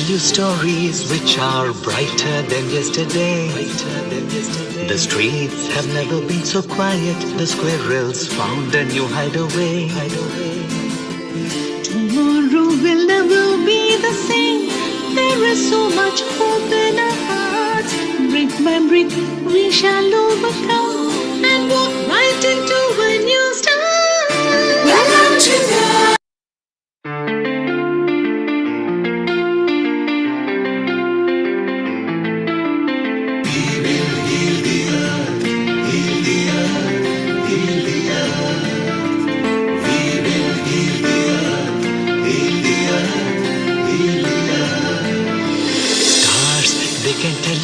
you stories which are brighter than yesterday. The streets have never been so quiet. The squirrels found a new hideaway. Tomorrow will never be the same. There is so much hope in our hearts. Brick by brick we shall overcome and walk right into a new start. Welcome to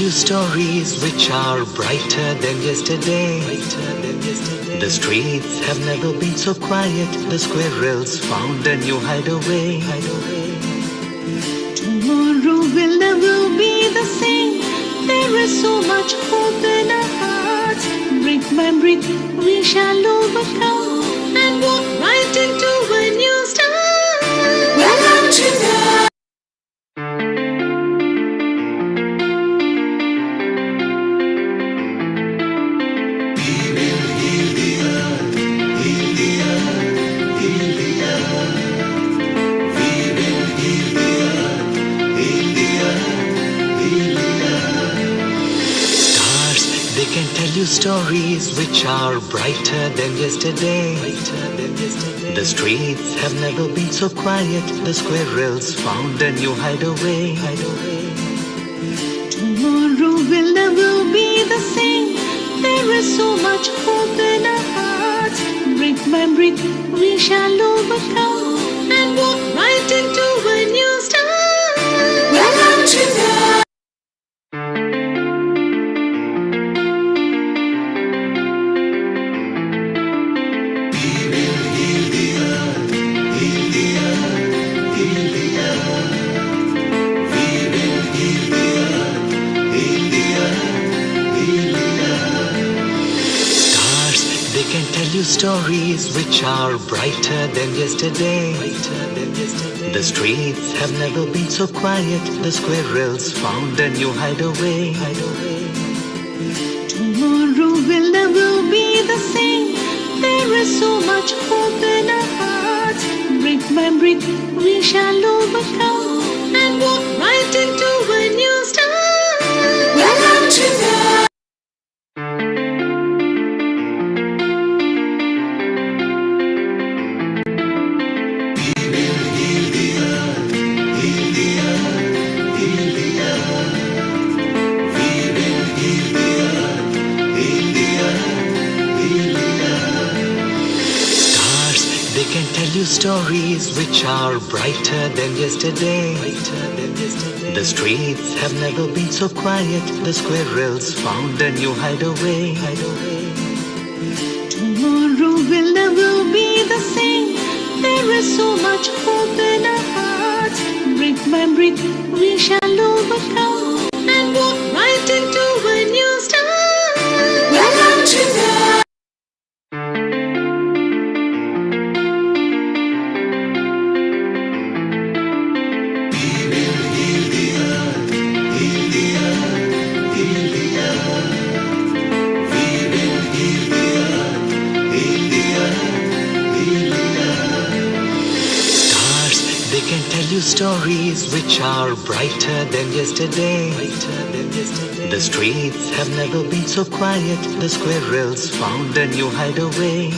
the stories which are brighter than yesterday. The streets have never been so quiet. The squirrels found a new hideaway. Tomorrow will never be the same. There is so much hope in our hearts. Brick by brick we shall overcome and walk right into a new start. Welcome to the stories which are brighter than yesterday. The streets have never been so quiet. The squirrels found a new hideaway. Tomorrow will never be the same. There is so much hope in our hearts. Brick by brick we shall overcome and walk right into a new start. Welcome to the stories which are brighter than yesterday. The streets have never been so quiet. The squirrels found a new hideaway. Tomorrow will never be the same. There is so much hope in our hearts. Brick by brick we shall overcome and walk right into a new start. Welcome to the stories which are brighter than yesterday. The streets have never been so quiet. The squirrels found a new hideaway. Tomorrow will never be the same. There is so much hope in our hearts. Brick by brick we shall overcome and walk right into a new start. Welcome to the stories which are brighter than yesterday. The streets have never been so quiet. The squirrels found a new hideaway.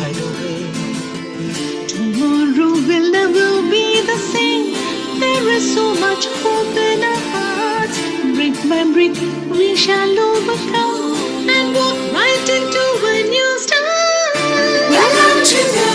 Tomorrow will never be the same. There is so much hope in our hearts. Brick by brick we shall overcome and walk right into a new start. Welcome to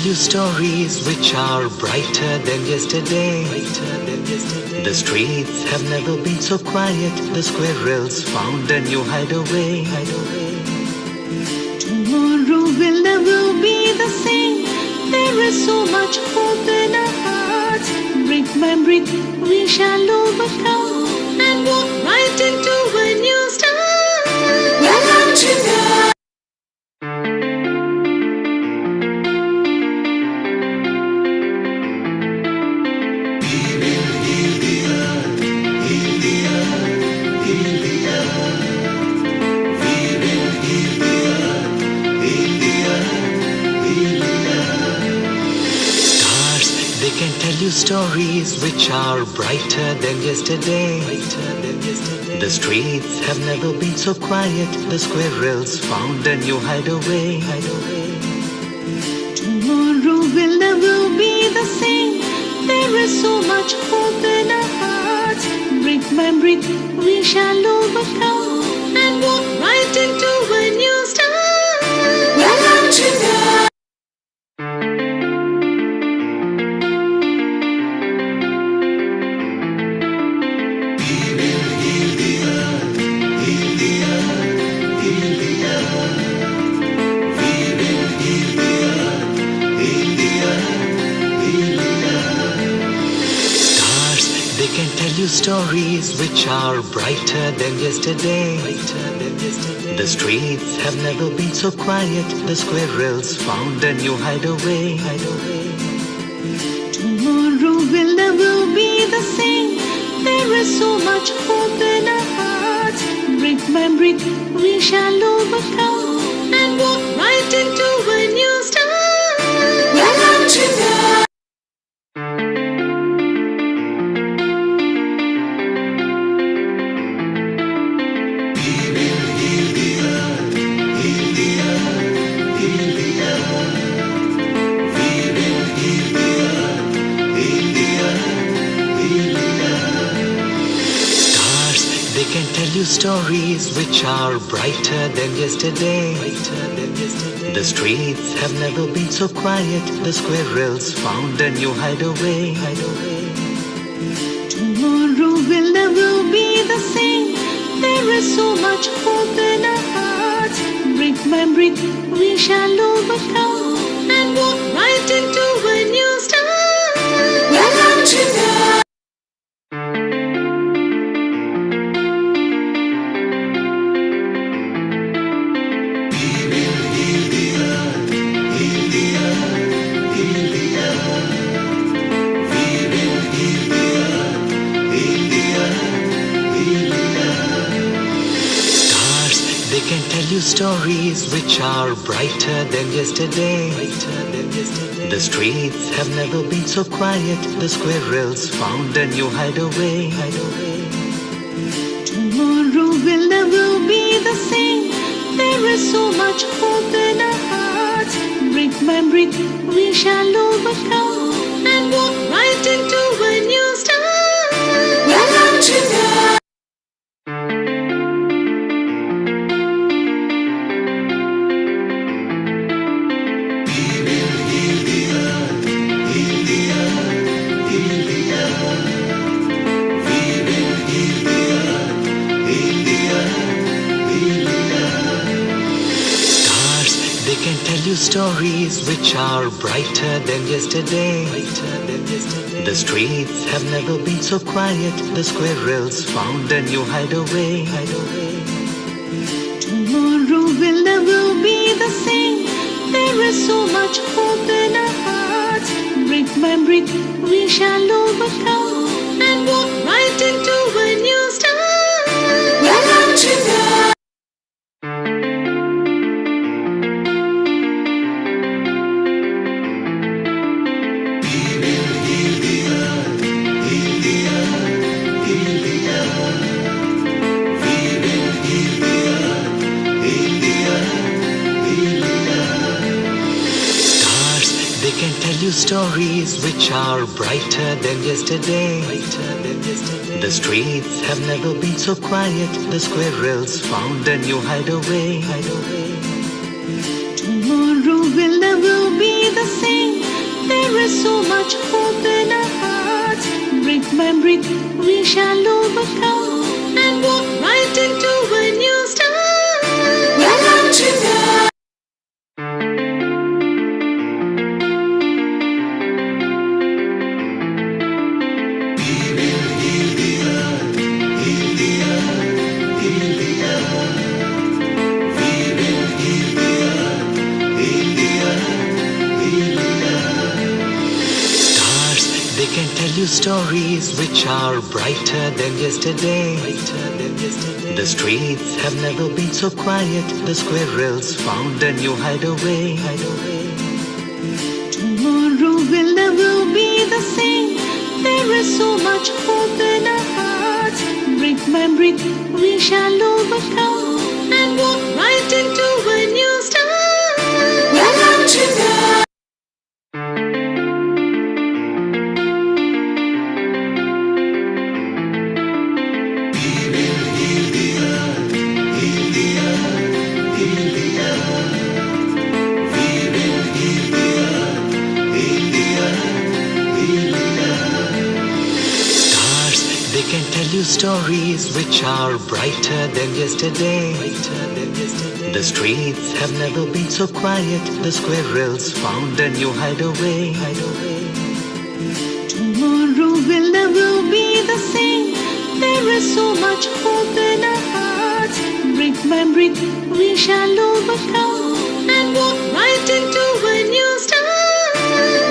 the stories which are brighter than yesterday. The streets have never been so quiet. The squirrels found a new hideaway. Tomorrow will never be the same. There is so much hope in our hearts. Brick by brick, we shall overcome and walk right into a new start. Welcome to the They can tell you stories which are brighter than yesterday. The streets have never been so quiet. The squirrels found a new hideaway. tomorrow will never be the same. There is so much hope in our hearts. Brick by brick, we shall overcome and walk right into a new start. Welcome to the They can tell you stories which are brighter than yesterday. The streets have never been so quiet. The squirrels found a new hideaway. tomorrow will never be the same. There is so much hope in our hearts. Brick by brick, we shall overcome and walk right into a new start. Welcome to the They can tell you stories which are brighter than yesterday. The streets have never been so quiet. The squirrels found a new hideaway. tomorrow will never be the same. There is so much hope in our hearts. Brick by brick, we shall overcome and walk right into a new start. Welcome to the They can tell you stories which are brighter than yesterday. The streets have never been so quiet. The squirrels found a new hideaway. tomorrow will never be the same. There is so much hope in our hearts. Brick by brick, we shall overcome and walk right into a new start. Welcome to the They can tell you stories which are brighter than yesterday. The streets have never been so quiet. The squirrels found a new hideaway. tomorrow will never be the same. There is so much hope in our hearts. Brick by brick, we shall overcome and walk right into a new start. Welcome to the They can tell you stories which are brighter than yesterday. The streets have never been so quiet. The squirrels found a new hideaway. tomorrow will never be the same. There is so much hope in our hearts. Brick by brick, we shall overcome and walk right into a new start. Welcome to the stories which are brighter than yesterday. The streets have never been so quiet. The squirrels found a new hideaway. Tomorrow will never be the same. There is so much hope in our hearts. Brick by brick, we shall overcome and walk right into a new start. Welcome to the Can tell you stories which are brighter than yesterday. The streets have never been so quiet. The squirrels found a new hideaway. tomorrow will never be the same. There is so much hope in our hearts. Brick by brick, we shall overcome and walk right into a new start.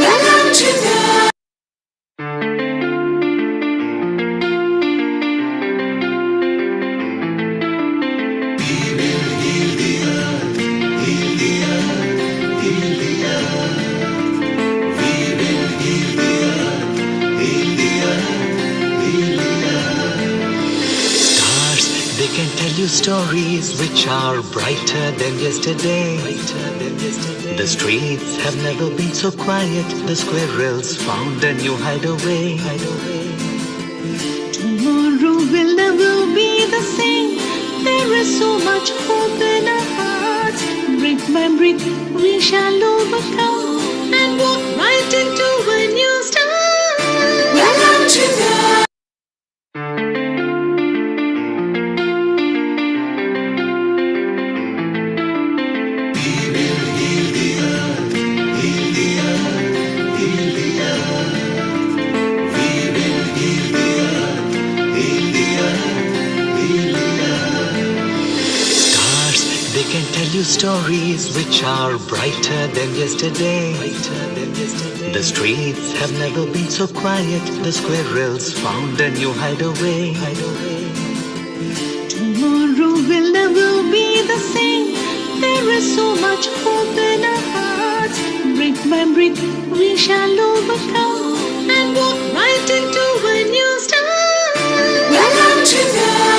Welcome to the Can tell you stories which are brighter than yesterday. The streets have never been so quiet. The squirrels found a new hideaway. tomorrow will never be the same. There is so much hope in our hearts. Brick by brick, we shall overcome and walk right into a new start. Welcome to the Can tell you stories which are brighter than yesterday. The streets have never been so quiet. The squirrels found a new hideaway. tomorrow will never be the same. There is so much hope in our hearts. Brick by brick, we shall overcome and walk right into a new start. Welcome to the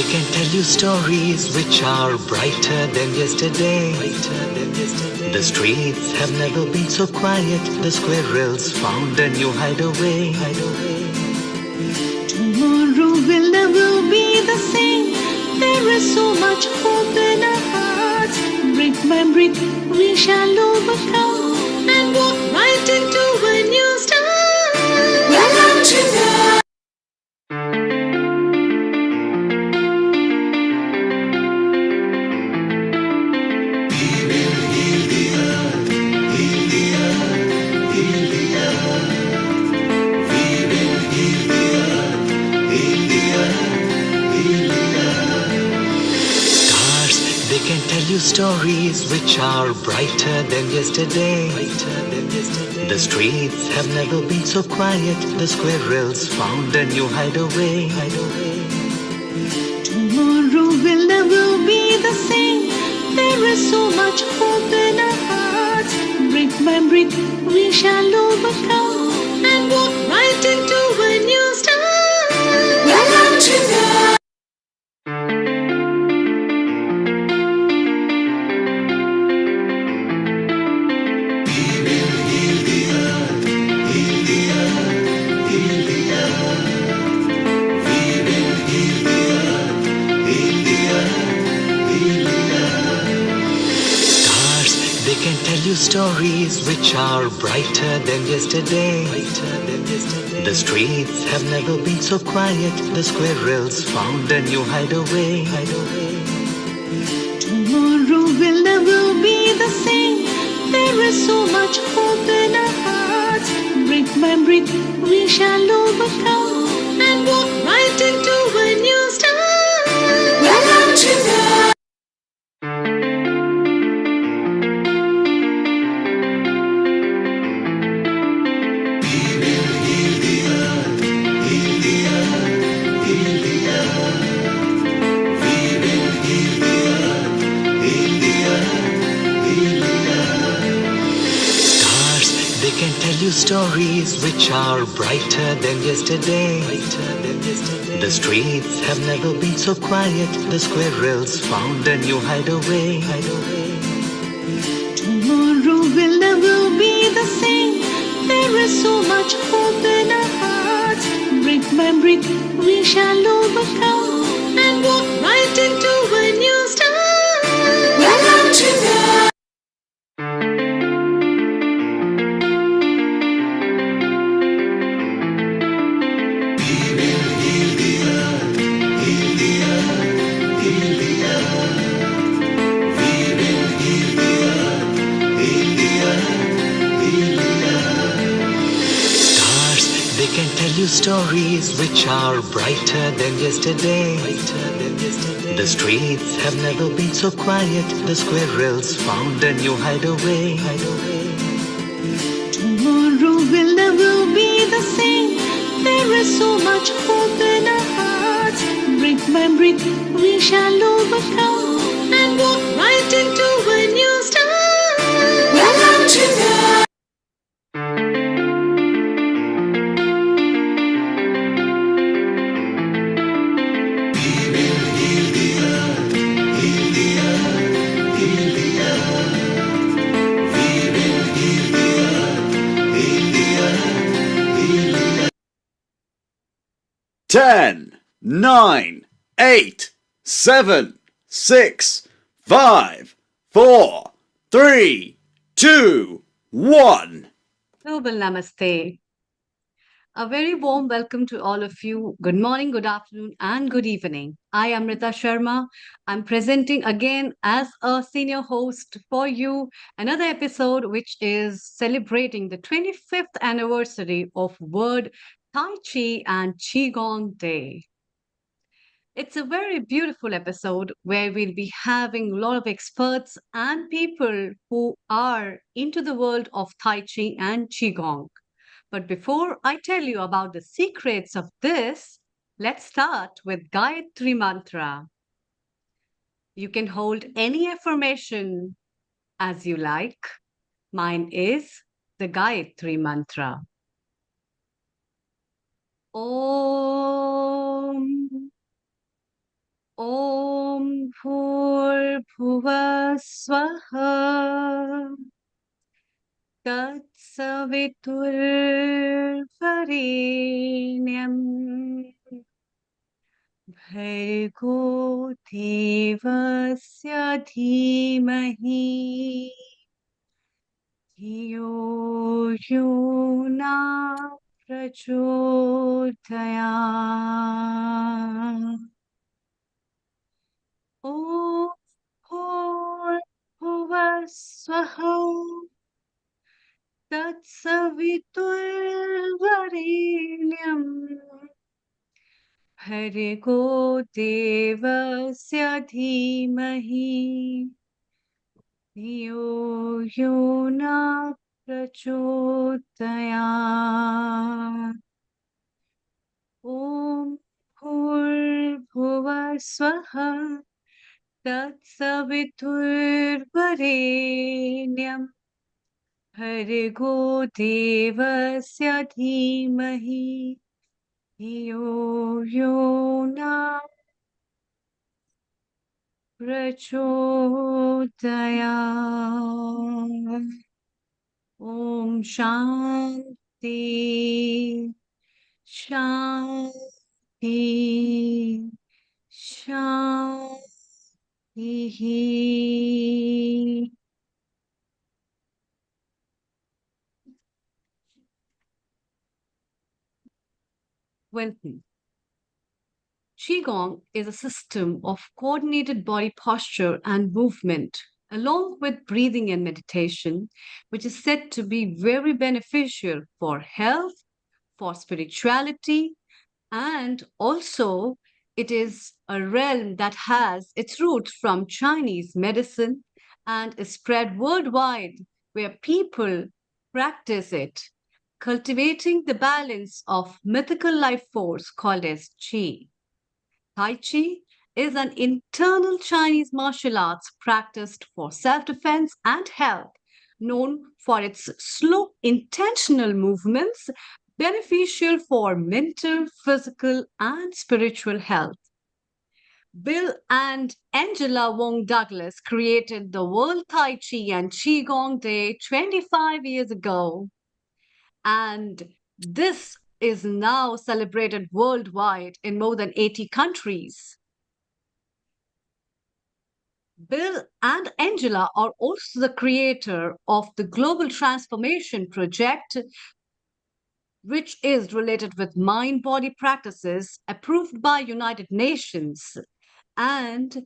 Can tell you stories which are brighter than yesterday. The streets have never been so quiet. The squirrels found a new hideaway. tomorrow will never be the same. There is so much hope in our hearts. Brick by brick, we shall overcome and walk right into a new start. Welcome to the Can tell you stories which are brighter than yesterday. The streets have never been so quiet. The squirrels found a new hideaway. tomorrow will never be the same. There is so much hope in our hearts. Brick by brick, we shall overcome and walk right into a new start. Welcome to the Can tell you stories which are brighter than yesterday. The streets have never been so quiet. The squirrels found a new hideaway. tomorrow will never be be the same. There is so much hope in our hearts. Brick by brick, we shall overcome and walk right into a new start. Welcome to the Stars, they can tell you stories which are brighter than yesterday. The streets have never been so quiet. The squirrels found a new hideaway. tomorrow will never be the same. There is so much hope in our hearts. Brick by brick, we shall overcome and walk right into a new start. Welcome to the Stars, they can tell you stories which are brighter than yesterday. The streets have never been so quiet. The squirrels found a new hideaway. tomorrow will never be the same. There is so much hope in our hearts. Brick by brick, we shall overcome and walk right into a new start. Welcome to the Ten, nine, eight, seven, six, five, four, three, two, one. Global Namaste. A very warm welcome to all of you. Good morning, good afternoon, and good evening. I am Rita Sharma. I'm presenting again as a senior host for you another episode which is celebrating the 25th anniversary of World Tai Chi and Qigong Day. It's a very beautiful episode where we'll be having a lot of experts and people who are into the world of Tai Chi and Qigong. But before I tell you about the secrets of this, let's start with Gayatri Mantra. You can hold any affirmation as you like. Mine is the Gayatri Mantra. Om Om Bhur Swaha Tatsaviturvarenyam Bhargo Devasya Dhimahi धियो यो न प्रचोदयात् ॐ भूर्भुवः स्वः तत्सवितुर्वरेण्यं भर्गो देवस्य धीमहि धियो यो न प्रचोदयात् ॐ भूर्भुवः स्वः तत्सवितुर्वरेण्यं भर्गो देवस्य धीमहि धियो यो न प्रचोदयात् ॐ शान्ति शान्ति शान्तिः. Welcome. Qigong is a system of coordinated body posture and movement along with breathing and meditation, which is said to be very beneficial for health, for spirituality, and also it is a realm that has its roots from Chinese medicine and is spread worldwide where people practice it, cultivating the balance of mythical life force called as Qi. Tai Chi is an internal Chinese martial arts practiced for self defense and health, known for its slow, intentional movements, beneficial for mental, physical, and spiritual health. Bill and Angela Wong Douglas created the World Tai Chi and Qigong Day 25 years ago, and this is now celebrated worldwide in more than 80 countries. Bill and Angela are also the creator of the Global Transformation Project, which is related with mind-body practices approved by United Nations and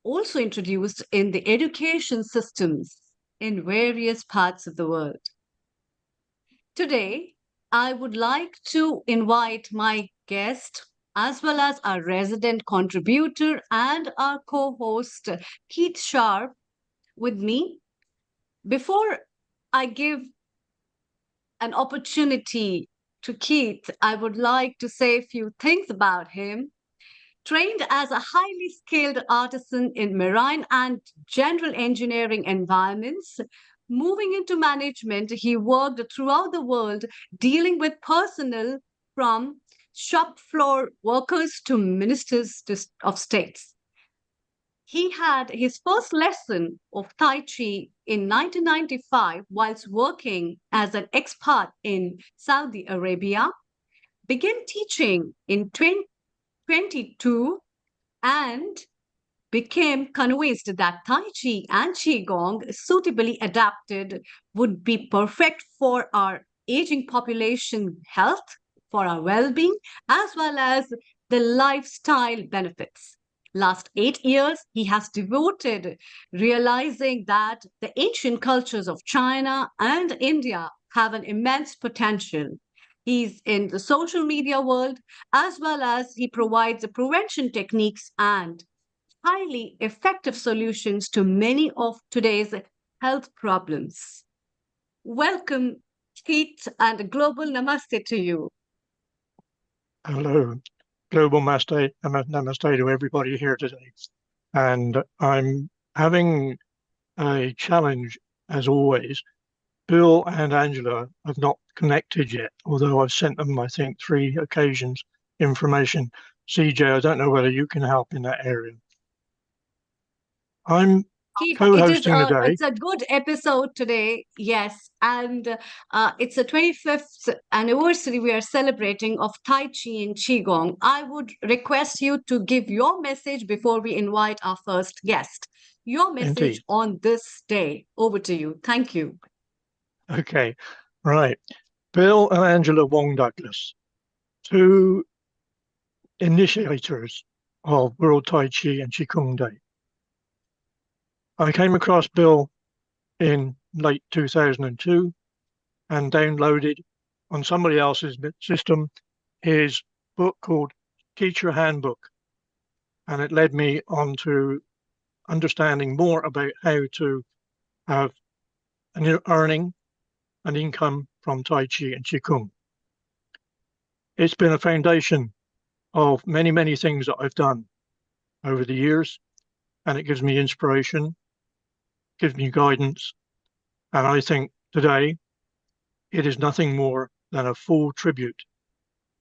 also introduced in the education systems in various parts of the world. Today, I would like to invite my guest as well as our resident contributor and our co-host Keith Sharp with me. Before I give an opportunity to Keith, I would like to say a few things about him. Trained as a highly skilled artisan in marine and general engineering environments, moving into management, he worked throughout the world dealing with personnel from shop floor workers to ministers of states. He had his first lesson of Tai Chi in 1995 whilst working as an expat in Saudi Arabia, began teaching in 2022 and became convinced that Tai Chi and Qigong, suitably adapted, would be perfect for our aging population health, for our well being, as well as the lifestyle benefits. Last 8 years, he has devoted realizing that the ancient cultures of China and India have an immense potential. He's in the social media world as well as he provides the prevention techniques and highly effective solutions to many of today's health problems. Welcome, Keith, and a global namaste to you. Hello, global namaste to everybody here today. And I'm having a challenge, as always. Bill and Angela have not connected yet, although I've sent them, I think, 3 occasions information. CJ, I don't know whether you can help in that area. I'm Keith, co-hosting the day. it's a good episode today, yes, and it's the 25th anniversary we are celebrating of Tai Chi and Qigong. I would request you to give your message before we invite our first guest. Your message Indeed. on this day. Over to you. Thank you. Okay, right. Bill and Angela Wong Douglas, 2 initiators of World Tai Chi and Qigong Day. I came across Bill in late 2002 and downloaded on somebody else's system his book called Teacher Handbook. And it led me on to understanding more about how to have an earning and income from Tai Chi and Qigong. It's been a foundation of many, many things that I've done over the years, and it gives me inspiration, gives me guidance, and I think today it is nothing more than a full tribute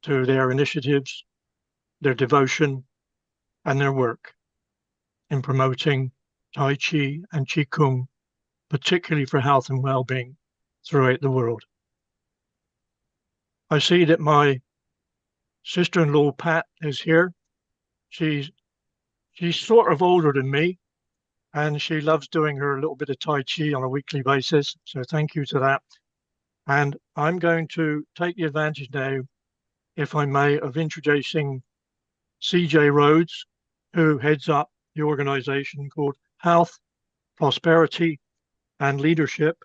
to their initiatives, their devotion, and their work in promoting Tai Chi and Qigong, particularly for health and well-being throughout the world. I see that my sister-in-law Pat is here. She's sort of older than me, and she loves doing her little bit of Tai Chi on a weekly basis. So thank you to that. And I'm going to take the advantage now, if I may, of introducing CJ Rhodes, who heads up the organization called Health prosperity and leadership.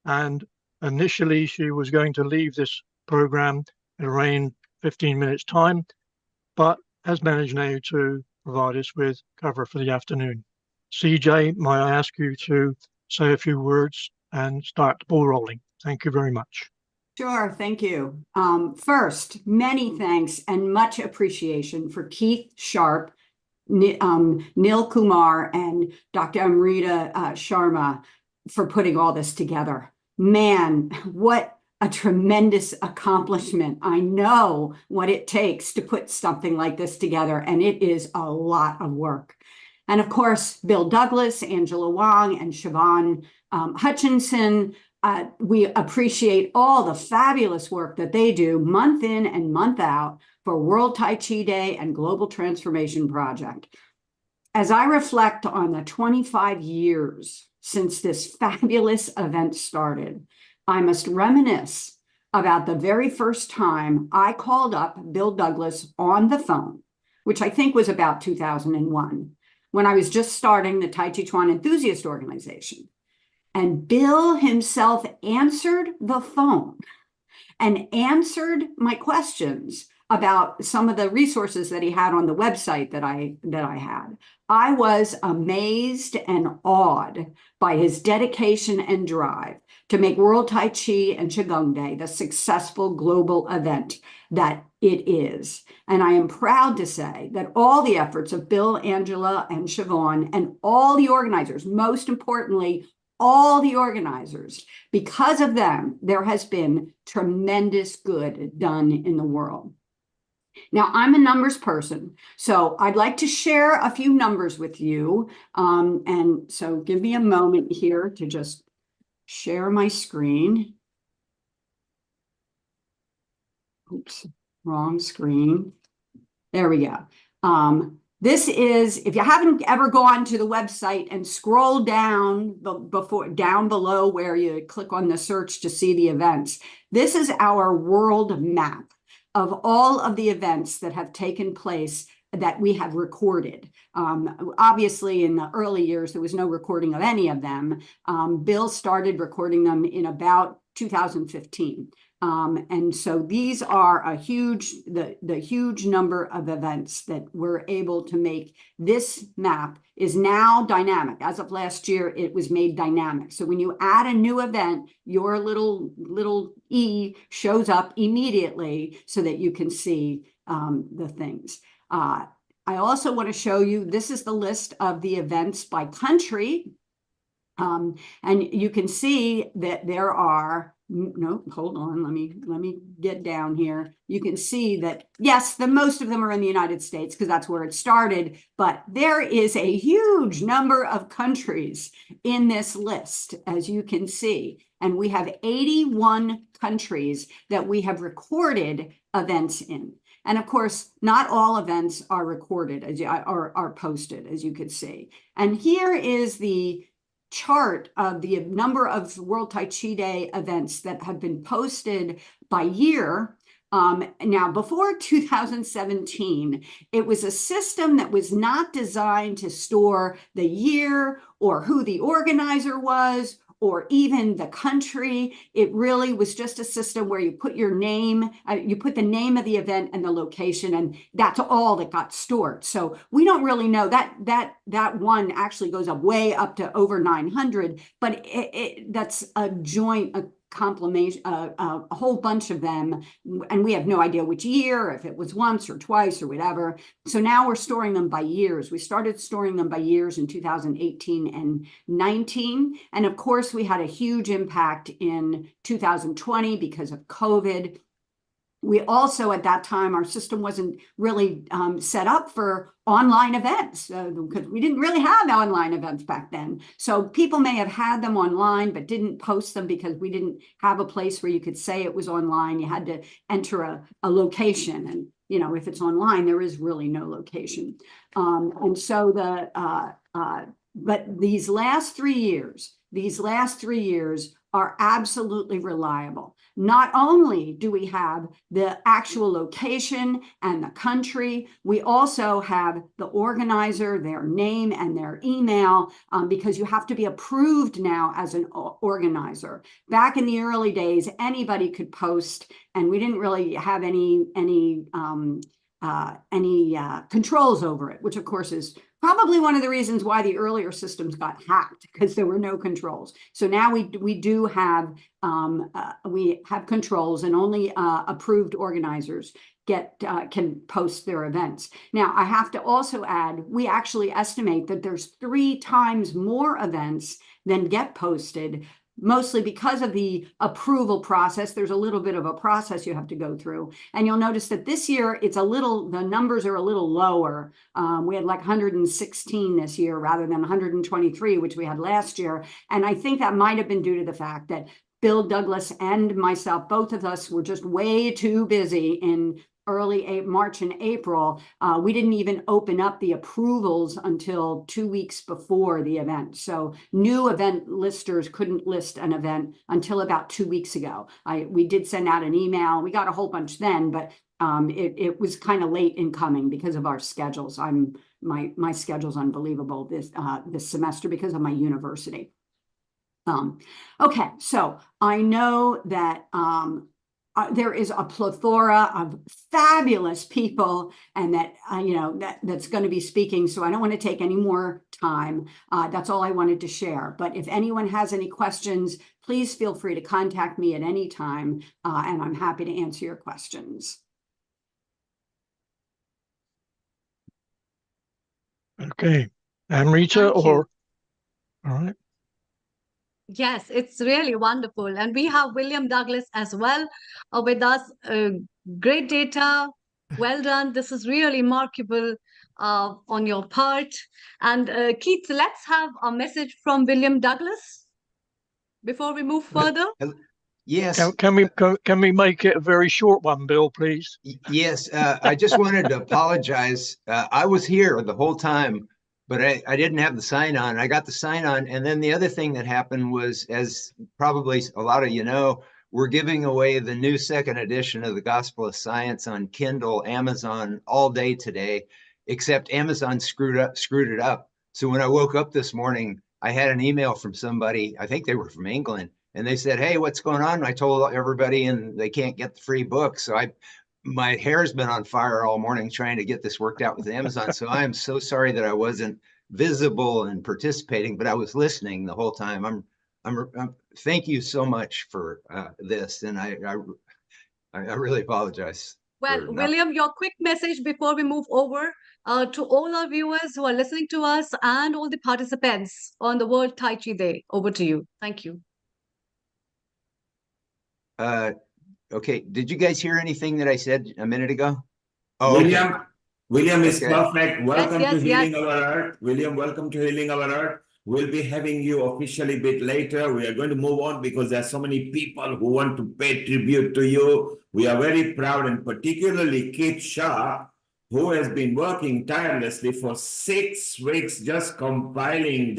And initially, she was going to leave this program in around 15 minutes time, but has managed now to provide us with cover for the afternoon. CJ, may I ask you to say a few words and start the ball rolling? Thank you very much. Sure, thank you. First, many thanks and much appreciation for Keith Sharp, Nil Kumar, and Dr. Amrita Sharma for putting all this together. Man, what a tremendous accomplishment. I know what it takes to put something like this together, and it is a lot of work. And of course, Bill Douglas, Angela Wong, and Siobhan Hutchinson. We appreciate all the fabulous work that they do month in and month out for World Tai Chi Day and Global Transformation Project. As I reflect on the 25 years since this fabulous event started, I must reminisce about the very first time I called up Bill Douglas on the phone, which I think was about 2001, when I was just starting the Tai Chi Chuan Enthusiast Organization. And Bill himself answered the phone and answered my questions about some of the resources that he had on the website that I had. I was amazed and awed by his dedication and drive to make World Tai Chi and Qigong Day the successful global event that it is. And I am proud to say that all the efforts of Bill, Angela, and Siobhan, and all the organizers, most importantly, all the organizers, because of them, there has been tremendous good done in the world. Now, I'm a numbers person, so I'd like to share a few numbers with you. And so give me a moment here to just share my screen. Oops, wrong screen. There we go. This is, if you haven't ever gone to the website and scroll down down below where you click on the search to see the events, this is our world map of all of the events that have taken place that we have recorded. Obviously, in the early years, there was no recording of any of them. Bill started recording them in about 2015. And so these are a the huge number of events that we're able to make. This map is now dynamic. As of last year, it was made dynamic. So when you add a new event, your little E shows up immediately so that you can see the things. I also want to show you, this is the list of the events by country. And you can see that there are, no, hold on, let me get down here. You can see that, yes, most of them are in the United States because that's where it started, but there is a huge number of countries in this list, as you can see. And we have 81 countries that we have recorded events in. And of course, not all events are recorded, are posted, as you could see. And here is the chart of the number of World Tai Chi Day events that have been posted by year. Now, before 2017, it was a system that was not designed to store the year or who the organizer was or even the country. It really was just a system where you put your name, you put the name of the event and the location, and that's all that got stored. So we don't really know that one actually goes up way up to over 900, but that's a joint compilation, a whole bunch of them, and we have no idea which year, if it was once or twice or whatever. So now we're storing them by years. We started storing them by years in 2018 and 19. And of course, we had a huge impact in 2020 because of COVID. We also, at that time, our system wasn't really set up for online events because we didn't really have online events back then. So people may have had them online, but didn't post them because we didn't have a place where you could say it was online. You had to enter a location. And, you know, if it's online, there is really no location. And so but these last 3 years, these last 3 years are absolutely reliable. Not only do we have the actual location and the country, we also have the organizer, their name and their email, because you have to be approved now as an organizer. Back in the early days, anybody could post, and we didn't really have any controls over it, which of course is probably one of the reasons why the earlier systems got hacked, because there were no controls. So now we do have controls, and only approved organizers can post their events. Now, I have to also add, we actually estimate that there's 3 times more events than get posted, mostly because of the approval process. There's a little bit of a process you have to go through. And you'll notice that this year, the numbers are a little lower. We had like 116 this year rather than 123, which we had last year. And I think that might have been due to the fact that Bill Douglas and myself, both of us, were just way too busy in early March and April. We didn't even open up the approvals until 2 weeks before the event. So new event listers couldn't list an event until about 2 weeks ago. We did send out an email. We got a whole bunch then, but it was kind of late in coming because of our schedules. My schedule's unbelievable this semester because of my university. Okay, so I know that there is a plethora of fabulous people, and that that's going to be speaking. So I don't want to take any more time. That's all I wanted to share. But if anyone has any questions, please feel free to contact me at any time, and I'm happy to answer your questions. Okay, Amrita, Thank you. or all right. Yes, it's really wonderful. And we have William Douglas as well with us. Great data. Well done. This is really remarkable on your part. And Keith, let's have a message from William Douglas before we move further. Yes. Can we make it a very short one, Bill, please? Yes. I just wanted to apologize. I was here the whole time, but I didn't have the sign on. I got the sign on. And then the other thing that happened was, as probably a lot of you know, we're giving away the new 2nd edition of the Gospel of Science on Kindle, Amazon all day today, except Amazon screwed it up. So when I woke up this morning, I had an email from somebody, I think they were from England, and they said, "Hey, what's going on?" And I told everybody, and they can't get the free book. So my hair's been on fire all morning trying to get this worked out with Amazon. So I am so sorry that I wasn't visible and participating, but I was listening the whole time. Thank you so much for this, and I really apologize. Well, William, your quick message before we move over to all our viewers who are listening to us and all the participants on the World Tai Chi Day. Over to you. Thank you. Okay, did you guys hear anything that I said a minute ago? Oh, William is Okay. perfect. Welcome Yes, to yes. Healing Our Earth. William, welcome to Healing Our Earth. We'll be having you officially a bit later. We are going to move on because there are so many people who want to pay tribute to you. We are very proud, and particularly Kate Shah, who has been working tirelessly for 6 weeks, just compiling,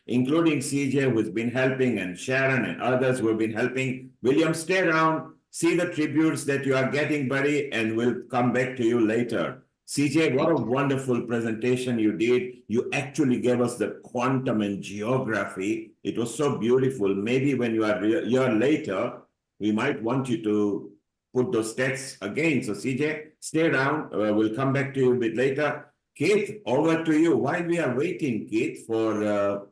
including CJ, who's been helping, and Sharon and others who have been helping. William, stay around, see the tributes that you are getting, buddy, and we'll come back to you later. CJ, what a wonderful presentation you did. You actually gave us the quantum and geography. It was so beautiful. Maybe when you are a year later, we might want you to put those stats again. So CJ, stay around. We'll come back to you a bit later. Keith, over to you. While we are waiting, Keith, for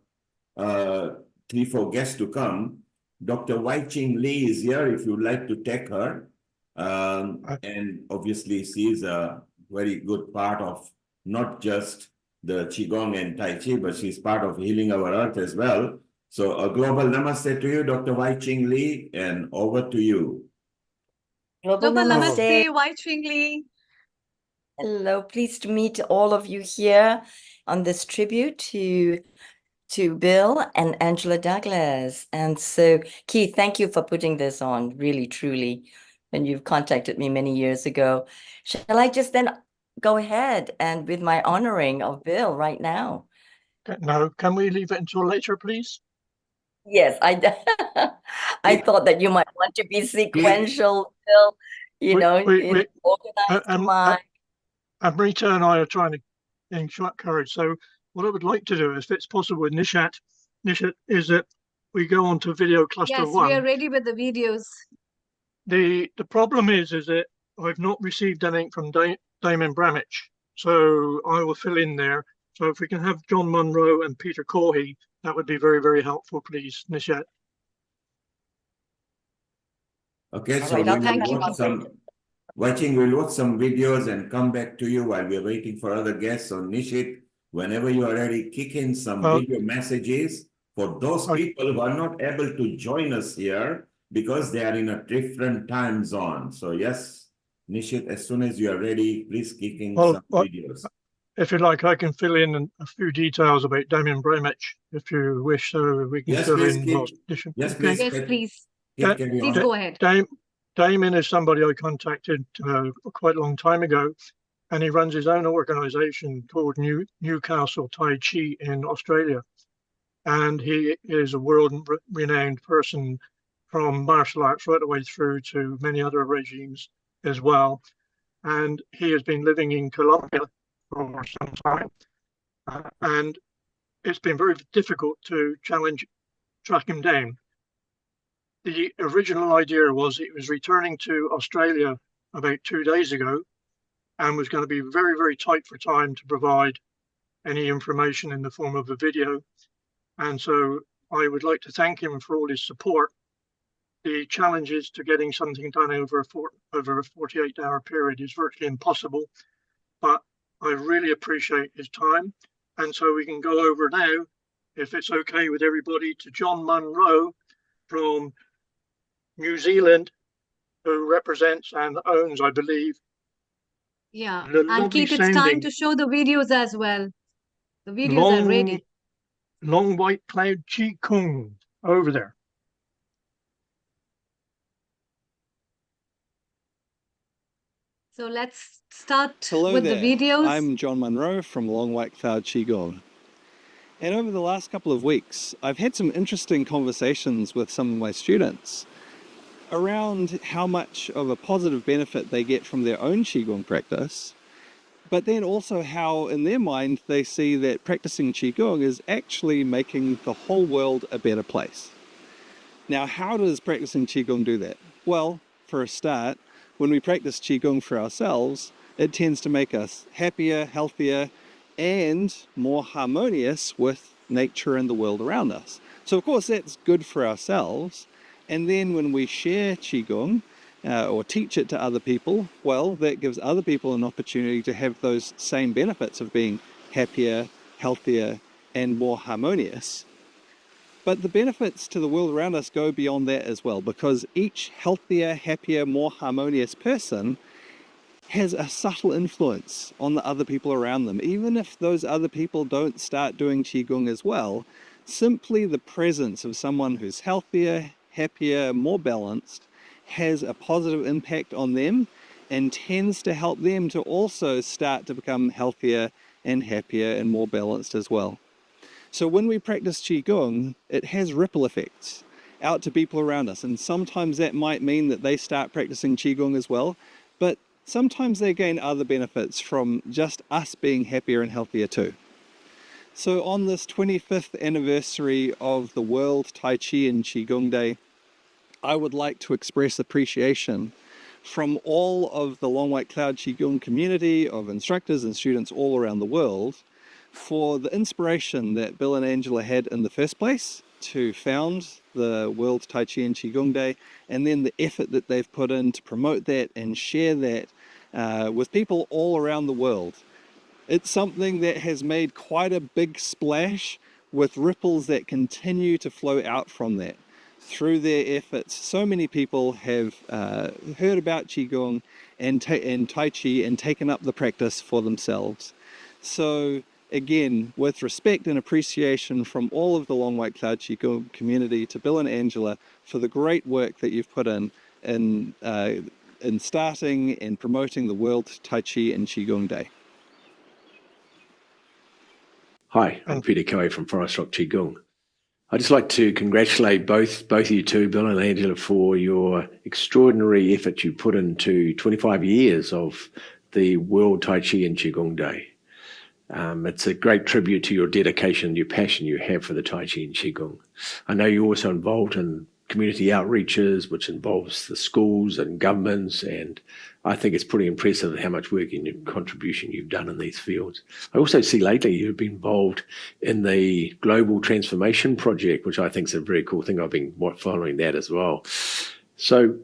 3-4 guests to come, Dr. Wai-Ching Lee is here if you'd like to take her. And obviously, she is a very good part of not just the Qigong and Tai Chi, but she's part of Healing Our Earth as well. So a global namaste to you, Dr. Wai-Ching Lee, and over to you. Global Namaste, Wai-Ching Lee. Hello, pleased to meet all of you here on this tribute to Bill and Angela Douglas. And so, Keith, thank you for putting this on, really, truly, when you've contacted me many years ago. Shall I just then go ahead and with my honoring of Bill right now? No, can we leave it until later, please? Yes, I thought that you might want to be sequential, Bill, you know, in organized mind. Amrita and I are trying to encourage. So what I would like to do, if it's possible with Nishat, is that we go on to video cluster Yes, one. we are ready with the videos. The problem is that I've not received anything from Damon Bramich, so I will fill in there. So if we can have John Munro and Peter Corey, that would be very, very helpful, please, Nishat. Okay, All so right, we I'll come will back watch some we'll watch some videos and come back to you while we're waiting for other guests on Nishit. Whenever you are ready, kick in some video messages for those people who are not able to join us here because they are in a different time zone. So yes, Nishit, as soon as you are ready, please kick in some videos. If you like, I can fill in a few details about Damien Bramich, if you wish, so we can fill in. Yes, please. Yes, please. Please go ahead. Damien is somebody I contacted quite a long time ago, and he runs his own organization called Newcastle Tai Chi in Australia. And he is a world-renowned person from martial arts right the way through to many other regimes as well. And he has been living in Colombia for some time. And it's been very difficult to track him down. The original idea was he was returning to Australia about 2 days ago and was going to be very, very tight for time to provide any information in the form of a video. And so I would like to thank him for all his support. The challenges to getting something done over a 48-hour period is virtually impossible, but I really appreciate his time. And so we can go over now, if it's okay with everybody, to John Munro from New Zealand, who represents and owns, I believe. Yeah, and Keith, it's time to show the videos as well. The videos are ready. Long white cloud Qigong over there. So let's start Hello with there. the videos. I'm John Munro from Long White Cloud Qigong. And over the last couple of weeks, I've had some interesting conversations with some of my students around how much of a positive benefit they get from their own Qigong practice, but then also how in their mind they see that practicing Qigong is actually making the whole world a better place. Now, how does practicing Qigong do that? Well, for a start, when we practice Qigong for ourselves, it tends to make us happier, healthier, and more harmonious with nature and the world around us. So of course that's good for ourselves. And then when we share Qigong or teach it to other people, well, that gives other people an opportunity to have those same benefits of being happier, healthier, and more harmonious. But the benefits to the world around us go beyond that as well, because each healthier, happier, more harmonious person has a subtle influence on the other people around them. Even if those other people don't start doing Qigong as well, simply the presence of someone who's healthier, happier, more balanced has a positive impact on them and tends to help them to also start to become healthier and happier and more balanced as well. So when we practice Qigong, it has ripple effects out to people around us. And sometimes that might mean that they start practicing Qigong as well, but sometimes they gain other benefits from just us being happier and healthier too. So on this 25th anniversary of the World Tai Chi and Qigong Day, I would like to express appreciation from all of the Long White Cloud Qigong community of instructors and students all around the world for the inspiration that Bill and Angela had in the first place to found the World Tai Chi and Qigong Day, and then the effort that they've put in to promote that and share that with people all around the world. It's something that has made quite a big splash with ripples that continue to flow out from that. Through their efforts, so many people have heard about Qigong and Tai Chi and taken up the practice for themselves. So again, with respect and appreciation from all of the Long White Cloud Qigong community to Bill and Angela for the great work that you've put in starting and promoting the World Tai Chi and Qigong Day. Hi, I'm Peter Coe from Forest Rock Qigong. I'd just like to congratulate both you two, Bill and Angela, for your extraordinary effort you put into 25 years of the World Tai Chi and Qigong Day. It's a great tribute to your dedication and your passion you have for the Tai Chi and Qigong. I know you're also involved in community outreaches, which involves the schools and governments, and I think it's pretty impressive how much work and your contribution you've done in these fields. I also see lately you've been involved in the Global Transformation Project, which I think is a very cool thing. I've been following that as well. So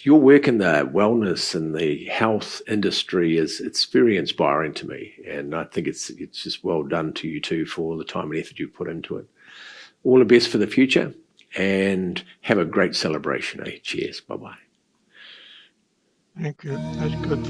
your work in the wellness and the health industry it's very inspiring to me, and I think it's just well done to you two for all the time and effort you've put into it. All the best for the future, and have a great celebration. Cheers. Bye-bye. Thank you. That's good.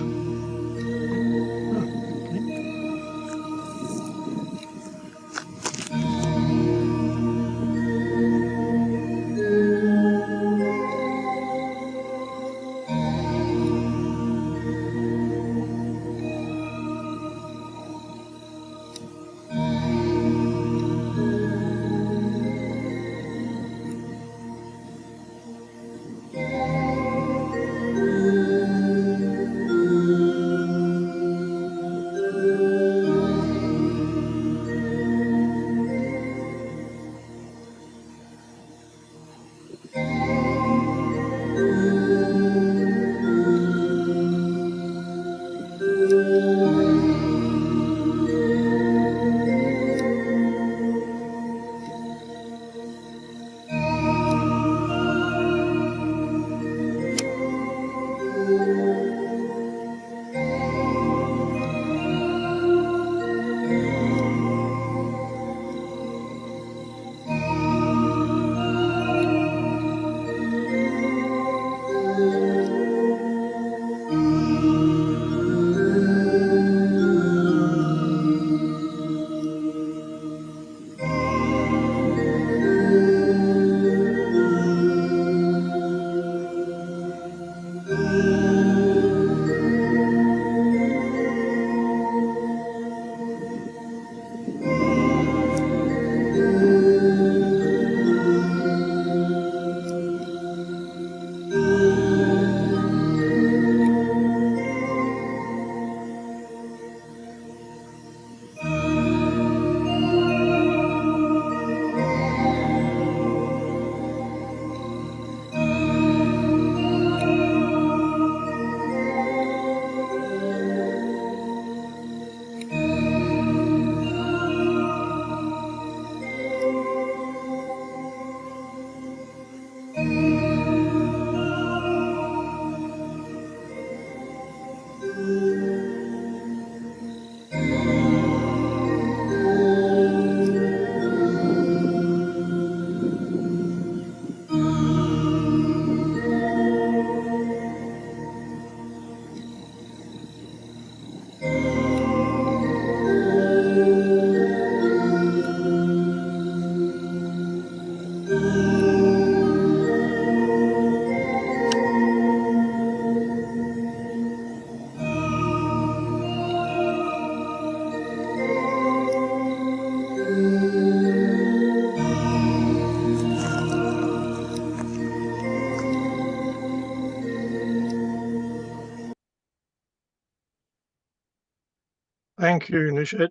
Thank you, Nishit.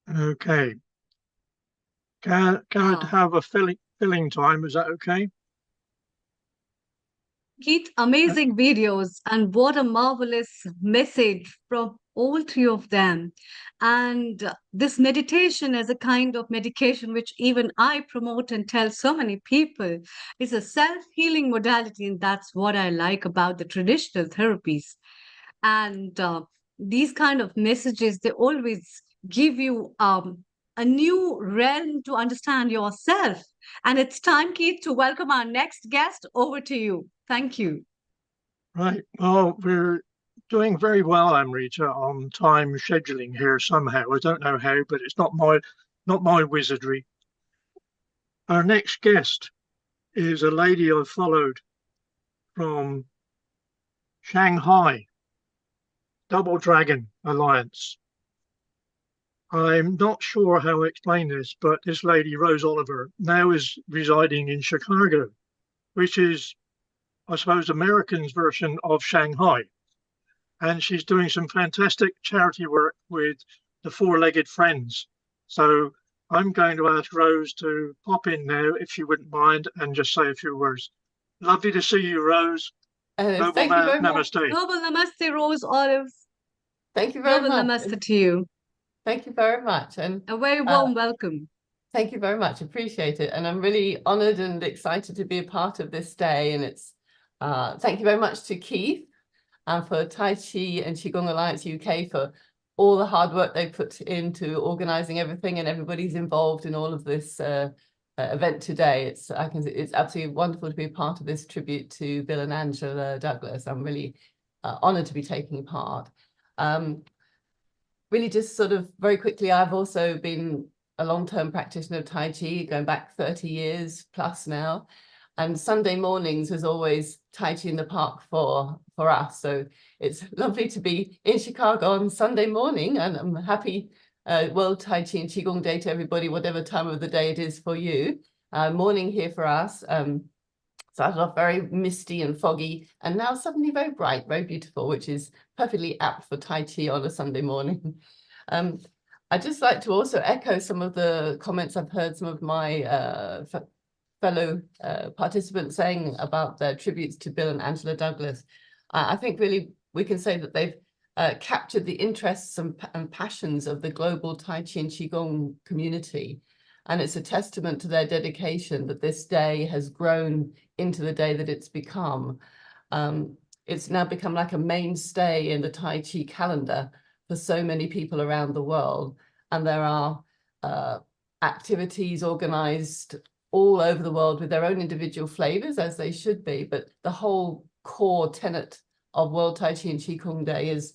Okay. Can I Wow. have a filling time? Is that okay? Keith, amazing videos, and what a marvelous message from all three of them. And this meditation as a kind of medication, which even I promote and tell so many people, is a self-healing modality, and that's what I like about the traditional therapies. And these kind of messages, they always give you a new realm to understand yourself. And it's time, Keith, to welcome our next guest. Over to you. Thank you. Right. Well, we're doing very well, Amrita, on time scheduling here somehow. I don't know how, but it's not my wizardry. Our next guest is a lady I've followed from Shanghai, Double Dragon Alliance. I'm not sure how to explain this, but this lady, Rose Oliver, now is residing in Chicago, which is, I suppose, Americans' version of Shanghai. And she's doing some fantastic charity work with the Four-Legged Friends. So I'm going to ask Rose to pop in now, if she wouldn't mind, and just say a few words. Lovely to see you, Rose. Global Thank you very much. namaste. Global namaste, Rose Olive. Thank you very Global much. namaste to you. Thank you very much. And A very warm welcome. thank you very much. Appreciate it. And I'm really honored and excited to be a part of this day. And it's thank you very much to Keith and for Tai Chi and Qigong Alliance UK for all the hard work they put into organizing everything, and everybody's involved in all of this event today. It's absolutely wonderful to be a part of this tribute to Bill and Angela Douglas. I'm really honored to be taking part. Really just sort of very quickly, I've also been a long-term practitioner of Tai Chi, going back 30 years plus now. And Sunday mornings is always Tai Chi in the park for us. So it's lovely to be in Chicago on Sunday morning, and I'm happy World Tai Chi and Qigong Day to everybody, whatever time of the day it is for you. Morning here for us. Started off very misty and foggy, and now suddenly very bright, very beautiful, which is perfectly apt for Tai Chi on a Sunday morning. I'd just like to also echo some of the comments I've heard some of my fellow participants saying about their tributes to Bill and Angela Douglas. I think really we can say that they've captured the interests and passions of the global Tai Chi and Qigong community. And it's a testament to their dedication that this day has grown into the day that it's become. It's now become like a mainstay in the Tai Chi calendar for so many people around the world. And there are activities organized all over the world with their own individual flavors, as they should be. But the whole core tenet of World Tai Chi and Qigong Day is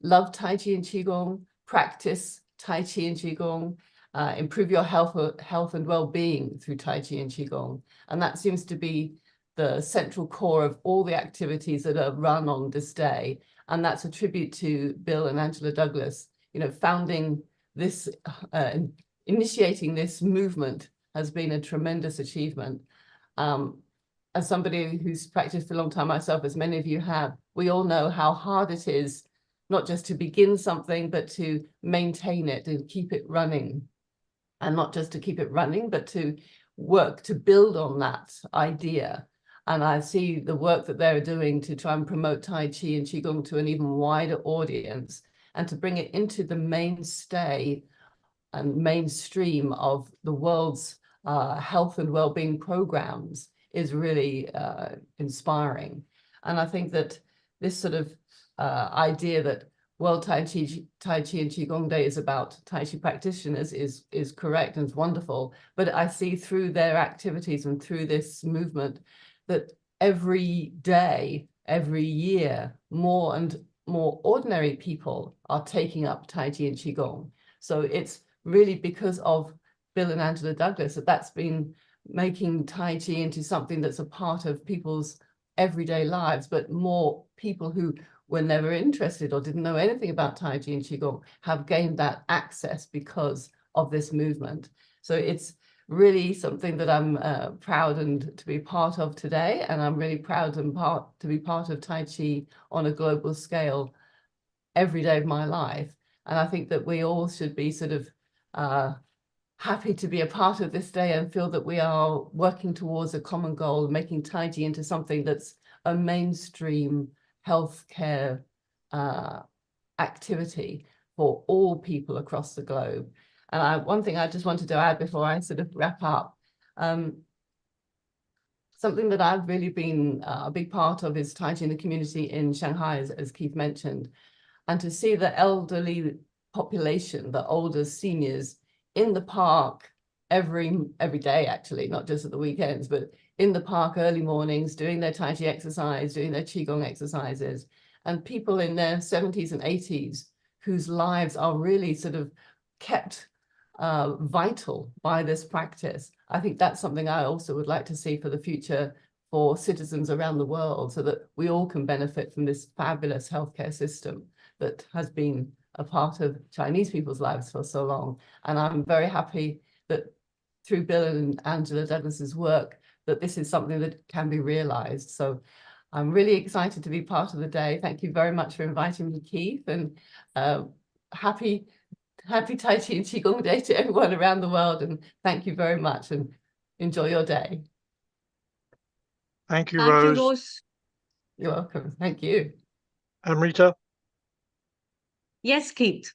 love Tai Chi and Qigong, practice Tai Chi and Qigong, improve your health and well-being through Tai Chi and Qigong. And that seems to be the central core of all the activities that are run on this day. And that's a tribute to Bill and Angela Douglas. You know, founding this, initiating this movement has been a tremendous achievement. As somebody who's practiced for a long time myself, as many of you have, we all know how hard it is, not just to begin something, but to maintain it and keep it running. And not just to keep it running, but to work to build on that idea. And I see the work that they're doing to try and promote Tai Chi and Qigong to an even wider audience, and to bring it into the mainstay and mainstream of the world's health and well-being programs is really inspiring. And I think that this sort of idea that World Tai Chi and Qigong Day is about Tai Chi practitioners is correct and is wonderful. But I see through their activities and through this movement that every day, every year, more and more ordinary people are taking up Tai Chi and Qigong. So it's really because of Bill and Angela Douglas that's been making Tai Chi into something that's a part of people's everyday lives, but more people who were never interested or didn't know anything about Tai Chi and Qigong have gained that access because of this movement. So it's really something that I'm proud and to be part of today, and I'm really proud and to be part of Tai Chi on a global scale every day of my life. And I think that we all should be sort of happy to be a part of this day and feel that we are working towards a common goal, making Tai Chi into something that's a mainstream healthcare activity for all people across the globe. And one thing I just wanted to add before I sort of wrap up, something that I've really been a big part of is Tai Chi in the community in Shanghai, as Keith mentioned, and to see the elderly population, the older seniors in the park every day, actually, not just at the weekends, but in the park early mornings, doing their Tai Chi exercise, doing their Qigong exercises, and people in their 70s and 80s whose lives are really sort of kept vital by this practice. I think that's something I also would like to see for the future for citizens around the world, so that we all can benefit from this fabulous healthcare system that has been a part of Chinese people's lives for so long. And I'm very happy that through Bill and Angela Douglas's work, that this is something that can be realized. So I'm really excited to be part of the day. Thank you very much for inviting me, Keith, and happy Tai Chi and Qigong Day to everyone around the world. And thank you very much and enjoy your day. Thank you, Thank you, Rose. Rose. You're welcome. Thank you. Amrita, Yes, Keith.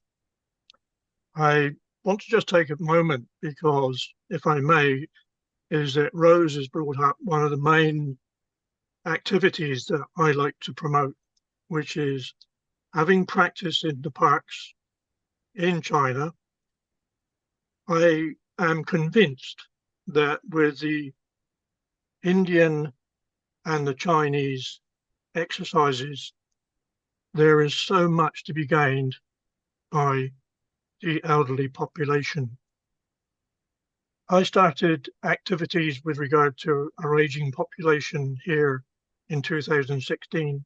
I want to just take a moment because, if I may, is that Rose has brought up one of the main activities that I like to promote, which is having practiced in the parks in China. I am convinced that with the Indian and the Chinese exercises, there is so much to be gained by the elderly population. I started activities with regard to our aging population here in 2016,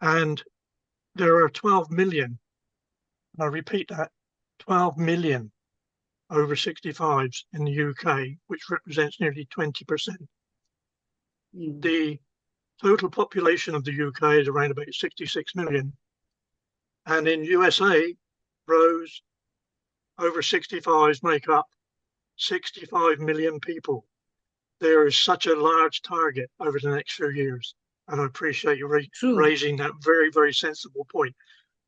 and there are 12 million, and I repeat that, 12 million over 65s in the UK, which represents nearly 20%. The total population of the UK is around about 66 million. And in USA, Rose, over 65s make up 65 million people. There is such a large target over the next few years. And I appreciate you raising that very, very sensible point.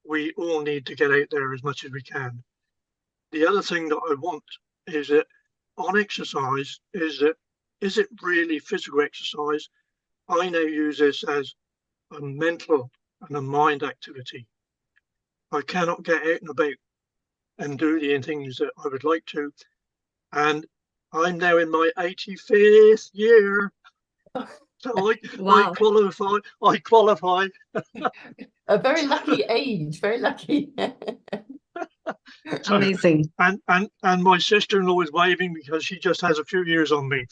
We all need to get out there as much as we can. The other thing that I want is that on exercise is it really physical exercise? I now use this as a mental and a mind activity. I cannot get out and about and do the things that I would like to. And I'm now in my 85th year. So Wow. I qualify. A very lucky age, very lucky. Amazing. And my sister-in-law is waving because she just has a few years on me.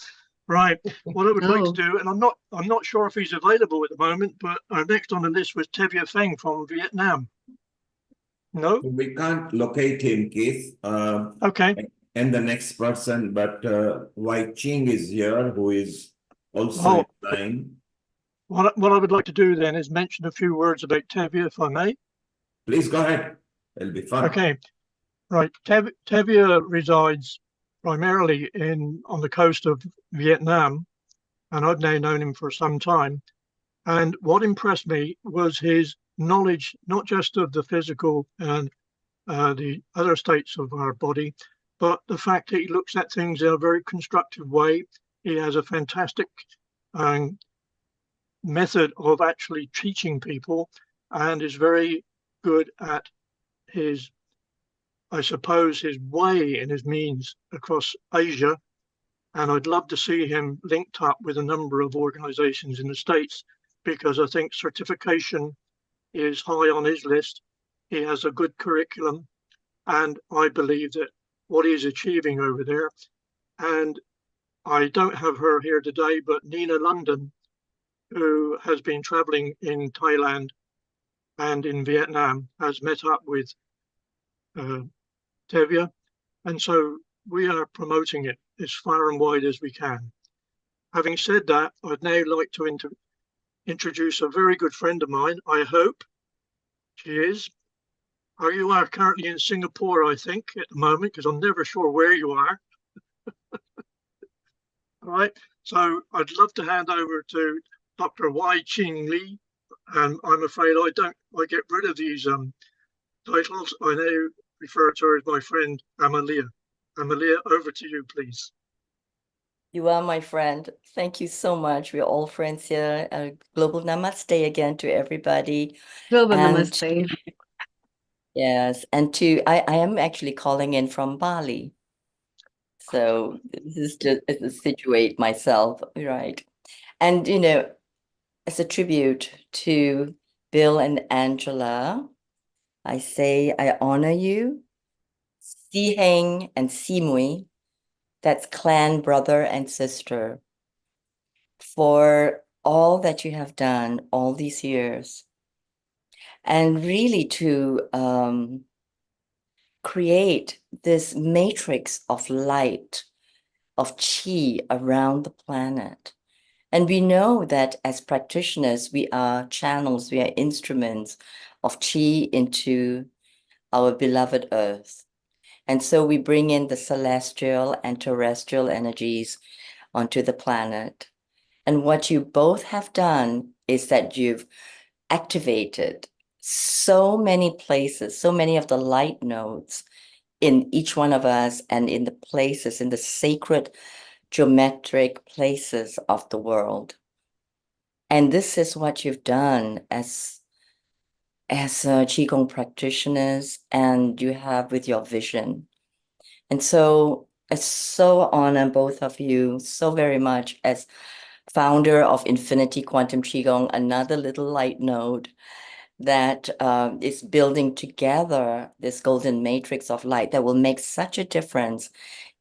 Right. What I would like to do, and I'm not sure if he's available at the moment, but our next on the list was Tavia Fang from Vietnam. No? We can't locate him, Keith. Okay. And the next person, but Wai Ching is here, who is also in line. What I would like to do then is mention a few words about Tavia, if I may. Please go ahead. It'll be fun. Okay. Right. Tavia resides primarily on the coast of Vietnam, and I've now known him for some time. And what impressed me was his knowledge, not just of the physical and the other states of our body, but the fact that he looks at things in a very constructive way. He has a fantastic method of actually teaching people and is very good at his, I suppose, his way and his means across Asia. And I'd love to see him linked up with a number of organizations in the States, because I think certification is high on his list. He has a good curriculum, and I believe that what he's achieving over there, and I don't have her here today, but Nina London, who has been traveling in Thailand and in Vietnam, has met up with Tavia, and so we are promoting it as far and wide as we can. Having said that, I'd now like to introduce a very good friend of mine. I hope she is. You are currently in Singapore, I think, at the moment, because I'm never sure where you are. All right. So I'd love to hand over to Dr. Wai Ching Lee. And I'm afraid I get rid of these titles. I now refer to her as my friend, Amalia. Amalia, over to you, please. You are my friend. Thank you so much. We're all friends here. Global namaste again to everybody. Global namaste. Yes, and I am actually calling in from Bali. So this is just to situate myself, right? And, you know, as a tribute to Bill and Angela, I say I honor you. Si Heng and Si Mui, that's clan brother and sister, for all that you have done all these years. and really to create this matrix of light, of qi around the planet. And we know that as practitioners, we are channels, we are instruments of qi into our beloved earth. And so we bring in the celestial and terrestrial energies onto the planet. And what you both have done is that you've activated so many places, so many of the light nodes in each one of us and in the places, in the sacred geometric places of the world. And this is what you've done as Qigong practitioners, and you have with your vision. And so I so honor both of you so very much as founder of Infinity Quantum Qigong, another little light node that is building together this golden matrix of light that will make such a difference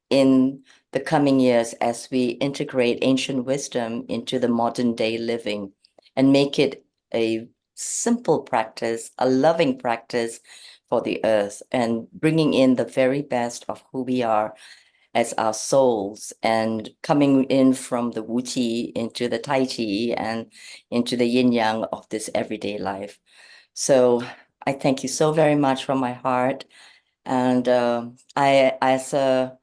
in the coming years as we integrate ancient wisdom into the modern day living and make it a simple practice, a loving practice for the earth, and bringing in the very best of who we are as our souls, and coming in from the Wu Qi into the Tai Chi and into the yin yang of this everyday life. So I thank you so very much from my heart. And I, as a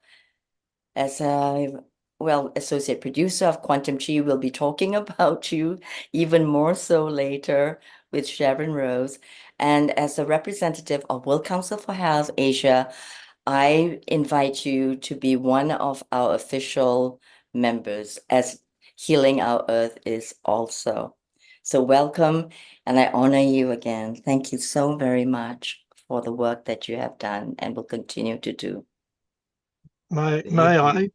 associate producer of Quantum Chi, will be talking about you even more so later with Sharon Rose. And as a representative of World Council for Health Asia, I invite you to be one of our official members, as Healing Our Earth is also. So welcome, and I honor you again. Thank you so very much for the work that you have done and will continue to do. May I,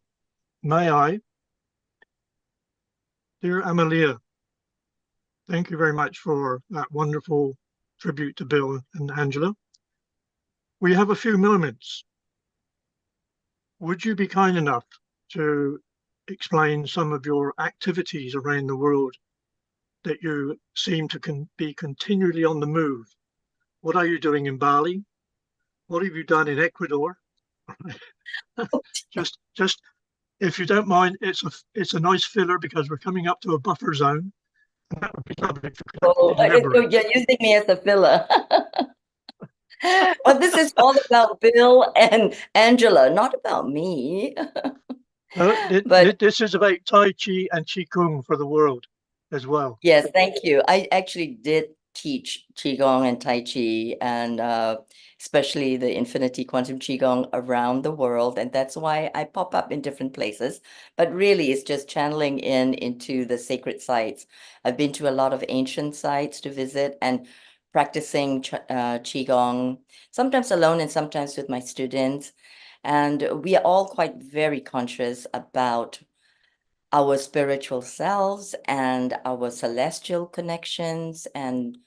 dear Amalia, thank you very much for that wonderful tribute to Bill and Angela. We have a few moments. Would you be kind enough to explain some of your activities around the world that you seem to be continually on the move? What are you doing in Bali? What have you done in Ecuador? just if you don't mind, it's a nice filler because we're coming up to a buffer zone. And that would be lovely if you could You're using me as a filler. Well, this is all about Bill and Angela, not about me. But this is about Tai Chi and Qigong for the world as well. Yes, thank you. I actually did teach Qigong and Tai Chi, and especially the Infinity Quantum Qigong around the world. And that's why I pop up in different places. But really, it's just channeling into the sacred sites. I've been to a lot of ancient sites to visit and practicing Qigong, sometimes alone and sometimes with my students. And we are all quite very conscious about our spiritual selves and our celestial connections and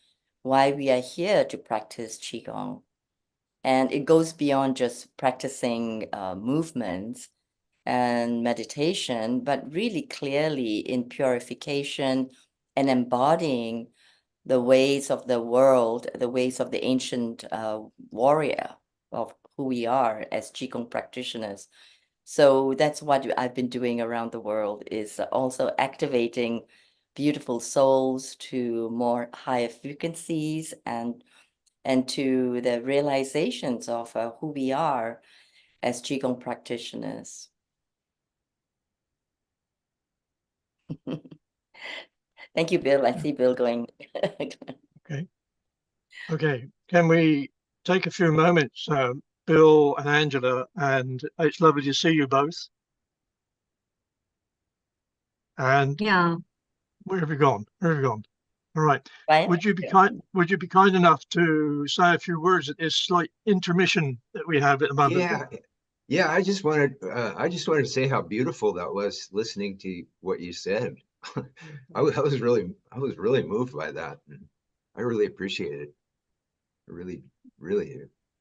why we are here to practice Qigong. And it goes beyond just practicing movements and meditation, but really clearly in purification and embodying the ways of the world, the ways of the ancient warrior of who we are as Qigong practitioners. So that's what I've been doing around the world, is also activating beautiful souls to more higher frequencies and to the realizations of who we are as Qigong practitioners. Thank you, Bill. I see Bill going. Okay. Can we take a few moments, Bill and Angela, and it's lovely to see you both. And yeah, where have you gone? All right. Right. Would you be kind enough to say a few words at this slight intermission that we have at the moment? Yeah. I just wanted to say how beautiful that was, listening to what you said. I was really moved by that, and I really appreciate it. Really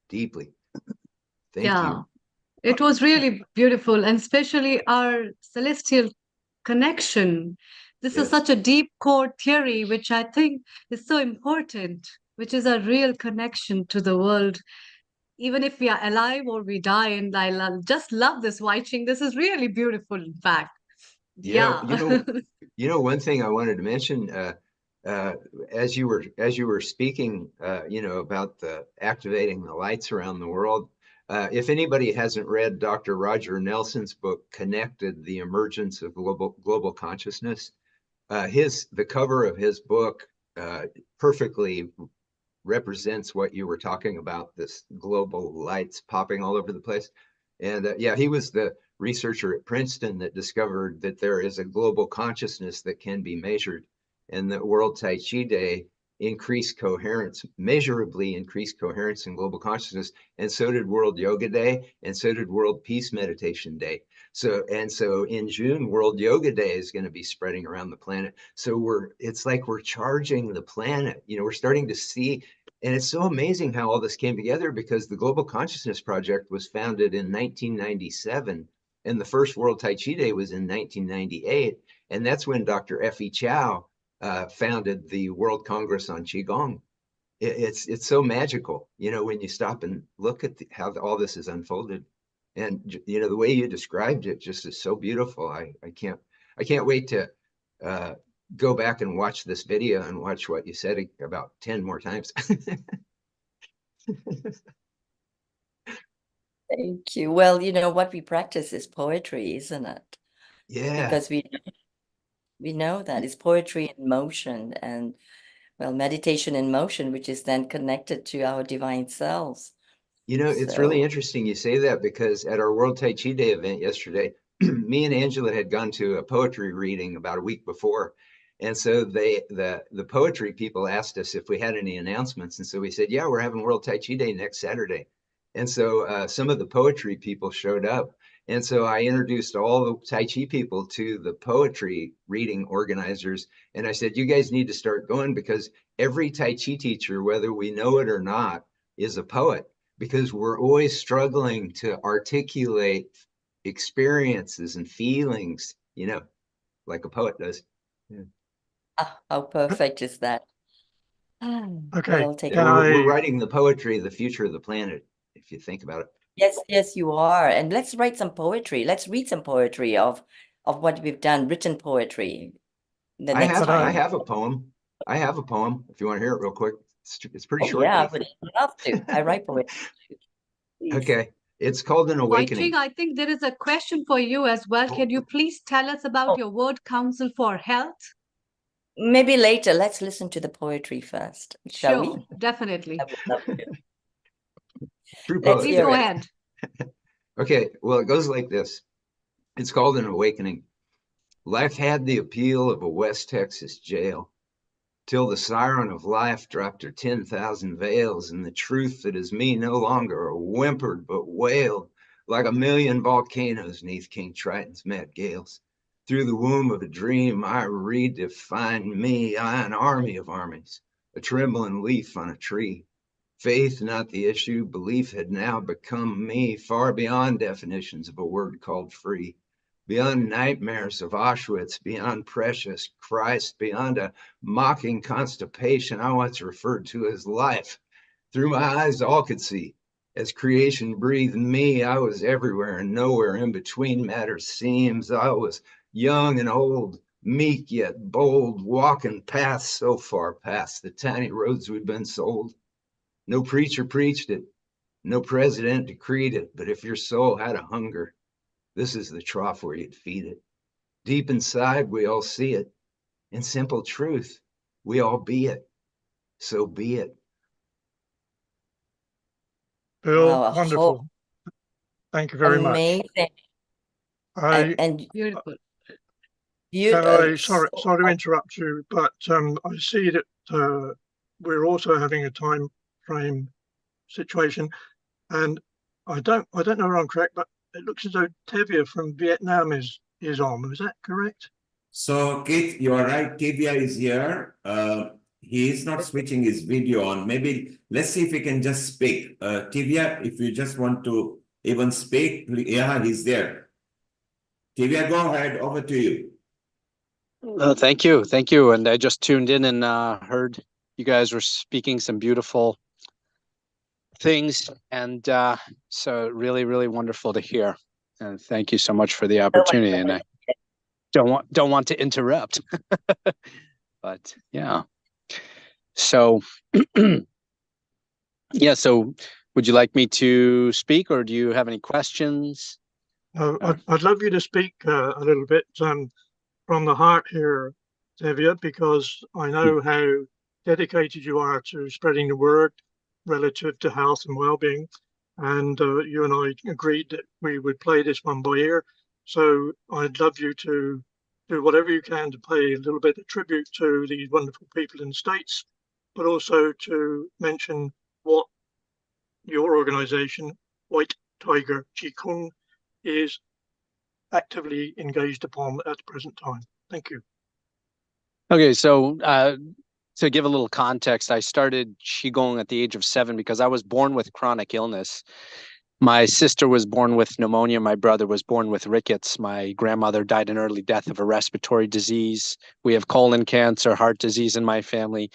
deeply. Thank you. It was really beautiful, and especially our celestial connection. This is such a deep core theory, which I think is so important. which is a real connection to the world. Even if we are alive or we die, and just love this watching. This is really beautiful, in fact. Yeah, Yeah. one thing I wanted to mention, as you were speaking, about the activating the lights around the world. If anybody hasn't read Dr. Roger Nelson's book, Connected: The Emergence of Global Consciousness, the cover of his book perfectly represents what you were talking about, this global lights popping all over the place. And yeah, he was the researcher at Princeton that discovered that there is a global consciousness that can be measured, and that World Tai Chi Day increased coherence, measurably increased coherence in global consciousness, and so did World Yoga Day, and so did World Peace Meditation Day. So in June, World Yoga Day is going to be spreading around the planet. So it's like we're charging the planet. We're starting to see, and it's so amazing how all this came together, because the Global Consciousness Project was founded in 1997, and the first World Tai Chi Day was in 1998, and that's when Dr. Effie Chow founded the World Congress on Qigong. It's so magical, when you stop and look at how all this is unfolded. And the way you described it just is so beautiful. I can't wait to go back and watch this video and watch what you said about 10 more times. Thank you. Well, what we practice is poetry, isn't it? Yeah. Because we know that it's poetry in motion, and meditation in motion, which is then connected to our divine selves. It's really interesting you say that, because at our World Tai Chi Day event yesterday, me and Angela had gone to a poetry reading about a week before. And so the poetry people asked us if we had any announcements. And so we said, yeah, we're having World Tai Chi Day next Saturday. And so some of the poetry people showed up. And so I introduced all the Tai Chi people to the poetry reading organizers. And I said, you guys need to start going, because every Tai Chi teacher, whether we know it or not, is a poet, because we're always struggling to articulate experiences and feelings, like a poet does. Yeah. How perfect is that? Okay. We're writing the poetry of the future of the planet, if you think about it. Yes, you are. And let's write some poetry. Let's read some poetry of what we've done, written poetry. I have a poem. If you want to hear it real quick. It's pretty short. Yeah, I would love to. I write poetry. Okay. It's called An Awakening. I think there is a question for you as well. Can you please tell us about your Word Council for Health? Maybe later. Let's listen to the poetry first, shall we? Sure, definitely. I would love to. Please go ahead. Okay, well, it goes like this. It's called An Awakening. Life had the appeal of a West Texas jail, till the siren of life dropped her 10,000 veils, and the truth that is me no longer whimpered but wailed like a million volcanoes neath King Triton's mad gales. Through the womb of a dream, I redefined me, I an army of armies, a trembling leaf on a tree. Faith not the issue, belief had now become me, far beyond definitions of a word called free. Beyond nightmares of Auschwitz, beyond precious Christ, beyond a mocking constipation I once referred to as life. Through my eyes all could see. As creation breathed me, I was everywhere and nowhere in between matter seems. I was young and old, meek yet bold, walking paths so far past the tiny roads we'd been sold. No preacher preached it, no president decreed it, but if your soul had a hunger, this is the trough where you'd feed it. Deep inside, we all see it. In simple truth, we all be it. So be it. Bill, Wow, wonderful. Thank you very amazing. much. And beautiful. Sorry to interrupt you, but I see that we're also having a time frame situation, and I don't know if I'm correct, but it looks as though Tavia from Vietnam is on. Is that correct? So, Keith, you are right. Tavia is here. He is not switching his video on. Maybe let's see if he can just speak. Tavia, if you just want to even speak, yeah, he's there. Tavia, go ahead. Over to you. Thank you. And I just tuned in and heard You guys were speaking some beautiful things, and so really, really wonderful to hear. And thank you so much for the opportunity. And I don't want to interrupt, but yeah. So, yeah. So, would you like me to speak, or do you have any questions? I'd love you to speak a little bit from the heart here, Tavia, because I know how dedicated you are to spreading the word relative to health and well-being. And you and I agreed that we would play this one by ear. So I'd love you to do whatever you can to pay a little bit of tribute to these wonderful people in the States, but also to mention what your organization, White Tiger Qigong, is actively engaged upon at the present time. Thank you. Okay, so to give a little context, I started Qigong at the age of 7 because I was born with chronic illness. My sister was born with pneumonia. My brother was born with rickets. My grandmother died an early death of a respiratory disease. We have colon cancer, heart disease in my family.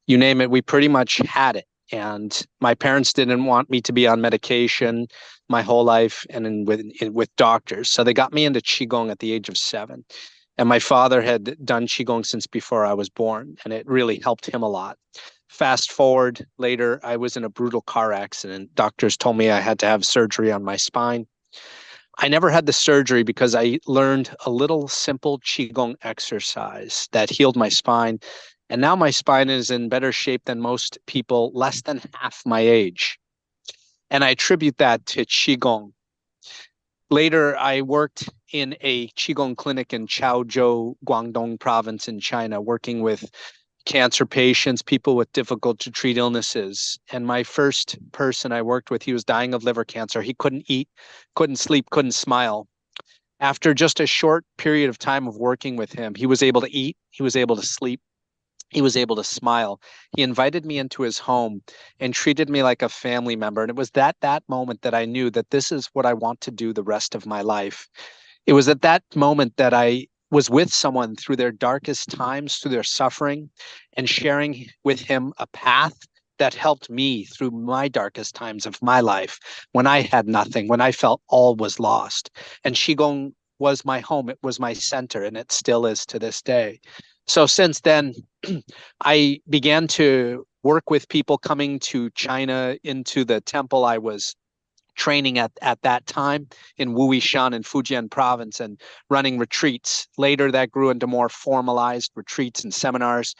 You name it, we pretty much had it. And my parents didn't want me to be on medication my whole life and with doctors. So they got me into Qigong at the age of 7. And my father had done Qigong since before I was born, and it really helped him a lot. Fast forward later, I was in a brutal car accident. Doctors told me I had to have surgery on my spine. I never had the surgery because I learned a little simple Qigong exercise that healed my spine. And now my spine is in better shape than most people less than half my age. And I attribute that to Qigong. Later, I worked in a Qigong clinic in Chow, Guangdong province in China, working with cancer patients, people with difficult to treat illnesses. And my first person I worked with, he was dying of liver cancer. He couldn't eat, couldn't sleep, couldn't smile. After just a short period of time of working with him, he was able to eat, he was able to sleep, he was able to smile. He invited me into his home and treated me like a family member. And it was that moment that I knew that this is what I want to do the rest of my life. It was at that moment that I was with someone through their darkest times, through their suffering, and sharing with him a path that helped me through my darkest times of my life, when I had nothing, when I felt all was lost. And Qigong was my home, it was my center, and it still is to this day. So since then, I began to work with people coming to China into the temple I was training at that time in Wuishan in Fujian province and running retreats. Later, that grew into more formalized retreats and seminars.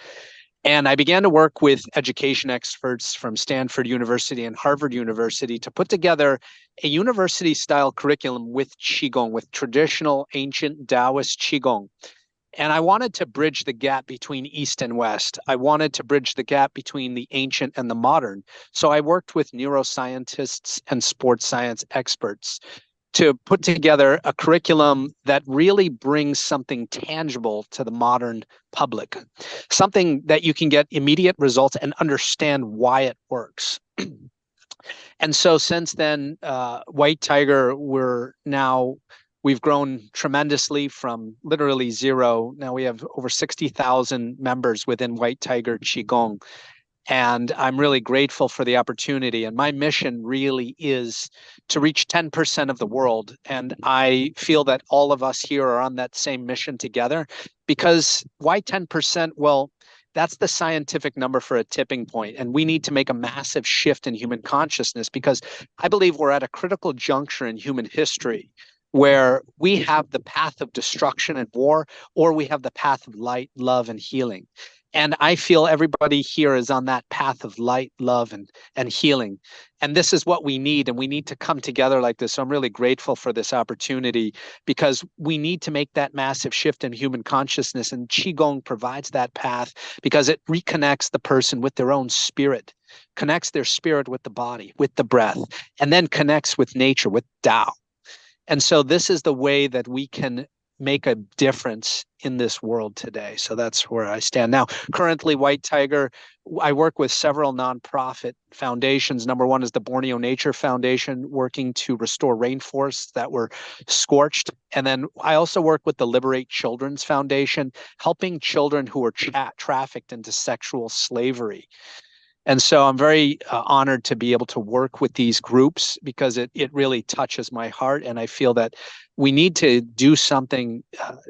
And I began to work with education experts from Stanford University and Harvard University to put together a university-style curriculum with Qigong, with traditional ancient Taoist Qigong. And I wanted to bridge the gap between East and West. I wanted to bridge the gap between the ancient and the modern. So I worked with neuroscientists and sports science experts to put together a curriculum that really brings something tangible to the modern public, something that you can get immediate results and understand why it works. And so since then, White Tiger, we've grown tremendously from literally zero. Now we have over 60,000 members within White Tiger Qigong. And I'm really grateful for the opportunity. And my mission really is to reach 10% of the world. And I feel that all of us here are on that same mission together. Because why 10%? Well, that's the scientific number for a tipping point. And we need to make a massive shift in human consciousness, because I believe we're at a critical juncture in human history where we have the path of destruction and war, or we have the path of light, love, and healing. And I feel everybody here is on that path of light, love, and healing. And this is what we need, and we need to come together like this. So I'm really grateful for this opportunity, because we need to make that massive shift in human consciousness. And Qigong provides that path because it reconnects the person with their own spirit, connects their spirit with the body, with the breath, and then connects with nature, with Tao. And so this is the way that we can make a difference in this world today. So that's where I stand now. Currently, White Tiger, I work with several nonprofit foundations. Number one is the Borneo Nature Foundation, working to restore rainforests that were scorched. And then I also work with the Liberate Children's Foundation, helping children who are trafficked into sexual slavery. And so I'm very honored to be able to work with these groups because it really touches my heart. And I feel that we need to do something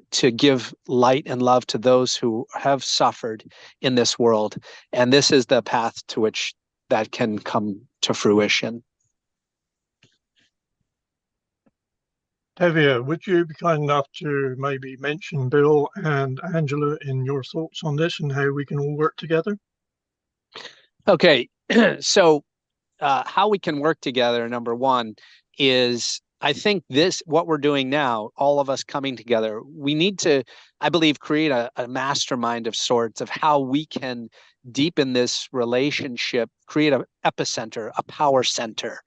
to give light and love to those who have suffered in this world. And this is the path to which that can come to fruition. Tavia, would you be kind enough to maybe mention Bill and Angela in your thoughts on this and how we can all work together? Okay, so how we can work together, number one, is I think what we're doing now, all of us coming together, we need to, I believe, create a mastermind of sorts of how we can deepen this relationship, create an epicenter, a power center.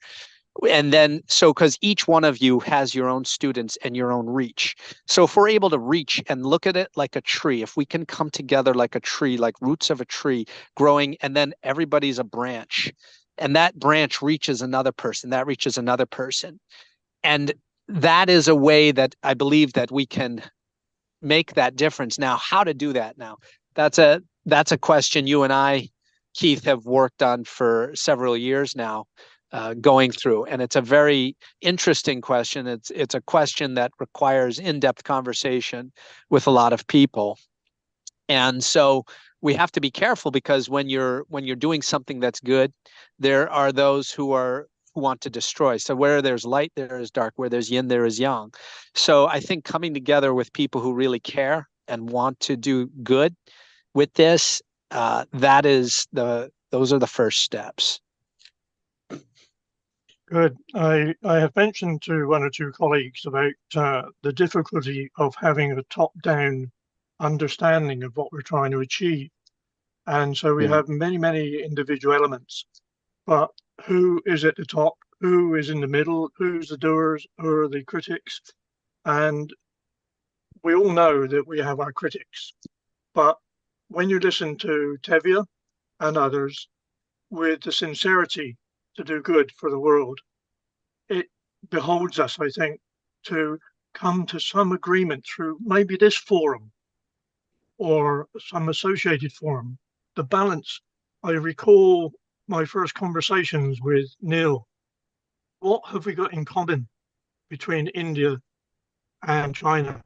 And then, so because each one of you has your own students and your own reach. So if we're able to reach and look at it like a tree, if we can come together like a tree, like roots of a tree growing, and then everybody's a branch, and that branch reaches another person, that reaches another person. And that is a way that I believe that we can make that difference. Now, how to do that now? That's a question you and I, Keith, have worked on for several years now. Going through, and it's a very interesting question. It's a question that requires in-depth conversation with a lot of people, and so we have to be careful because when you're doing something that's good, there are those who want to destroy. So where there's light, there is dark. Where there's yin, there is yang. So I think coming together with people who really care and want to do good with this, those are the first steps. Good. I have mentioned to one or two colleagues about the difficulty of having a top-down understanding of what we're trying to achieve. And so we have many, many individual elements, but who is at the top, who is in the middle, who's the doers, who are the critics? And we all know that we have our critics, but when you listen to Tavia and others with the sincerity to do good for the world, it beholds us, I think, to come to some agreement through maybe this forum or some associated forum. The balance, I recall my first conversations with Neil. What have we got in common between India and China?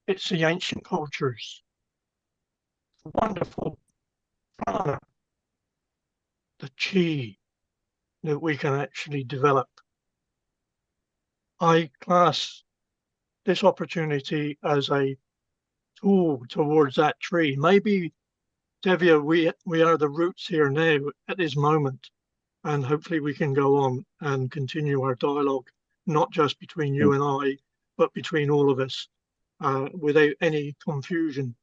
It's the ancient cultures, wonderful prana, the chi that we can actually develop. I class this opportunity as a tool towards that tree. Maybe, Tavia, we are the roots here now at this moment, and hopefully we can go on and continue our dialogue, not just between you and I, but between all of us, without any confusion,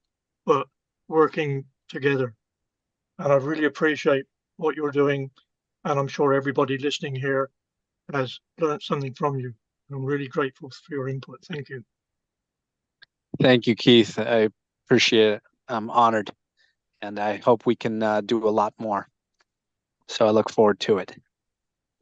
but working together. And I really appreciate what you're doing. And I'm sure everybody listening here has learned something from you. I'm really grateful for your input. Thank you. Thank you, Keith. I appreciate it. I'm honored. And I hope we can do a lot more. So I look forward to it.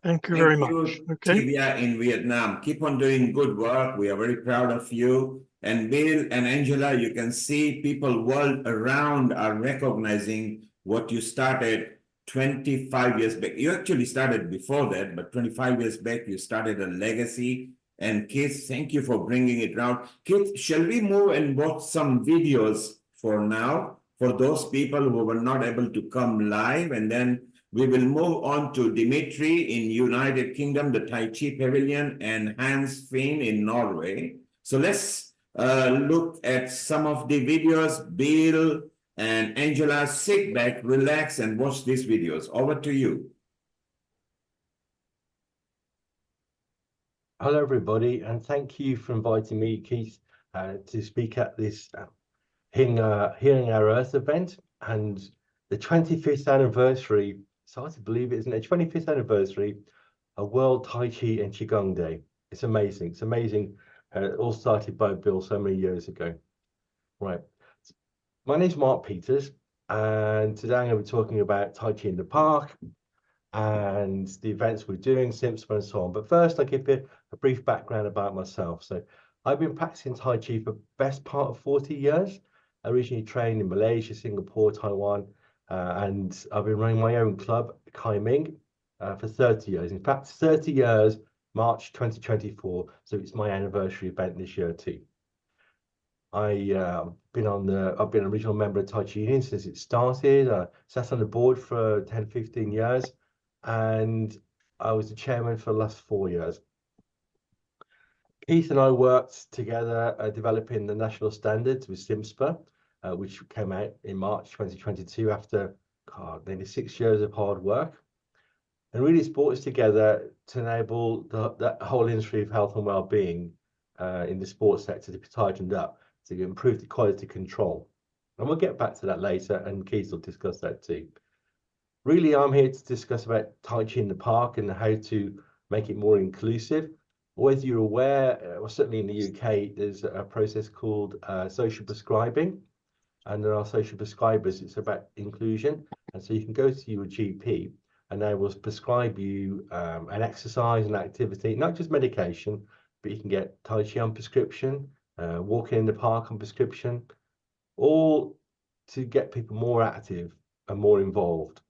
Thank you very much. Okay. Tavia in Vietnam. Keep on doing good work. We are very proud of you. And Bill and Angela, you can see people world around are recognizing what you started 25 years back. You actually started before that, but 25 years back, you started a legacy. And Keith, thank you for bringing it around. Keith, shall we move and watch some videos for now, for those people who were not able to come live? And then we will move on to Dimitri in United Kingdom, the Tai Chi Pavilion, and Hans Finn in Norway. So let's look at some of the videos. Bill and Angela, sit back, relax, and watch these videos. Over to you. Hello, everybody, and thank you for inviting me, Keith, to speak at this Healing Our Earth event and the 25th anniversary. It's hard to believe, isn't it? 25th anniversary of World Tai Chi and Qigong Day. It's amazing. It's amazing All started by Bill so many years ago. Right. My name's Mark Peters, and today I'm going to be talking about Tai Chi in the Park and the events we're doing, SIMSPA and so on. But first, I'll give you a brief background about myself. So I've been practicing Tai Chi for the best part of 40 years. I originally trained in Malaysia, Singapore, Taiwan, and I've been running my own club, Kai Ming, for 30 years. In fact, 30 years, March 2024. So it's my anniversary event this year too. I've been a regional member of Tai Chi Union since it started. I sat on the board for 10, 15 years, and I was the chairman for the last 4 years. Keith and I worked together developing the national standards with SIMSPA, which came out in March 2022 after nearly 6 years of hard work. And really it's brought us together to enable the whole industry of health and well-being in the sports sector to be tightened up, to improve the quality control. And we'll get back to that later, and Keith will discuss that too. Really, I'm here to discuss about Tai Chi in the park and how to make it more inclusive. Whether you're aware, well, certainly in the UK, there's a process called social prescribing, and there are social prescribers. It's about inclusion, and so you can go to your GP, and they will prescribe you an exercise, an activity, not just medication, but you can get Tai Chi on prescription, walking in the park on prescription, all to get people more active and more involved.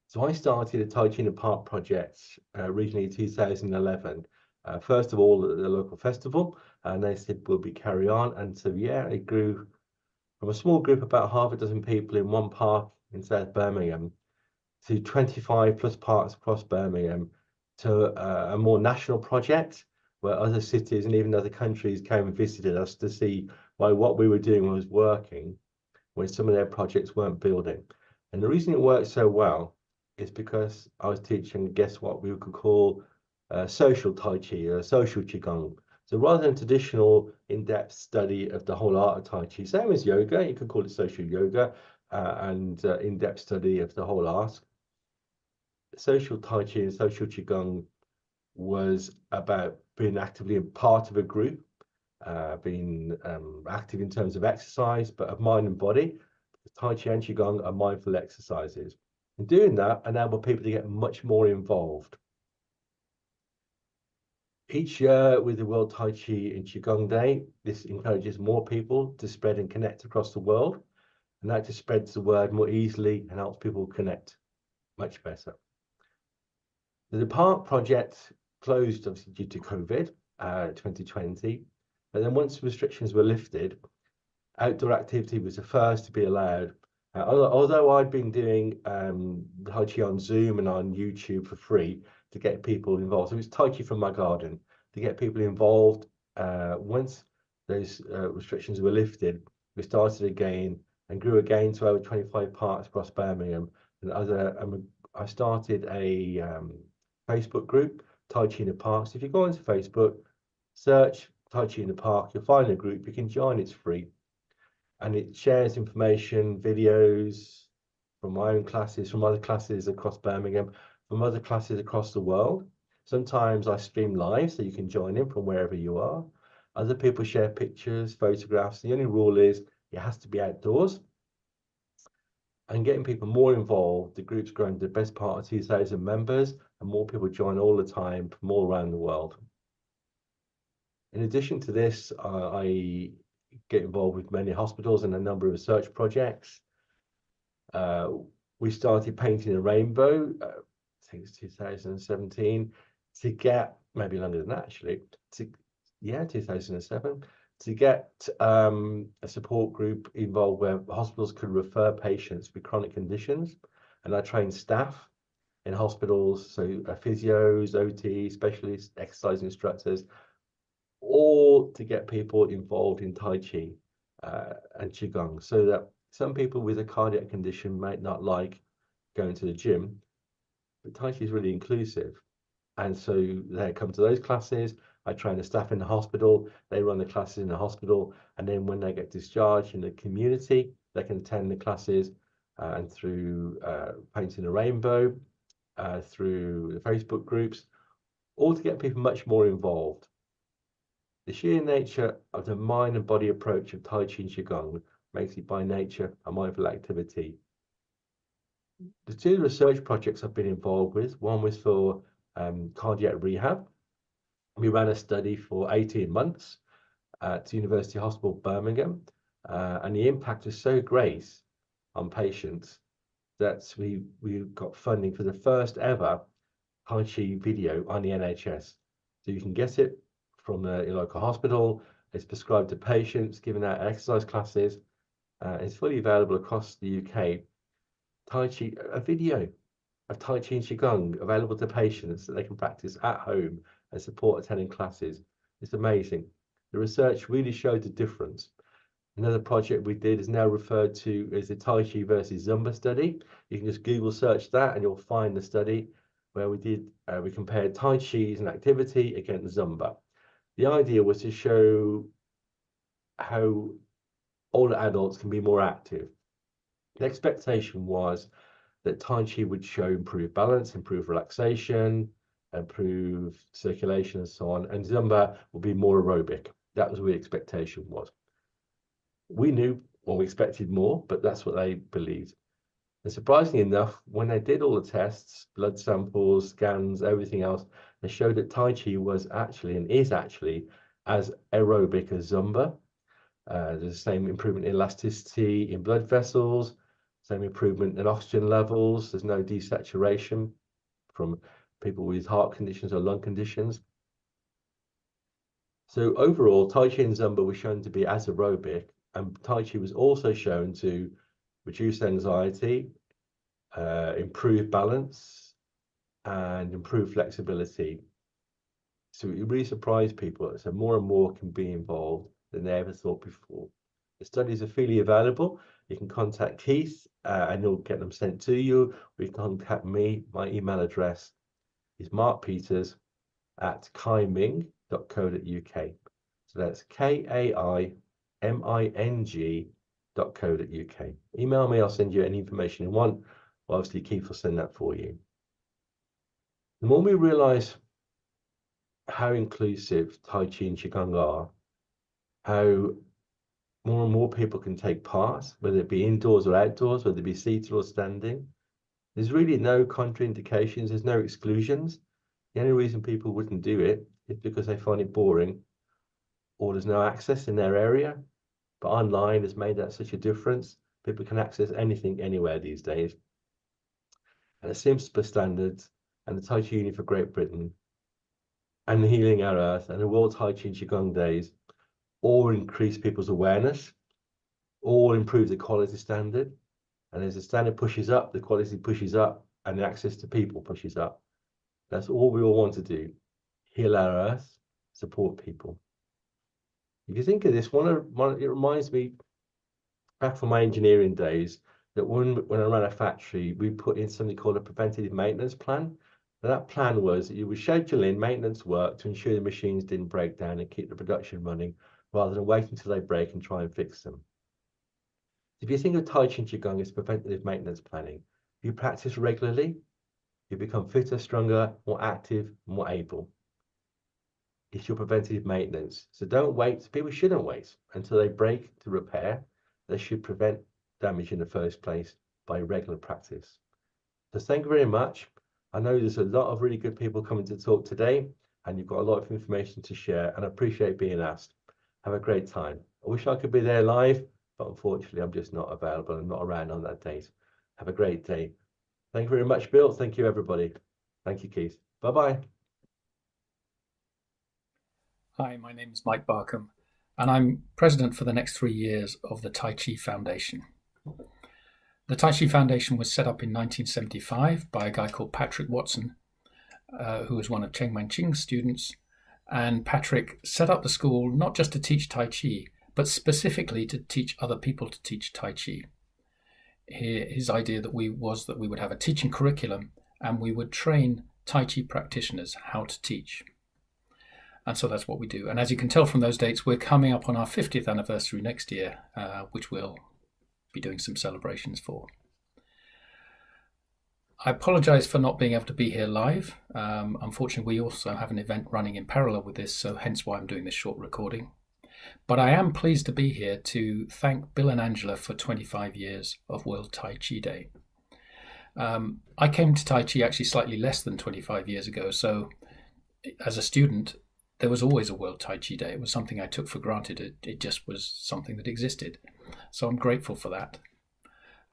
So I started a Tai Chi in the Park project originally in 2011. First of all, at the local festival, and they said, will we carry on? And so, yeah, it grew from a small group, about half a dozen people in one park in South Birmingham, to 25 plus parks across Birmingham, to a more national project where other cities and even other countries came and visited us to see why what we were doing was working when some of their projects weren't building. And the reason it worked so well is because I was teaching, guess what we could call social Tai Chi, or social Qigong. So rather than traditional in-depth study of the whole art of Tai Chi, same as yoga, you could call it social yoga, and in-depth study of the whole art. Social Tai Chi and social Qigong was about being actively a part of a group, being active in terms of exercise, but of mind and body. Tai Chi and Qigong are mindful exercises. And doing that enabled people to get much more involved. Each year with the World Tai Chi and Qigong Day, this encourages more people to spread and connect across the world. And that just spreads the word more easily and helps people connect much better. The Park project closed obviously due to COVID 2020, but then once restrictions were lifted, outdoor activity was the first to be allowed. Although I'd been doing Tai Chi on Zoom and on YouTube for free to get people involved. So it was Tai Chi from my garden to get people involved. Once those restrictions were lifted, we started again and grew again to over 25 parks across Birmingham. And I started a Facebook group, Tai Chi in the Park. So if you go into Facebook, search Tai Chi in the Park, you'll find a group, you can join, it's free. And it shares information, videos from my own classes, from other classes across Birmingham, from other classes across the world. Sometimes I stream live, so you can join in from wherever you are. Other people share pictures, photographs. The only rule is it has to be outdoors. And getting people more involved, the group's grown to the best part of 2,000 members, and more people join all the time from all around the world. In addition to this, I get involved with many hospitals and a number of research projects. We started painting a rainbow, I think it's 2017, to get, maybe longer than that actually, 2007, to get a support group involved where hospitals could refer patients with chronic conditions. And I trained staff in hospitals, so physios, OT, specialists, exercise instructors, all to get people involved in Tai Chi and Qigong, so that some people with a cardiac condition might not like going to the gym, but Tai Chi is really inclusive. And so they come to those classes. I train the staff in the hospital, they run the classes in the hospital, and then when they get discharged in the community, they can attend the classes and through painting a rainbow, through the Facebook groups, all to get people much more involved. The sheer nature of the mind and body approach of Tai Chi and Qigong makes it by nature a mindful activity. The two research projects I've been involved with, one was for cardiac rehab. We ran a study for 18 months at University Hospital Birmingham, and the impact was so great on patients that we got funding for the first ever Tai Chi video on the NHS. So you can get it from your local hospital. It's prescribed to patients, given out exercise classes. It's fully available across the UK. Tai Chi, a video of Tai Chi and Qigong available to patients that they can practice at home and support attending classes. It's amazing. The research really showed the difference. Another project we did is now referred to as the Tai Chi versus Zumba study. You can just Google search that and you'll find the study where we compared Tai Chi as an activity against Zumba. The idea was to show how older adults can be more active. The expectation was that Tai Chi would show improved balance, improved relaxation, improved circulation and so on, and Zumba would be more aerobic. That was what the expectation was. We knew, or we expected more, but that's what they believed. And surprisingly enough, when they did all the tests, blood samples, scans, everything else, they showed that Tai Chi was actually and is actually as aerobic as Zumba. There's the same improvement in elasticity in blood vessels, same improvement in oxygen levels. There's no desaturation from people with heart conditions or lung conditions. So overall, Tai Chi and Zumba were shown to be as aerobic, and Tai Chi was also shown to reduce anxiety, improve balance, and improve flexibility. So it really surprised people. So more and more can be involved than they ever thought before. The studies are freely available. You can contact Keith and he'll get them sent to you. Or you can contact me. My email address is markpeters@kaiming.co.uk. So that's KAIMING.co.uk. Email me, I'll send you any information you want. Well, obviously, Keith will send that for you. The more we realize how inclusive Tai Chi and Qigong are, how more and more people can take part, whether it be indoors or outdoors, whether it be seated or standing. There's really no contraindications, there's no exclusions. The only reason people wouldn't do it is because they find it boring or there's no access in their area. But online has made that such a difference. People can access anything, anywhere these days. And the SIMSPA standards and the Tai Chi Union for Great Britain and the Healing Our Earth and the World Tai Chi and Qigong Days all increase people's awareness, all improve the quality standard. And as the standard pushes up, the quality pushes up, and the access to people pushes up. That's all we all want to do. Heal our earth, support people. If you think of this, it reminds me back from my engineering days that when I ran a factory, we put in something called a preventative maintenance plan. And that plan was that you would schedule in maintenance work to ensure the machines didn't break down and keep the production running, rather than wait until they break and try and fix them. If you think of Tai Chi and Qigong as preventative maintenance planning, you practice regularly, you become fitter, stronger, more active, more able. It's your preventative maintenance. So don't wait. People shouldn't wait until they break to repair. They should prevent damage in the first place by regular practice. So thank you very much. I know there's a lot of really good people coming to talk today, and you've got a lot of information to share, and I appreciate being asked. Have a great time. I wish I could be there live, but unfortunately I'm just not available and not around on that date. Have a great day. Thank you very much, Bill. Thank you, everybody. Thank you, Keith. Bye-bye. Hi, my name is Mike Barkham, and I'm president for the next 3 years of the Tai Chi Foundation. The Tai Chi Foundation was set up in 1975 by a guy called Patrick Watson, who was one of Cheng Man-ching's students. And Patrick set up the school not just to teach Tai Chi, but specifically to teach other people to teach Tai Chi. His idea was that we would have a teaching curriculum and we would train Tai Chi practitioners how to teach. And so that's what we do. And as you can tell from those dates, we're coming up on our 50th anniversary next year, which we'll be doing some celebrations for. I apologize for not being able to be here live. Unfortunately, we also have an event running in parallel with this, so hence why I'm doing this short recording. But I am pleased to be here to thank Bill and Angela for 25 years of World Tai Chi Day. I came to Tai Chi actually slightly less than 25 years ago, so as a student, there was always a World Tai Chi Day. It was something I took for granted. It just was something that existed. So I'm grateful for that.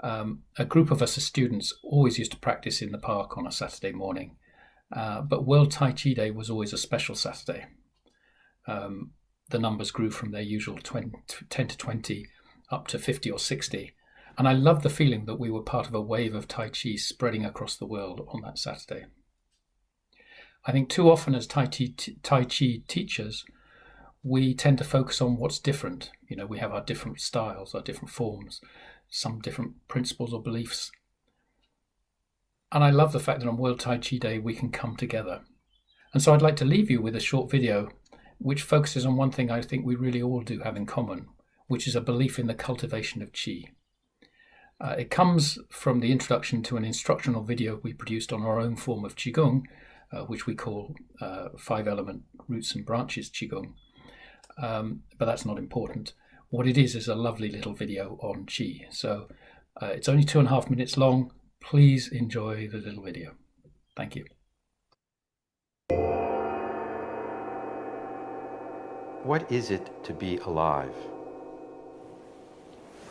A group of us as students always used to practice in the park on a Saturday morning, but World Tai Chi Day was always a special Saturday. The numbers grew from their usual 10 to 20 up to 50 or 60. And I loved the feeling that we were part of a wave of Tai Chi spreading across the world on that Saturday. I think too often as Tai Chi teachers, we tend to focus on what's different. You know, we have our different styles, our different forms, some different principles or beliefs. And I love the fact that on World Tai Chi Day, we can come together. And so I'd like to leave you with a short video which focuses on one thing I think we really all do have in common, which is a belief in the cultivation of Qi. It comes from the introduction to an instructional video we produced on our own form of Qigong, which we call 5-element roots and branches Qigong. But that's not important. What it is a lovely little video on Qi. So it's only 2.5 minutes long. Please enjoy the little video. Thank you. What is it to be alive?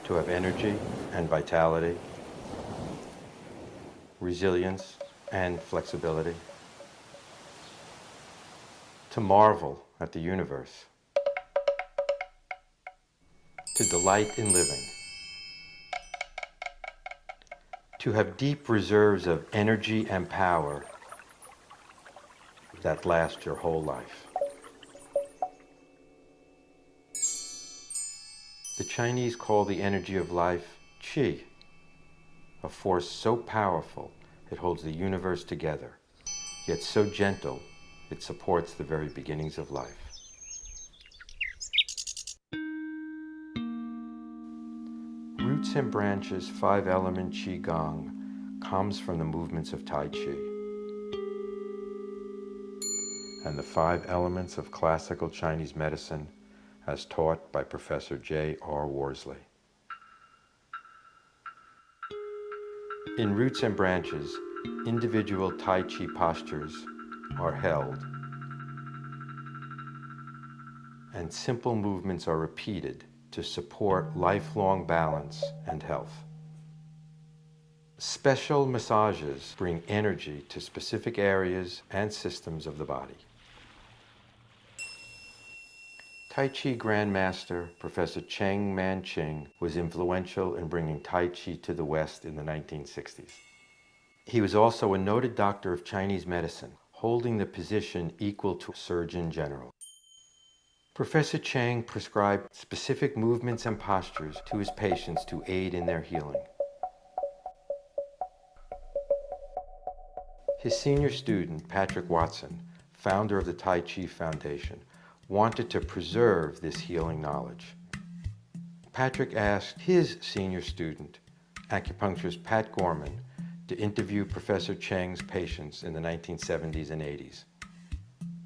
To have energy and vitality, resilience and flexibility, to marvel at the universe, to delight in living, to have deep reserves of energy and power that last your whole life. The Chinese call the energy of life Qi, a force so powerful it holds the universe together, yet so gentle it supports the very beginnings of life. Roots and Branches 5-element Qigong comes from the movements of Tai Chi and the 5 elements of classical Chinese medicine as taught by Professor J.R. Worsley. In Roots and Branches, individual Tai Chi postures are held, and simple movements are repeated to support lifelong balance and health. Special massages bring energy to specific areas and systems of the body. Tai Chi Grandmaster Professor Cheng Man-ching was influential in bringing Tai Chi to the West in the 1960s. He was also a noted doctor of Chinese medicine, holding the position equal to a Surgeon General. Professor Cheng prescribed specific movements and postures to his patients to aid in their healing. His senior student, Patrick Watson, founder of the Tai Chi Foundation, wanted to preserve this healing knowledge. Patrick asked his senior student, acupuncturist Pat Gorman, to interview Professor Cheng's patients in the 1970s and 80s.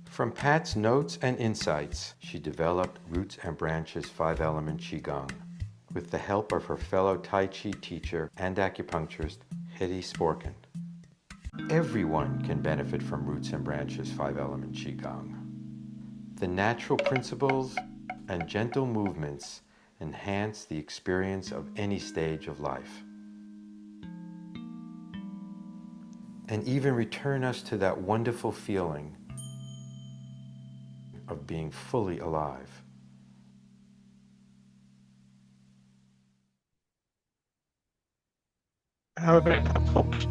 From Pat's notes and insights, she developed Roots and Branches 5-element Qigong with the help of her fellow Tai Chi teacher and acupuncturist, Hedy Sporkin. Everyone can benefit from Roots and Branches 5-element Qigong. The natural principles and gentle movements enhance the experience of any stage of life, and even return us to that wonderful feeling of being fully alive. How about that, folks?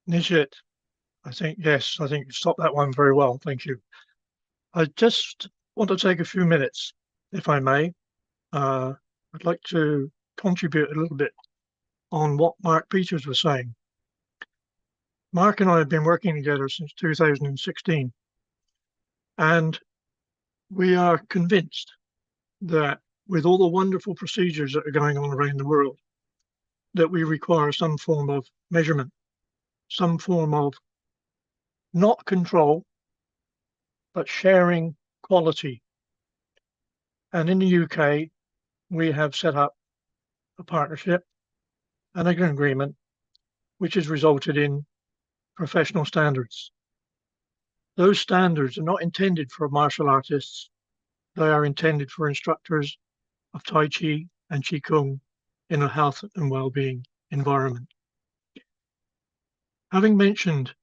Nishit, I think you stopped that one very well. Thank you. I just want to take a few minutes, if I may. I'd like to contribute a little bit on what Mark Peters was saying. Mark and I have been working together since 2016, and we are convinced that with all the wonderful procedures that are going on around the world, that we require some form of measurement, some form of not control, but sharing quality. And in the UK, we have set up a partnership and an agreement, which has resulted in professional standards. Those standards are not intended for martial artists. They are intended for instructors of Tai Chi and Qigong in a health and well-being environment. Having mentioned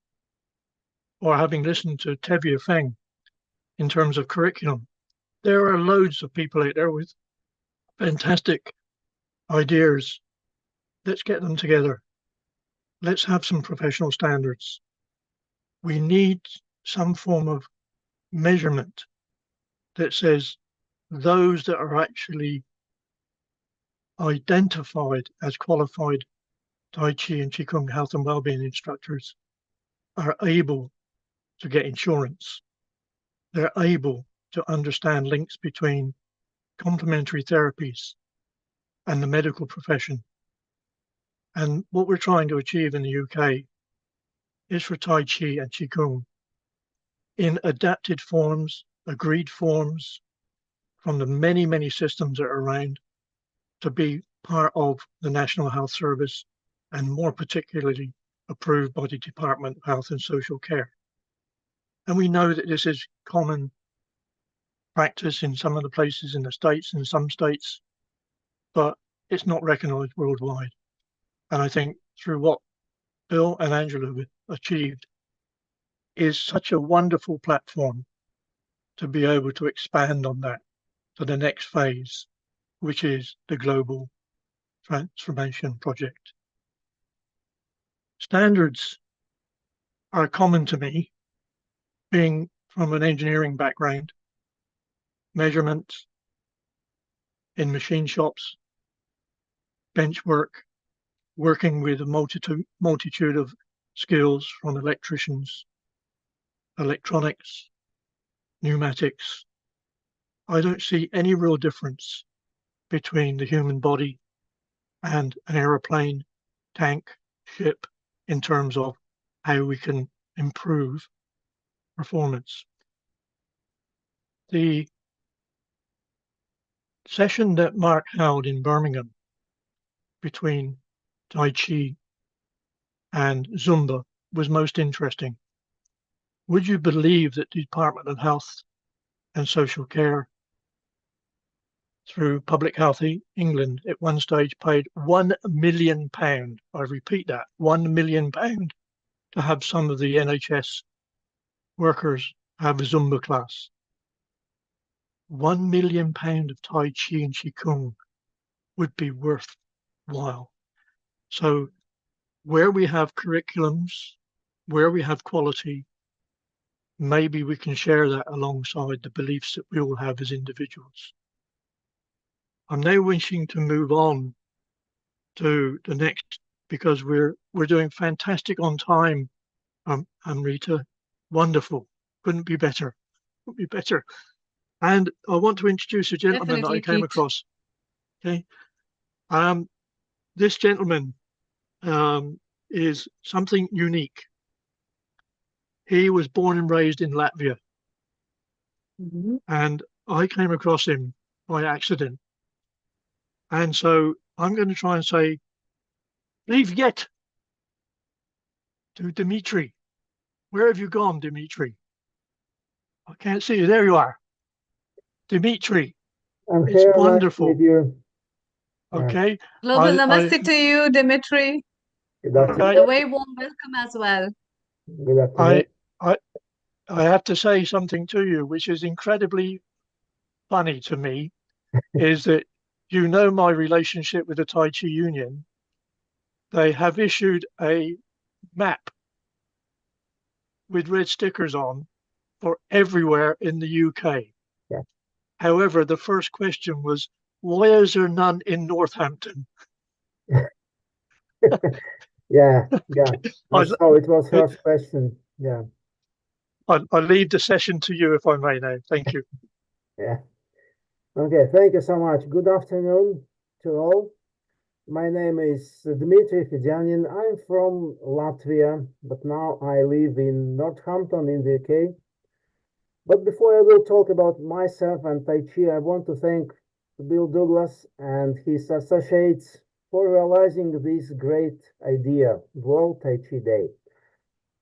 or having listened to Tavia Fang in terms of curriculum, there are loads of people out there with fantastic ideas. Let's get them together. Let's have some professional standards. We need some form of measurement that says those that are actually identified as qualified Tai Chi and Qigong health and wellbeing instructors are able to get insurance. They're able to understand links between complementary therapies and the medical profession. And what we're trying to achieve in the UK is for Tai Chi and Qigong in adapted forms, agreed forms from the many, many systems that are around to be part of the National Health Service and more particularly approved by the Department of Health and Social Care. And we know that this is common practice in some of the places in the States, in some states, but it's not recognized worldwide. And I think through what Bill and Angela have achieved is such a wonderful platform to be able to expand on that to the next phase, which is the global transformation project. Standards are common to me, being from an engineering background, measurements in machine shops, bench work, working with a multitude of skills from electricians, electronics, pneumatics. I don't see any real difference between the human body and an aeroplane, tank, ship in terms of how we can improve performance. The session that Mark held in Birmingham between Tai Chi and Zumba was most interesting. Would you believe that the Department of Health and Social Care through Public Health England at one stage paid £1 million, I repeat that, £1 million to have some of the NHS workers have a Zumba class. £1 million of Tai Chi and Qigong would be worthwhile. So where we have curriculums, where we have quality, maybe we can share that alongside the beliefs that we all have as individuals. I'm now wishing to move on to the next, because we're doing fantastic on time, Amrita. Wonderful. Couldn't be better. Couldn't be better. And I want to introduce a gentleman that I came across. Okay. This gentleman is something unique. He was born and raised in Latvia. And I came across him by accident. And so I'm going to try and say, leave yet to Dimitri. Where have you gone, Dimitri? I can't see you. There you are. Dimitri. I'm it's here wonderful. with you. Okay. Global namaste to you, Dimitri. Okay. A very warm welcome as well. Good afternoon. I have to say something to you, which is incredibly funny to me, is that you know my relationship with the Tai Chi Union. They have issued a map with red stickers on for everywhere in the UK. Yeah. However, the first question was, why is there none in Northampton? Yeah, yeah. I I, saw it was first question. Yeah, I leave the session to you if I may now. Thank you. yeah. Okay, thank you so much. Good afternoon to all. My name is Dimitri. I'm from Latvia, but now I live in Northampton in the UK. But before I will talk about myself and Tai Chi, I want to thank Bill Douglas and his associates for realizing this great idea, World Tai Chi Day.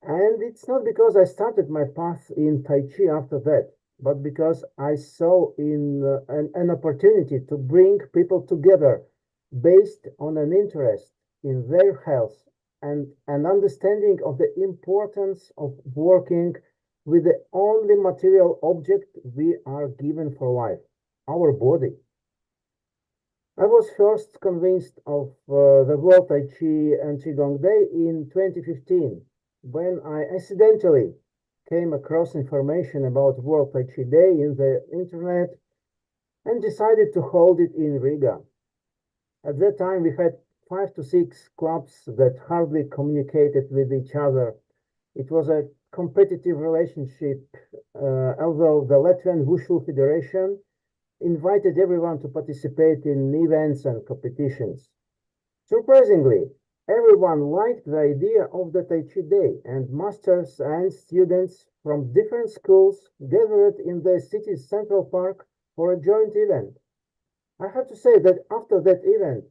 And it's not because I started my path in Tai Chi after that, but because I saw in an opportunity to bring people together based on an interest in their health and an understanding of the importance of working with the only material object we are given for life, our body. I was first convinced of the World Tai Chi and Qigong Day in 2015 when I accidentally came across information about World Tai Chi Day in the internet and decided to hold it in Riga. At that time, we had 5 to 6 clubs that hardly communicated with each other. It was a competitive relationship, although the Latvian Wushu Federation invited everyone to participate in events and competitions. Surprisingly, everyone liked the idea of the Tai Chi Day, and masters and students from different schools gathered in the city's central park for a joint event. I have to say that after that event,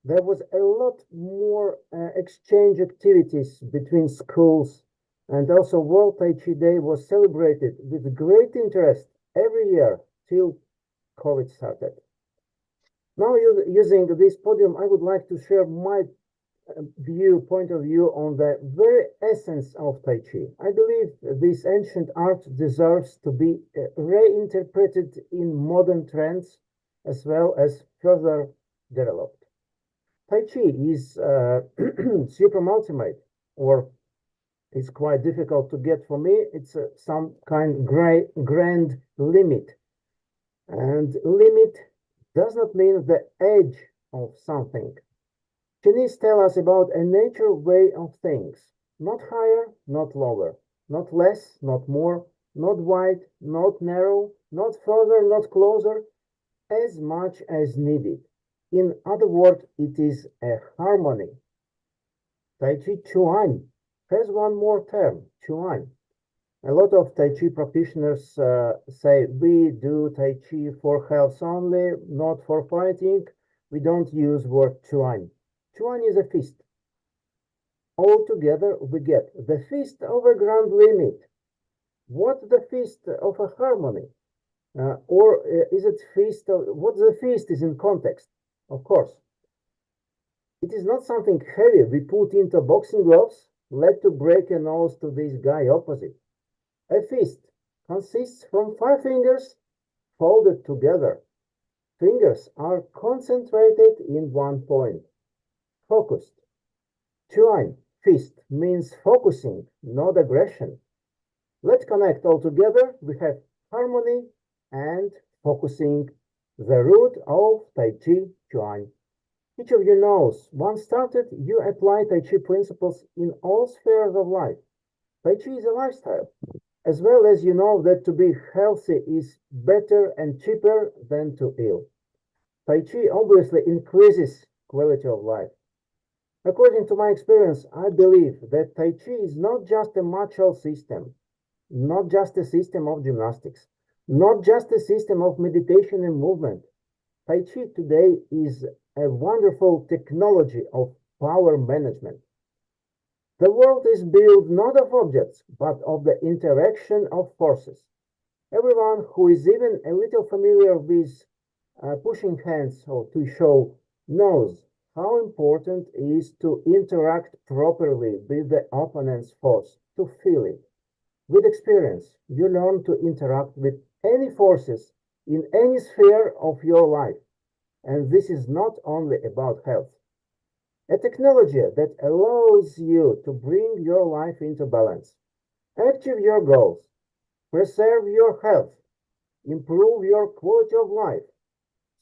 there was a lot more exchange activities between schools, and also World Tai Chi Day was celebrated with great interest every year till COVID started. Now, using this podium, I would like to share my point of view on the very essence of Tai Chi. I believe this ancient art deserves to be reinterpreted in modern trends as well as further developed. Tai Chi is super ultimate, or it's quite difficult to get for me. It's some kind grand limit. And limit does not mean the edge of something. Chinese tell us about a natural way of things, not higher, not lower, not less, not more, not wide, not narrow, not further, not closer, as much as needed. In other words, it is a harmony. Tai Chi Chuan has one more term, Chuan. A lot of Tai Chi practitioners say we do Tai Chi for health only, not for fighting. We don't use word Chuan. Chuan is a fist. Altogether, we get the fist of a grand limit. What the fist of a harmony? Or is it fist of what the fist is in context? Of course. It is not something heavy we put into boxing gloves, led to break a nose to this guy opposite. A fist consists from 5 fingers folded together. Fingers are concentrated in one point. Focused. Chuan, fist, means focusing, not aggression. Let's connect all together. We have harmony and focusing, the root of Tai Chi Chuan. Each of you knows, once started, you apply Tai Chi principles in all spheres of life. Tai Chi is a lifestyle, as well as you know that to be healthy is better and cheaper than to ill. Tai Chi obviously increases quality of life. According to my experience, I believe that Tai Chi is not just a martial system, not just a system of gymnastics, not just a system of meditation and movement. Tai Chi today is a wonderful technology of power management. The world is built not of objects, but of the interaction of forces. Everyone who is even a little familiar with pushing hands or to show knows how important it is to interact properly with the opponent's force, to feel it. With experience, you learn to interact with any forces in any sphere of your life. And this is not only about health. A technology that allows you to bring your life into balance, achieve your goals, preserve your health, improve your quality of life.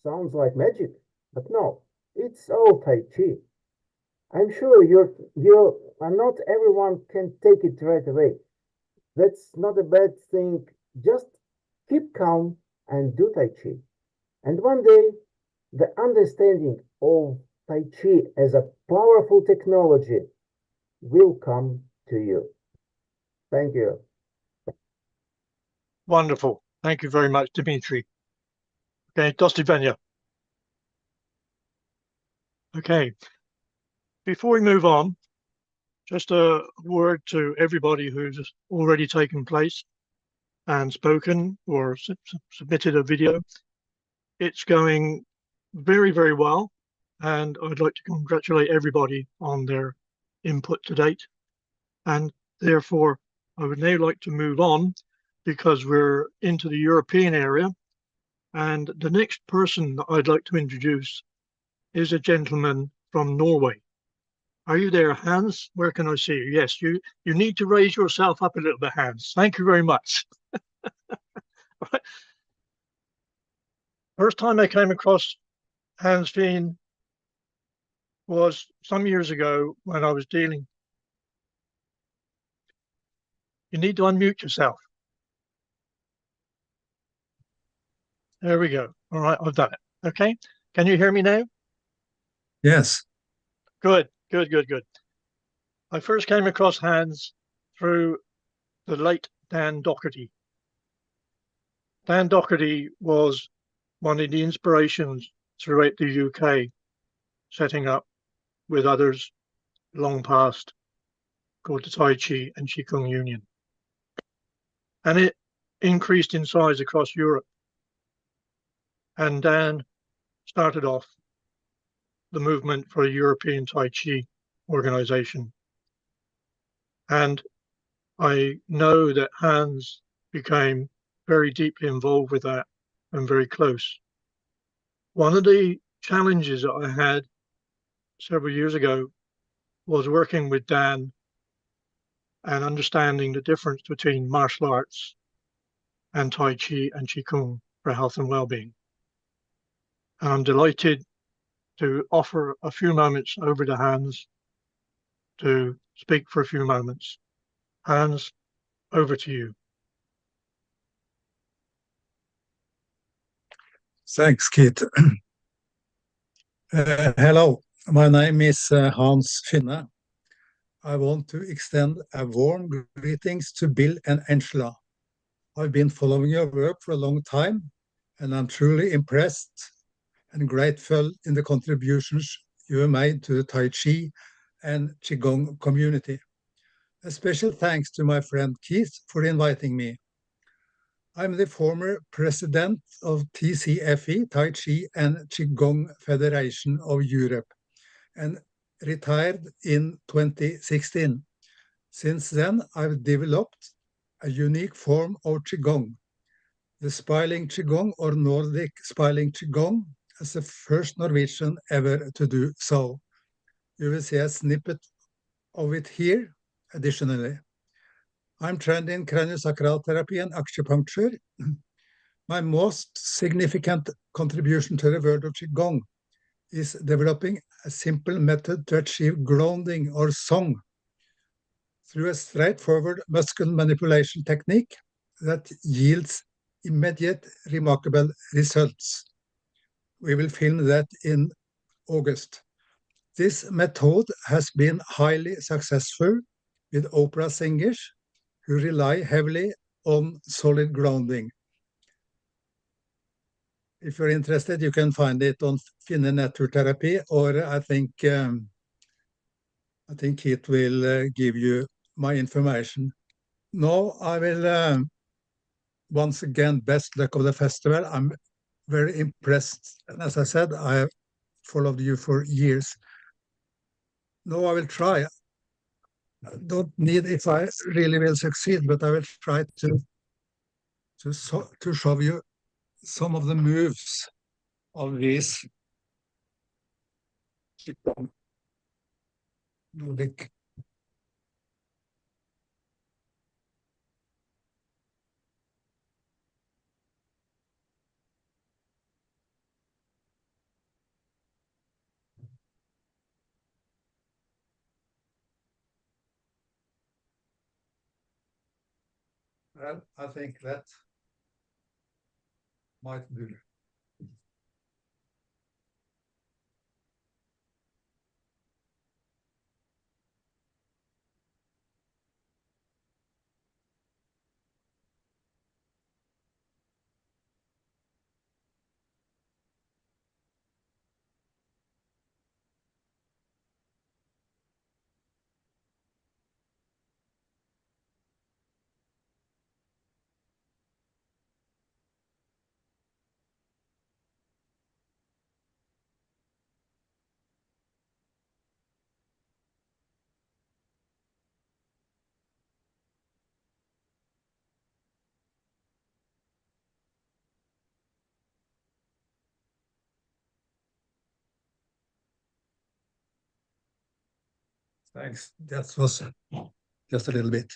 Sounds like magic, but no, it's all Tai Chi. I'm sure you are not everyone can take it right away. That's not a bad thing. Just keep calm and do Tai Chi. And one day, the understanding of Tai Chi as a powerful technology will come to you. Thank you. Wonderful. Thank you very much, Dimitri. Okay, Dostivenya. Okay, before we move on, just a word to everybody who's already taken place and spoken or submitted a video. It's going very, very well, and I'd like to congratulate everybody on their input to date. And therefore, I would now like to move on because we're into the European area. And the next person that I'd like to introduce is a gentleman from Norway. Are you there, Hans? Where can I see you? Yes, you need to raise yourself up a little bit, Hans. Thank you very much. Right. First time I came across Hans Fien was some years ago when I was dealing. You need to unmute yourself. There we go. All right, I've done it. Okay. Can you hear me now? Yes. Good, good, good, good. I first came across Hans through the late Dan Doherty. Dan Doherty was one of the inspirations throughout the UK, setting up with others long past called the Tai Chi and Qigong Union. And it increased in size across Europe. And Dan started off the movement for a European Tai Chi organization. And I know that Hans became very deeply involved with that and very close. One of the challenges that I had several years ago was working with Dan and understanding the difference between martial arts and Tai Chi and Qigong for health and well-being. And I'm delighted to offer a few moments over to Hans to speak for a few moments. Hans, over to you. Thanks, Keith. Hello, my name is Hans Finne. I want to extend a warm greetings to Bill and Angela. I've been following your work for a long time, and I'm truly impressed and grateful in the contributions you have made to the Tai Chi and Qigong community. A special thanks to my friend Keith for inviting me. I'm the former president of TCFE, Tai Chi and Qigong Federation of Europe, and retired in 2016. Since then, I've developed a unique form of Qigong, the Spiraling Qigong or Nordic Spiraling Qigong, as the first Norwegian ever to do so. You will see a snippet of it here, additionally. I'm trained in craniosacral therapy and acupuncture. My most significant contribution to the world of Qigong is developing a simple method to achieve grounding or song through a straightforward muscle manipulation technique that yields immediate, remarkable results. We will film that in August. This method has been highly successful with opera singers who rely heavily on solid grounding. If you're interested, you can find it on Finne Natur Therapy, or I think it will give you my information. Now I will once again best luck of the festival. I'm very impressed, and as I said, I have followed you for years. Now I will try. I don't need if I really will succeed, but I will try to show you some of the moves of this Nordic. Well, I think that might do. Thanks. That was just a little bit.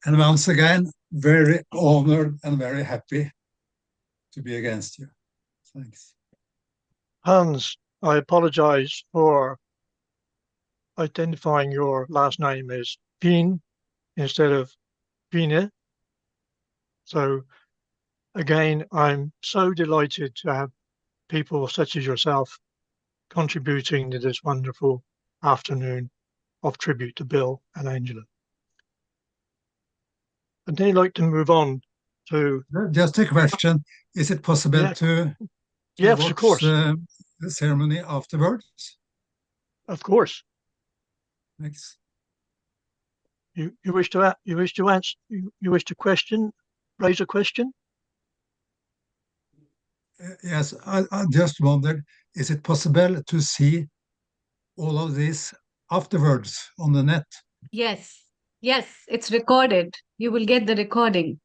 And once again, very honored and very happy to be against you. Thanks. Hans, I apologize for identifying your last name as Pien instead of Pine. So again, I'm so delighted to have people such as yourself contributing to this wonderful afternoon of tribute to Bill and Angela. I'd now like to move on to... Just a question. Is it possible to yes, watch of course. The ceremony afterwards? Of course. Thanks. You wish to answer? You wish to raise a question? Yes, I just wondered, is it possible to see all of this afterwards on the net? Yes, yes, it's recorded. You will get the recording.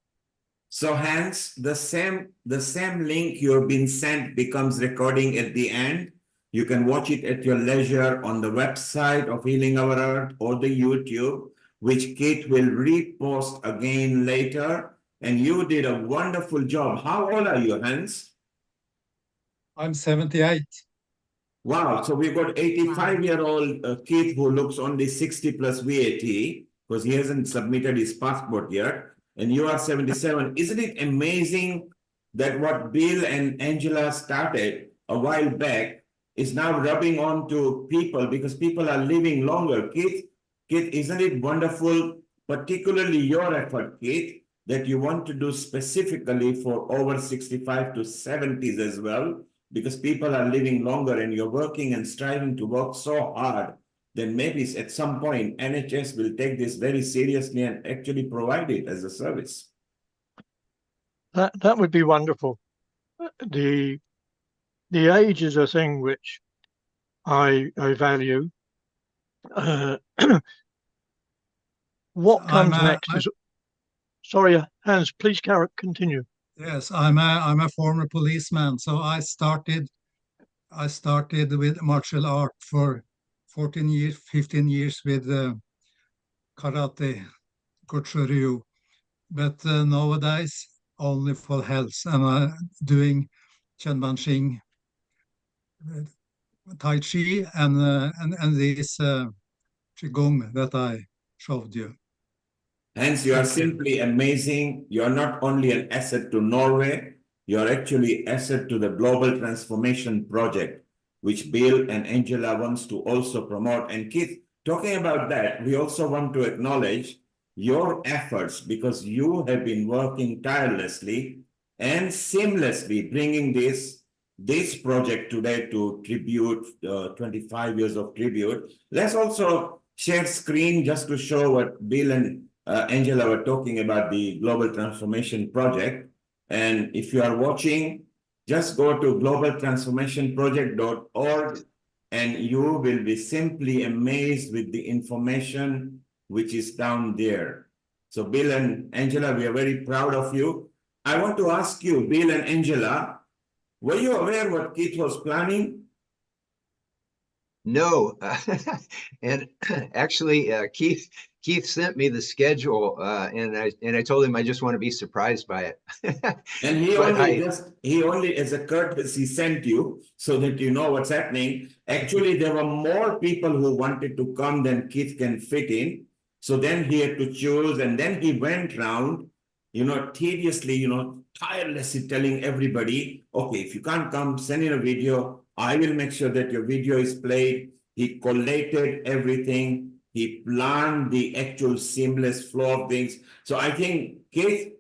So Hans, the same link you've been sent becomes recording at the end. You can watch it at your leisure on the website of Healing Our Earth or the YouTube, which Kate will repost again later. And you did a wonderful job. How old are you, Hans? I'm 78. Wow, so we've got 85-year-old Keith who looks only 60 plus VAT because he hasn't submitted his passport yet. And you are 77. Isn't it amazing that what Bill and Angela started a while back is now rubbing on to people because people are living longer? Keith, isn't it wonderful, particularly your effort, Keith, that you want to do specifically for over 65 to 70s as well? Because people are living longer and you're working and striving to work so hard, then maybe at some point NHS will take this very seriously and actually provide it as a service. That would be wonderful. The age is a thing which I value. What comes next is... Sorry, Hans, please continue. Yes, I'm a former policeman, so I started with martial art for 14 years, 15 years with karate, Gochu-ryu, but nowadays only for health, and I'm doing Qigong, Tai Chi, and this Qigong that I showed you. Hence, you are simply amazing. You are not only an asset to Norway, you are actually asset to the Global Transformation Project, which Bill and Angela wants to also promote. And Keith, talking about that, we also want to acknowledge your efforts because you have been working tirelessly and seamlessly bringing this project today to tribute, 25 years of tribute. Let's also share screen just to show what Bill and Angela were talking about the Global Transformation Project. And if you are watching, just go to globaltransformationproject.org and you will be simply amazed with the information which is down there. So Bill and Angela, we are very proud of you. I want to ask you, Bill and Angela, were you aware what Keith was planning? No, and actually, Keith sent me the schedule, and I told him I just want to be surprised by it. And he But only as a courtesy sent you so that you know what's happening. Actually, there were more people who wanted to come than Keith can fit in. So then he had to choose, and then he went round, tediously, tirelessly telling everybody, okay, if you can't come, send in a video. I will make sure that your video is played. He collated everything. He planned the actual seamless flow of things. So I think, Keith,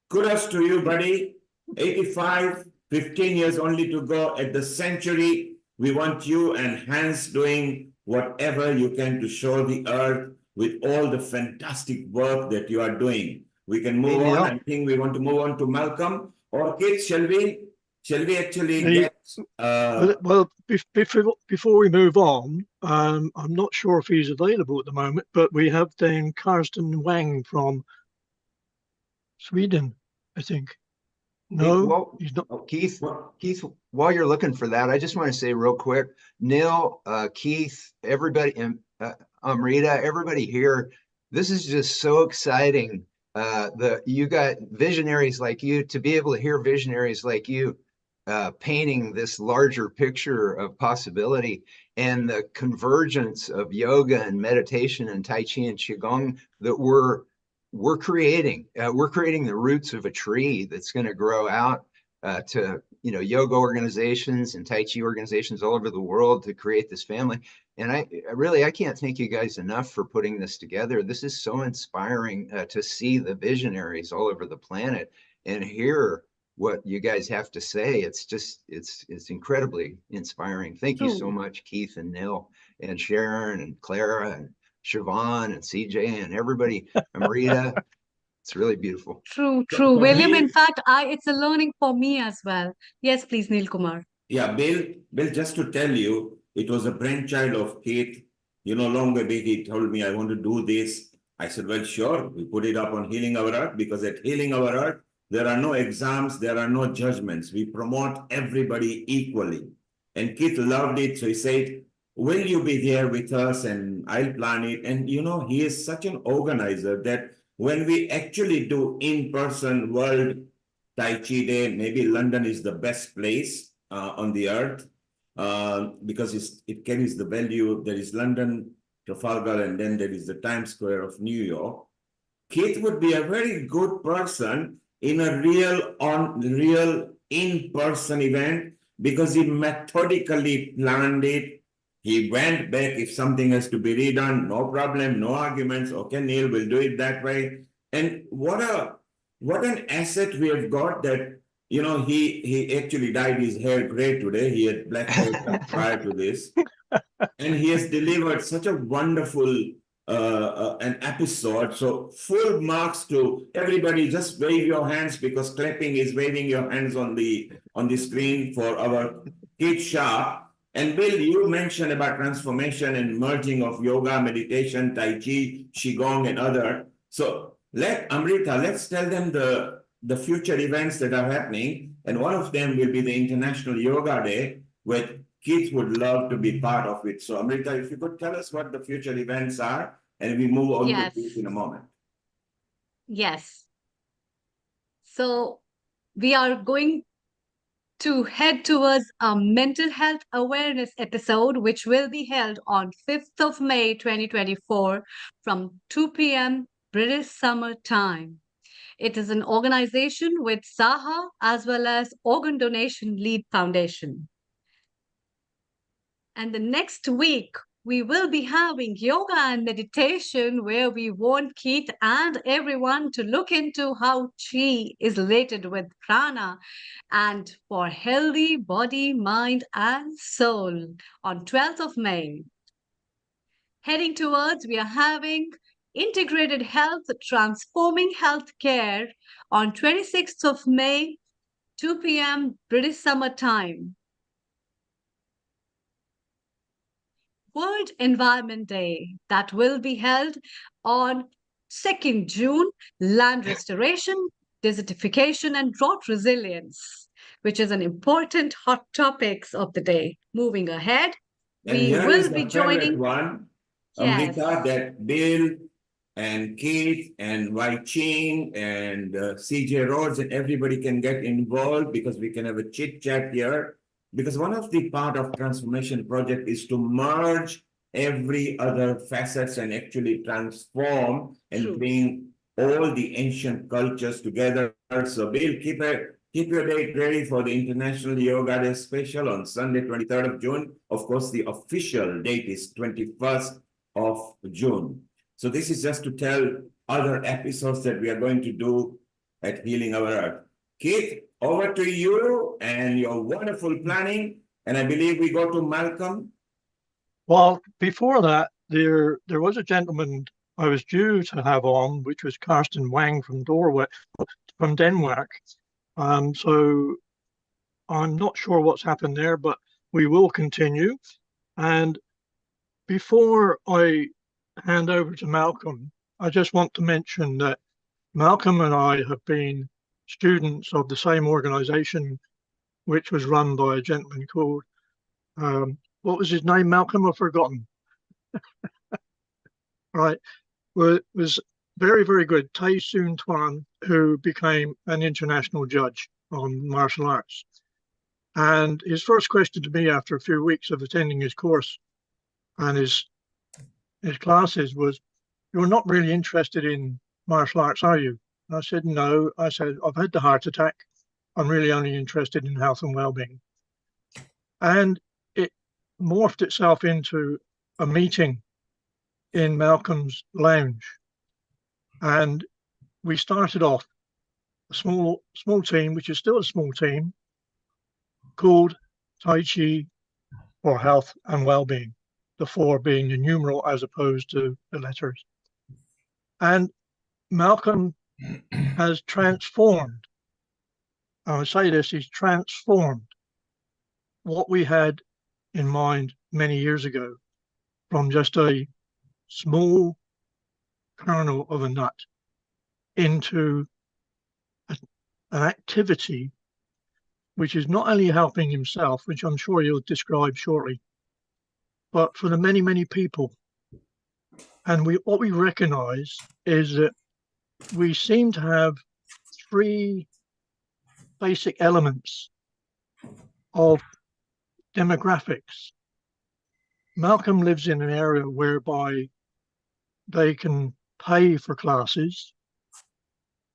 kudos to you, buddy. 85, 15 years only to go at the century. We want you and Hans doing whatever you can to show the earth with all the fantastic work that you are doing. We can move on. I think we want to move on to Malcolm. Or kids, shall we actually get... Well, before we move on, I'm not sure if he's available at the moment, but we have then Karsten Wang from Sweden, I think. No, he's not. Keith, while you're looking for that, I just want to say real quick, Neil, Keith, everybody, and Amrita, everybody here, this is just so exciting. You got visionaries like you, to be able to hear visionaries like you painting this larger picture of possibility, and the convergence of yoga and meditation and Tai Chi and Qigong that we're creating. We're creating the roots of a tree that's going to grow out to yoga organizations and Tai Chi organizations all over the world to create this family. And I can't thank you guys enough for putting this together. This is so inspiring to see the visionaries all over the planet and hear what you guys have to say. It's incredibly inspiring. Thank you so much, Keith and Neil and Sharon and Clara and Siobhan and CJ and everybody, Amrita. It's really beautiful. True. William, in fact, it's a learning for me as well. Yes, please, Neil Kumar. Yeah, Bill, just to tell you, it was a brainchild of Keith. Long ago he told me, I want to do this. I said, well, sure. We put it up on Healing Our Earth, because at Healing Our Earth, there are no exams, there are no judgments. We promote everybody equally. And Keith loved it. So he said, will you be there with us? And I'll plan it. And he is such an organizer that when we actually do in-person World Tai Chi Day, maybe London is the best place on the earth because it carries the value. There is London, Trafalgar, and then there is the Times Square of New York. Keith would be a very good person in a real in-person event because he methodically planned it. He went back. If something has to be redone, no problem, no arguments. Okay, Neil, we'll do it that way. And what an asset we have got that, he actually dyed his hair gray today. He had black hair prior to this. And he has delivered such a wonderful an episode. So full marks to everybody. Just wave your hands, because clapping is waving your hands on the screen for our Keith Shah. And Bill, you mentioned about transformation and merging of yoga, meditation, Tai Chi, Qigong, and other. So Amrita, let's tell them the future events that are happening. And one of them will be the International Yoga Day, where Keith would love to be part of it. So Amrita, if you could tell us what the future events are, and we move on to Keith in a moment. Yes. So we are going to head towards a mental health awareness episode, which will be held on 5th of May, 2024 from 2 p.m. British Summer Time. It is an organization with SAHA as well as Organ Donation Lead Foundation. And the next week, we will be having yoga and meditation, where we want Keith and everyone to look into how Chi is related with prana and for healthy body, mind, and soul on 12th of May. Heading towards, we are having Integrated Health, Transforming Healthcare on 26th of May, 2 p.m. British Summer Time. World Environment Day, that will be held on 2nd June, land restoration, desertification, and drought resilience, which is an important hot topics of the day. Moving ahead, And We here will is be the favorite joining. one, Yes. Amrita, that Bill and Keith and Wai Ching and CJ Rhodes and everybody can get involved, because we can have a chit chat here. Because one of the part of transformation project is to merge every other facets and actually transform and True. bring all the ancient cultures together. So Bill, keep your date ready for the International Yoga Day special on Sunday, 23rd of June. Of course, the official date is 21st of June. So this is just to tell other episodes that we are going to do at Healing Our Earth. Keith, over to you and your wonderful planning. And I believe we go to Malcolm. Well, before that, there was a gentleman I was due to have on, which was Karsten Wang from Denmark. So I'm not sure what's happened there, but we will continue. And before I hand over to Malcolm, I just want to mention that Malcolm and I have been students of the same organization, which was run by a gentleman called, what was his name, Malcolm? I've forgotten. Right. Well, it was very, very good. Tai Soon Tuan, who became an international judge on martial arts. And his first question to me after a few weeks of attending his course and his classes was, "You're not really interested in martial arts, are you?" And I said, "No." I said, "I've had the heart attack. I'm really only interested in health and well-being." And it morphed itself into a meeting in Malcolm's lounge. And we started off a small team, which is still a small team, called Tai Chi for Health and Well-being, the 4 being the numeral as opposed to the letters. And Malcolm has transformed, I would say this, he's transformed what we had in mind many years ago from just a small kernel of a nut into an activity which is not only helping himself, which I'm sure he'll describe shortly, but for the many, many people. And what we recognize is that we seem to have 3 basic elements of demographics. Malcolm lives in an area whereby they can pay for classes.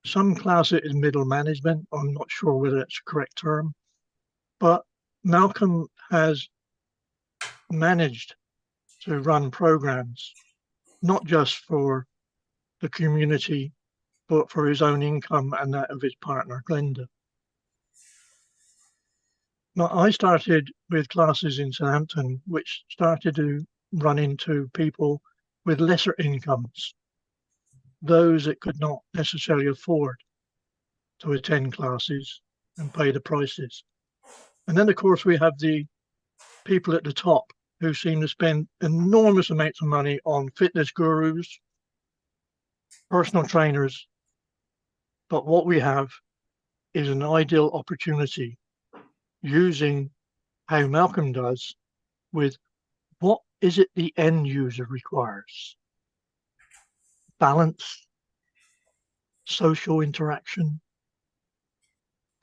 Some class it is middle management. I'm not sure whether that's the correct term, but Malcolm has managed to run programs, not just for the community, but for his own income and that of his partner, Glenda. Now, I started with classes in Southampton, which started to run into people with lesser incomes, those that could not necessarily afford to attend classes and pay the prices. And then, of course, we have the people at the top who seem to spend enormous amounts of money on fitness gurus, personal trainers. But what we have is an ideal opportunity using how Malcolm does with what is it the end user requires? Balance, social interaction,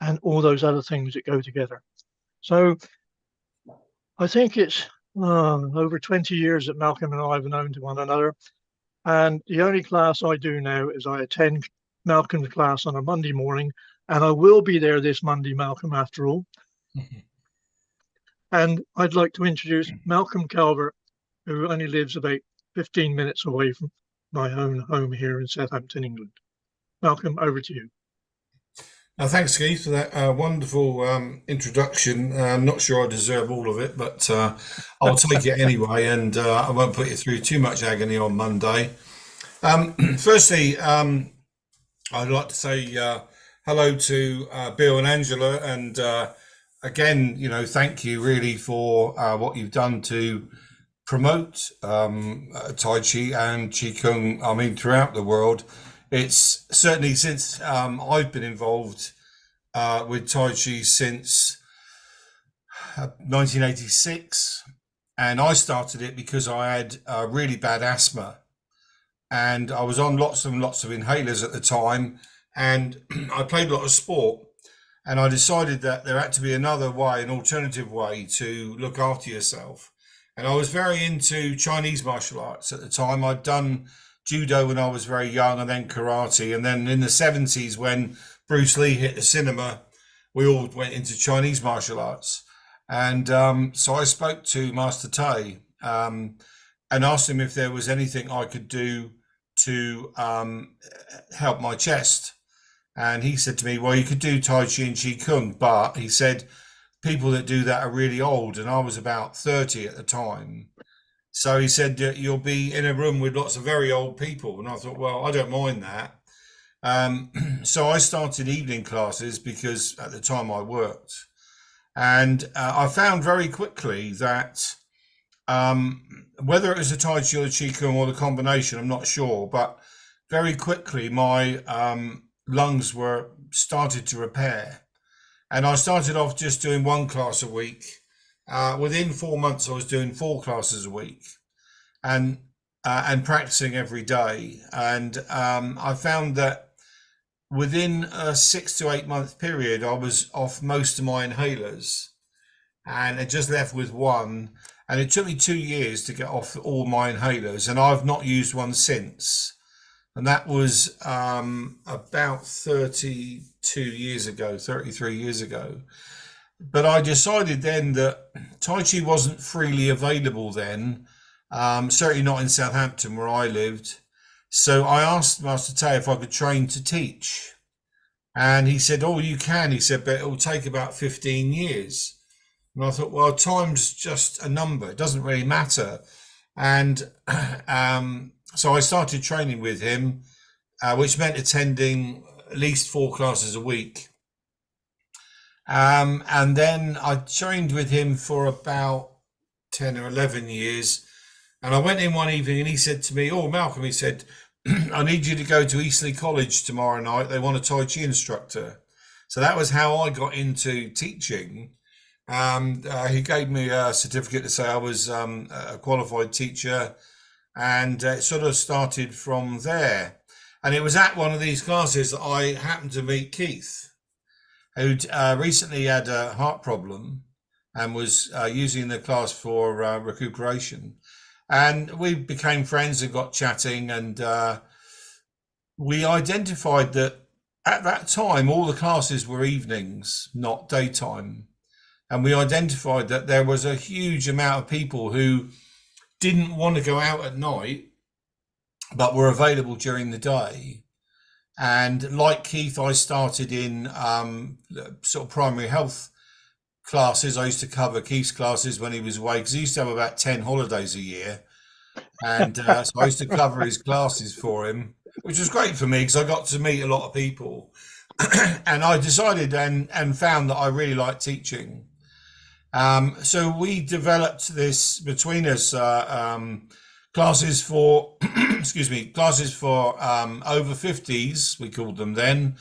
and all those other things that go together. So I think it's over 20 years that Malcolm and I have known to one another. And the only class I do now is I attend Malcolm's class on a Monday morning, and I will be there this Monday, Malcolm, after all. And I'd like to introduce Malcolm Calvert, who only lives about 15 minutes away from my own home here in Southampton, England. Malcolm, over to you. Thanks, Keith, for that wonderful introduction. I'm not sure I deserve all of it, but I'll take it anyway, and I won't put you through too much agony on Monday. Firstly, I'd like to say hello to Bill and Angela, and again, thank you really for what you've done to promote Tai Chi and Qigong, throughout the world. It's certainly since I've been involved with Tai Chi since 1986, And I started it because I had really bad asthma. And I was on lots and lots of inhalers at the time. And I played a lot of sport. And I decided that there had to be another way, an alternative way to look after yourself. And I was very into Chinese martial arts at the time. I'd done judo when I was very young, and then karate. And then in the 70s, when Bruce Lee hit the cinema, we all went into Chinese martial arts. And so I spoke to Master Tai and asked him if there was anything I could do to help my chest. And he said to me, well, you could do Tai Chi and Qigong, but he said, people that do that are really old. And I was about 30 at the time. So he said, you'll be in a room with lots of very old people. And I thought, well, I don't mind that. So I started evening classes because at the time I worked. And I found very quickly that whether it was the Tai Chi or the Qigong or the combination, I'm not sure, but very quickly my lungs were started to repair. And I started off just doing one class a week. Within 4 months, I was doing 4 classes a week and practicing every day. And I found that within a 6 to 8 month period, I was off most of my inhalers and I just left with one. And it took me 2 years to get off all my inhalers, and I've not used one since. And that was about 32 years ago, 33 years ago. But I decided then that Tai Chi wasn't freely available then, certainly not in Southampton where I lived. So I asked Master Tai if I could train to teach. And he said, oh, you can. He said, but it will take about 15 years. And I thought, well, time's just a number. It doesn't really matter. And so I started training with him, which meant attending at least 4 classes a week. And then I trained with him for about 10 or 11 years. And I went in one evening and he said to me, oh, Malcolm, he said, I need you to go to Eastleigh College tomorrow night. They want a Tai Chi instructor. So that was how I got into teaching. He gave me a certificate to say I was a qualified teacher. And it sort of started from there. And it was at one of these classes that I happened to meet Keith, who'd recently had a heart problem and was using the class for recuperation. And we became friends and got chatting, and we identified that at that time, all the classes were evenings, not daytime. And we identified that there was a huge amount of people who didn't want to go out at night, but were available during the day. And like Keith, I started in sort of primary health classes. I used to cover Keith's classes when he was away, because he used to have about 10 holidays a year. And so I used to cover his classes for him, which was great for me because I got to meet a lot of people. And I decided and found that I really liked teaching. So we developed this between us, classes for, classes for over 50s, we called them then.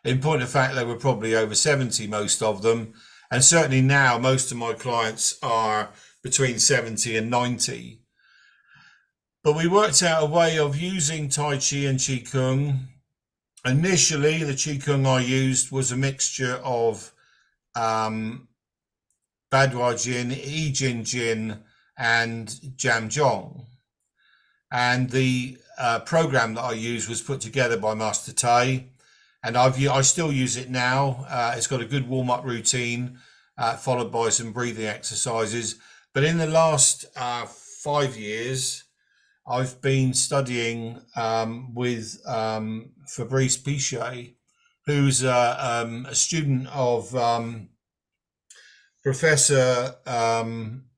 In point of fact, they were probably over 70, most of them. And certainly now, most of my clients are between 70 and 90. But we worked out a way of using Tai Chi and Qigong. Initially, the Qigong I used was a mixture of Badua Jin, I Jin Jin, and Jam Jong. And the program that I used was put together by Master Tai, and I still use it now. It's got a good warm-up routine, followed by some breathing exercises. But in the last 5 years, I've been studying with Fabrice Pichet, who's a student of Professor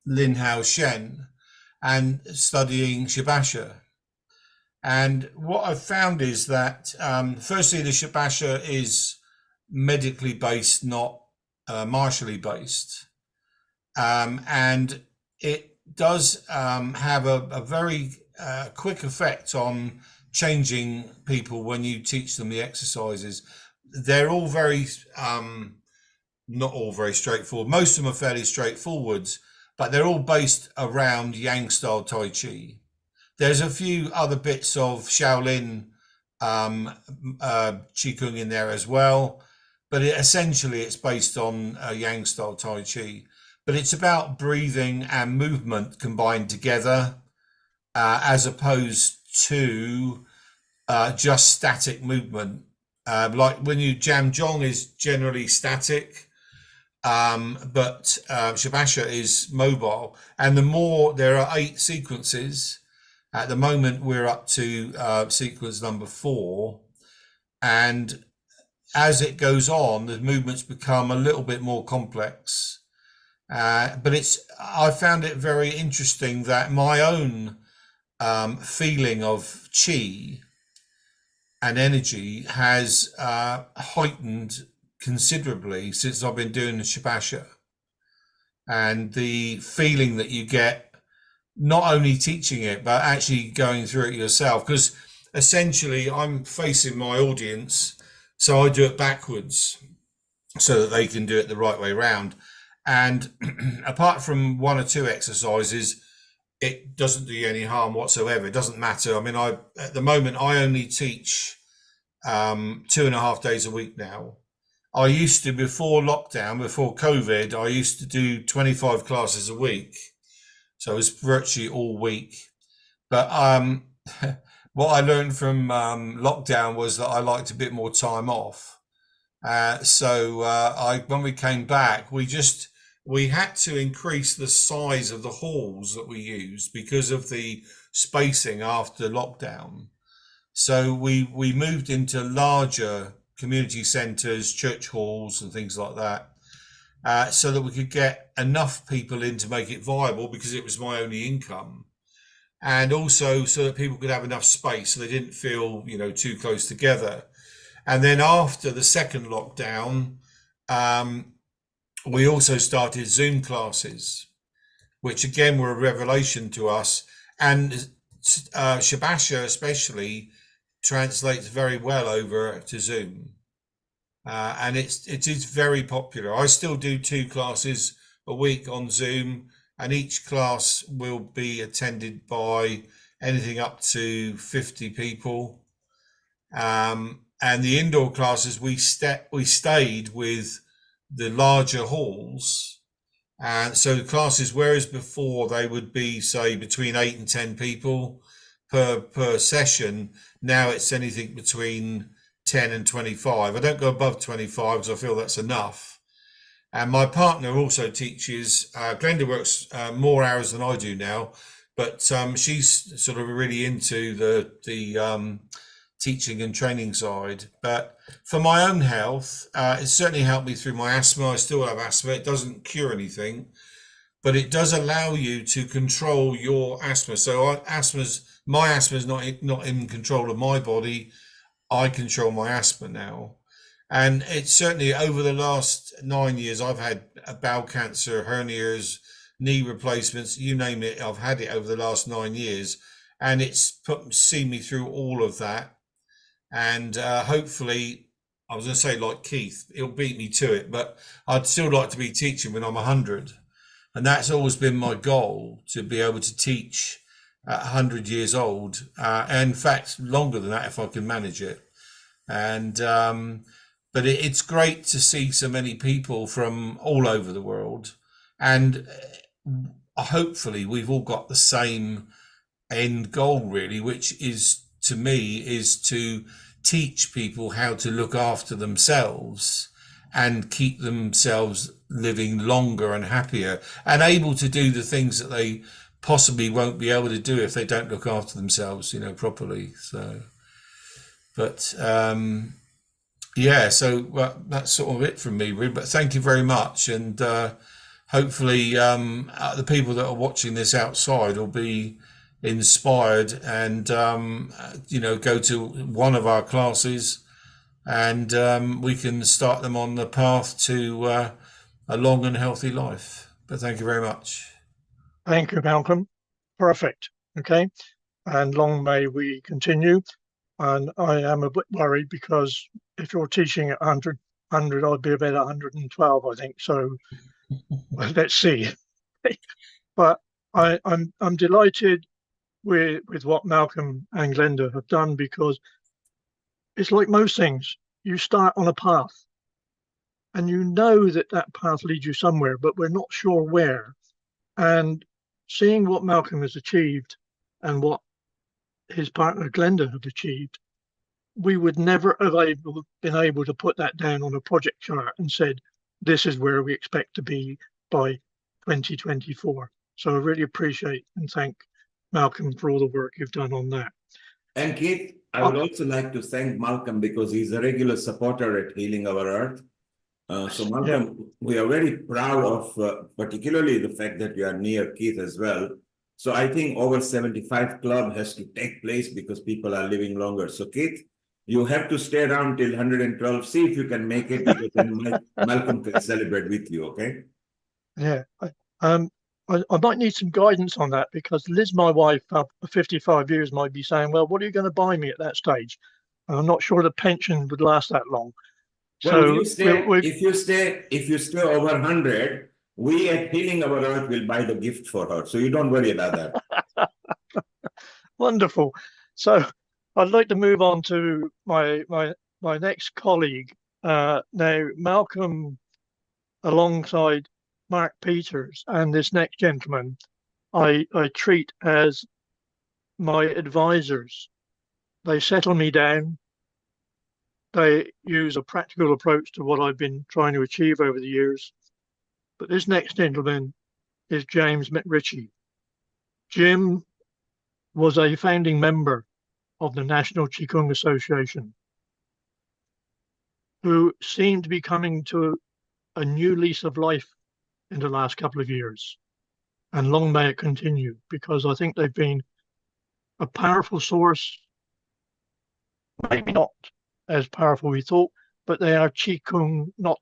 Lin Hao Shen, and studying Shibasha. And what I've found is that, firstly, the Shibasha is medically based, not martially based. And it does have a very quick effect on changing people when you teach them the exercises. They're all very, not all very straightforward. Most of them are fairly straightforward, but they're all based around Yang style Tai Chi. There's a few other bits of Shaolin Qigong in there as well, but essentially it's based on Yang style Tai Chi. But it's about breathing and movement combined together, as opposed to just static movement. Like when you Jam Jong is generally static, but Shabasha is mobile. And there are 8 sequences. At the moment, we're up to sequence number 4. And as it goes on, the movements become a little bit more complex. But I found it very interesting that my own feeling of chi and energy has heightened considerably since I've been doing the Shabasha. And the feeling that you get, not only teaching it, but actually going through it yourself, because essentially I'm facing my audience, so I do it backwards so that they can do it the right way around. And apart from 1 or 2 exercises, it doesn't do you any harm whatsoever. It doesn't matter. I mean, at the moment, I only teach 2.5 days a week now. I used to, before lockdown, before COVID, I used to do 25 classes a week. So it was virtually all week. But what I learned from lockdown was that I liked a bit more time off. So when we came back, we had to increase the size of the halls that we used because of the spacing after lockdown. So we moved into larger community centres, church halls and things like that. So that we could get enough people in to make it viable, because it was my only income, and also so that people could have enough space so they didn't feel, too close together. And then after the second lockdown, we also started Zoom classes, which again were a revelation to us. And Shabasha especially translates very well over to Zoom. And it is very popular. I still do 2 classes a week on Zoom, and each class will be attended by anything up to 50 people. And the indoor classes, we stayed with the larger halls. And so the classes, whereas before they would be, say, between 8 and 10 people per session, now it's anything between 10 and 25. I don't go above 25 because I feel that's enough. And my partner also teaches. Glenda works more hours than I do now, but she's sort of really into the teaching and training side. But for my own health, it certainly helped me through my asthma. I still have asthma. It doesn't cure anything, but it does allow you to control your asthma. So my asthma is not in control of my body. I control my asthma now. And it's certainly over the last 9 years, I've had bowel cancer, hernias, knee replacements, you name it. I've had it over the last 9 years, and it's seen me through all of that. And hopefully, I was going to say like Keith, it'll beat me to it, but I'd still like to be teaching when I'm 100. And that's always been my goal, to be able to teach at 100 years old, and in fact longer than that if I can manage it. And but it's great to see so many people from all over the world, and hopefully we've all got the same end goal, really, which is, to me, is to teach people how to look after themselves and keep themselves living longer and happier and able to do the things that they possibly won't be able to do if they don't look after themselves, properly. So, but yeah, so that's sort of it from me, really. But thank you very much, and hopefully the people that are watching this outside will be inspired and go to one of our classes, and we can start them on the path to a long and healthy life. But thank you very much. Thank you, Malcolm. Perfect. Okay. And long may we continue. And I am a bit worried because if you're teaching at 100, I'd be about 112, I think. So let's see. But I'm delighted with what Malcolm and Glenda have done, because it's like most things. You start on a path and you know that that path leads you somewhere, but we're not sure where. And seeing what Malcolm has achieved and what his partner Glenda have achieved, we would never have been able to put that down on a project chart and said, this is where we expect to be by 2024. So I really appreciate and thank Malcolm for all the work you've done on that. And Keith, I would also like to thank Malcolm because he's a regular supporter at Healing Our Earth. So Malcolm, we are very proud of particularly the fact that you are near Keith as well. So I think over 75 club has to take place because people are living longer. So Keith, you have to stay around till 112. See if you can make it, because then Malcolm can celebrate with you, okay? Yeah. I might need some guidance on that, because Liz, my wife, after 55 years, might be saying, well, what are you going to buy me at that stage? And I'm not sure the pension would last that long. Well, So if you stay over 100, we at Healing Our Earth will buy the gift for her. So you don't worry about that. Wonderful. So I'd like to move on to my next colleague. Now, Malcolm, alongside Mark Peters and this next gentleman, I treat as my advisors. They settle me down. They use a practical approach to what I've been trying to achieve over the years. But this next gentleman is James McRitchie. Jim was a founding member of the National Qigong Association, who seemed to be coming to a new lease of life in the last couple of years. And long may it continue, because I think they've been a powerful source, maybe not as powerful we thought, but they are Qigong, not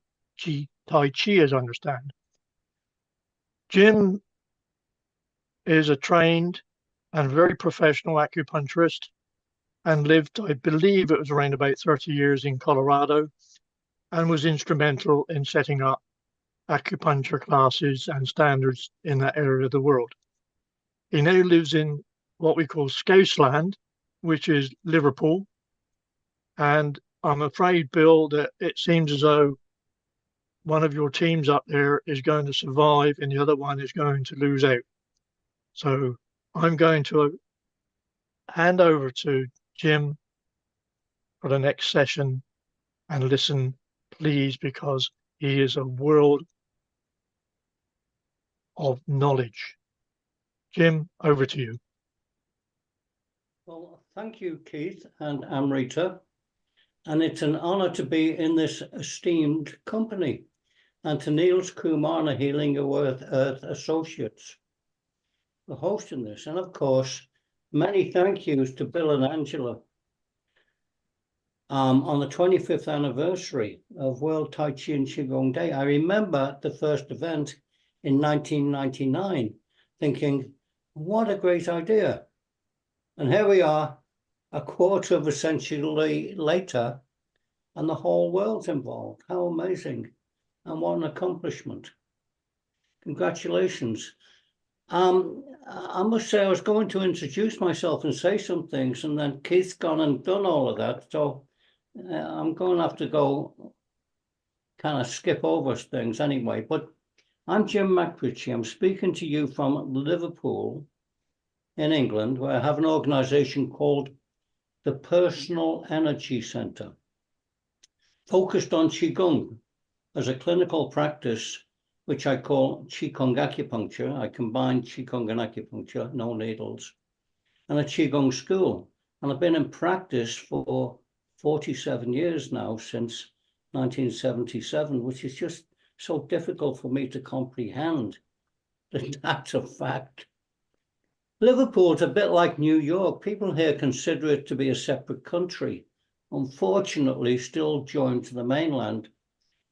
Tai Chi, as I understand. Jim is a trained and very professional acupuncturist, and lived, I believe it was around about 30 years in Colorado, and was instrumental in setting up acupuncture classes and standards in that area of the world. He now lives in what we call Scousland, which is Liverpool. And I'm afraid, Bill, that it seems as though one of your teams up there is going to survive and the other one is going to lose out. So I'm going to hand over to Jim for the next session, and listen, please, because he is a world of knowledge. Jim, over to you. Well, thank you, Keith and Amrita. And it's an honor to be in this esteemed company, and to Niels Kumar, Healing Our Earth Associates, for hosting this. And of course, many thank yous to Bill and Angela. On the 25th anniversary of World Tai Chi and Qigong Day, I remember the first event in 1999, thinking, what a great idea. And here we are, a quarter of a century later, and the whole world's involved. How amazing, and what an accomplishment. Congratulations. I must say, I was going to introduce myself and say some things, and then Keith's gone and done all of that. So I'm going to have to go kind of skip over things anyway. But I'm Jim McRitchie. I'm speaking to you from Liverpool in England, where I have an organization called the Personal Energy Center, focused on Qigong as a clinical practice, which I call Qigong acupuncture. I combine Qigong and acupuncture, no needles, and a Qigong school. And I've been in practice for 47 years now, since 1977, which is just so difficult for me to comprehend that that's a fact. Liverpool's a bit like New York. People here consider it to be a separate country, unfortunately still joined to the mainland.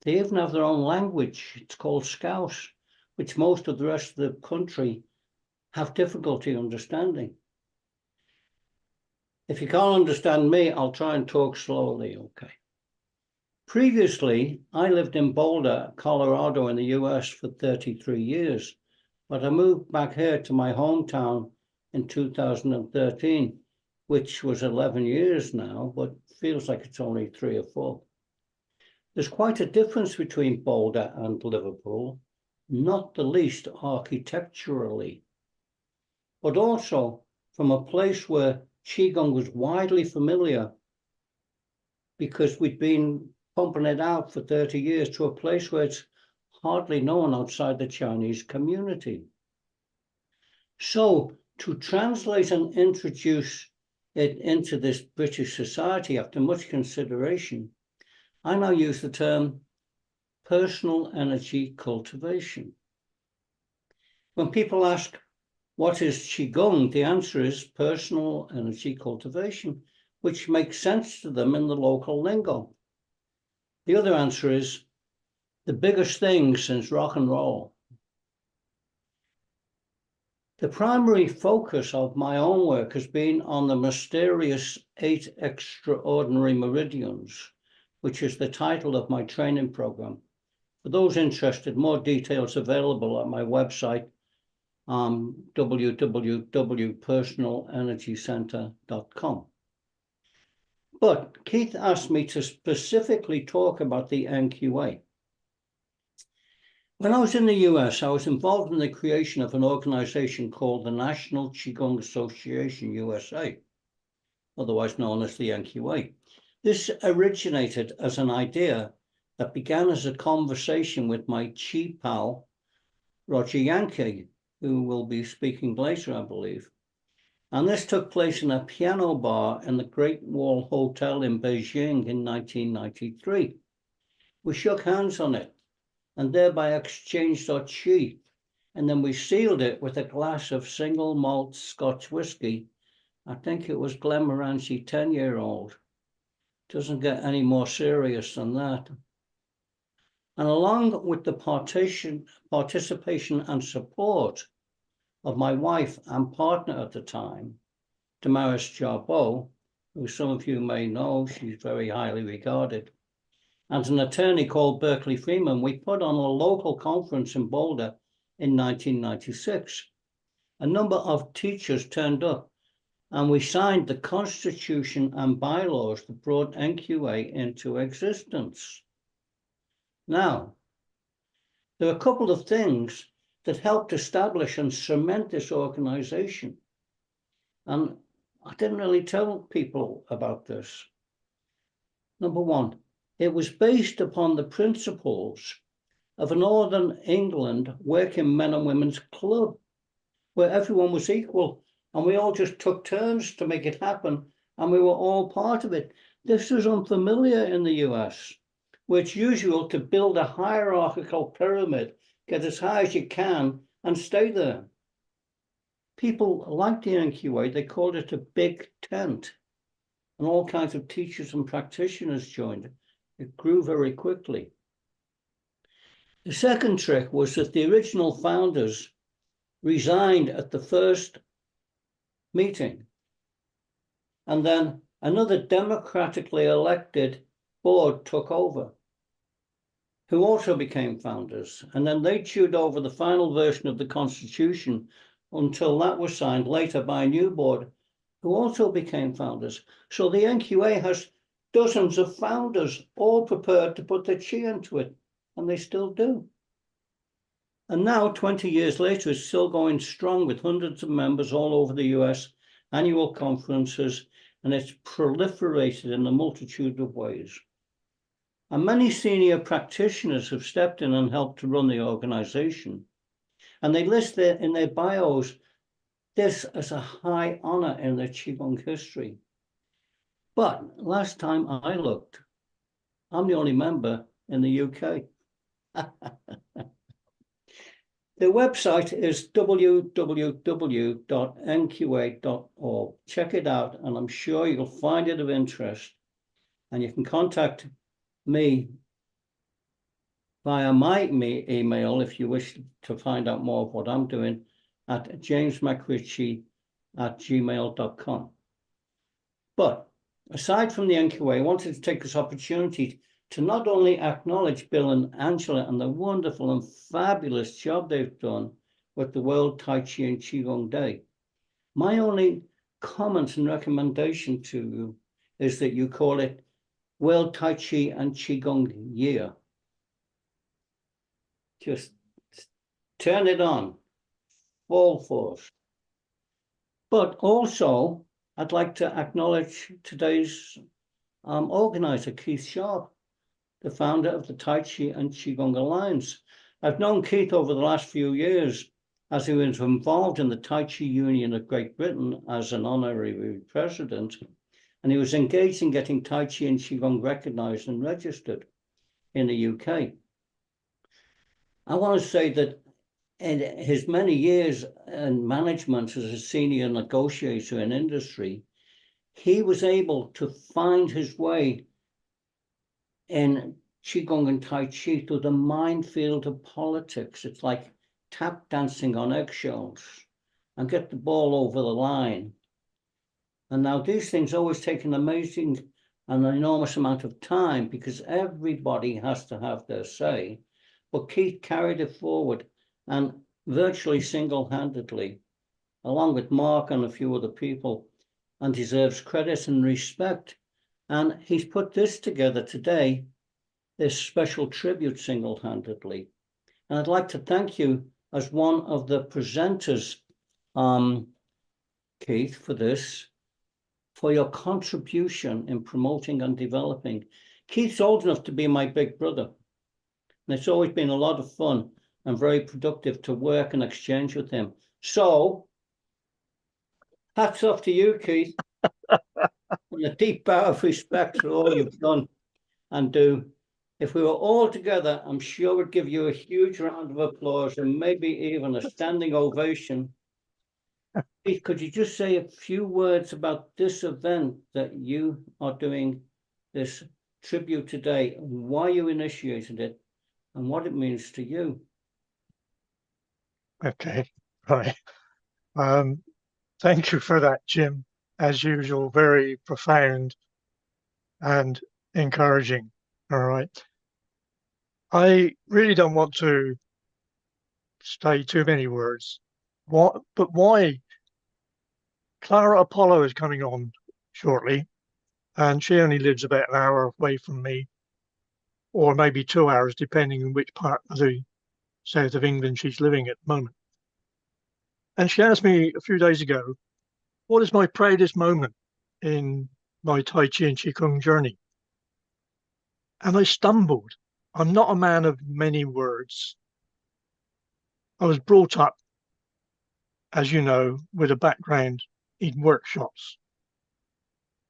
They even have their own language. It's called Scouse, which most of the rest of the country have difficulty understanding. If you can't understand me, I'll try and talk slowly, okay? Previously, I lived in Boulder, Colorado in the US for 33 years. but I moved back here to my hometown in 2013, which was 11 years now, but feels like it's only 3 or 4. There's quite a difference between Boulder and Liverpool, not the least architecturally, but also from a place where Qigong was widely familiar because we'd been pumping it out for 30 years to a place where it's hardly known outside the Chinese community. So to translate and introduce it into this British society after much consideration, I now use the term personal energy cultivation. When people ask, what is Qigong? The answer is personal energy cultivation, which makes sense to them in the local lingo. The other answer is the biggest thing since rock and roll. The primary focus of my own work has been on the mysterious 8 extraordinary meridians, which is the title of my training program. For those interested, more details available at my website, www.personalenergycenter.com. But Keith asked me to specifically talk about the NQA. When I was in the US, I was involved in the creation of an organization called the National Qigong Association USA, otherwise known as the NQA. This originated as an idea that began as a conversation with my Chi pal, Roger Yankee, who will be speaking later, I believe. And this took place in a piano bar in the Great Wall Hotel in Beijing in 1993. We shook hands on it and thereby exchanged our chi. And then we sealed it with a glass of single malt Scotch whiskey. I think it was Glenmorangie 10-year-old. Doesn't get any more serious than that. And along with the participation and support of my wife and partner at the time, Damaris Jarboe, who some of you may know, she's very highly regarded, and an attorney called Berkeley Freeman, we put on a local conference in Boulder in 1996. A number of teachers turned up and we signed the constitution and bylaws that brought NQA into existence. Now, there are a couple of things that helped establish and cement this organization. And I didn't really tell people about this. Number one, it was based upon the principles of a Northern England working men and women's club, where everyone was equal and we all just took turns to make it happen and we were all part of it. This was unfamiliar in the US, where it's usual to build a hierarchical pyramid, get as high as you can and stay there. People like the NQA, they called it a big tent, and all kinds of teachers and practitioners joined it. It grew very quickly. The second trick was that the original founders resigned at the first meeting, and then another democratically elected board took over, who also became founders, and then they chewed over the final version of the Constitution until that was signed later by a new board, who also became founders. So the NQA has dozens of founders, all prepared to put their chi into it, and they still do. And now, 20 years later, it's still going strong with hundreds of members all over the US, annual conferences, and it's proliferated in a multitude of ways. And many senior practitioners have stepped in and helped to run the organization. And they list in their bios this as a high honor in their Qigong history. But last time I looked, I'm the only member in the UK. The website is www.nqa.org. Check it out, and I'm sure you'll find it of interest. And you can contact me via my email if you wish to find out more of what I'm doing at jamesmcritchie@gmail.com. But aside from the NQA, I wanted to take this opportunity to not only acknowledge Bill and Angela and the wonderful and fabulous job they've done with the World Tai Chi and Qigong Day. My only comment and recommendation to you is that you call it World Tai Chi and Qigong Year. Just turn it on, full force. But also, I'd like to acknowledge today's organizer, Keith Sharp, the founder of the Tai Chi and Qigong Alliance. I've known Keith over the last few years as he was involved in the Tai Chi Union of Great Britain as an honorary president, and he was engaged in getting Tai Chi and Qigong recognized and registered in the UK. I want to say that in his many years in management as a senior negotiator in industry, he was able to find his way in Qigong and Tai Chi through the minefield of politics. It's like tap dancing on eggshells and get the ball over the line. And now these things always take an amazing and enormous amount of time because everybody has to have their say. But Keith carried it forward and virtually single-handedly, along with Mark and a few other people, and deserves credit and respect. And he's put this together today, this special tribute single-handedly. And I'd like to thank you as one of the presenters, Keith, for this, for your contribution in promoting and developing. Keith's old enough to be my big brother. And it's always been a lot of fun and very productive to work and exchange with him. So, hats off to you, Keith, and a deep bow of respect for all you've done and do. If we were all together, I'm sure we'd give you a huge round of applause and maybe even a standing ovation. Keith, could you just say a few words about this event that you are doing, this tribute today, why you initiated it, and what it means to you? Okay, right. Thank you for that, Jim. As usual, very profound and encouraging. All right. I really don't want to say too many words. But why? Clara Apollo is coming on shortly, and she only lives about an hour away from me, or maybe 2 hours, depending on which part of the south of England she's living at the moment. And she asked me a few days ago, what is my proudest moment in my Tai Chi and Qigong journey? And I stumbled. I'm not a man of many words. I was brought up, as you know, with a background in workshops.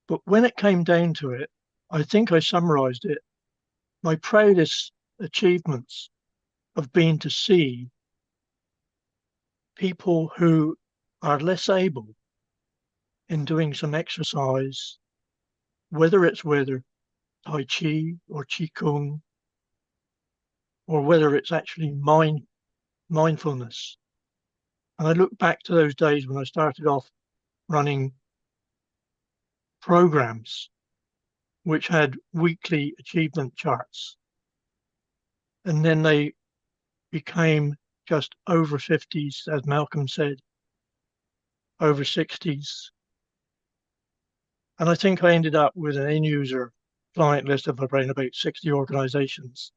But when it came down to it, I think I summarized it. My proudest achievements have been to see people who are less able in doing some exercise, whether it's with Tai Chi or Qigong, or whether it's actually mindfulness. And I look back to those days when I started off running programs which had weekly achievement charts. And then they became just over 50s, as Malcolm said, over 60s. And I think I ended up with an end user client list of around about 60 organizations.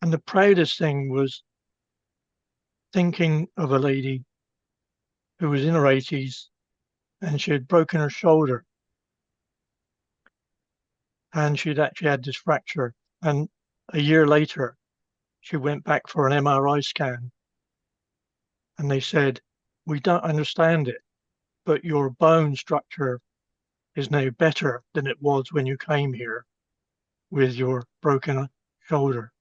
And the proudest thing was thinking of a lady who was in her 80s and she had broken her shoulder. And she'd actually had this fracture. And a year later, she went back for an MRI scan. And they said, we don't understand it, but your bone structure is now better than it was when you came here with your broken shoulder.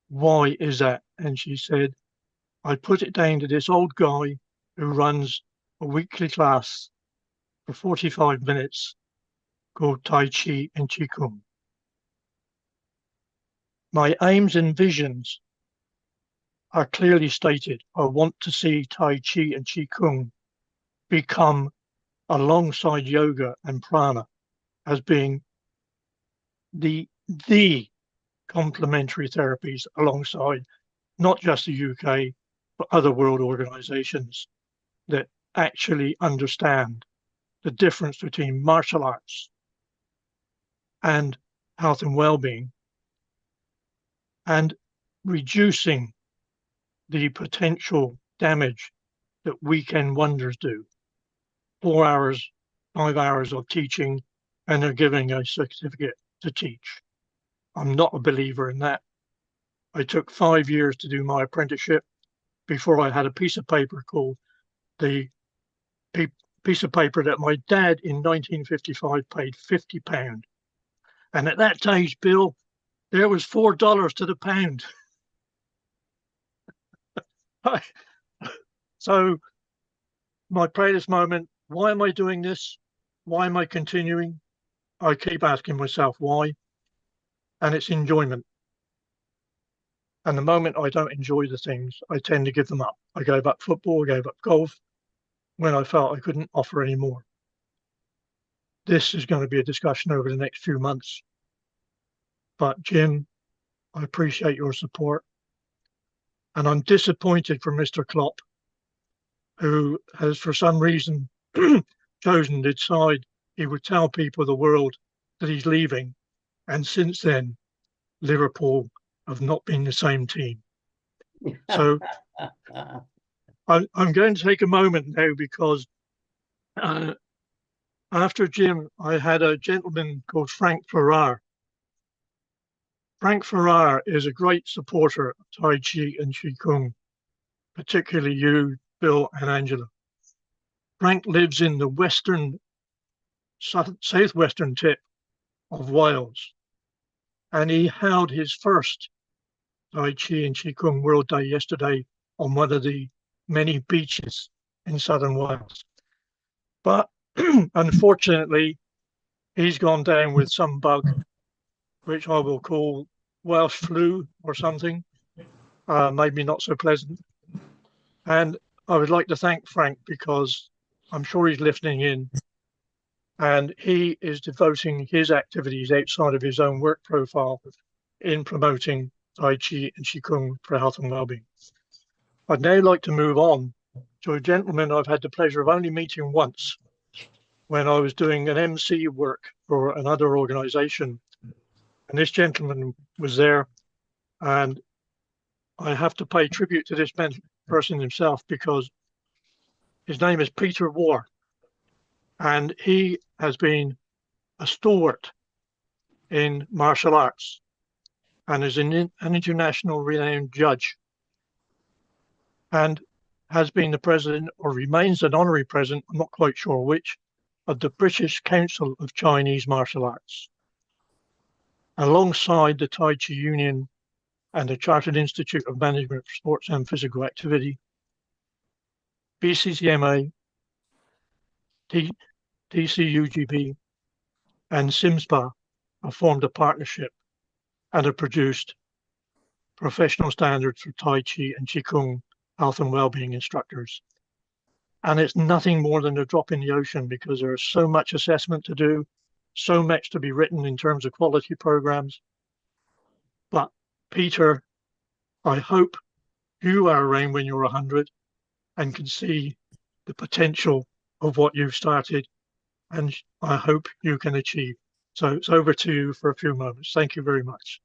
Why is that? And she said, I put it down to this old guy who runs a weekly class for 45 minutes called Tai Chi and Qigong. My aims and visions are clearly stated. I want to see Tai Chi and Qigong become, alongside yoga and prana, as being the complementary therapies alongside not just the UK, but other world organizations that actually understand the difference between martial arts and health and well-being, and reducing the potential damage that weekend wonders do. 4 hours, 5 hours of teaching, and they're giving a certificate to teach. I'm not a believer in that. I took 5 years to do my apprenticeship before I had a piece of paper called the piece of paper that my dad in 1955 paid £50. And at that stage, Bill, there was $4 to the pound. So my proudest moment, why am I doing this? Why am I continuing? I keep asking myself why, and it's enjoyment. And the moment I don't enjoy the things, I tend to give them up. I gave up football, I gave up golf when I felt I couldn't offer any more. This is going to be a discussion over the next few months. But Jim, I appreciate your support. And I'm disappointed for Mr. Klopp, who has for some reason chosen to decide he would tell people of the world that he's leaving. And since then, Liverpool have not been the same team. So I'm going to take a moment now because after Jim, I had a gentleman called Frank Farrar. Frank Farrar is a great supporter of Tai Chi and Qigong, particularly you, Bill, and Angela. Frank lives in the southwestern tip of Wales, and he held his first Tai Chi and Qigong World Day yesterday on one of the many beaches in southern Wales. But unfortunately, he's gone down with some bug, which I will call Welsh flu or something, maybe not so pleasant. And I would like to thank Frank because I'm sure he's listening in, and he is devoting his activities outside of his own work profile in promoting Tai Chi and Qigong for health and well-being. I'd now like to move on to a gentleman I've had the pleasure of only meeting once when I was doing an MC work for another organization. And this gentleman was there, and I have to pay tribute to this person himself because his name is Peter War, and he has been a stalwart in martial arts and is an international renowned judge, and has been the president, or remains an honorary president, I'm not quite sure which, of the British Council of Chinese Martial Arts. Alongside the Tai Chi Union and the Chartered Institute of Management for Sports and Physical Activity, BCCMA, TCUGB, and SIMSPA have formed a partnership and have produced professional standards for Tai Chi and Qigong health and well-being instructors. And it's nothing more than a drop in the ocean because there is so much assessment to do, so much to be written in terms of quality programs. But Peter, I hope you are around when you're 100 and can see the potential of what you've started, and I hope you can achieve. So it's over to you for a few moments. Thank you very much.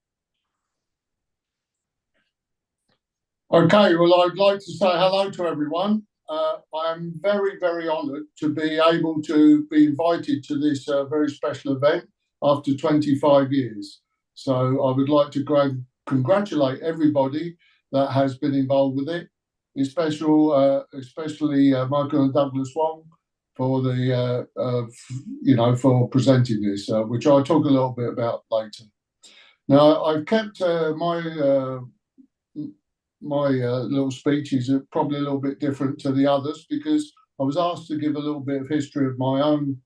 Okay, well, I'd like to say hello to everyone. I'm very, very honoured to be able to be invited to this very special event after 25 years. So I would like to congratulate everybody that has been involved with it, especially Michael and Douglas Wong for the for presenting this, which I'll talk a little bit about later. Now, I've kept my little speech is probably a little bit different to the others because I was asked to give a little bit of history of my own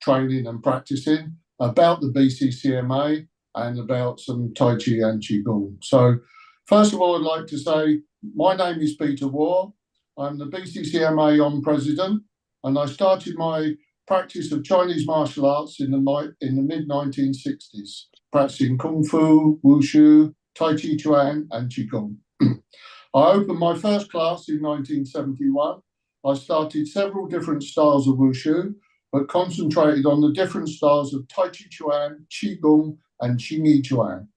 training and practicing about the BCCMA and about some Tai Chi and Qigong. So first of all, I'd like to say my name is Peter War. I'm the BCCMA on president, and I started my practice of Chinese martial arts in the mid-1960s, practicing Kung Fu, Wushu, Tai Chi Chuan, and Qigong. I opened my first class in 1971. I started several different styles of Wushu, but concentrated on the different styles of Tai Chi Chuan, Qigong, and Xingyi Chuan.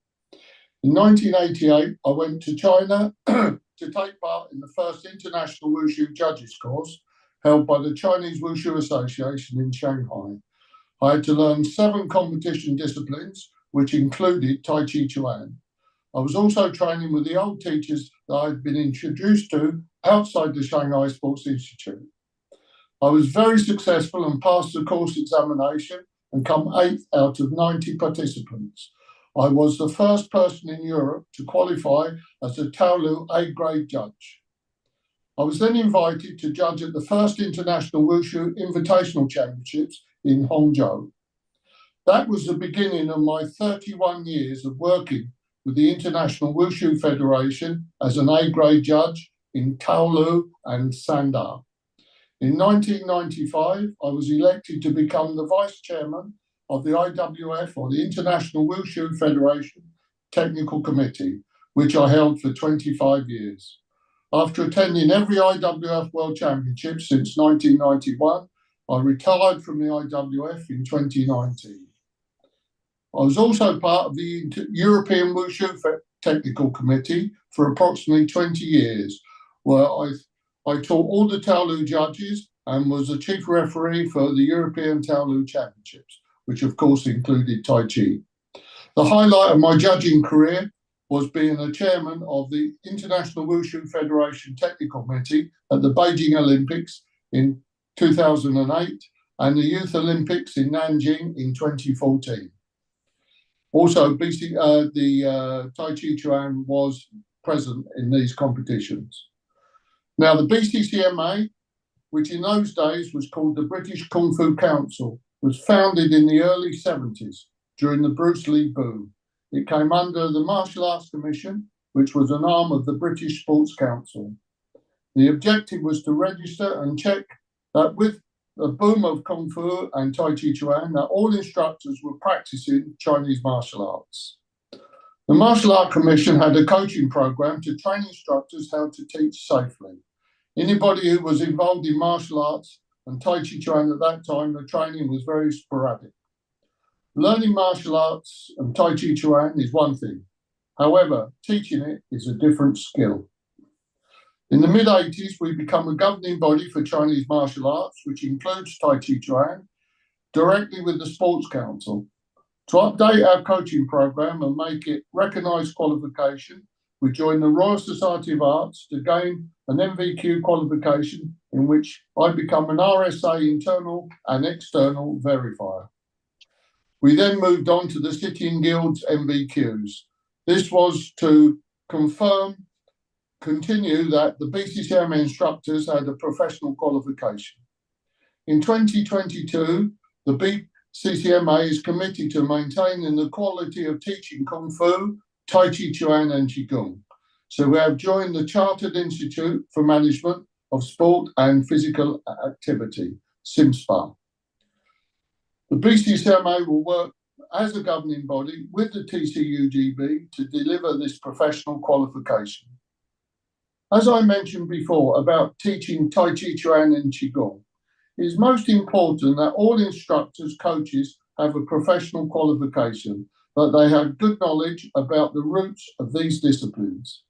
In 1988, I went to China to take part in the first international Wushu judges course held by the Chinese Wushu Association in Shanghai. I had to learn 7 competition disciplines, which included Tai Chi Chuan. I was also training with the old teachers that I had been introduced to outside the Shanghai Sports Institute. I was very successful and passed the course examination and come 8th out of 90 participants. I was the first person in Europe to qualify as a Taolu A-grade judge. I was then invited to judge at the first International Wushu Invitational Championships in Hangzhou. That was the beginning of my 31 years of working with the International Wushu Federation as an A-grade judge in Taolu and Sanda. In 1995, I was elected to become the vice chairman of the IWF, or the International Wushu Federation Technical Committee, which I held for 25 years. After attending every IWF World Championship since 1991, I retired from the IWF in 2019. I was also part of the European Wushu Technical Committee for approximately 20 years, where I taught all the Taolu judges and was the chief referee for the European Taolu Championships, which of course included Tai Chi. The highlight of my judging career was being a chairman of the International Wushu Federation Technical Committee at the Beijing Olympics in 2008 and the Youth Olympics in Nanjing in 2014. Also, the Tai Chi Chuan was present in these competitions. Now, the BCCMA, which in those days was called the British Kung Fu Council, was founded in the early 70s during the Bruce Lee boom. It came under the Martial Arts Commission, which was an arm of the British Sports Council. The objective was to register and check that with the boom of Kung Fu and Tai Chi Chuan, that all instructors were practicing Chinese martial arts. The Martial Art Commission had a coaching program to train instructors how to teach safely. Anybody who was involved in martial arts and Tai Chi Chuan at that time, the training was very sporadic. Learning martial arts and Tai Chi Chuan is one thing. However, teaching it is a different skill. In the mid-80s, we became a governing body for Chinese martial arts, which includes Tai Chi Chuan, directly with the Sports Council. To update our coaching program and make it recognised qualification, we joined the Royal Society of Arts to gain an MVQ qualification in which I become an RSA internal and external verifier. We then moved on to the Sitting Guild's MVQs. This was to continue that the BCCMA instructors had a professional qualification. In 2022, the BCCMA is committed to maintaining the quality of teaching Kung Fu, Tai Chi Chuan and Qigong. So we have joined the Chartered Institute for Management of Sport and Physical Activity, SIMSPA. The BCCMA will work as a governing body with the TCUGB to deliver this professional qualification. As I mentioned before about teaching Tai Chi Chuan and Qigong, it is most important that all instructors, coaches have a professional qualification, that they have good knowledge about the roots of these disciplines.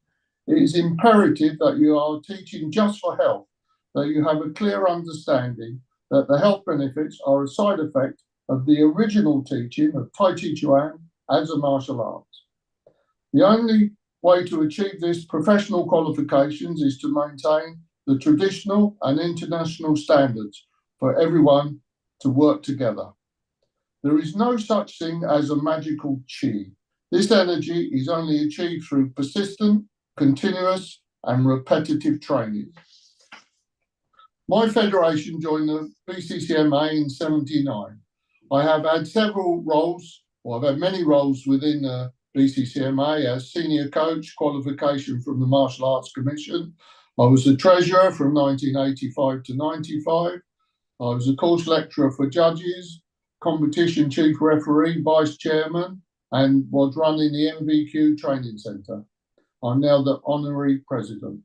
It is imperative that you are teaching just for health, that you have a clear understanding that the health benefits are a side effect of the original teaching of Tai Chi Chuan as a martial art. The only way to achieve this professional qualifications is to maintain the traditional and international standards for everyone to work together. There is no such thing as a magical chi. This energy is only achieved through persistent, continuous and repetitive training. My federation joined the BCCMA in '79. I have had several roles, or I've had many roles within the BCCMA as senior coach, qualification from the Martial Arts Commission. I was the treasurer from 1985 to 95. I was a course lecturer for judges, competition chief referee, vice chairman, and was running the MVQ Training Centre. I'm now the Honorary President.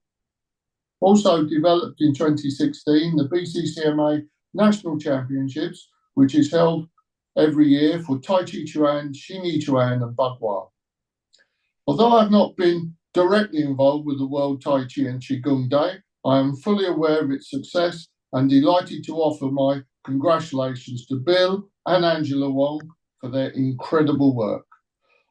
Also developed in 2016 the BCCMA National Championships, which is held every year for Tai Chi Chuan, Xing Yi Chuan and Bagua. Although I've not been directly involved with the World Tai Chi and Qigong Day, I am fully aware of its success and delighted to offer my congratulations to Bill and Angela Wong for their incredible work.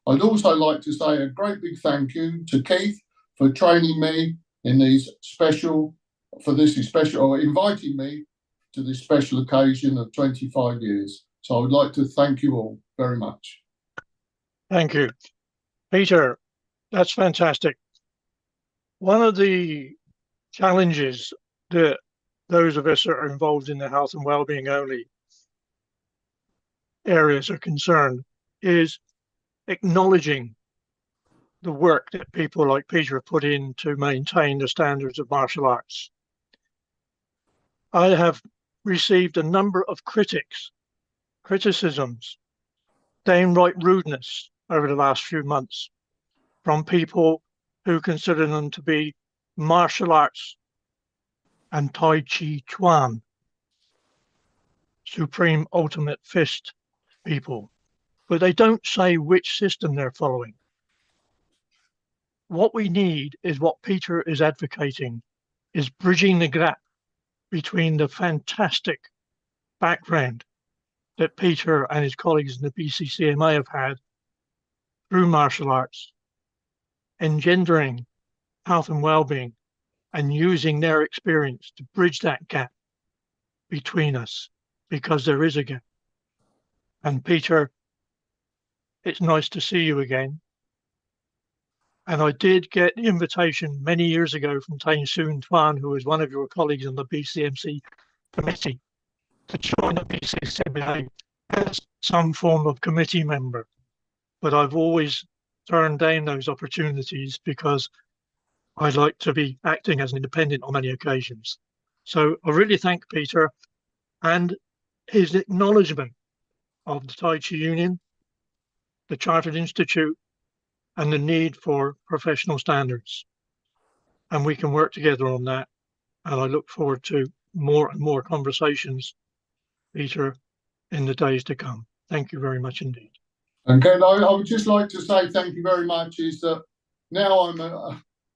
I'd also like to say a great big thank you to Keith for training me in these special, or inviting me to this special occasion of 25 years. So I would like to thank you all very much. Thank you. Peter, that's fantastic. One of the challenges that those of us that are involved in the health and well-being only areas are concerned is acknowledging the work that people like Peter have put in to maintain the standards of martial arts. I have received a number of criticisms, downright rudeness over the last few months from people who consider them to be martial arts and Tai Chi Chuan, supreme ultimate fist people, but they don't say which system they're following. What we need is what Peter is advocating, is bridging the gap between the fantastic background that Peter and his colleagues in the BCCMA have had through martial arts, engendering health and well-being, and using their experience to bridge that gap between us, because there is a gap. And Peter, it's nice to see you again. And I did get the invitation many years ago from Tain Soon Tuan, who was one of your colleagues on the BCMC committee, to join the BCCMA as some form of committee member. But I've always turned down those opportunities because I'd like to be acting as an independent on many occasions. So I really thank Peter and his acknowledgement of the Tai Chi Union, the Chartered Institute, and the need for professional standards. And we can work together on that. And I look forward to more and more conversations, Peter, in the days to come. Thank you very much indeed. And Ken, I would just like to say thank you very much. Is that now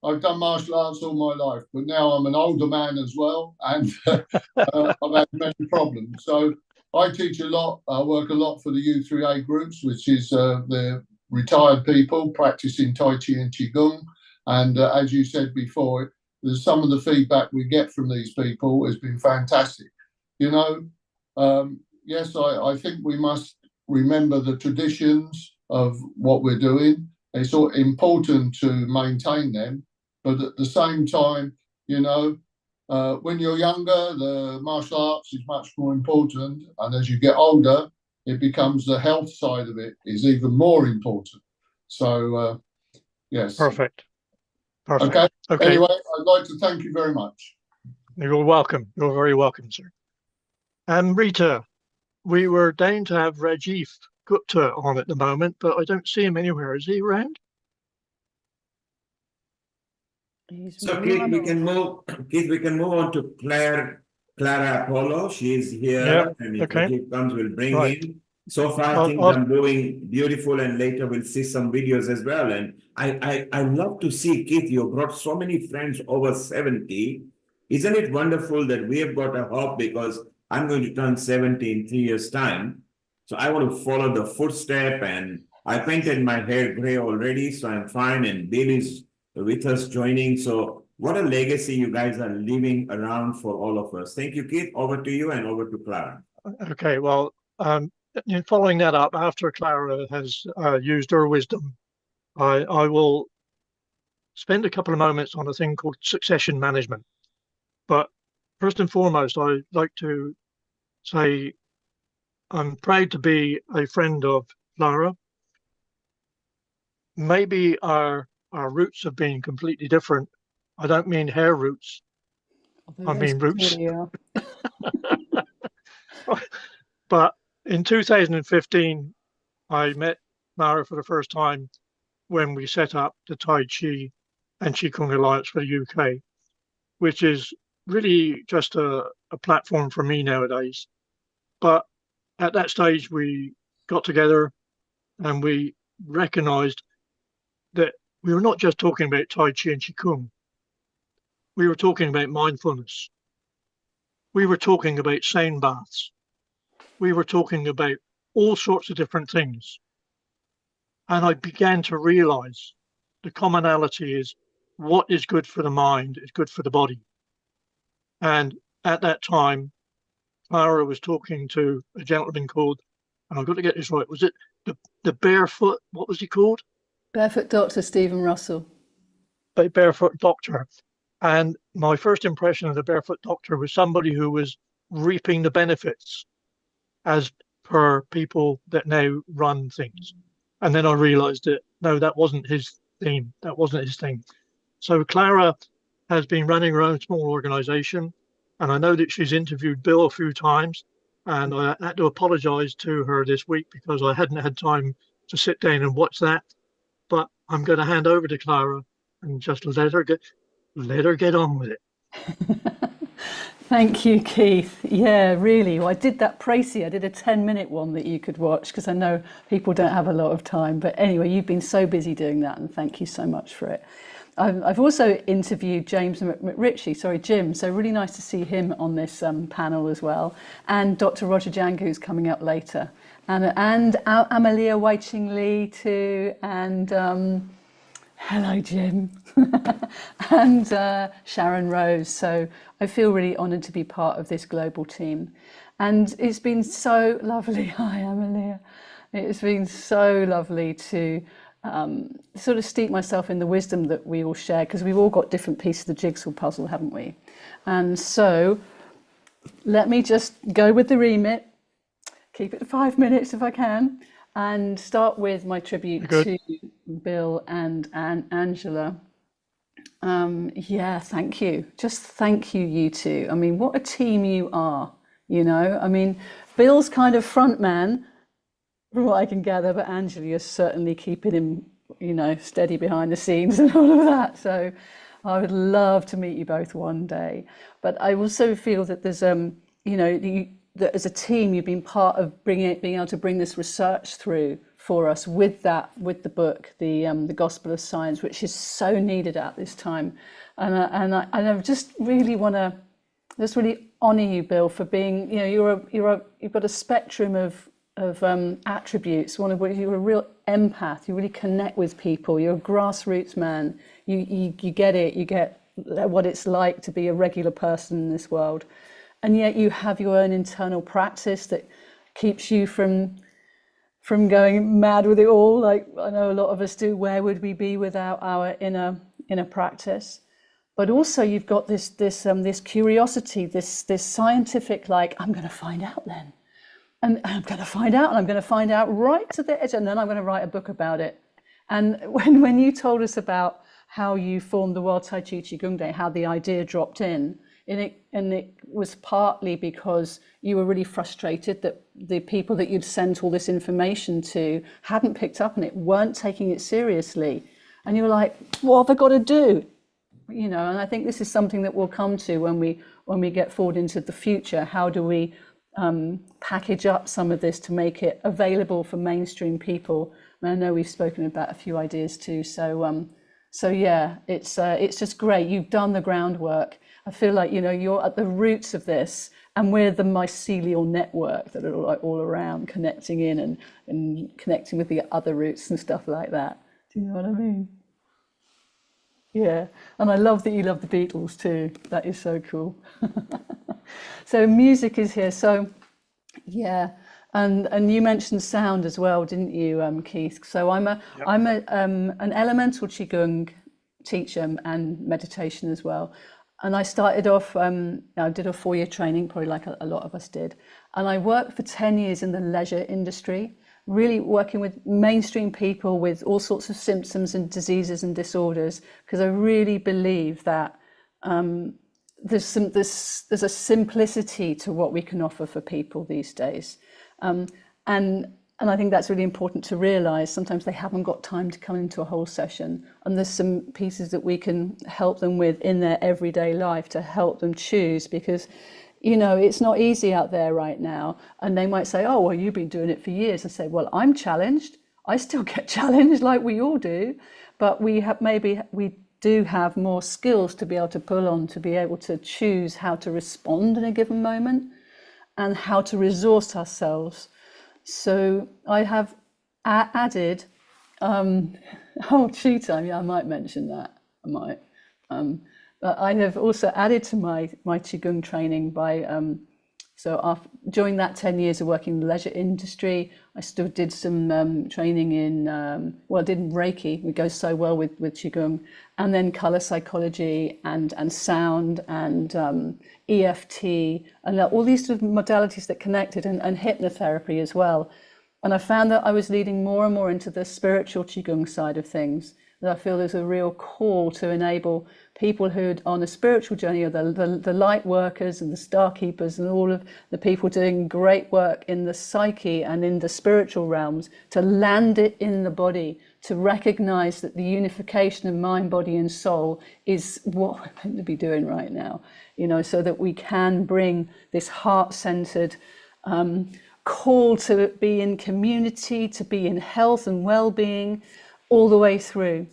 I've done martial arts all my life, but now I'm an older man as well, and I've had many problems. So I teach a lot. I work a lot for the U3A groups, which is the retired people practicing Tai Chi and Qigong. And as you said before, there's some of the feedback we get from these people has been fantastic. You know, yes, I think we must remember the traditions of what we're doing. It's important to maintain them, but at the same time, you know, when you're younger, the martial arts is much more important, and as you get older, it becomes the health side of it is even more important. So, yes. Perfect. Okay. Okay. Anyway, I'd like to thank you very much. You're welcome. You're very welcome, sir. And Rita, we were down to have Rajiv Gupta on at the moment, but I don't see him anywhere. Is he around? So Keith, we can move on to Clara Apollo. She is here, Yep. and if Okay. Keith comes, we'll bring Right. in. So far, things are moving beautiful, and later we'll see some videos as well. And I love to see, Keith, you brought so many friends over 70. Isn't it wonderful that we have got a hope, because I'm going to turn 70 in 3 years' time. So I want to follow the footstep, and I painted my hair gray already, so I'm fine. And Bill is with us joining. So what a legacy you guys are leaving around for all of us. Thank you, Keith. Over to you, and over to Clara. Okay, well, following that up, after Clara has used her wisdom, I will spend a couple of moments on a thing called succession management. But first and foremost, I'd like to say I'm proud to be a friend of Clara. Maybe our roots have been completely different. I don't mean hair roots. I mean roots. But in 2015, I met Clara for the first time when we set up the Tai Chi and Qigong Alliance for the UK, which is really just a platform for me nowadays. But at that stage, we got together and we recognized that we were not just talking about Tai Chi and Qigong. We were talking about mindfulness. We were talking about sound baths. We were talking about all sorts of different things. And I began to realize the commonality is what is good for the mind is good for the body. And at that time, Clara was talking to a gentleman called, and I've got to get this right, was it the barefoot, what was he called? Barefoot Doctor Stephen Russell. A barefoot doctor. And my first impression of the barefoot doctor was somebody who was reaping the benefits as per people that now run things. And then I realized that, no, that wasn't his theme. That wasn't his thing. So Clara has been running her own small organization. And I know that she's interviewed Bill a few times. And I had to apologize to her this week because I hadn't had time to sit down and watch that. But I'm going to hand over to Clara and just let her get on with it. Thank you, Keith. Yeah, really. Well, I did that précis. I did a 10-minute one that you could watch because I know people don't have a lot of time. But anyway, you've been so busy doing that, and thank you so much for it. I've also interviewed Jim. So really nice to see him on this panel as well, and Dr. Roger Jang, who's coming up later, and Amalia Wai-Ching Lee too, and hello, Jim, and Sharon Rose. So I feel really honoured to be part of this global team. And it's been so lovely. Hi, Amalia. It's been so lovely to sort of steep myself in the wisdom that we all share, because we've all got different pieces of the jigsaw puzzle, haven't we? And so let me just go with the remit, keep it to 5 minutes if I can, and start with my tribute to Bill and Angela. Yeah, thank you. Just thank you, you two. I mean, what a team you are, you know? I mean, Bill's kind of front man, from what I can gather, but Angela is certainly keeping him, you know, steady behind the scenes and all of that. So I would love to meet you both one day. But I also feel that there's, you know, that as a team, you've been part of being able to bring this research through for us with the book, the Gospel of Science, which is so needed at this time. And I just really want to just really honour you, Bill, for being, you know, you've got a spectrum of attributes. One of which you're a real empath. You really connect with people. You're a grassroots man. You get it. You get what it's like to be a regular person in this world, and yet you have your own internal practice that keeps you from going mad with it all. Like I know a lot of us do. Where would we be without our inner practice? But also you've got this curiosity, this scientific, like, I'm going to find out then. And I'm going to find out, and I'm going to find out right to the edge, and then I'm going to write a book about it. And when you told us about how you formed the World Tai Chi Qigong Day, how the idea dropped in, and it was partly because you were really frustrated that the people that you'd sent all this information to hadn't picked up on it, weren't taking it seriously. And you were like, what have I got to do? You know, and I think this is something that we'll come to when we get forward into the future. How do we package up some of this to make it available for mainstream people? And I know we've spoken about a few ideas too. So yeah, it's just great. You've done the groundwork. I feel like, you know, you're at the roots of this, and we're the mycelial network that are like all around, connecting in and connecting with the other roots and stuff like that. Do you know what I mean? Yeah, and I love that you love the Beatles too. That is so cool. So music is here. So yeah, and you mentioned sound as well, didn't you, Keith? So I'm an elemental Qigong teacher and meditation as well. And I started off, I did a 4-year training, probably like a lot of us did. And I worked for 10 years in the leisure industry, really working with mainstream people with all sorts of symptoms and diseases and disorders, because I really believe that there's a simplicity to what we can offer for people these days. And And I think that's really important to realize. Sometimes they haven't got time to come into a whole session, and there's some pieces that we can help them with in their everyday life to help them choose, because it's not easy out there right now. And they might say, oh, well, you've been doing it for years. I say, well, I'm challenged. I still get challenged like we all do, but we do have more skills to be able to pull on, to be able to choose how to respond in a given moment and how to resource ourselves. So I have added, Chi time, yeah, I might mention that, I might. But I have also added to my Qigong training by, during that 10 years of working in the leisure industry, I still did some training in, I did Reiki, it goes so well with Qigong, and then color psychology and sound and EFT, and all these sort of modalities that connected, and hypnotherapy as well. And I found that I was leading more and more into the spiritual Qigong side of things, that I feel there's a real call to enable people who are on a spiritual journey, or the light workers and the star keepers and all of the people doing great work in the psyche and in the spiritual realms, to land it in the body, to recognize that the unification of mind, body and soul is what we're meant to be doing right now, so that we can bring this heart-centered call to be in community, to be in health and well-being all the way through.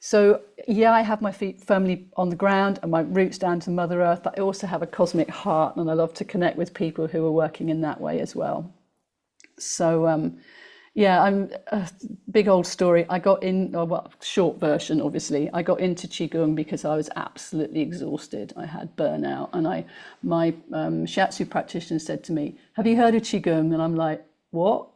So yeah, I have my feet firmly on the ground and my roots down to Mother Earth, but I also have a cosmic heart, and I love to connect with people who are working in that way as well. So yeah, I'm a big old story. I got in, short version, obviously, I got into Qigong because I was absolutely exhausted. I had burnout, and my shiatsu practitioner said to me, have you heard of Qigong? And I'm like, what?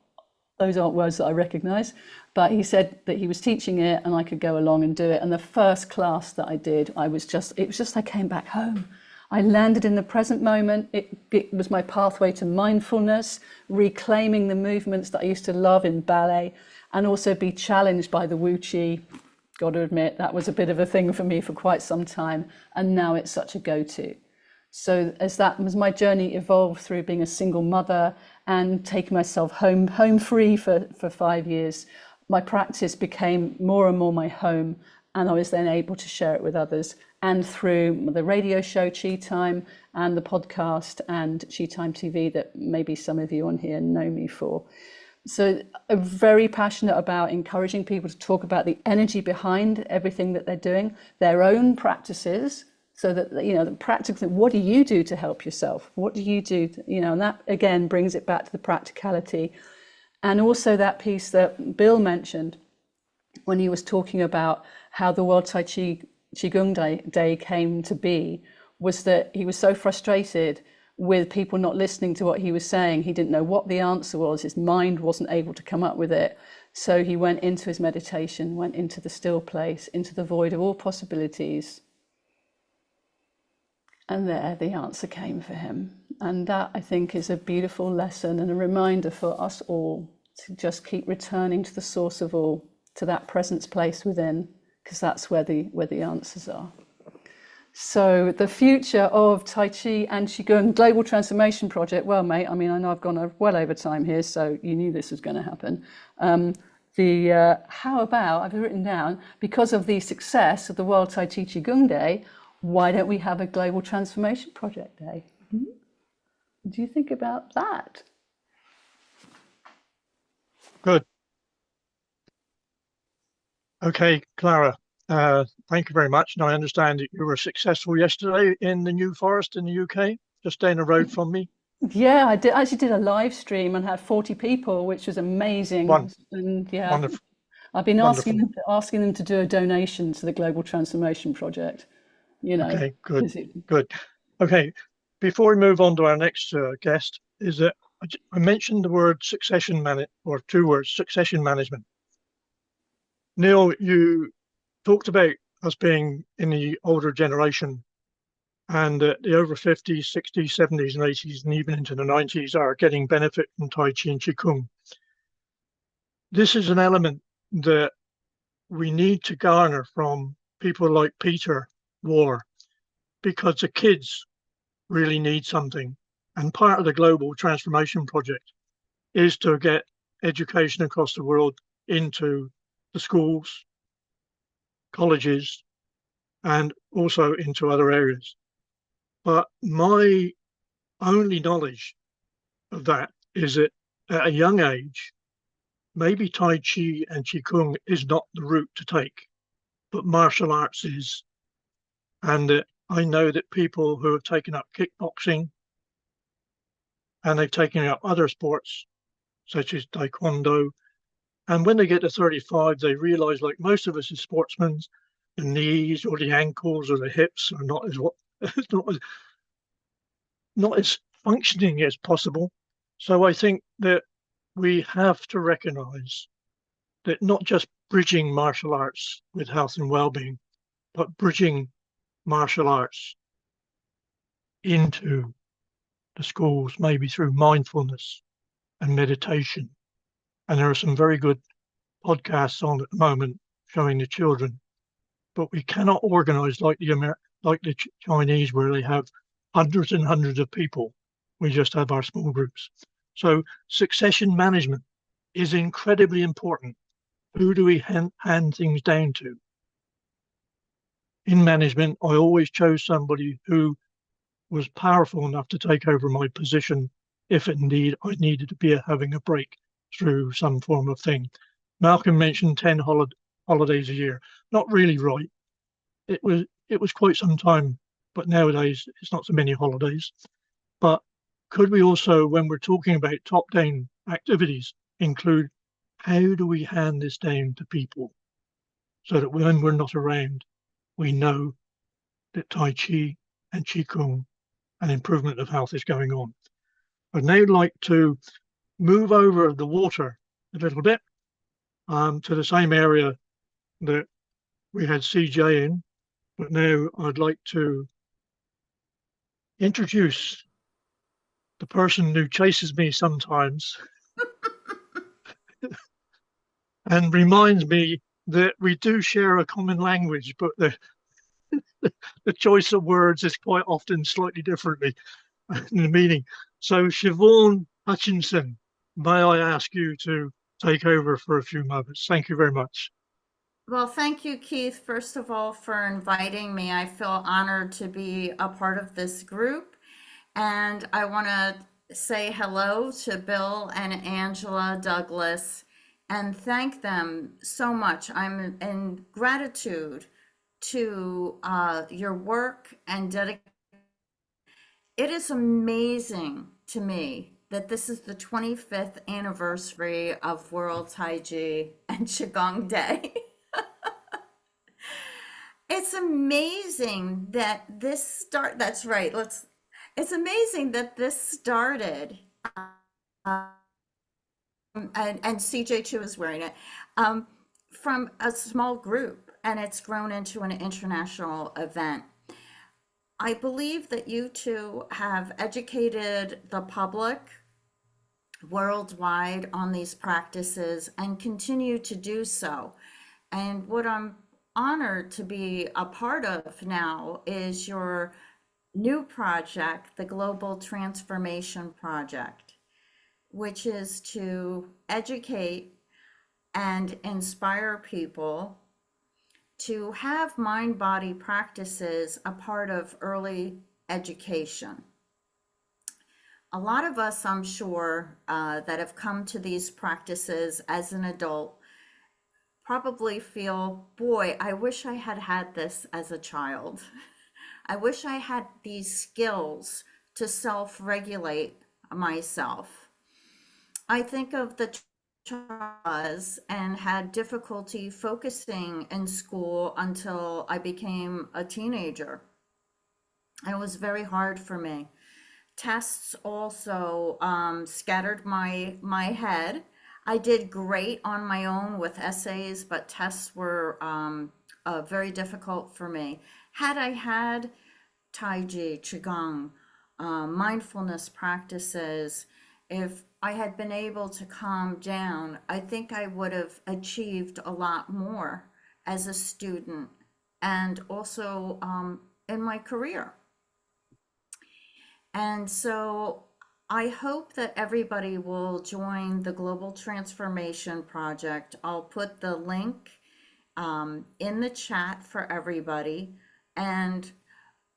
Those aren't words that I recognize. But he said that he was teaching it and I could go along and do it. And the first class that I did, it was just I came back home. I landed in the present moment. It was my pathway to mindfulness, reclaiming the movements that I used to love in ballet, and also be challenged by the Wu Chi. Got to admit, that was a bit of a thing for me for quite some time. And now it's such a go-to. So as my journey evolved through being a single mother and taking myself home free for 5 years, my practice became more and more my home, and I was then able to share it with others. And through the radio show Chi Time and the podcast and Chi Time TV that maybe some of you on here know me for. So I'm very passionate about encouraging people to talk about the energy behind everything that they're doing, their own practices, so that, the practical, what do you do to help yourself? What do you do? And that again brings it back to the practicality. And also that piece that Bill mentioned when he was talking about how the World Tai Chi Qigong Day came to be, was that he was so frustrated with people not listening to what he was saying. He didn't know what the answer was. His mind wasn't able to come up with it. So he went into his meditation, went into the still place, into the void of all possibilities. And there the answer came for him. And that, I think, is a beautiful lesson and a reminder for us all to just keep returning to the source of all, to that presence place within, because that's where the answers are. So the future of Tai Chi and Qigong Global Transformation Project, well, mate, I mean, I know I've gone well over time here, so you knew this was going to happen. How about, I've written down, because of the success of the World Tai Chi Qigong Day, why don't we have a Global Transformation Project Day? What do you think about that? Good. Okay, Clara, thank you very much. And I understand that you were successful yesterday in the New Forest in the UK, just down the road from me. Yeah, I actually did a live stream and had 40 people, which was amazing. And yeah, wonderful. I've been asking them to do a donation to the Global Transformation Project. Okay, good. Okay, before we move on to our next guest, is that I mentioned the word succession management. Neil, you talked about us being in the older generation, and the over 50s, 60s, 70s and 80s and even into the 90s are getting benefit from Tai Chi and Qigong. This is an element that we need to garner from people like Peter Waller, because the kids really need something. And part of the Global Transformation Project is to get education across the world into the schools, colleges, and also into other areas. But my only knowledge of that is that at a young age, maybe Tai Chi and Qigong is not the route to take, but martial arts is. And I know that people who have taken up kickboxing and they've taken up other sports such as taekwondo, and when they get to 35, they realize, like most of us as sportsmen, the knees or the ankles or the hips are not as not as functioning as possible. So I think that we have to recognize that not just bridging martial arts with health and well-being, but bridging martial arts into the schools, maybe through mindfulness and meditation. And there are some very good podcasts on at the moment showing the children, but we cannot organize like the Chinese, where they have hundreds and hundreds of people. We just have our small groups. So succession management is incredibly important. Who do we hand things down to? In management, I always chose somebody who was powerful enough to take over my position if indeed I needed to be having a break through some form of thing. Malcolm mentioned 10 holidays a year. Not really right. It was quite some time, but nowadays it's not so many holidays. But could we also, when we're talking about top-down activities, include how do we hand this down to people so that when we're not around, we know that Tai Chi and Qigong and improvement of health is going on. I'd now like to move over the water a little bit to the same area that we had CJ in, but now I'd like to introduce the person who chases me sometimes and reminds me that we do share a common language, but the choice of words is quite often slightly differently in the meaning. So Siobhan Hutchinson, may I ask you to take over for a few moments? Thank you very much. Well, thank you, Keith, first of all, for inviting me. I feel honored to be a part of this group. And I want to say hello to Bill and Angela Douglas and thank them so much. I'm in gratitude to your work and dedication. It is amazing to me that this is the 25th anniversary of World Tai Chi and Qigong Day. It's amazing that this that's right. It's amazing that this started, and CJ Chu is wearing it, from a small group, and it's grown into an international event. I believe that you two have educated the public worldwide on these practices and continue to do so. And what I'm honored to be a part of now is your new project, the Global Transformation Project, which is to educate and inspire people to have mind-body practices a part of early education. A lot of us, I'm sure, that have come to these practices as an adult probably feel, boy, I wish I had had this as a child. I wish I had these skills to self-regulate myself. I think of the child and had difficulty focusing in school until I became a teenager. It was very hard for me. Tests also scattered my head. I did great on my own with essays, but tests were very difficult for me. Had I had Tai Chi, Qigong, mindfulness practices, if I had been able to calm down, I think I would have achieved a lot more as a student and also in my career. And so I hope that everybody will join the Global Transformation Project. I'll put the link in the chat for everybody. And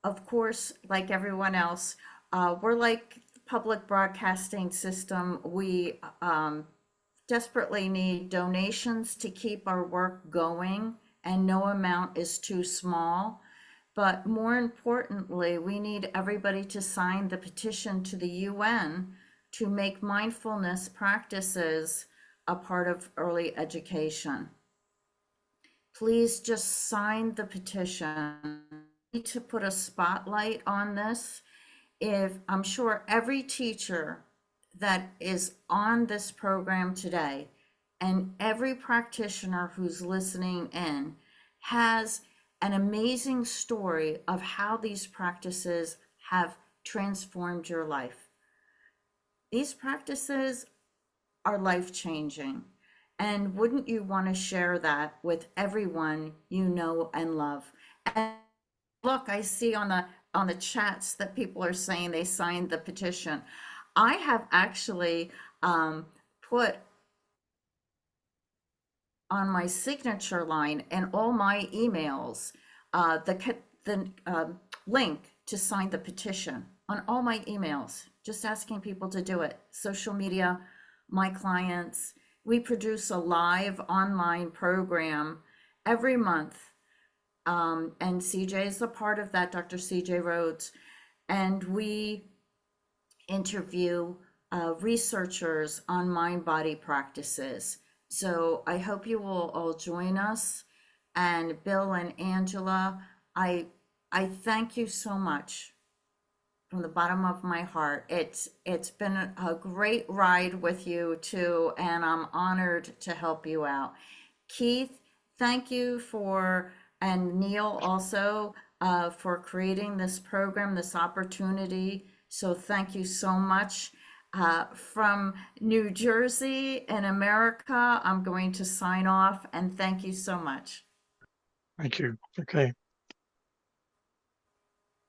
of course, like everyone else, we're like the public broadcasting system. We desperately need donations to keep our work going, and no amount is too small. But more importantly, we need everybody to sign the petition to the UN to make mindfulness practices a part of early education. Please just sign the petition. We need to put a spotlight on this. I'm sure every teacher that is on this program today and every practitioner who's listening in has an amazing story of how these practices have transformed your life. These practices are life-changing, and wouldn't you want to share that with everyone you know and love? And look, I see on the chats that people are saying they signed the petition. I have actually put on my signature line and all my emails the link to sign the petition on all my emails, just asking people to do it. Social media, my clients, we produce a live online program every month, and CJ is a part of that, Dr. CJ Rhodes, and we interview researchers on mind-body practices. So I hope you will all join us. And Bill and Angela, I thank you so much from the bottom of my heart. It's been a great ride with you too, and I'm honored to help you out. Keith, thank you and Neil also for creating this program, this opportunity. So thank you so much. From New Jersey in America, I'm going to sign off, and thank you so much. Thank you. Okay.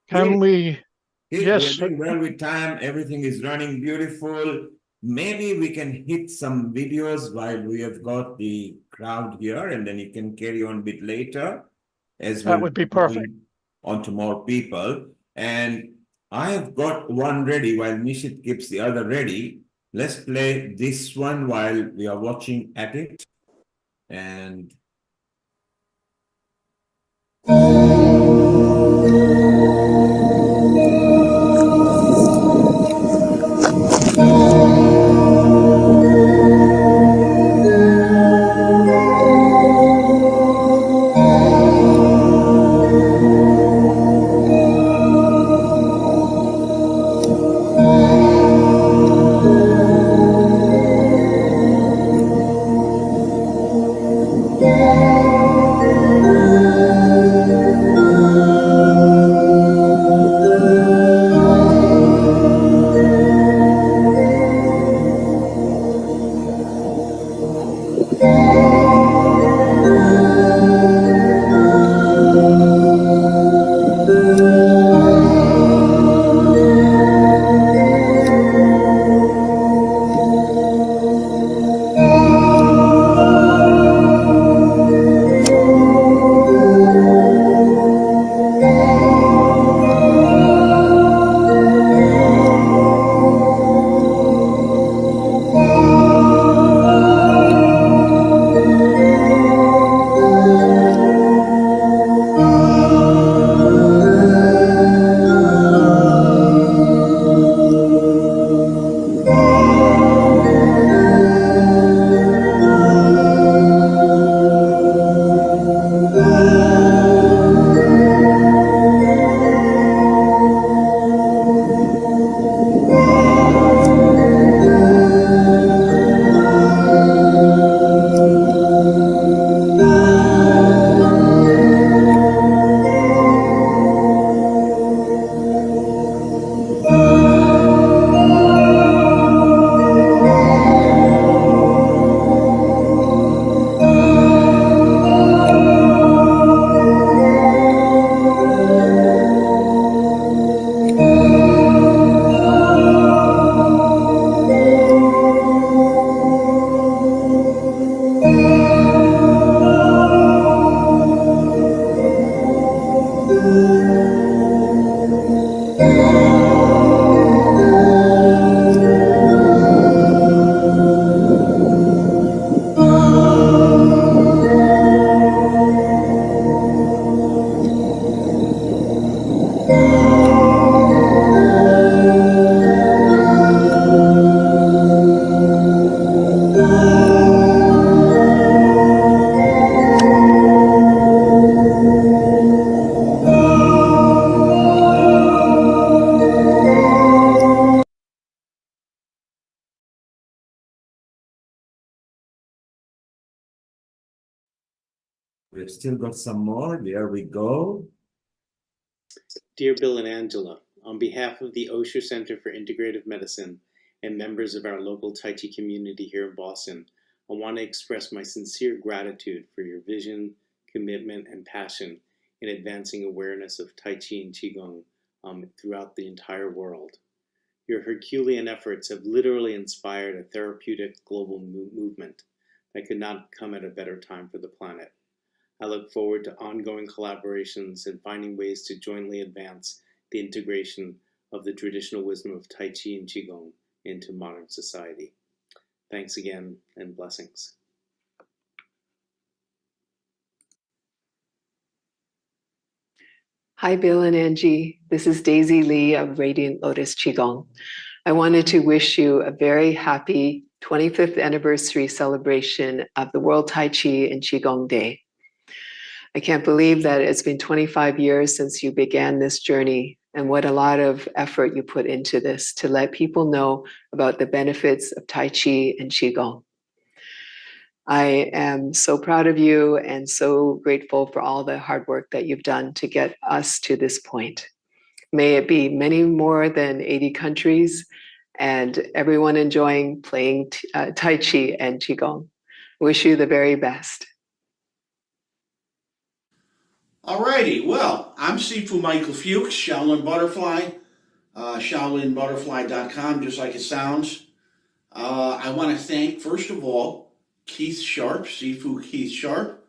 Can we? Yes. We're doing well with time. Everything is running beautiful. Maybe we can hit some videos while we have got the crowd here, and then you can carry on a bit later as that would be perfect. On to more people. And I have got one ready while Nishit keeps the other ready. Let's play this one while we are watching at it. And We've still got some more. There we go. Dear Bill and Angela, on behalf of the Osher Center for Integrative Medicine and members of our local Tai Chi community here in Boston, I want to express my sincere gratitude for your vision, commitment, and passion in advancing awareness of Tai Chi and Qigong throughout the entire world. Your Herculean efforts have literally inspired a therapeutic global movement that could not come at a better time for the planet. I look forward to ongoing collaborations and finding ways to jointly advance the integration of the traditional wisdom of Tai Chi and Qigong into modern society. Thanks again, and blessings. Hi, Bill and Angie. This is Daisy Lee of Radiant Lotus Qigong. I wanted to wish you a very happy 25th anniversary celebration of the World Tai Chi and Qigong Day. I can't believe that it's been 25 years since you began this journey, and what a lot of effort you put into this to let people know about the benefits of Tai Chi and Qigong. I am so proud of you and so grateful for all the hard work that you've done to get us to this point. May it be many more than 80 countries and everyone enjoying playing Tai Chi and Qigong. Wish you the very best. Alrighty, well, I'm Sifu Michael Fuchs, Shaolin Butterfly, ShaolinButterfly.com, just like it sounds. I want to thank, first of all, Keith Sharp, Sifu Keith Sharp,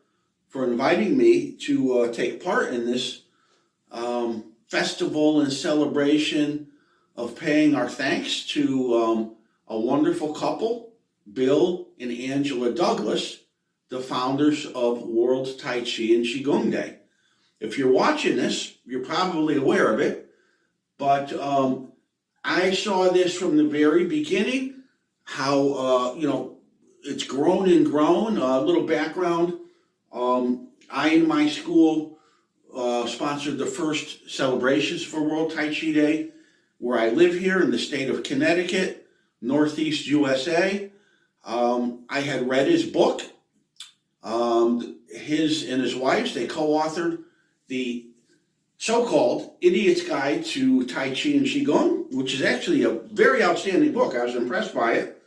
for inviting me to take part in this festival and celebration of paying our thanks to a wonderful couple, Bill and Angela Douglas, the founders of World Tai Chi and Qigong Day. If you're watching this, you're probably aware of it, but I saw this from the very beginning, how, it's grown and grown. A little background, I and my school sponsored the first celebrations for World Tai Chi Day, where I live here in the state of Connecticut, Northeast USA. I had read his book. His and his wife's, they co-authored the so-called Idiot's Guide to Tai Chi and Qigong, which is actually a very outstanding book. I was impressed by it.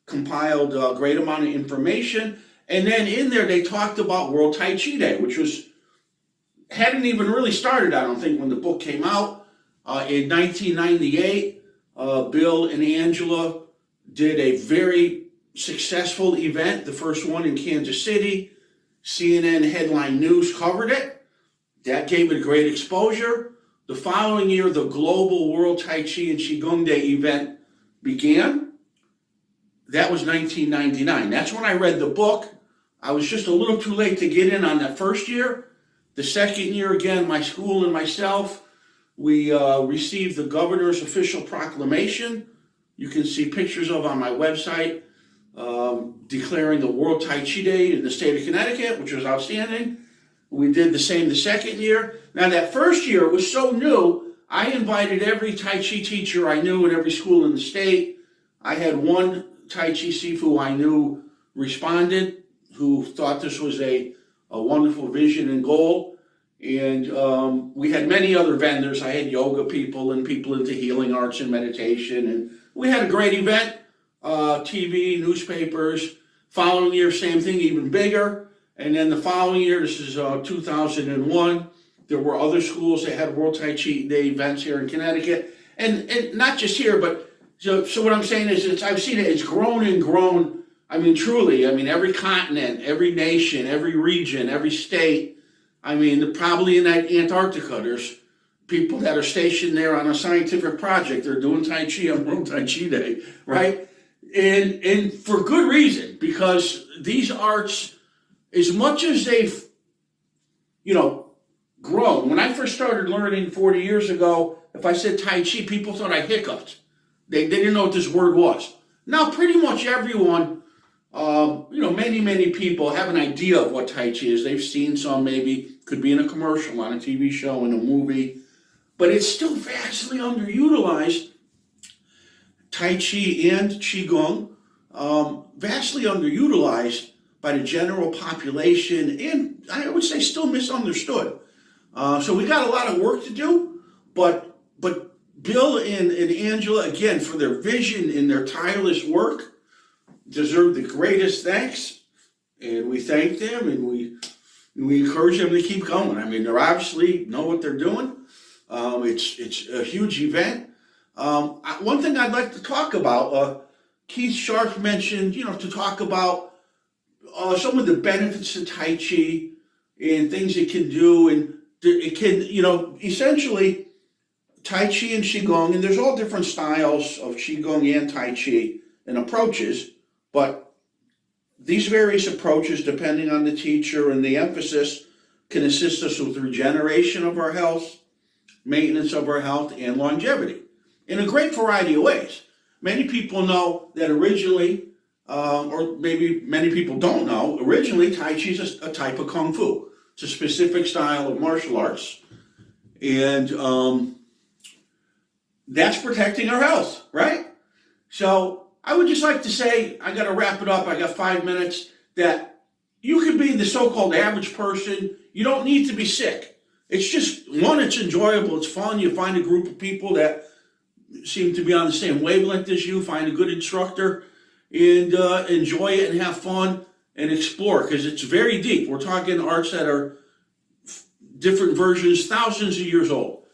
Compiled a great amount of information. And then in there, they talked about World Tai Chi Day, which hadn't even really started, I don't think, when the book came out. In 1998, Bill and Angela did a very successful event, the first one in Kansas City. CNN Headline News covered it. That gave it great exposure. The following year, the global World Tai Chi and Qigong Day event began. That was 1999. That's when I read the book. I was just a little too late to get in on that first year. The second year, again, my school and myself, we received the governor's official proclamation. You can see pictures of on my website, declaring the World Tai Chi Day in the state of Connecticut, which was outstanding. We did the same the second year. Now that first year was so new, I invited every Tai Chi teacher I knew in every school in the state. I had one Tai Chi Sifu I knew responded, who thought this was a wonderful vision and goal. And we had many other vendors. I had yoga people and people into healing arts and meditation. And we had a great event, TV, newspapers. Following year, same thing, even bigger. And then the following year, this is 2001, there were other schools that had World Tai Chi Day events here in Connecticut. And not just here, but so what I'm saying is I've seen it, it's grown and grown. I mean, truly, every continent, every nation, every region, every state. Probably in Antarctica, there's people that are stationed there on a scientific project. They're doing Tai Chi on World Tai Chi Day, right? And for good reason, because these arts, as much as they've, grown. When I first started learning 40 years ago, if I said Tai Chi, people thought I hiccuped. They didn't know what this word was. Now, pretty much everyone, many people have an idea of what Tai Chi is. They've seen some, maybe, could be in a commercial, on a TV show, in a movie. But it's still vastly underutilized. Tai Chi and Qigong, vastly underutilized by the general population, and I would say still misunderstood. So we got a lot of work to do, but Bill and Angela, again, for their vision and their tireless work, deserve the greatest thanks. And we thank them, and we encourage them to keep going. I mean, they obviously know what they're doing. It's a huge event. One thing I'd like to talk about, Keith Sharp mentioned, to talk about some of the benefits of Tai Chi and things it can do. And it can, essentially, Tai Chi and Qigong, and there's all different styles of Qigong and Tai Chi and approaches, but these various approaches, depending on the teacher and the emphasis, can assist us with regeneration of our health, maintenance of our health, and longevity in a great variety of ways. Many people know that originally, or maybe many people don't know, originally Tai Chi is a type of Kung Fu. It's a specific style of martial arts. And that's protecting our health, right? So I would just like to say, I got to wrap it up. I got 5 minutes, that you can be the so-called average person. You don't need to be sick. It's just, one, it's enjoyable. It's fun. You find a group of people that seem to be on the same wavelength as you, find a good instructor, and enjoy it and have fun and explore, because it's very deep. We're talking arts that are different versions, thousands of years old.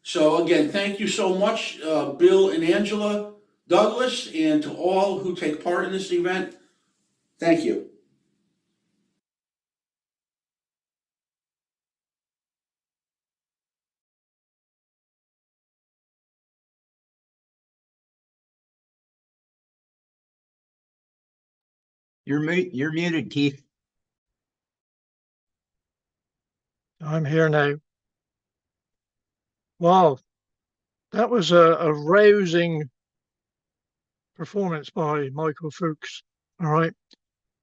So again, thank you so much, Bill and Angela Douglas, and to all who take part in this event. Thank you. You're muted, Keith. I'm here now. Wow, that was a rousing performance by Michael Fuchs. All right.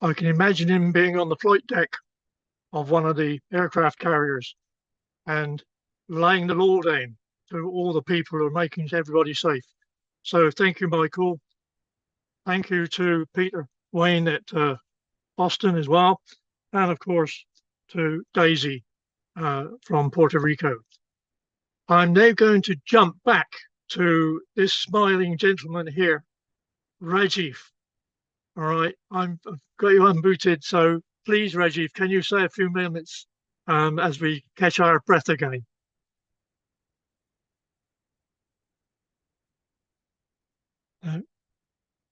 I can imagine him being on the flight deck of one of the aircraft carriers and laying the law down to all the people who are making everybody safe. So thank you, Michael. Thank you to Peter Wayne at Boston as well. And of course, to Daisy from Puerto Rico. I'm now going to jump back to this smiling gentleman here, Rajiv. All right, I've got you unbooted, so please, Rajiv, can you say a few minutes as we catch our breath again?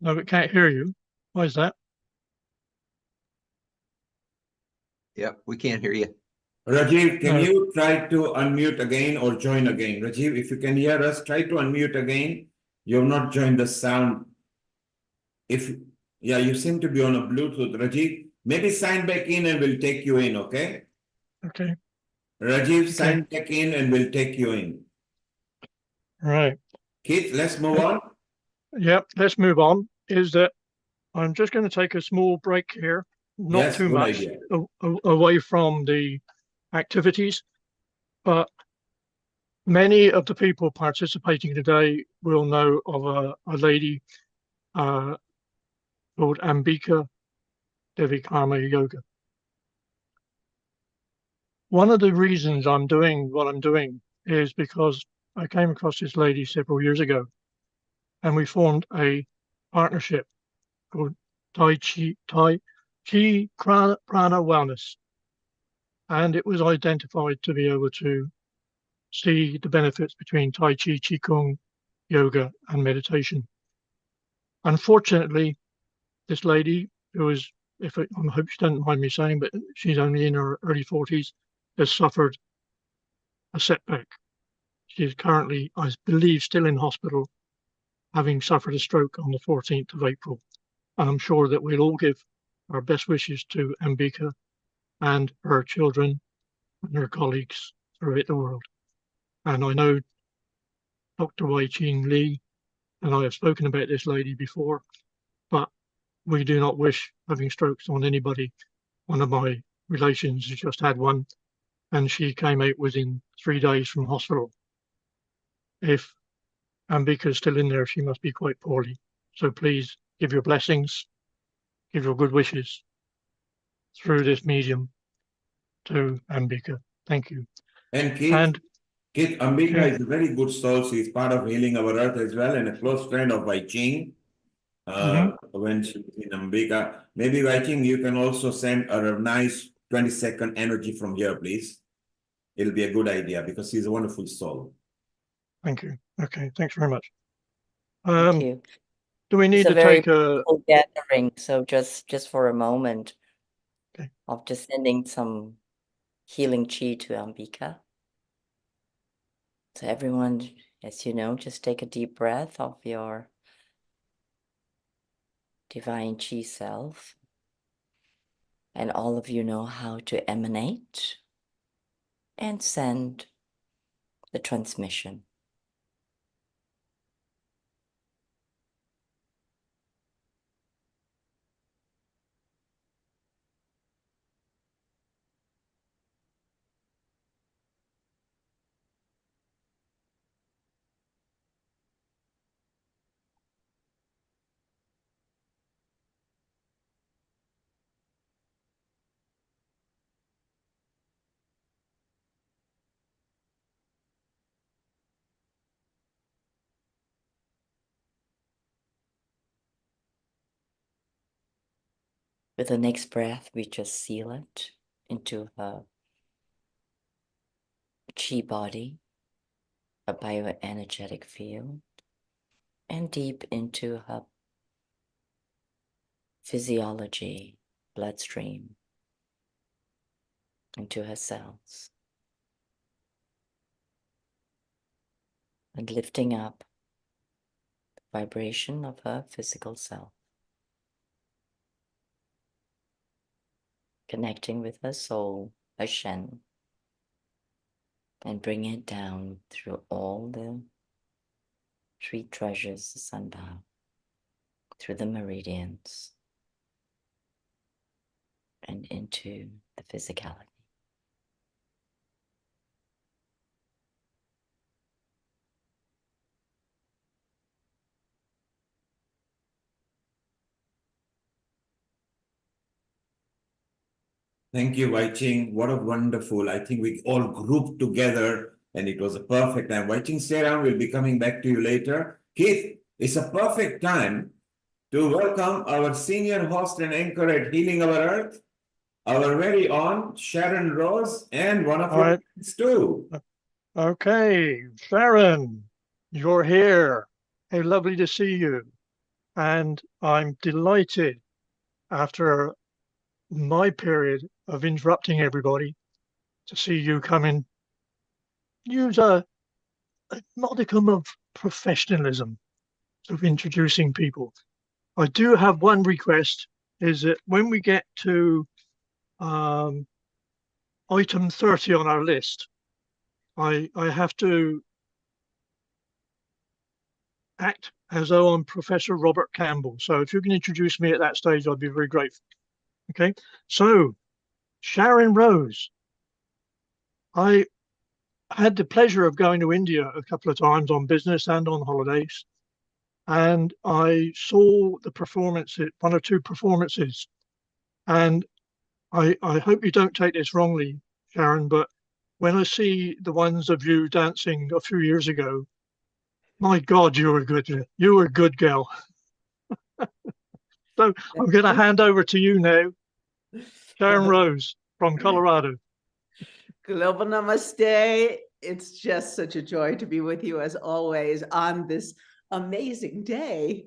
No, we can't hear you. Why is that? Yep, we can't hear you. Rajiv, can you try to unmute again or join again? Rajiv, if you can hear us, try to unmute again. You have not joined the sound. Yeah, you seem to be on a Bluetooth. Rajiv, maybe sign back in and we'll take you in, okay? Okay. Rajiv, sign back in and we'll take you in. Right. Keith, let's move on. Yep, let's move on. Is that I'm just going to take a small break here, not too much away from the activities, but many of the people participating today will know of a lady called Ambika Devi Karma Yoga. One of the reasons I'm doing what I'm doing is because I came across this lady several years ago, and we formed a partnership called Tai Chi Prana Wellness. And it was identified to be able to see the benefits between Tai Chi, Qigong, yoga, and meditation. Unfortunately, this lady, who is, I hope she doesn't mind me saying, but she's only in her early 40s, has suffered a setback. She is currently, I believe, still in hospital, having suffered a stroke on the 14th of April. And I'm sure that we'll all give our best wishes to Ambika and her children and her colleagues throughout the world. And I know Dr. Wei-Ching Lee and I have spoken about this lady before, but we do not wish having strokes on anybody. One of my relations has just had one, and she came out within 3 days from hospital. If Ambika is still in there, she must be quite poorly. So please give your blessings, give your good wishes through this medium to Ambika. Thank you. And Keith, And Ambika is a very good soul. She's part of Healing Our Earth as well, and a close friend of Wai Ching. When she was in Ambika, maybe Wai Ching, you can also send her a nice 20-second energy from here, please. It'll be a good idea because she's a wonderful soul. Thank you. Okay, thanks very much. Thank you. Do we need It's a to very take a full gathering, so just for a moment Okay. of just sending some healing chi to Ambika. So everyone, as you know, just take a deep breath of your divine chi self. And all of you know how to emanate and send the transmission. With the next breath, we just seal it into her chi body, a bioenergetic field, and deep into her physiology, bloodstream, into her cells. And lifting up the vibration of her physical self. Connecting with her soul, her Shen, and bringing it down through all the three treasures, the sunbow, through the meridians, and into the physicality. Thank you, Wai Ching. What a wonderful, I think we all grouped together and it was a perfect time. Wai Ching, stay around. We'll be coming back to you later. Keith, it's a perfect time to welcome our senior host and anchor at Healing Our Earth, our very own Sharon Rose, and one of our friends too. Okay, Sharon, you're here. How lovely to see you. And I'm delighted after my period of interrupting everybody to see you come in. Use a modicum of professionalism of introducing people. I do have one request, is that when we get to item 30 on our list, I have to act as though I'm Professor Robert Campbell. So if you can introduce me at that stage, I'd be very grateful. Okay, so Sharon Rose. I had the pleasure of going to India a couple of times on business and on holidays. And I saw the performances, one or two performances. And I hope you don't take this wrongly, Sharon, but when I see the ones of you dancing a few years ago, my God, you were a good girl. So I'm going to hand over to you now, Sharon Rose from Colorado. Global Namaste. It's just such a joy to be with you as always on this amazing day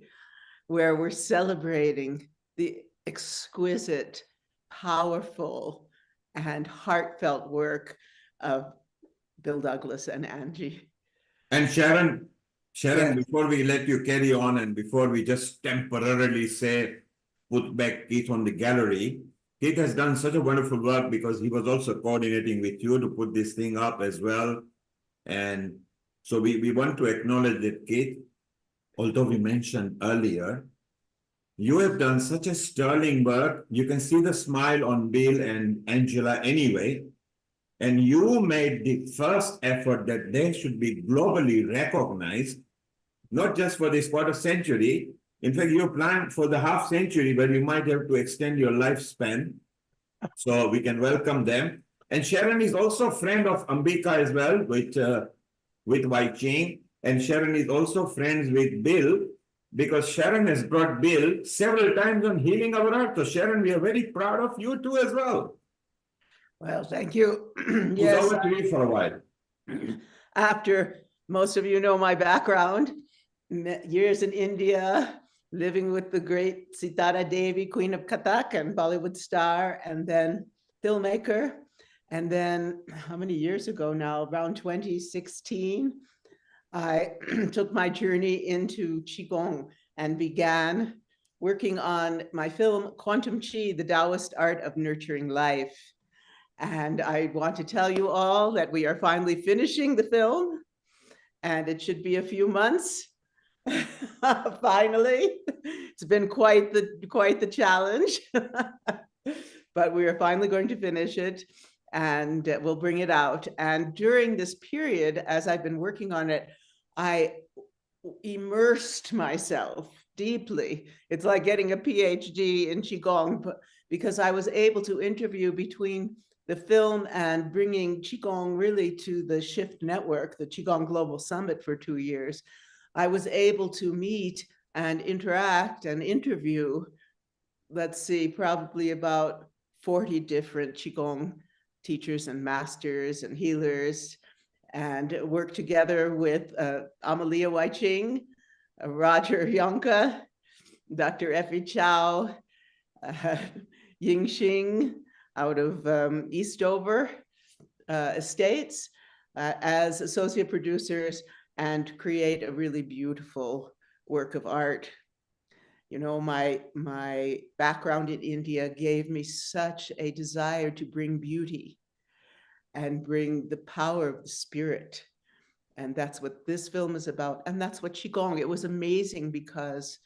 where we're celebrating the exquisite, powerful, and heartfelt work of Bill Douglas and Angie. And Sharon, Yes. before we let you carry on and before we just temporarily put back Keith on the gallery, Keith has done such a wonderful work because he was also coordinating with you to put this thing up as well. And so we want to acknowledge that, Keith, although we mentioned earlier, you have done such a sterling work. You can see the smile on Bill and Angela anyway. And you made the first effort that they should be globally recognized, not just for this quarter century. In fact, you planned for the half century, but you might have to extend your lifespan. So we can welcome them. And Sharon is also a friend of Ambika as well with Wai Ching. And Sharon is also friends with Bill because Sharon has brought Bill several times on Healing Our Earth. So Sharon, we are very proud of you too as well. Well, thank you. Who's Yes, over to you for a while. after most of you know my background, years in India, living with the great Sitara Devi, Queen of Kathak and Bollywood star, and then filmmaker. And then how many years ago now, around 2016, I took my journey into Qigong and began working on my film, Quantum Qi, the Taoist Art of Nurturing Life. And I want to tell you all that we are finally finishing the film, and it should be a few months. Finally, it's been quite the challenge, but we are finally going to finish it, and we'll bring it out. And during this period, as I've been working on it, I immersed myself deeply. It's like getting a PhD in Qigong, because I was able to interview between the film and bringing Qigong really to the Shift Network, the Qigong Global Summit for 2 years. I was able to meet and interact and interview, let's see, probably about 40 different Qigong teachers and masters and healers, and work together with Amalia Wai Ching, Roger Yonka, Dr. Effie Chow, Ying Xing out of Eastover Estates as associate producers, and create a really beautiful work of art. You know, my background in India gave me such a desire to bring beauty and bring the power of the spirit. And that's what this film is about. And that's what Qigong, it was amazing because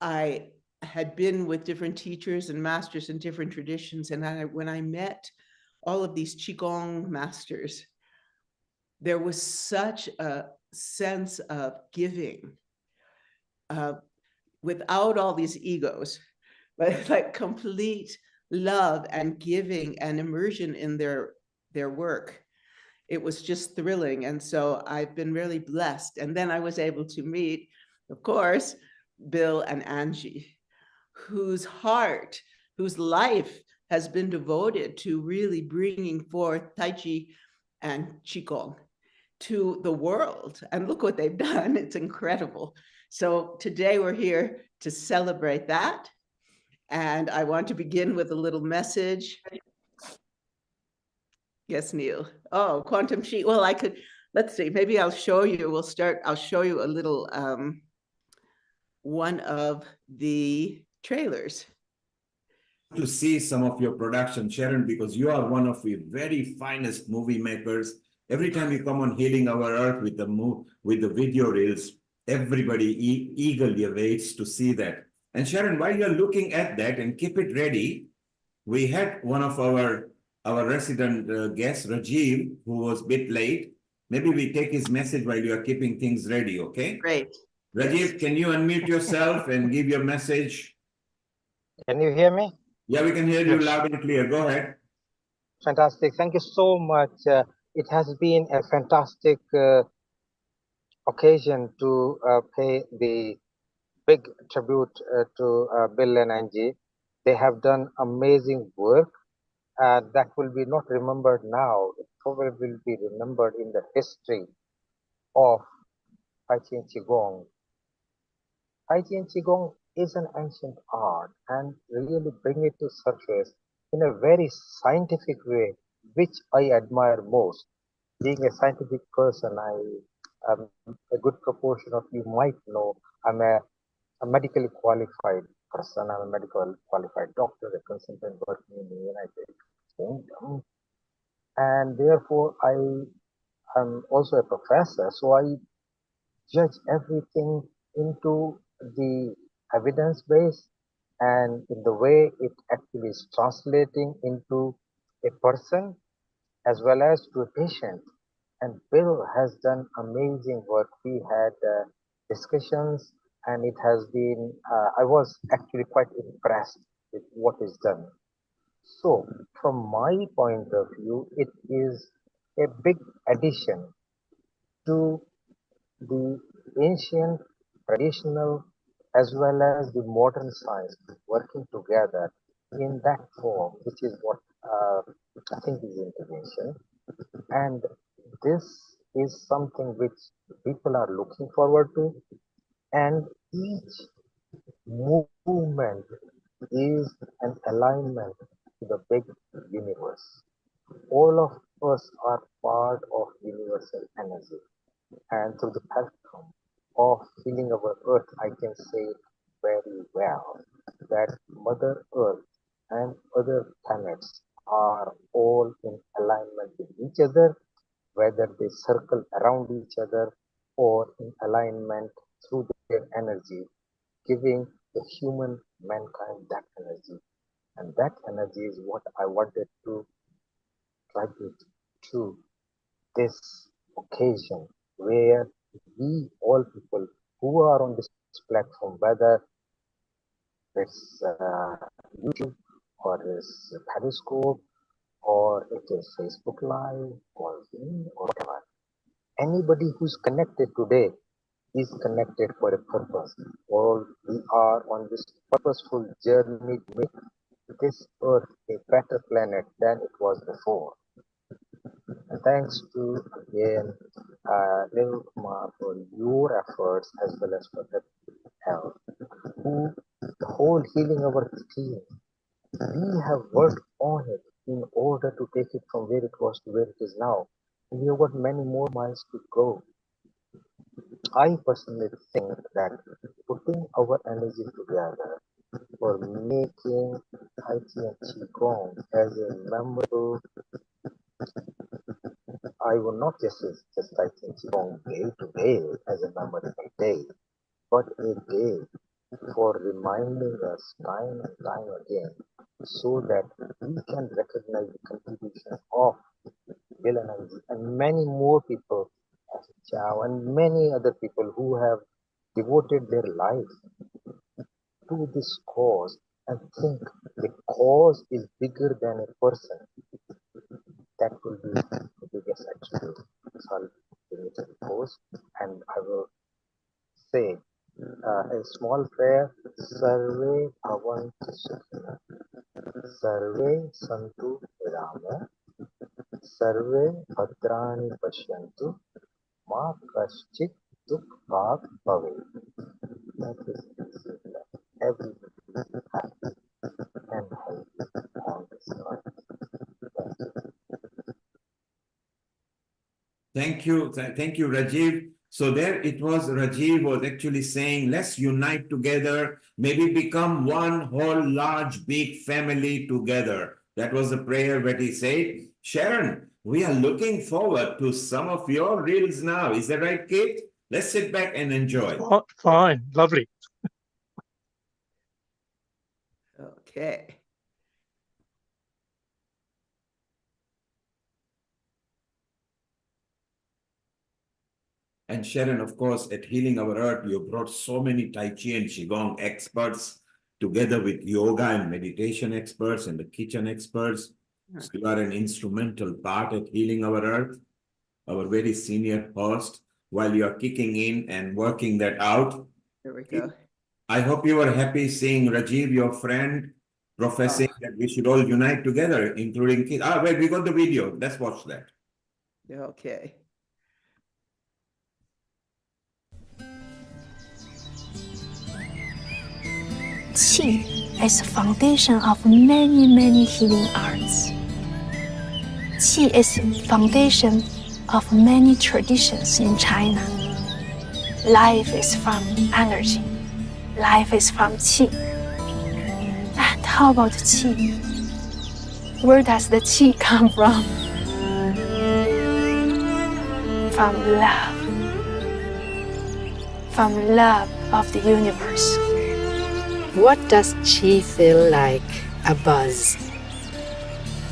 I had been with different teachers and masters in different traditions. And when I met all of these Qigong masters, there was such a sense of giving without all these egos, but like complete love and giving and immersion in their work. It was just thrilling. And so I've been really blessed. And then I was able to meet, of course, Bill and Angie, whose heart, whose life has been devoted to really bringing forth Tai Chi and Qigong to the world. And look what they've done. It's incredible. So today we're here to celebrate that. And I want to begin with a little message. Yes, Neil. Oh, Quantum Qi. Well, I could, let's see, maybe I'll show you, I'll show you a little, one of the trailers. To see some of your production, Sharon, because you are one of the very finest movie makers. Every time you come on Healing Our Earth with the video reels, everybody eagerly awaits to see that. And Sharon, while you're looking at that and keep it ready, we had one of our resident guest, Rajiv, who was a bit late. Maybe we take his message while you are keeping things ready, okay? Great. Rajiv, can you unmute yourself and give your message? Can you hear me? Yeah, we can hear you loud and clear. Go ahead. Fantastic. Thank you so much. It has been a fantastic occasion to pay the big tribute to Bill and Angie. They have done amazing work that will be not remembered now. It probably will be remembered in the history of Tai Chi and Qigong. Tai Chi and Qigong is an ancient art, and really bring it to surface in a very scientific way, which I admire most. Being a scientific person, a good proportion of you might know, I'm a medically qualified person. I'm a medical qualified doctor, a consultant working in the United Kingdom, and therefore I am also a professor. So I judge everything into the evidence base and in the way it actually is translating into a person as well as to a patient. And Bill has done amazing work. We had discussions, and it has been, I was actually quite impressed with what is done. So, from my point of view, it is a big addition to the ancient, traditional, as well as the modern science working together in that form, which is what I think is intervention. And this is something which people are looking forward to, and each movement is an alignment to the big universe. All of us are part of universal energy, and through the platform of healing our earth, I can say very well that Mother Earth and other planets are all in alignment with each other, whether they circle around each other or in alignment through their energy, giving the human mankind that energy. And that energy is what I wanted to tribute to this occasion, where we all people who are on this platform, whether it's YouTube or it's Periscope or it is Facebook Live or Zoom or whatever, anybody who's connected today is connected for a purpose. All we are on this purposeful journey to make this earth a better planet than it was before. And thanks to again Lil Kumar for your efforts as well as for the health, who the whole healing our team. We have worked on it in order to take it from where it was to where it is now. And we have got many more miles to go. I personally think that putting our energy together for making Tai Chi and Qigong as a memorable, I will not just say just Tai Chi and Qigong day to day as a memorable day, but a day for reminding us time and time again so that we can recognize the contribution of Bill and many more people as Chow and many other people who have devoted their life to this cause and think the cause is bigger than a person. That will be the biggest attribute. So I'll give it a pause and I will say a small prayer. Sarve bhavantu sukhina, sarve santu nirama, sarve bhadrani pashyantu, ma kaschit dukh bhave. That is everybody happy and healthy on this earth. Thank you. Thank you, Rajiv. So there it was, Rajiv was actually saying, let's unite together, maybe become one whole large, big family together. That was the prayer that he said. Sharon, we are looking forward to some of your reels now. Is that right, Kate? Let's sit back and enjoy. Fine, lovely. Okay. And Sharon, of course, at Healing Our Earth, you brought so many Tai Chi and Qigong experts together with yoga and meditation experts and the kitchen experts. So you are an instrumental part at Healing Our Earth, our very senior host, while you are kicking in and working that out. Here we go. I hope you are happy seeing Rajiv, your friend, professing that we should all unite together, including kids. Wait, we got the video. Let's watch that. Okay. Qi is the foundation of many healing arts. Qi is the foundation of many traditions in China. Life is from energy. Life is from Qi. And how about Qi? Where does the Qi come from? From love. From love of the universe. What does Qi feel like? A buzz,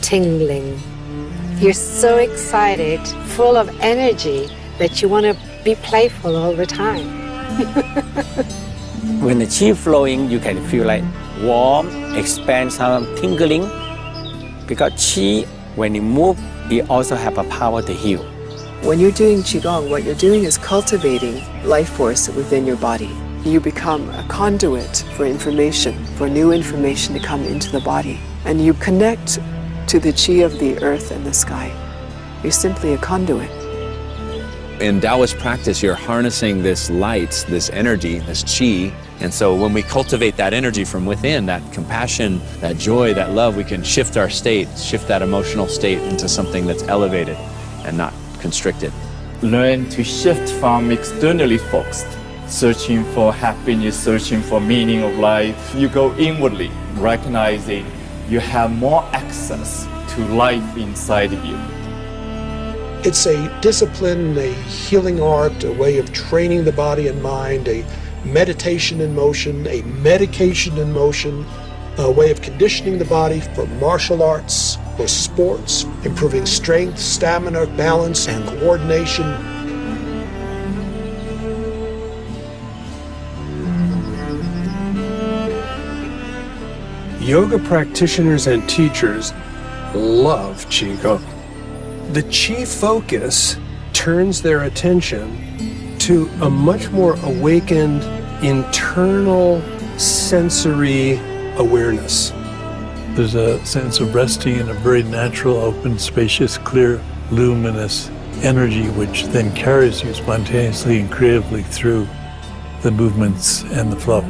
tingling. You're so excited, full of energy that you want to be playful all the time. When the chi flowing, you can feel like warm, expand, some tingling. Because chi, when you move, it also have a power to heal. When you're doing Qigong, what you're doing is cultivating life force within your body. You become a conduit for information, for new information to come into the body. And you connect to the Qi of the earth and the sky. You're simply a conduit. In Taoist practice, you're harnessing this light, this energy, this Qi. And so when we cultivate that energy from within, that compassion, that joy, that love, we can shift our state, shift that emotional state into something that's elevated and not constricted. Learn to shift from externally focused, searching for happiness, searching for meaning of life. You go inwardly, recognizing you have more access to life inside of you. It's a discipline, a healing art, a way of training the body and mind, a meditation in motion, a medication in motion, a way of conditioning the body for martial arts or sports, improving strength, stamina, balance, and coordination. Yoga practitioners and teachers love Qigong. The Qi focus turns their attention to a much more awakened internal sensory awareness. There's a sense of resting in a very natural, open, spacious, clear, luminous energy which then carries you spontaneously and creatively through the movements and the flow.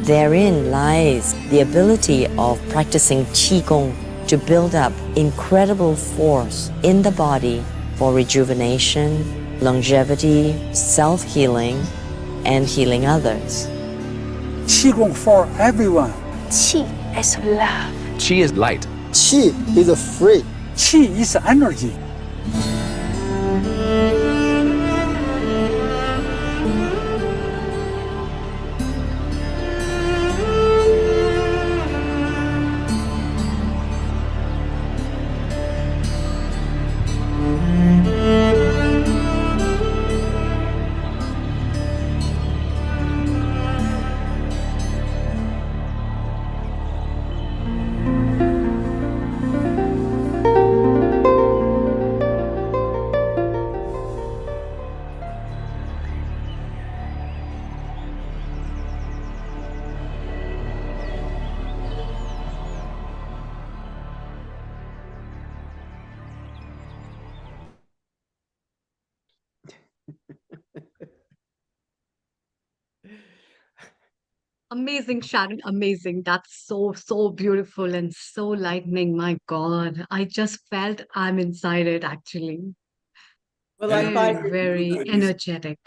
Therein lies the ability of practicing Qigong to build up incredible force in the body for rejuvenation, longevity, self-healing, and healing others. Qigong for everyone. Qi is love. Qi is light. Qi is free. Qi is energy. Amazing, Sharon, amazing. That's so beautiful and so lightning. My God, I just felt I'm inside it actually. Well, I find Very, very energetic.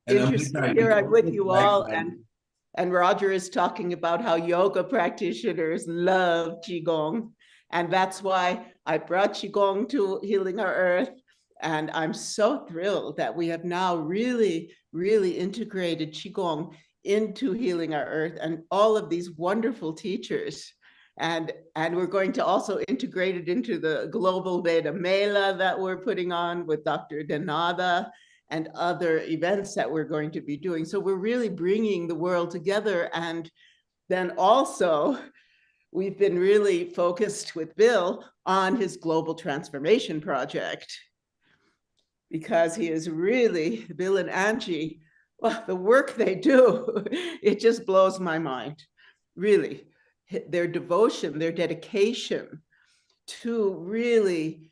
interesting here. I'm with you all, and Roger is talking about how yoga practitioners love Qigong, and that's why I brought Qigong to Healing Our Earth. And I'm so thrilled that we have now really integrated Qigong into Healing Our Earth and all of these wonderful teachers. And we're going to also integrate it into the Global Veda Mela that we're putting on with Dr. Denada and other events that we're going to be doing. So we're really bringing the world together. And then also, we've been really focused with Bill on his global transformation project, because he is really, Bill and Angie, well, the work they do, it just blows my mind, really. Their devotion, their dedication to really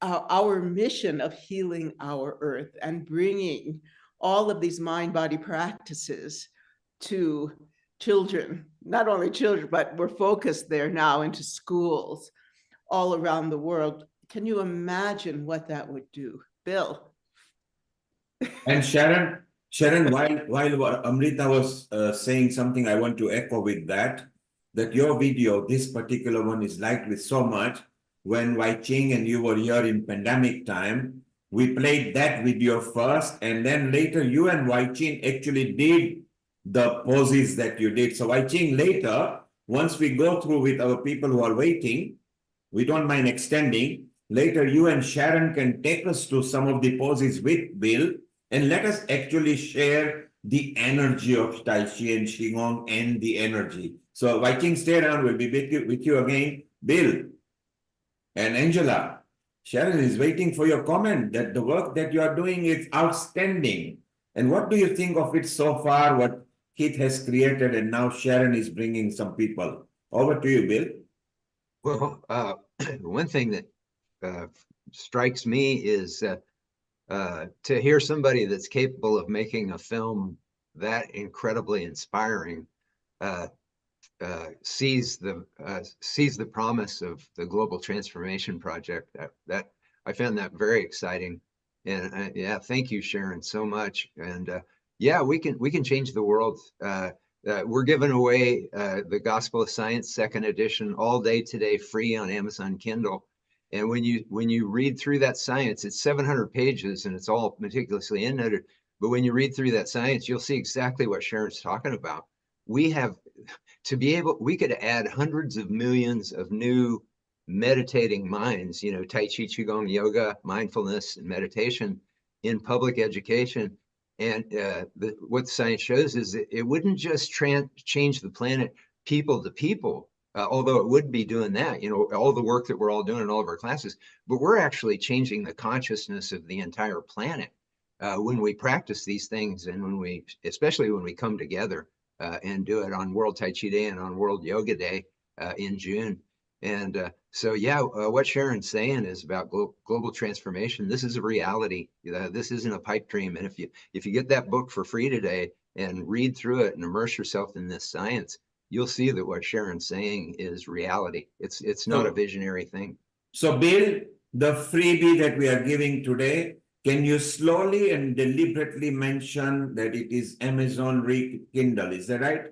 our mission of healing our earth and bringing all of these mind-body practices to children, not only children, but we're focused there now into schools all around the world. Can you imagine what that would do? Bill. And Sharon, while Amrita was saying something, I want to echo with that your video, this particular one, is liked with so much. When Wai Ching and you were here in pandemic time, we played that video first, and then later you and Wai Ching actually did the poses that you did. So Wai Ching, later, once we go through with our people who are waiting, we don't mind extending. Later, you and Sharon can take us to some of the poses with Bill, and let us actually share the energy of Tai Chi and Qigong and the energy. So Viking, stay around. We'll be with you again. Bill and Angela, Sharon is waiting for your comment that the work that you are doing is outstanding. And what do you think of it so far, what Keith has created, and now Sharon is bringing some people? Over to you, Bill. Well, one thing that strikes me is to hear somebody that's capable of making a film that incredibly inspiring sees the promise of the Global Transformation Project. That I found that very exciting, and yeah, thank you, Sharon, so much. And yeah, we can change the world. We're giving away the Gospel of Science 2nd edition all day today, free on Amazon Kindle. And when you read through that science, it's 700 pages and it's all meticulously endnoted. But when you read through that science, you'll see exactly what Sharon's talking about. We could add hundreds of millions of new meditating minds, Tai Chi, Qigong, yoga, mindfulness, and meditation in public education. And what science shows is that it wouldn't just change the planet people to people, although it would be doing that, all the work that we're all doing in all of our classes, but we're actually changing the consciousness of the entire planet when we practice these things, and especially when we come together and do it on World Tai Chi Day and on World Yoga Day in June. And so, yeah, what Sharon's saying is about global transformation. This is a reality. This isn't a pipe dream. And if you get that book for free today and read through it and immerse yourself in this science, you'll see that what Sharon's saying is reality. It's not a visionary thing. So, Bill, the freebie that we are giving today, can you slowly and deliberately mention that it is Amazon Kindle? Is that right?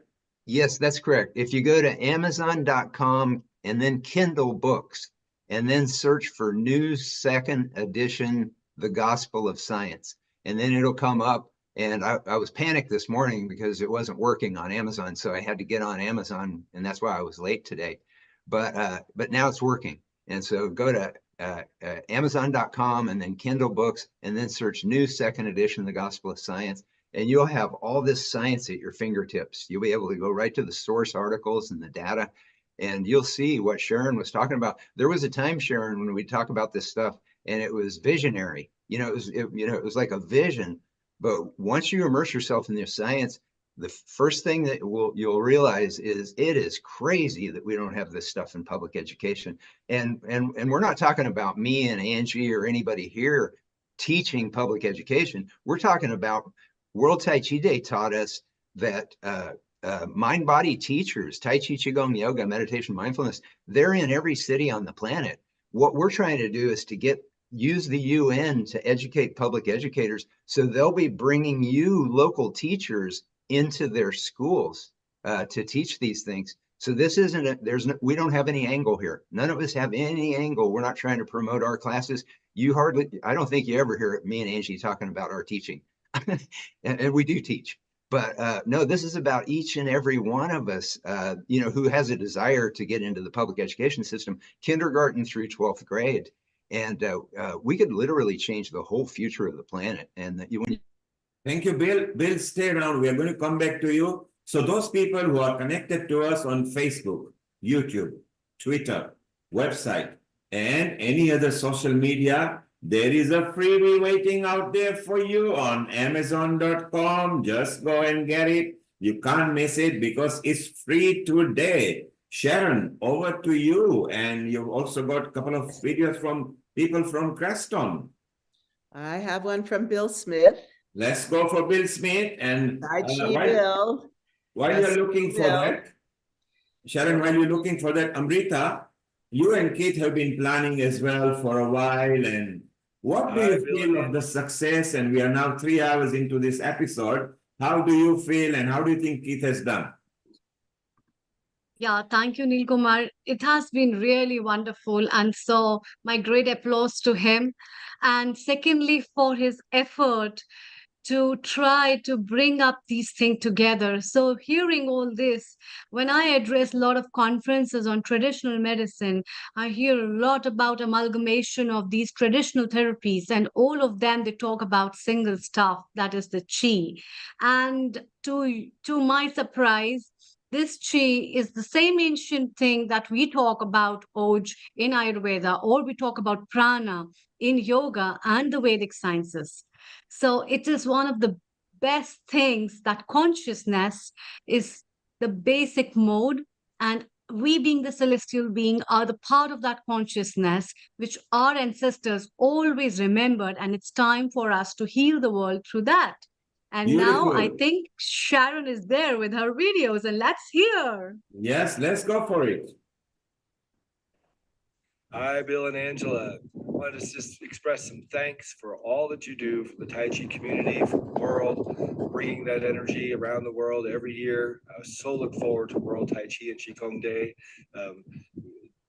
Yes, that's correct. If you go to Amazon.com and then Kindle Books, and then search for New 2nd Edition, The Gospel of Science, and then it'll come up. And I was panicked this morning because it wasn't working on Amazon, so I had to get on Amazon, and that's why I was late today. But now it's working. And so go to Amazon.com and then Kindle Books, and then search New 2nd Edition, The Gospel of Science, and you'll have all this science at your fingertips. You'll be able to go right to the source articles and the data, and you'll see what Sharon was talking about. There was a time, Sharon, when we talk about this stuff, and it was visionary. It was like a vision. But once you immerse yourself in this science, the first thing that you'll realize is it is crazy that we don't have this stuff in public education. And we're not talking about me and Angie or anybody here teaching public education. We're talking about World Tai Chi Day taught us that mind-body teachers, Tai Chi, Qigong, yoga, meditation, mindfulness, they're in every city on the planet. What we're trying to do is to use the UN to educate public educators, so they'll be bringing you local teachers into their schools to teach these things. So this we don't have any angle here. None of us have any angle. We're not trying to promote our classes. I don't think you ever hear me and Angie talking about our teaching. and we do teach. But no, this is about each and every one of us, who has a desire to get into the public education system, kindergarten through 12th grade. And we could literally change the whole future of the planet. And Thank you, Bill. Bill, stay around. We are going to come back to you. So those people who are connected to us on Facebook, YouTube, Twitter, website, and any other social media, there is a freebie waiting out there for you on Amazon.com. Just go and get it. You can't miss it because it's free today. Sharon, over to you. And you've also got a couple of videos from people from Creston. I have one from Bill Smith. Let's go for Bill Smith. And Tai Chi Bill. While you're looking for that, Sharon, while you're looking for that, Amrita, you and Keith have been planning as well for a while. And what do you feel of the success? And we are now 3 hours into this episode. How do you feel and how do you think Keith has done? Yeah, thank you, Neil Kumar. It has been really wonderful. And so my great applause to him. And secondly, for his effort to try to bring up these things together. So hearing all this, when I address a lot of conferences on traditional medicine, I hear a lot about amalgamation of these traditional therapies, and all of them, they talk about single stuff, that is the qi. And to my surprise, this qi is the same ancient thing that we talk about Oj in Ayurveda, or we talk about prana in yoga and the Vedic sciences. So it is one of the best things that consciousness is the basic mode, and we being the celestial being are the part of that consciousness which our ancestors always remembered, and it's time for us to heal the world through that. And now I Beautiful. think Sharon is there with her videos, and let's hear. Yes, let's go for it. Hi, Bill and Angela. I wanted to just express some thanks for all that you do for the Tai Chi community, for the world, bringing that energy around the world every year. I so look forward to World Tai Chi and Qigong Day,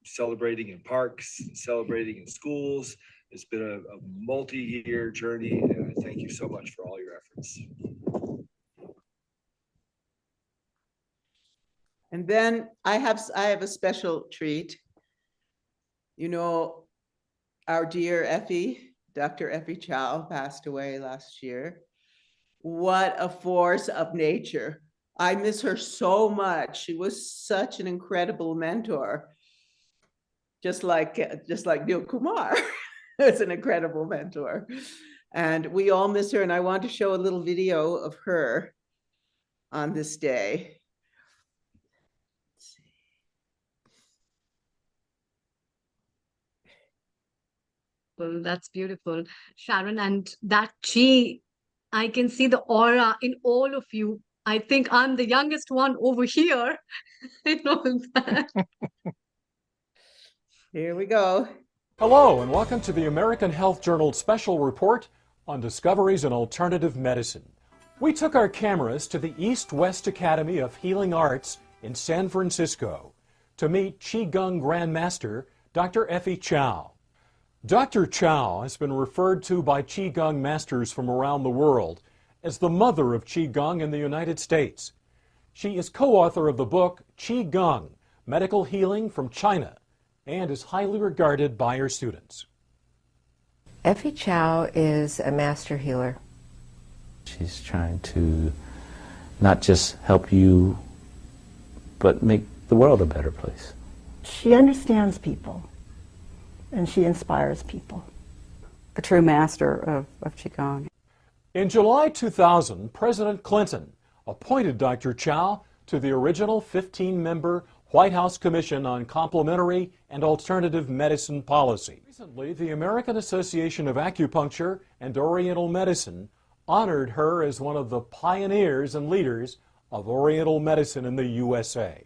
celebrating in parks, celebrating in schools. It's been a multi-year journey, and I thank you so much for all your efforts. And then I have a special treat. You know, our dear Effie, Dr. Effie Chow, passed away last year. What a force of nature. I miss her so much. She was such an incredible mentor. Just like Neil Kumar is an incredible mentor. And we all miss her. And I want to show a little video of her on this day. Well, that's beautiful, Sharon. And that chi, I can see the aura in all of you. I think I'm the youngest one over here. In all that. Here we go. Hello, and welcome to the American Health Journal special report on discoveries in alternative medicine. We took our cameras to the East-West Academy of Healing Arts in San Francisco to meet Qigong Grandmaster Dr. Effie Chow. Dr. Chow has been referred to by Qigong masters from around the world as the mother of Qigong in the United States. She is co-author of the book Qigong, Medical Healing from China, and is highly regarded by her students. Effie Chow is a master healer. She's trying to not just help you, but make the world a better place. She understands people, and she inspires people. A true master of Qigong. In July 2000, President Clinton appointed Dr. Chow to the original 15-member White House Commission on Complementary and Alternative Medicine Policy. Recently, the American Association of Acupuncture and Oriental Medicine honored her as one of the pioneers and leaders of Oriental medicine in the USA.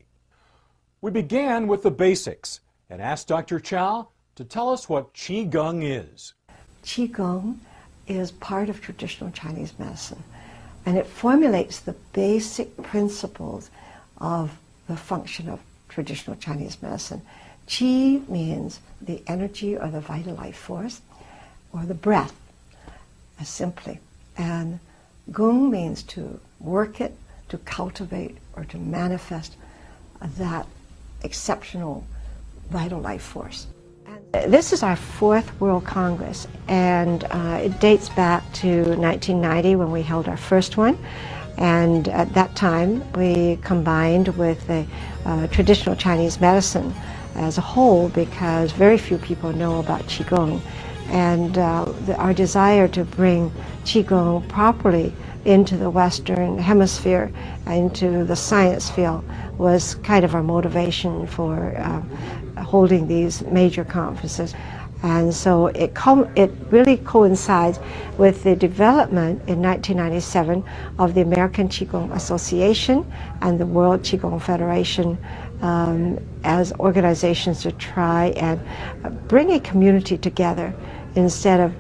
We began with the basics and asked Dr. Chow to tell us what Qigong is. Qigong is part of traditional Chinese medicine, and it formulates the basic principles of the function of traditional Chinese medicine. Qi means the energy or the vital life force, or the breath, simply. And Gong means to work it, to cultivate, or to manifest that exceptional vital life force. This is our 4th World Congress, and it dates back to 1990 when we held our first one. And at that time, we combined with the traditional Chinese medicine as a whole, because very few people know about Qigong. And our desire to bring Qigong properly into the Western Hemisphere, into the science field, was kind of our motivation for holding these major conferences. And so it really coincides with the development in 1997 of the American Qigong Association and the World Qigong Federation as organizations to try and bring a community together instead of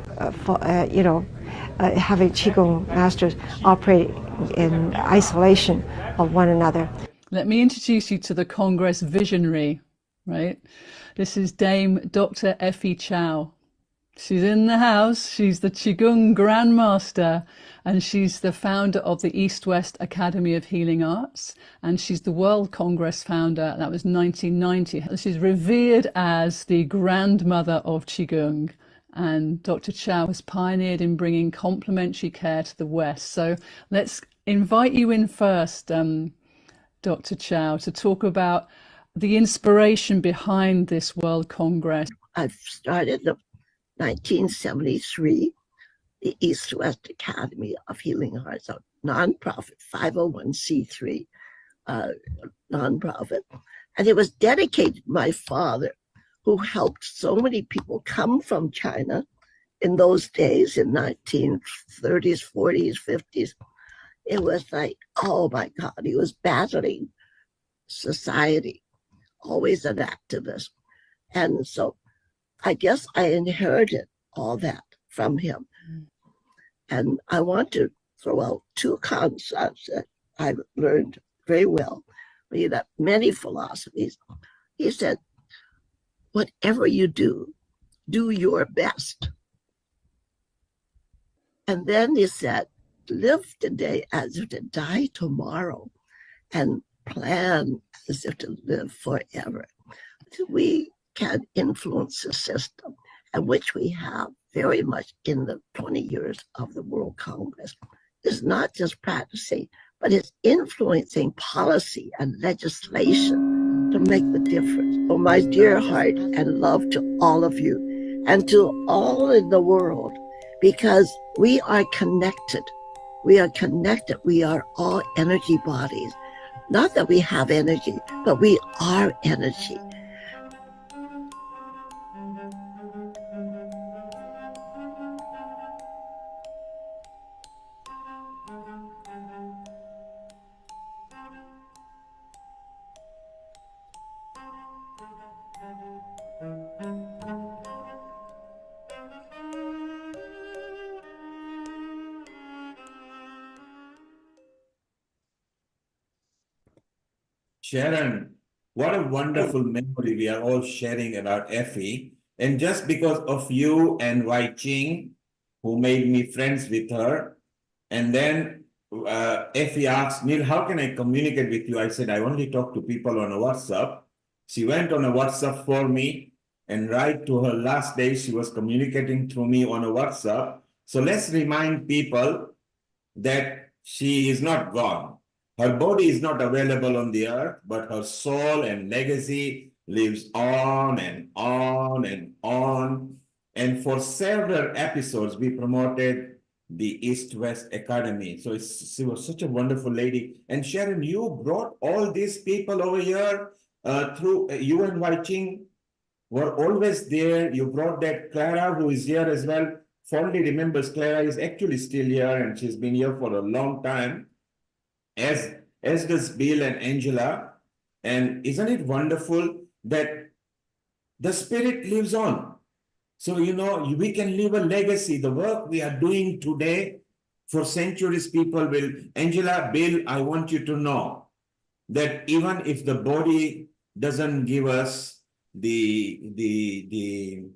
having Qigong masters operate in isolation of one another. Let me introduce you to the Congress visionary, right? This is Dame Dr. Effie Chow. She's in the house. She's the Qigong Grandmaster, and she's the founder of the East-West Academy of Healing Arts, and she's the World Congress founder. That was 1990. She's revered as the grandmother of Qigong, and Dr. Chow has pioneered in bringing complementary care to the West. So let's invite you in first, Dr. Chow, to talk about the inspiration behind this World Congress. I've started the 1973, the East-West Academy of Healing Arts, a nonprofit, 501c3 nonprofit. And it was dedicated to my father, who helped so many people come from China in those days, in 1930s, 40s, 50s. It was like, oh my God, he was battling society, always an activist. And so I guess I inherited all that from him. And I want to throw out two concepts that I've learned very well. He had many philosophies. He said, whatever you do, do your best. And then he said, live today as if to die tomorrow, and plan as if to live forever. We can influence the system, and which we have very much in the 20 years of the World Congress. It's not just practicing, but it's influencing policy and legislation to make the difference. So my dear heart and love to all of you and to all in the world, because we are connected. We are connected. We are all energy bodies. Not that we have energy, but we are energy. Sharon, what a wonderful memory we are all sharing about Effie. And just because of you and Wai Ching, who made me friends with her, and then Effie asked me, how can I communicate with you? I said, I only talk to people on a WhatsApp. She went on a WhatsApp for me, and right to her last day, she was communicating through me on a WhatsApp. So let's remind people that she is not gone. Her body is not available on the earth, but her soul and legacy lives on and on and on. And for several episodes, we promoted the East-West Academy. So she was such a wonderful lady. And Sharon, you brought all these people over here through you and Wai Ching were always there. You brought that Clara, who is here as well. Fondly remembers Clara is actually still here, and she's been here for a long time. As does Bill and Angela. And isn't it wonderful that the spirit lives on? So, you know, we can leave a legacy. The work we are doing today for centuries, people will. Angela, Bill, I want you to know that even if the body doesn't give us the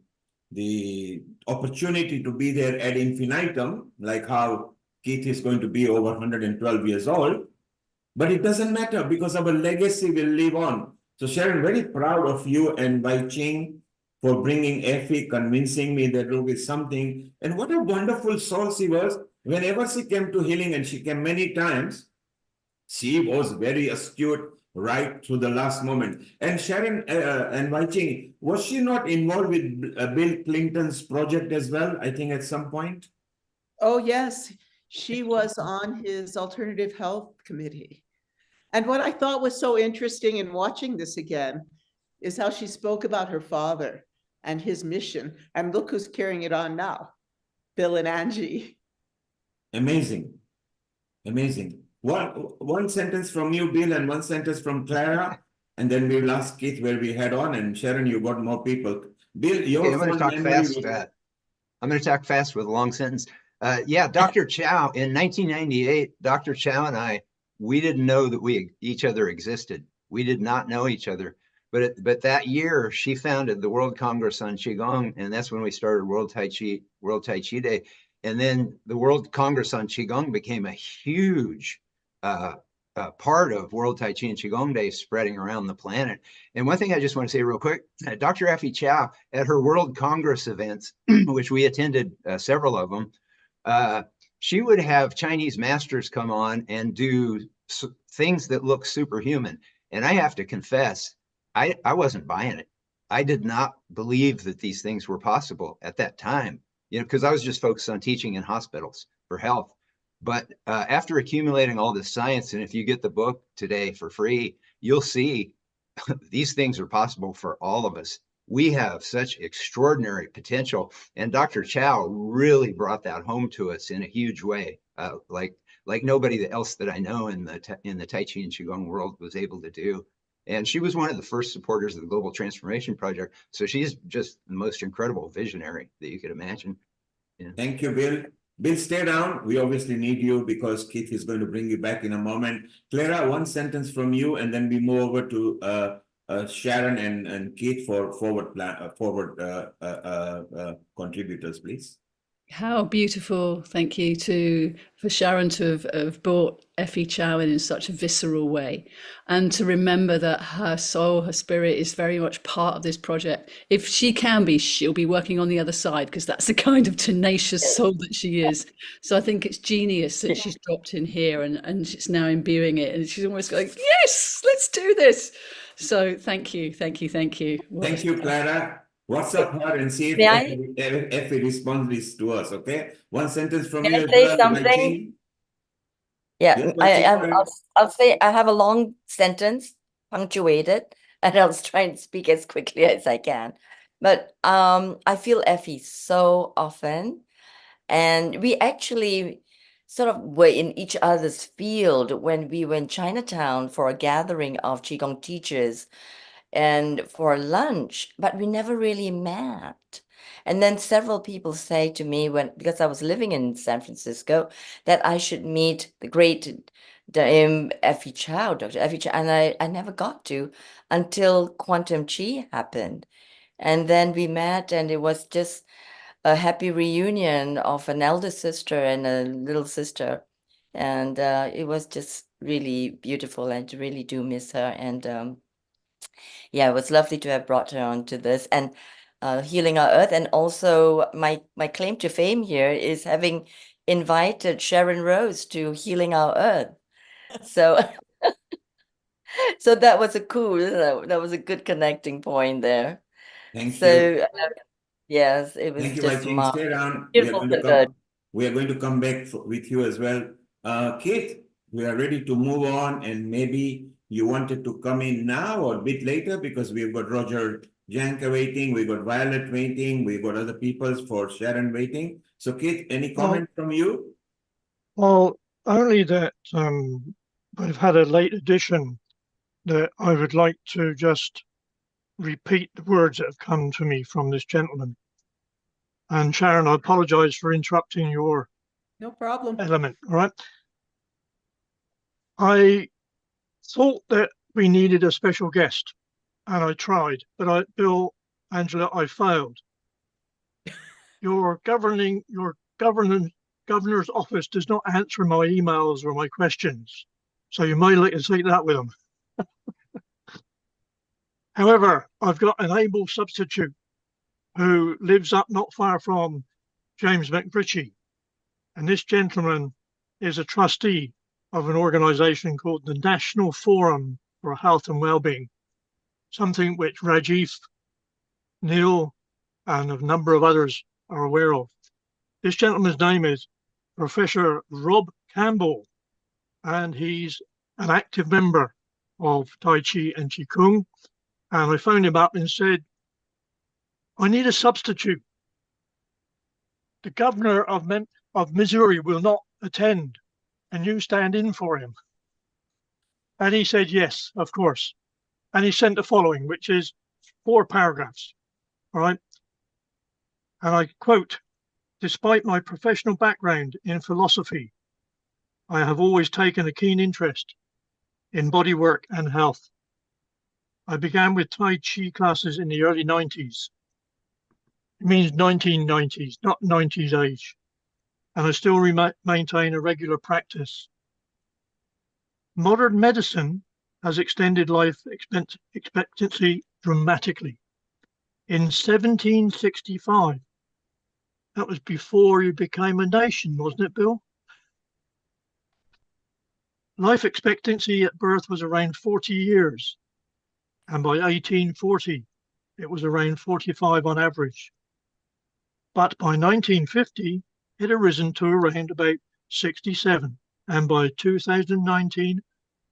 opportunity to be there ad infinitum, like how Keith is going to be over 112 years old, but it doesn't matter because our legacy will live on. So Sharon, very proud of you and Wai Ching for bringing Effie, convincing me that there is something. And what a wonderful soul she was. Whenever she came to healing, and she came many times, she was very astute right to the last moment. And Sharon and Wai Ching, was she not involved with Bill Clinton's project as well, I think at some point? Oh, yes. She was on his alternative health committee. And what I thought was so interesting in watching this again is how she spoke about her father and his mission. And look who's carrying it on now, Bill and Angie. Amazing. Amazing. One sentence from you, Bill, and one sentence from Clara, and then we'll ask Keith where we head on. And Sharon, you got more people. Bill, your I'm going to talk fast. I'm going to talk fast with a long sentence. Yeah, Dr. Chow, in 1998, Dr. Chow and I, we didn't know that each other existed. We did not know each other. But that year she founded the World Congress on Qigong, and that's when we started World Tai Chi Day. And then the World Congress on Qigong became a huge part of World Tai Chi and Qigong Day, spreading around the planet. And one thing I just want to say real quick, Dr. Effie Chow, at her World Congress events, which we attended several of them, she would have Chinese masters come on and do things that look superhuman. And I have to confess, I wasn't buying it. I did not believe that these things were possible at that time, because I was just focused on teaching in hospitals for health. But after accumulating all this science, and if you get the book today for free, you'll see these things are possible for all of us. We have such extraordinary potential, and Dr. Chow really brought that home to us in a huge way, like nobody else that I know in the Tai Chi and Qigong world was able to do. And she was one of the first supporters of the Global Transformation Project. So she's just the most incredible visionary that you could imagine. Yeah. Thank you, Bill. Bill, stay down. We obviously need you because Keith is going to bring you back in a moment. Clara, one sentence from you, and then we move over to Sharon and Keith for forward contributors, please. How beautiful, thank you for Sharon to have brought Effie Chow in such a visceral way, and to remember that her soul, her spirit is very much part of this project. If she can be, she'll be working on the other side, because that's the kind of tenacious soul that she is. So I think it's genius that she's dropped in here and she's now imbuing it, and she's almost like, yes, let's do this. So thank you. Thank you, Clara. WhatsApp her and see if Effie responds to us, okay? One sentence from you. Can I say something? Yeah, I'll say I have a long sentence, punctuated, and I'll try and speak as quickly as I can. But I feel Effie so often, and we actually sort of were in each other's field when we were in Chinatown for a gathering of Qigong teachers and for lunch, but we never really met. And then several people say to me, because I was living in San Francisco, that I should meet the great Effie Chow, Dr. Effie Chow, and I never got to until Quantum Chi happened. And then we met, and it was just a happy reunion of an elder sister and a little sister. And it was just really beautiful, and I really do miss her. And yeah, it was lovely to have brought her onto this and Healing Our Earth. And also my claim to fame here is having invited Sharon Rose to Healing Our Earth. So so that was that was a good connecting point there. Thank you. Yes, it was just Stay around. We are going to come back with you as well. Keith, we are ready to move on, and maybe you wanted to come in now or a bit later, because we've got Roger Janka waiting, we've got Violet waiting, we've got other people for Sharon waiting. So Keith, any comment from you? Well, only that I've had a late addition that I would like to just repeat the words that have come to me from this gentleman. And Sharon, I apologize for interrupting your element, all right? I thought that we needed a special guest, and I tried, but Bill, Angela, I failed. Your governor's office does not answer my emails or my questions, so you may like to take that with them. However, I've got an able substitute who lives up not far from James McRitchie, and this gentleman is a trustee of an organization called the National Forum for Health and Wellbeing, something which Rajiv, Neil, and a number of others are aware of. This gentleman's name is Professor Rob Campbell, and he's an active member of Tai Chi and Qigong. And I phoned him up and said, I need a substitute. The governor of Missouri will not attend, and you stand in for him. And he said, yes, of course. And he sent the following, which is 4 paragraphs, all right? And I quote, despite my professional background in philosophy, I have always taken a keen interest in bodywork and health. I began with Tai Chi classes in the early 90s. It means 1990s, not 90s age. And I still maintain a regular practice. Modern medicine has extended life expectancy dramatically. In 1765, that was before you became a nation, wasn't it, Bill? Life expectancy at birth was around 40 years, and by 1840, it was around 45 on average. But by 1950, it had risen to around about 67, and by 2019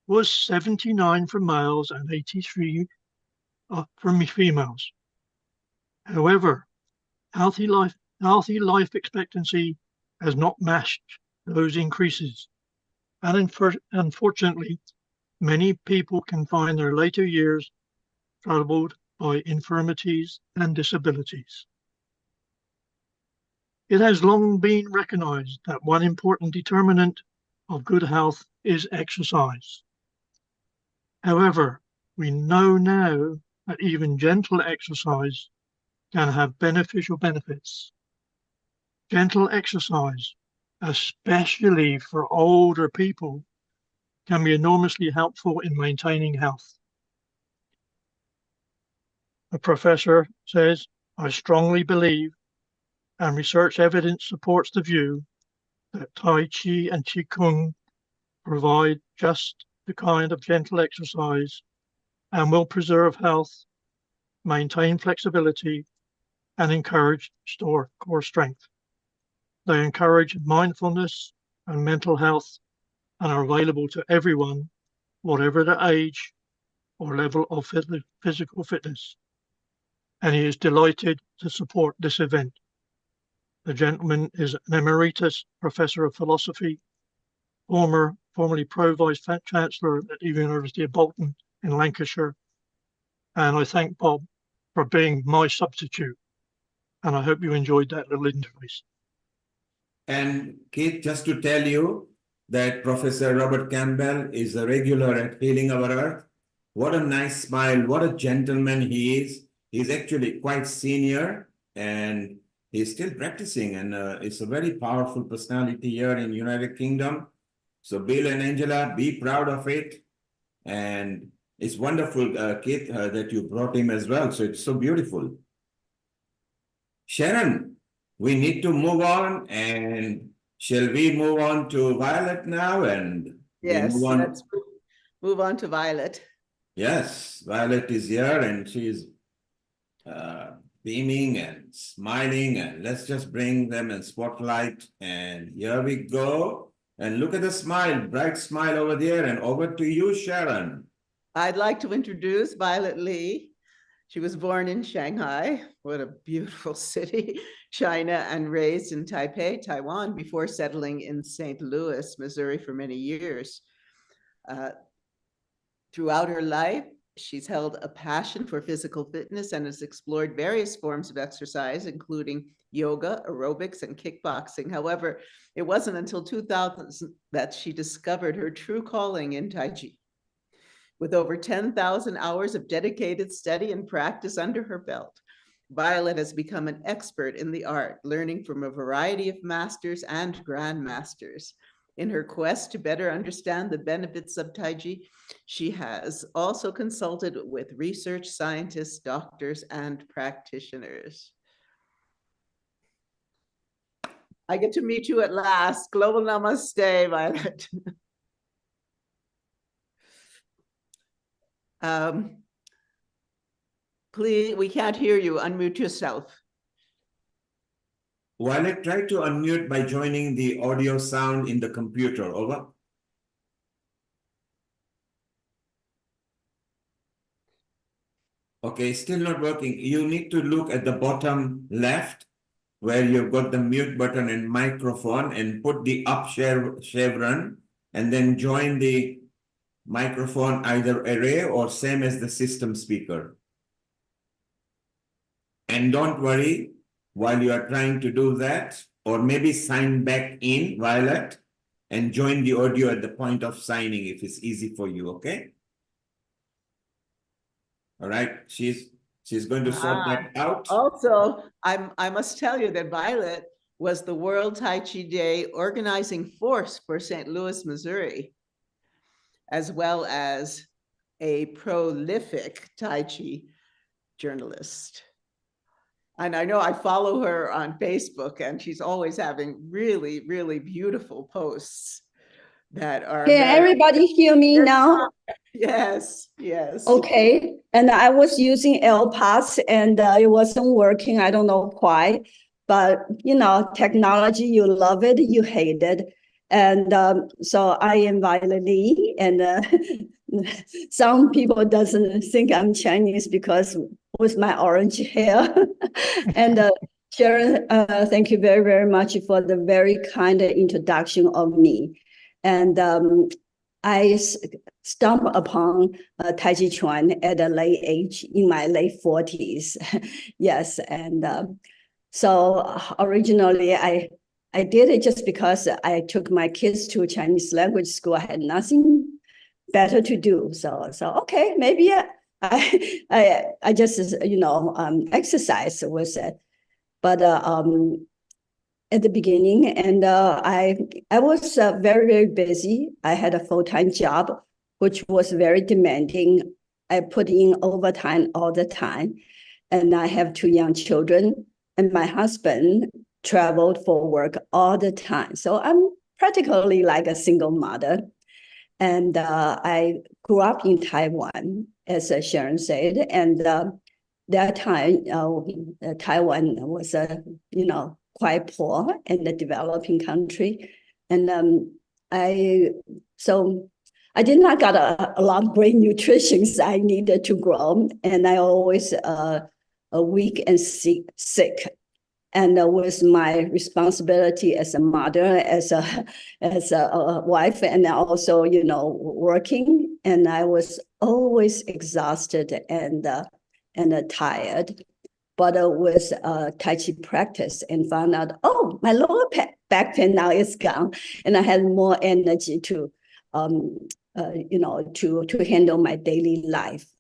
was 79 for males and 83 for females. However, healthy life expectancy has not matched those increases. And unfortunately, many people can find their later years troubled by infirmities and disabilities. It has long been recognized that one important determinant of good health is exercise. However, we know now that even gentle exercise can have beneficial benefits. Gentle exercise, especially for older people, can be enormously helpful in maintaining health. The professor says, I strongly believe, and research evidence supports the view, that Tai Chi and Qigong provide just the kind of gentle exercise and will preserve health, maintain flexibility, and encourage core strength. They encourage mindfulness and mental health and are available to everyone, whatever their age or level of physical fitness. And he is delighted to support this event. The gentleman is an emeritus professor of philosophy, formerly Pro-Vice Chancellor at the University of Bolton in Lancashire. And I thank Bob for being my substitute. And I hope you enjoyed that little interface. And Keith, just to tell you that Professor Robert Campbell is a regular at Healing Our Earth. What a nice smile, what a gentleman he is. He's actually quite senior and he's still practicing, and it's a very powerful personality here in United Kingdom. So Bill and Angela, be proud of it. And it's wonderful, Keith, that you brought him as well. So it's so beautiful. Sharon, we need to move on, and shall we move on to Violet now? And yes, move on? Let's move on to Violet. Yes, Violet is here and she's beaming and smiling, and let's just bring them in spotlight. And here we go. And look at the smile, bright smile over there. And over to you, Sharon. I'd like to introduce Violet Lee. She was born in Shanghai, what a beautiful city, China, and raised in Taipei, Taiwan, before settling in St. Louis, Missouri for many years. Throughout her life, she's held a passion for physical fitness and has explored various forms of exercise, including yoga, aerobics, and kickboxing. However, it wasn't until 2000 that she discovered her true calling in Tai Chi. With over 10,000 hours of dedicated study and practice under her belt, Violet has become an expert in the art, learning from a variety of masters and grandmasters. In her quest to better understand the benefits of Tai Chi, she has also consulted with research scientists, doctors, and practitioners. I get to meet you at last. Global namaste, Violet. Please, we can't hear you. Unmute yourself. Violet, try to unmute by joining the audio sound in the computer. Over. Okay, still not working. You need to look at the bottom left where you've got the mute button and microphone, and put the up chevron and then join the microphone either array or same as the system speaker. And don't worry while you are trying to do that, or maybe sign back in, Violet, and join the audio at the point of signing if it's easy for you, okay? All right, she's going to sort that out. Also, I must tell you that Violet was the World Tai Chi Day organizing force for St. Louis, Missouri, as well as a prolific Tai Chi journalist. And I know I follow her on Facebook, and she's always having really, really beautiful posts that are. Can everybody hear me now? Yes, yes. Okay. And I was using AirPods and it wasn't working. I don't know why, but you know, technology, you love it, you hate it. And so I invited Lee, and some people doesn't think I'm Chinese because with my orange hair. And Sharon, thank you very, very much for the very kind introduction of me. And I stumbled upon Tai Chi Chuan at a late age, in my late 40s. Yes, and so originally I did it just because I took my kids to Chinese language school. I had nothing better to do. So okay, maybe I just exercise with it. But at the beginning, and I was very, very busy. I had a full-time job, which was very demanding. I put in overtime all the time, and I have 2 young children, and my husband traveled for work all the time. So I'm practically like a single mother. And I grew up in Taiwan, as Sharon said, and that time Taiwan was quite poor in the developing country. And I did not got a lot of great nutrition I needed to grow. And I always weak and sick. And with my responsibility as a mother, as a wife, and also, working, and I was always exhausted and tired. But with Tai Chi practice and found out, oh, my lower back pain now is gone, and I had more energy to, to handle my daily life.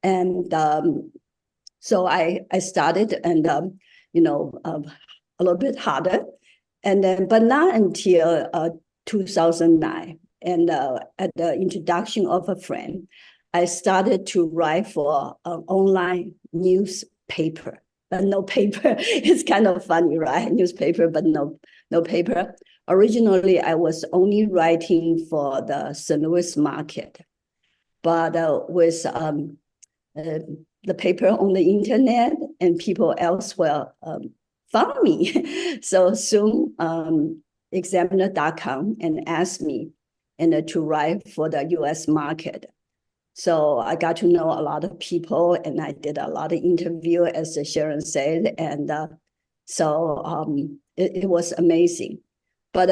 And so I started, and a little bit harder, and then but not until 2009, and at the introduction of a friend, I started to write for online newspaper, but no paper. It's kind of funny, right? Newspaper, but no paper. Originally, I was only writing for the St. Louis market, but with the paper on the internet, and people elsewhere found me. So soon, Examiner.com and asked me to write for the U.S. market. So I got to know a lot of people, and I did a lot of interview, as Sharon said, and it was amazing. But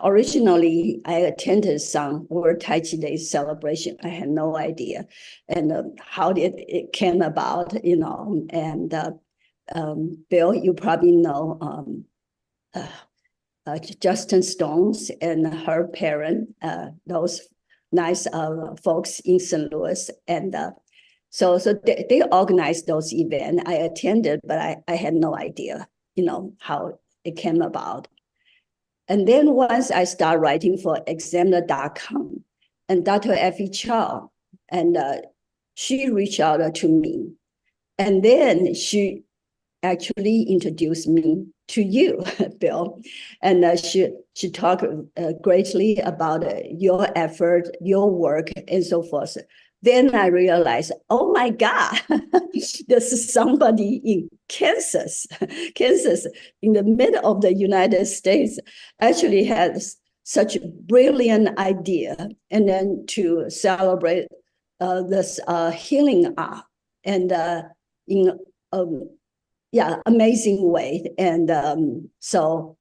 originally, I attended some World Tai Chi Day celebration. I had no idea, and how did it came about, And Bill, you probably know Justin Stones and her parent, those nice folks in St. Louis, and so they organized those events. I attended, but I had no idea, how it came about. And then once I started writing for Examiner.com, and Dr. Effie Chow, and she reached out to me, and then she actually introduced me to you, Bill, and she talked greatly about your effort, your work, and so forth. Then I realized, oh my God, there's somebody in Kansas, in the middle of the United States, actually has such a brilliant idea, and then to celebrate this healing art, and in amazing way. And so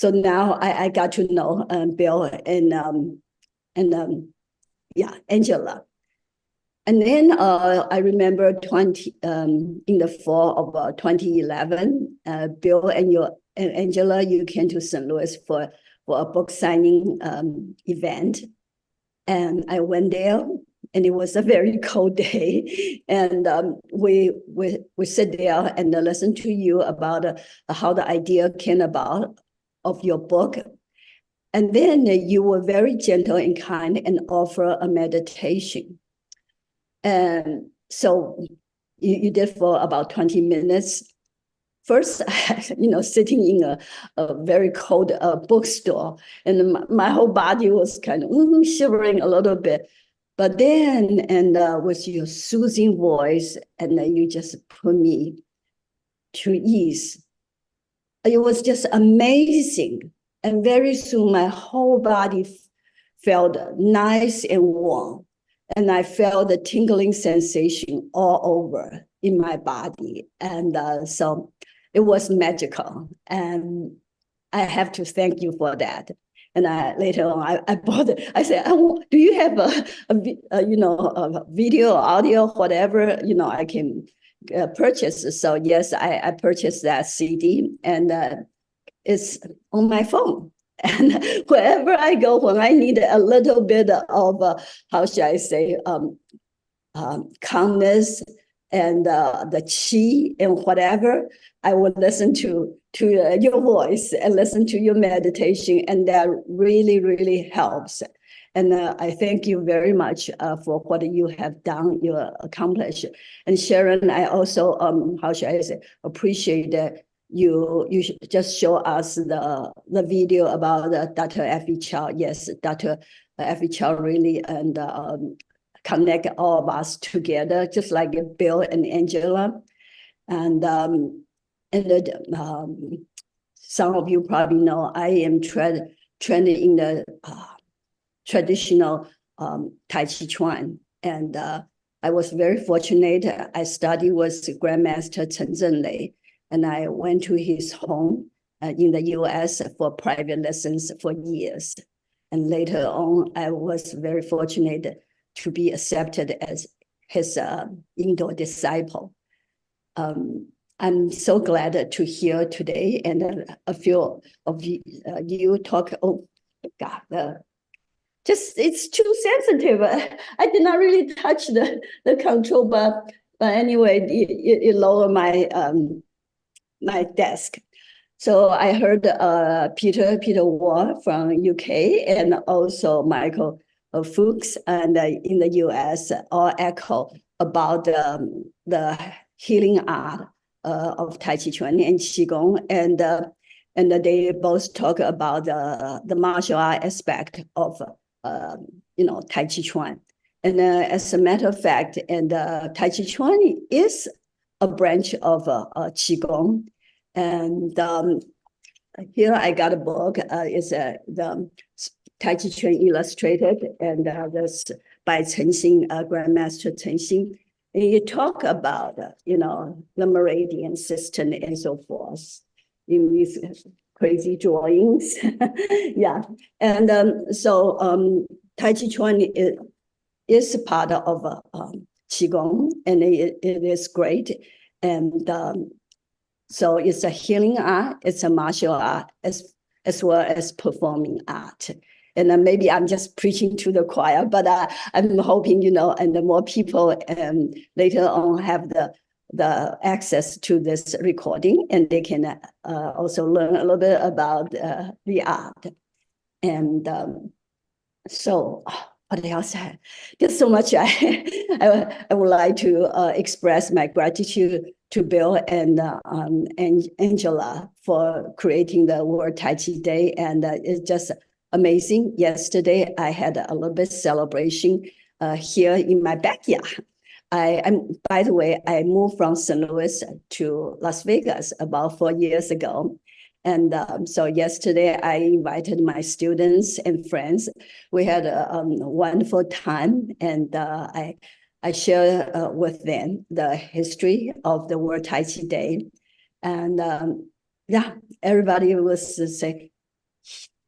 now I got to know Bill and Angela. And then I remember in the fall of 2011, Bill and Angela, you came to St. Louis for a book signing event. And I went there, and it was a very cold day. And we sit there and listen to you about how the idea came about of your book. And then you were very gentle and kind and offer a meditation. And so you did for about 20 minutes. First, sitting in a very cold bookstore, and my whole body was kind of shivering a little bit. But then, with your soothing voice, and then you just put me to ease. It was just amazing. And very soon, my whole body felt nice and warm. And I felt the tingling sensation all over in my body. And so it was magical. And I have to thank you for that. And later on, I bought it. I said, do you have a video, audio, whatever, I can purchase? So yes, I purchased that CD, and it's on my phone. And wherever I go, when I need a little bit of, how should I say, calmness and the chi and whatever, I would listen to your voice and listen to your meditation, and that really, really helps. And I thank you very much for what you have done, you accomplished. And Sharon, I also, how should I say, appreciate that you just show us the video about Dr. Effie Chow. Yes, Dr. Effie Chow really and connect all of us together, just like Bill and Angela. And some of you probably know I am trained in the traditional Tai Chi Chuan. And I was very fortunate. I studied with Grandmaster Chen Zhenlei, and I went to his home in the US for private lessons for years. And later on, I was very fortunate to be accepted as his indoor disciple. I'm so glad to hear today, and a few of you talk, oh God, just it's too sensitive. I did not really touch the control, but anyway, it lowered my my desk. So I heard Peter Ward from UK, and also Michael Fuchs, and in the US, all echo about the healing art of Tai Chi Chuan and Qigong, and they both talk about the martial art aspect of Tai Chi Chuan. And as a matter of fact, and Tai Chi Chuan is a branch of Qigong. And here I got a book. It's the Tai Chi Chuan Illustrated, and that's by Chen Xing, Grandmaster Chen Xing. And you talk about, the meridian system and so forth in these crazy drawings. Yeah. And so Tai Chi Chuan is part of Qigong, and it is great. And so it's a healing art, it's a martial art, as well as performing art. And then maybe I'm just preaching to the choir, but I'm hoping, and the more people later on have the access to this recording, and they can also learn a little bit about the art. And so what else? There's so much I would like to express my gratitude to Bill and Angela for creating the World Tai Chi Day, and it's just amazing. Yesterday, I had a little bit celebration here in my backyard. By the way, I moved from St. Louis to Las Vegas about 4 years ago. And so yesterday, I invited my students and friends. We had a wonderful time, and I shared with them the history of the World Tai Chi Day. And yeah, everybody was saying,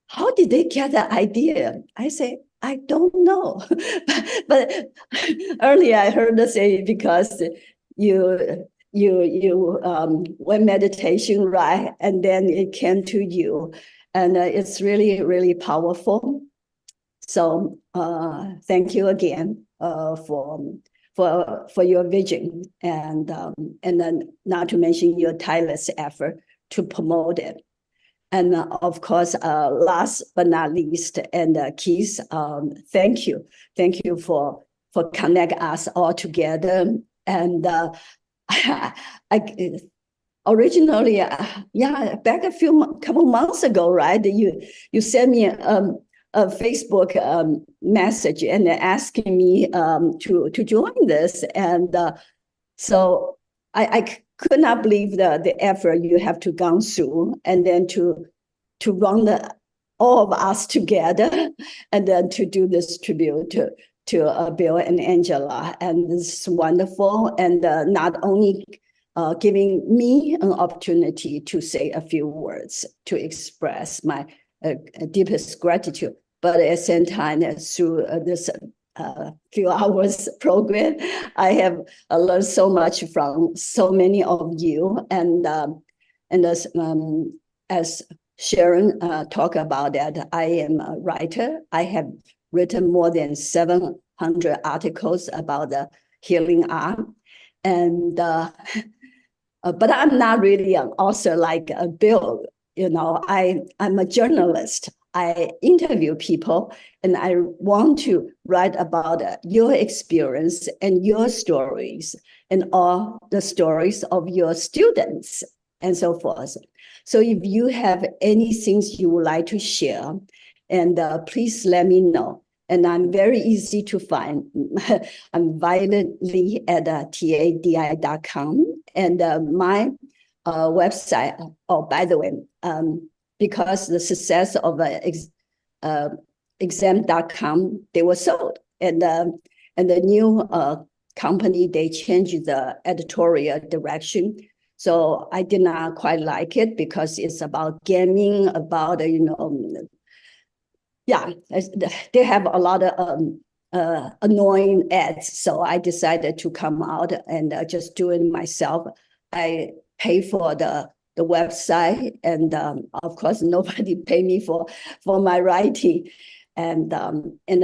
how did they get the idea? I say, I don't know. but earlier I heard them say, because you went meditation, right? And then it came to you. And it's really, really powerful. So thank you again for your vision, and then not to mention your tireless effort to promote it. And of course, last but not least, and Keith, thank you for connect us all together. And I originally, back couple months ago, right? You sent me a Facebook message and asking me to join this, and so I could not believe the effort you have to go through, and then to run all of us together, and then to do this tribute to Bill and Angela, and this is wonderful, and not only giving me an opportunity to say a few words to express my deepest gratitude, but at the same time, through this few hours program, I have learned so much from so many of you, and as Sharon talked about that, I am a writer. I have written more than 700 articles about the healing art, and but I'm not really an author like Bill. You know, I'm a journalist. I interview people, and I want to write about your experience and your stories and all the stories of your students and so forth. So if you have any things you would like to share, and please let me know. And I'm very easy to find. I'm violently at tadi.com, and my website. Oh, by the way, because the success of exam.com, they were sold, and the new company, they changed the editorial direction. So I did not quite like it because it's about gaming, about they have a lot of annoying ads. So I decided to come out and just do it myself. I pay for the website, and of course nobody pay me for my writing, and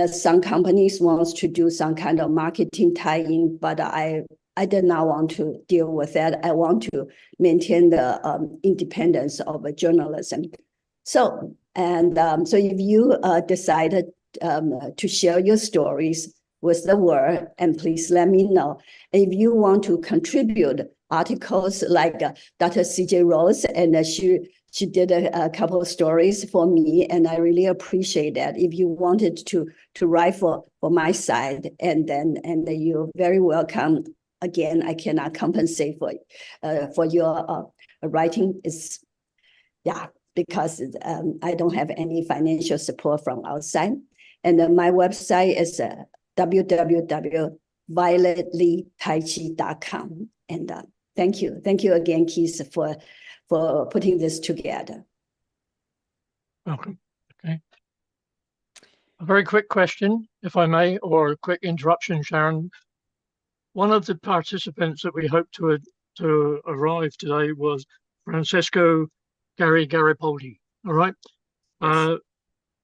some companies wants to do some kind of marketing tie-in, but I did not want to deal with that. I want to maintain the independence of journalism. So so if you decided to share your stories with the world, and please let me know. And if you want to contribute articles like Dr. C.J. Rose, and she did a couple of stories for me, and I really appreciate that. If you wanted to write for my side, and you're very welcome. Again, I cannot compensate for your writing. Because I don't have any financial support from outside. And my website is www.violetleytaichi.com. And thank you again, Keith, for putting this together. Welcome. Okay. A very quick question, if I may, or a quick interruption, Sharon. One of the participants that we hoped to arrive today was Francesco Garipoldi. All right. Yes.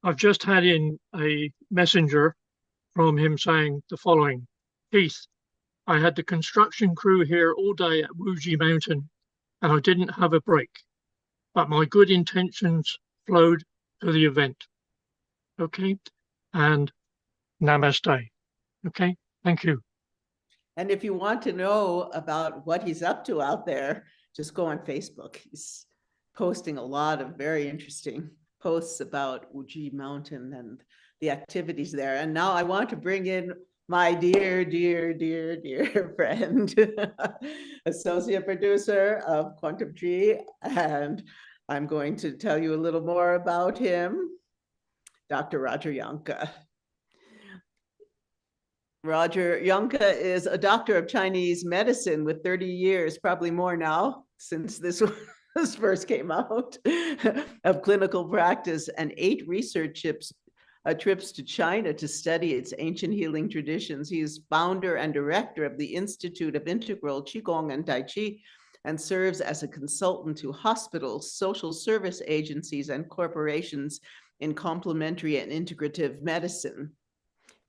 I've just had in a messenger from him saying the following: Keith, I had the construction crew here all day at Wuji Mountain, and I didn't have a break, but my good intentions flowed to the event. Okay. And namaste. Okay. Thank you. And if you want to know about what he's up to out there, just go on Facebook. He's posting a lot of very interesting posts about Wuji Mountain and the activities there. And now I want to bring in my dear friend, associate producer of Quantum Tree, and I'm going to tell you a little more about him, Dr. Roger Yanka. Roger Yanka is a doctor of Chinese medicine with 30 years, probably more now, since this first came out, of clinical practice and 8 research trips to China to study its ancient healing traditions. He is founder and director of the Institute of Integral Qigong and Tai Chi, and serves as a consultant to hospitals, social service agencies, and corporations in complementary and integrative medicine.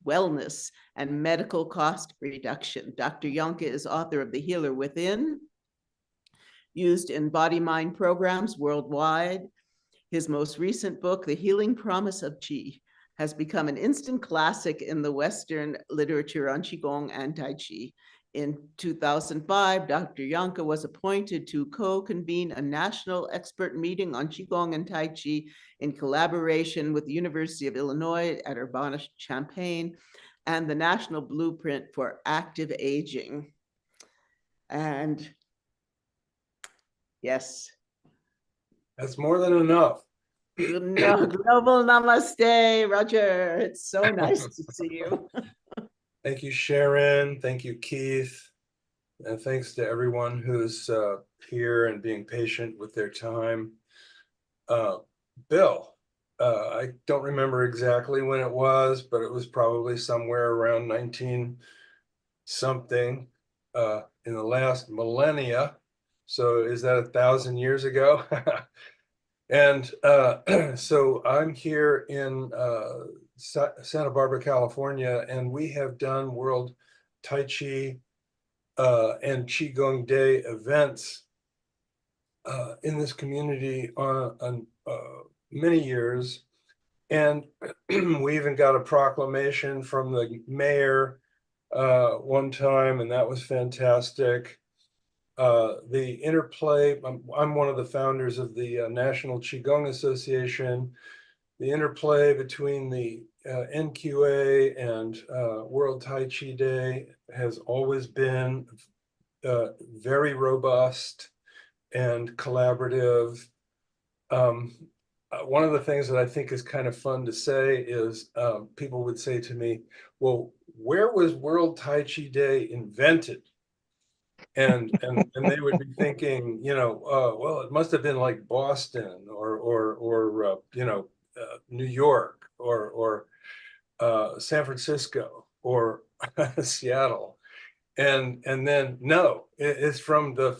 wellness, and medical cost reduction. Dr. Yonke is author of The Healer Within, used in body-mind programs worldwide. His most recent book, The Healing Promise of Qi, has become an instant classic in the Western literature on Qigong and Tai Chi. In 2005, Dr. Yonke was appointed to co-convene a national expert meeting on Qigong and Tai Chi in collaboration with the University of Illinois at Urbana-Champaign and the National Blueprint for Active Aging. And yes. That's more than enough. No, global namaste, Roger. It's so nice to see you. Thank you, Sharon. Thank you, Keith. And thanks to everyone who's here and being patient with their time. Bill, I don't remember exactly when it was, but it was probably somewhere around 19 something in the last millennia. So is that 1,000 years ago? And so I'm here in Santa Barbara, California, and we have done World Tai Chi and Qigong Day events in this community on many years. And we even got a proclamation from the mayor one time, and that was fantastic. The interplay, I'm one of the founders of the National Qigong Association. The interplay between the NQA and World Tai Chi Day has always been very robust and collaborative. One of the things that I think is kind of fun to say is people would say to me, well, where was World Tai Chi Day invented? And they would be thinking, you know, well, it must have been like Boston or New York or San Francisco or Seattle, and then no, it's from the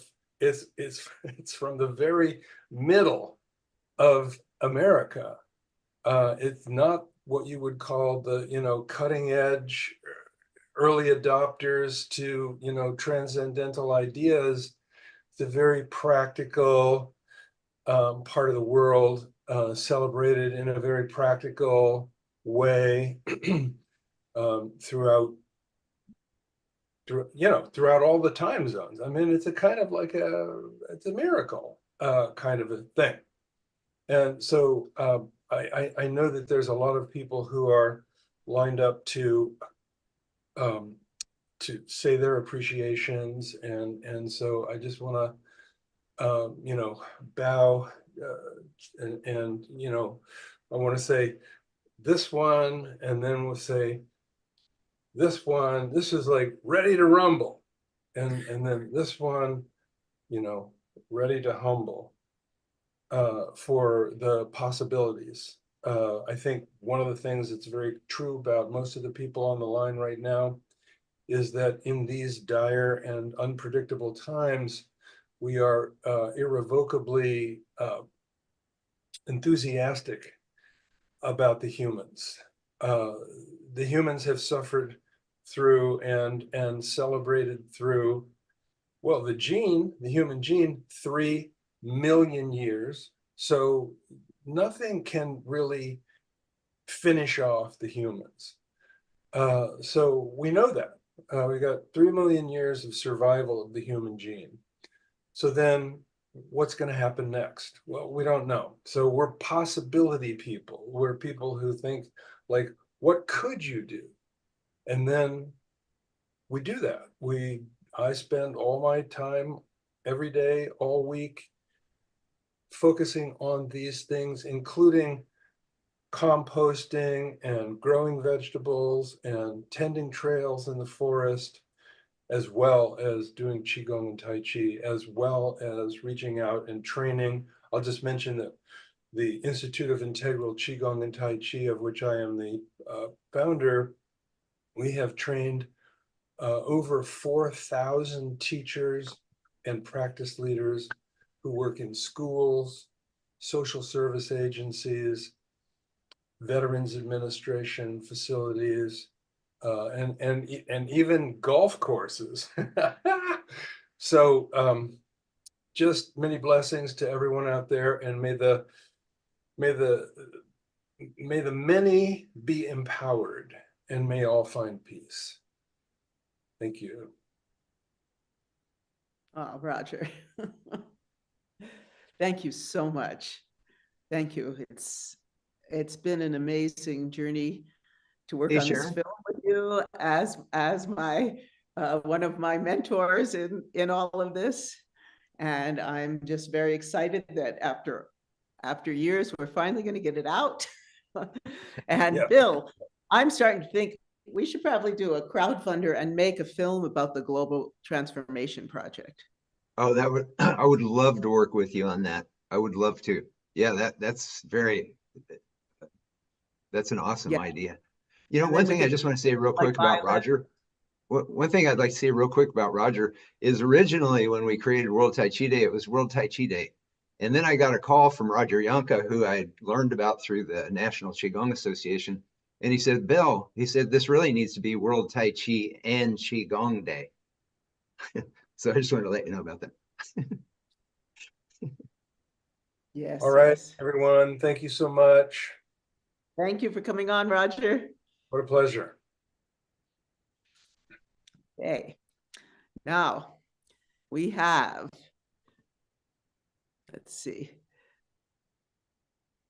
very middle of America. It's not what you would call the cutting edge early adopters to transcendental ideas. It's a very practical part of the world, celebrated in a very practical way throughout all the time zones. I mean, it's a kind of like it's a miracle kind of a thing. And so I know that there's a lot of people who are lined up to say their appreciations, and so I just want to bow and I want to say this one, and then we'll say this one. This is like ready to rumble, and then this one, ready to humble for the possibilities. I think one of the things that's very true about most of the people on the line right now is that in these dire and unpredictable times, we are irrevocably enthusiastic about the humans. The humans have suffered through and celebrated through, well, the human gene, 3 million years. So nothing can really finish off the humans. So we know that. We got 3 million years of survival of the human gene. So then what's going to happen next? Well, we don't know. So we're possibility people. We're people who think like, what could you do? And then we do that. I spend all my time every day, all week, focusing on these things, including composting and growing vegetables and tending trails in the forest, as well as doing Qigong and Tai Chi, as well as reaching out and training. I'll just mention that the Institute of Integral Qigong and Tai Chi, of which I am the founder, we have trained over 4,000 teachers and practice leaders who work in schools, social service agencies, Veterans Administration facilities, and even golf courses. So just many blessings to everyone out there, and may the many be empowered, and may all find peace. Thank you. Oh, Roger. Thank you so much. Thank you. It's been an amazing journey to work Hey, on this Sharon. film with you as my one of my mentors in all of this. And I'm just very excited that after years, we're finally going to get it out. And Yep. Bill, I'm starting to think we should probably do a crowdfunder and make a film about the Global Transformation Project. Oh, I would love to work with you on that. I would love to. Yeah, that's an awesome idea. You know, And one then we thing I could just want to say real quick about Violet. Roger. One thing I'd like to say real quick about Roger is originally when we created World Tai Chi Day, it was World Tai Chi Day. And then I got a call from Roger Yanka, who I had learned about through the National Qigong Association. And he said, Bill, he said, this really needs to be World Tai Chi and Qigong Day. So I just wanted to let you know about that. Yes. All right, yes. everyone. Thank you so much. Thank you for coming on, Roger. What a pleasure. Okay. Now we have, let's see,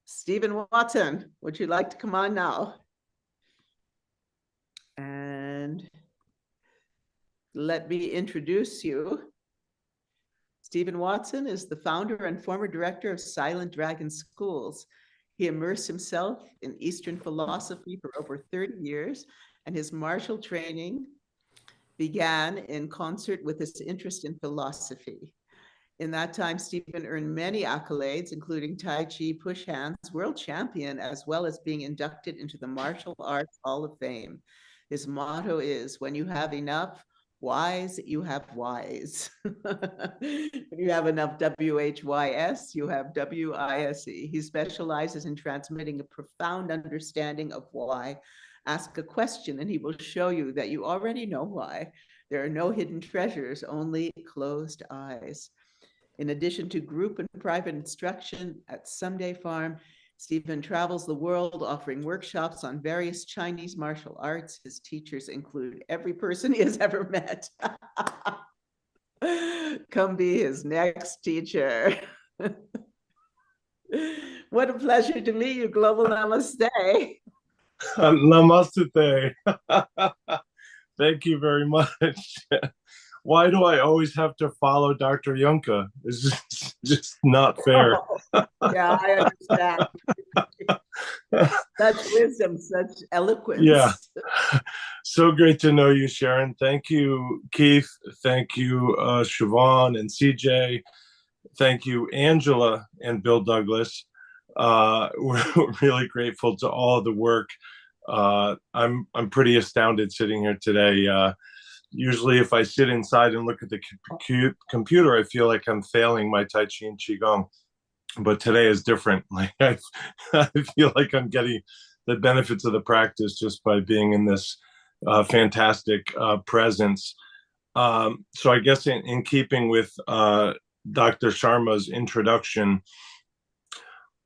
Stephen Watson. Would you like to come on now? And let me introduce you. Stephen Watson is the founder and former director of Silent Dragon Schools. He immersed himself in Eastern philosophy for over 30 years, and his martial training began in concert with his interest in philosophy. In that time, Stephen earned many accolades, including Tai Chi Push Hands World Champion, as well as being inducted into the Martial Arts Hall of Fame. His motto is, when you have enough wise, you have wise. When you have enough WHYS, you have WISE. He specializes in transmitting a profound understanding of why. Ask a question and he will show you that you already know why. There are no hidden treasures, only closed eyes. In addition to group and private instruction at Someday Farm, Stephen travels the world offering workshops on various Chinese martial arts. His teachers include every person he has ever met. Come be his next teacher. What a pleasure to meet you. Global Namaste. Namaste. Thank you very much. Why do I always have to follow Dr. Yunka? It's just not fair. Yeah, I understand. Such wisdom, such eloquence. Yeah. So great to know you, Sharon. Thank you, Keith. Thank you, Siobhan and CJ. Thank you, Angela and Bill Douglas. We're really grateful to all of the work. I'm pretty astounded sitting here today. Usually if I sit inside and look at the computer, I feel like I'm failing my Tai Chi and Qigong. But today is different. Like I feel like I'm getting the benefits of the practice just by being in this fantastic presence. So I guess in keeping with Dr. Sharma's introduction,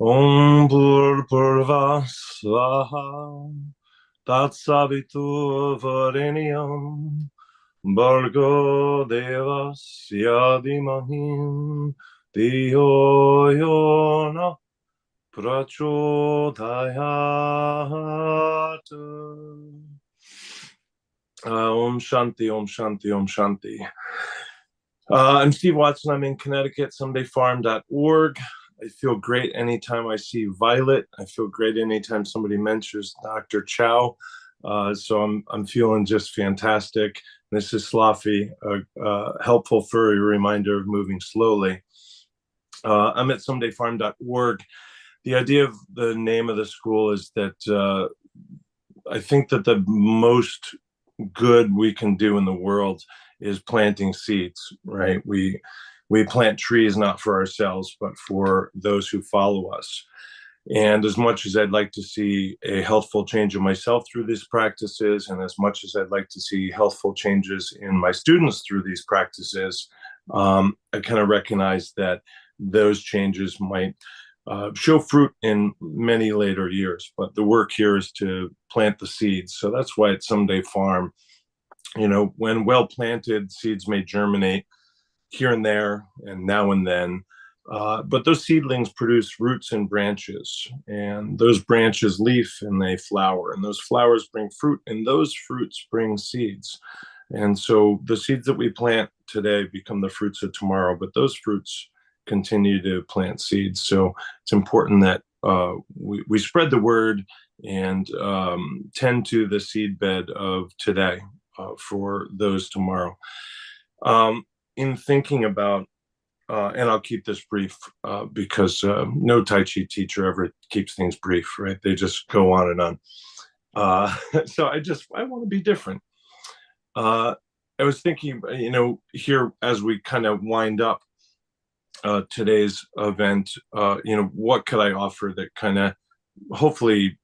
Om Purva Swaha Tat Savitu Varenyam Bhargo Devasya Dhimahim Dhiyo Yona Prachodayat. Om Shanti, Om Shanti, Om Shanti. I'm Steve Watson. I'm in Connecticut, somedayfarm.org. I feel great anytime I see Violet. I feel great anytime somebody mentions Dr. Chow. So I'm feeling just fantastic. This is Slafi, a helpful furry reminder of moving slowly. I'm at somedayfarm.org. The idea of the name of the school is that I think that the most good we can do in the world is planting seeds, right? We plant trees not for ourselves, but for those who follow us. And as much as I'd like to see a healthful change in myself through these practices, and as much as I'd like to see healthful changes in my students through these practices, I kind of recognize that those changes might show fruit in many later years. But the work here is to plant the seeds. So that's why at Someday Farm, when well planted, seeds may germinate here and there and now and then. But those seedlings produce roots and branches, and those branches leaf and they flower, and those flowers bring fruit, and those fruits bring seeds. And so the seeds that we plant today become the fruits of tomorrow, but those fruits continue to plant seeds. So it's important that we spread the word and tend to the seed bed of today for those tomorrow. In thinking about and I'll keep this brief because no Tai Chi teacher ever keeps things brief, right? They just go on and on. So I want to be different. I was thinking, here as we kind of wind up today's event, what could I offer that kind of hopefully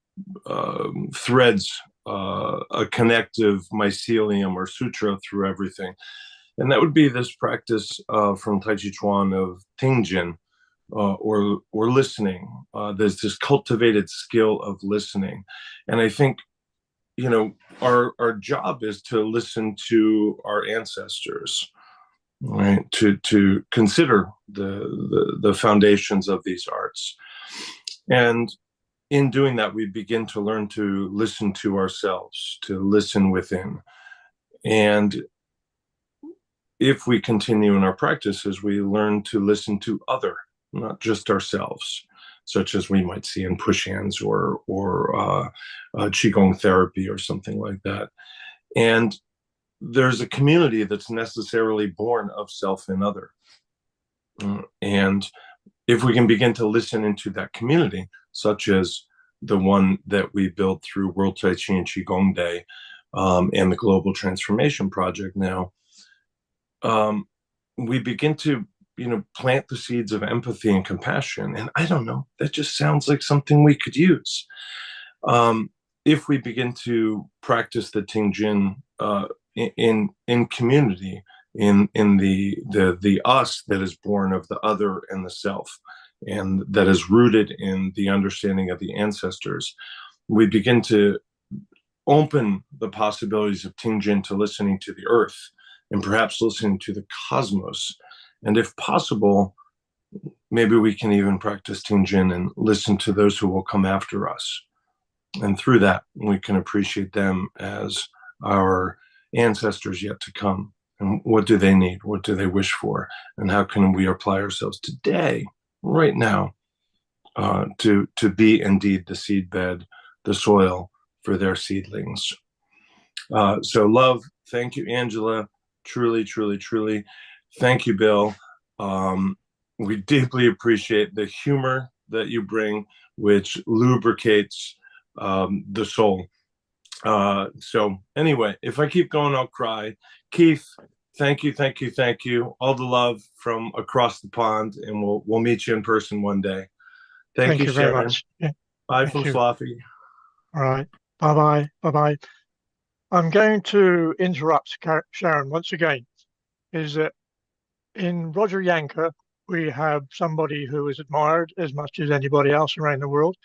threads a connective mycelium or sutra through everything. And that would be this practice from Tai Chi Chuan of Tingjin, or listening. There's this cultivated skill of listening. And I think, our job is to listen to our ancestors, right? To consider the foundations of these arts. And in doing that, we begin to learn to listen to ourselves, to listen within. And if we continue in our practices, we learn to listen to other, not just ourselves, such as we might see in push hands or Qigong therapy or something like that. And there's a community that's necessarily born of self and other. And if we can begin to listen into that community, such as the one that we built through World Tai Chi and Qigong Day and the Global Transformation Project now, we begin to, plant the seeds of empathy and compassion. And I don't know, that just sounds like something we could use. If we begin to practice the Tingjin in community, in the us that is born of the other and the self, and that is rooted in the understanding of the ancestors, we begin to open the possibilities of Tingjin to listening to the earth, and perhaps listening to the cosmos. And if possible, maybe we can even practice Tingjin and listen to those who will come after us. And through that, we can appreciate them as our ancestors yet to come. And what do they need? What do they wish for? And how can we apply ourselves today, right now, to be indeed the seedbed, the soil for their seedlings? So love, thank you, Angela. Truly, truly, truly. Thank you, Bill. We deeply appreciate the humor that you bring, which lubricates the soul. So anyway, if I keep going, I'll cry. Keith, thank you, thank you, thank you. All the love from across the pond, and we'll meet you in person one day. Thank you, very Sharon. much. Yeah. Bye from Fluffy. All right. Bye-bye. Bye-bye. I'm going to interrupt Sharon once again. Is that in Roger Yanker, we have somebody who is admired as much as anybody else around the world.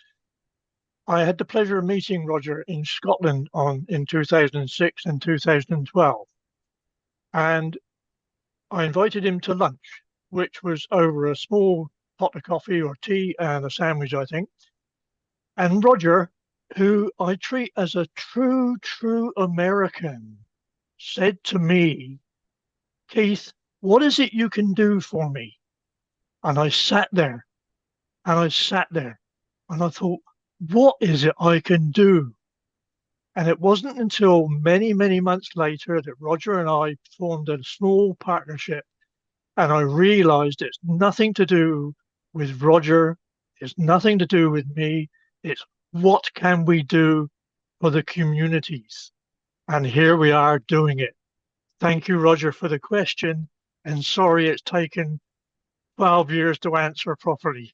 I had the pleasure of meeting Roger in Scotland in 2006 and 2012. And I invited him to lunch, which was over a small pot of coffee or tea and a sandwich, I think. And Roger, who I treat as a true American, said to me, Keith, what is it you can do for me? And I sat there and I thought, what is it I can do? And it wasn't until many, many months later that Roger and I formed a small partnership. And I realized it's nothing to do with Roger. It's nothing to do with me. It's what can we do for the communities? And here we are doing it. Thank you, Roger, for the question. And sorry it's taken 12 years to answer properly.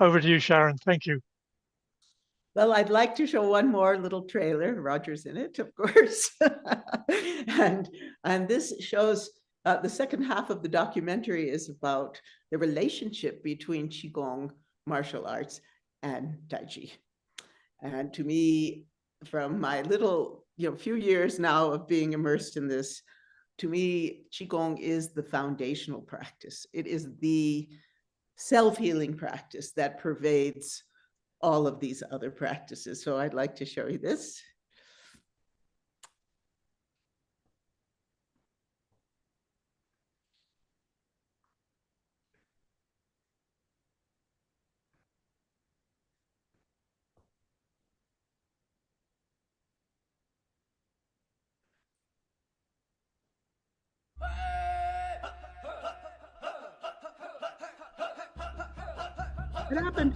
Over to you, Sharon. Thank you. Well, I'd like to show one more little trailer. Roger's in it, of course. and this shows the second half of the documentary is about the relationship between Qigong, martial arts, and Tai Chi. And to me, from my little, few years now of being immersed in this, to me, Qigong is the foundational practice. It is the self-healing practice that pervades all of these other practices. So I'd like to show you this. What happened?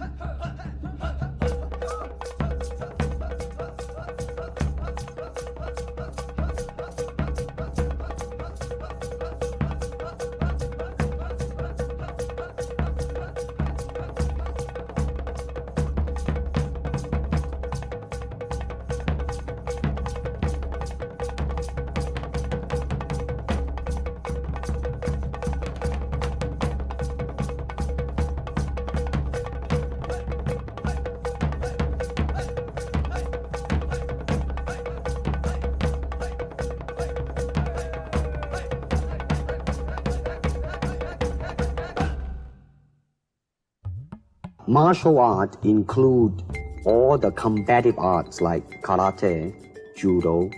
Martial art include all the combative arts like karate, judo,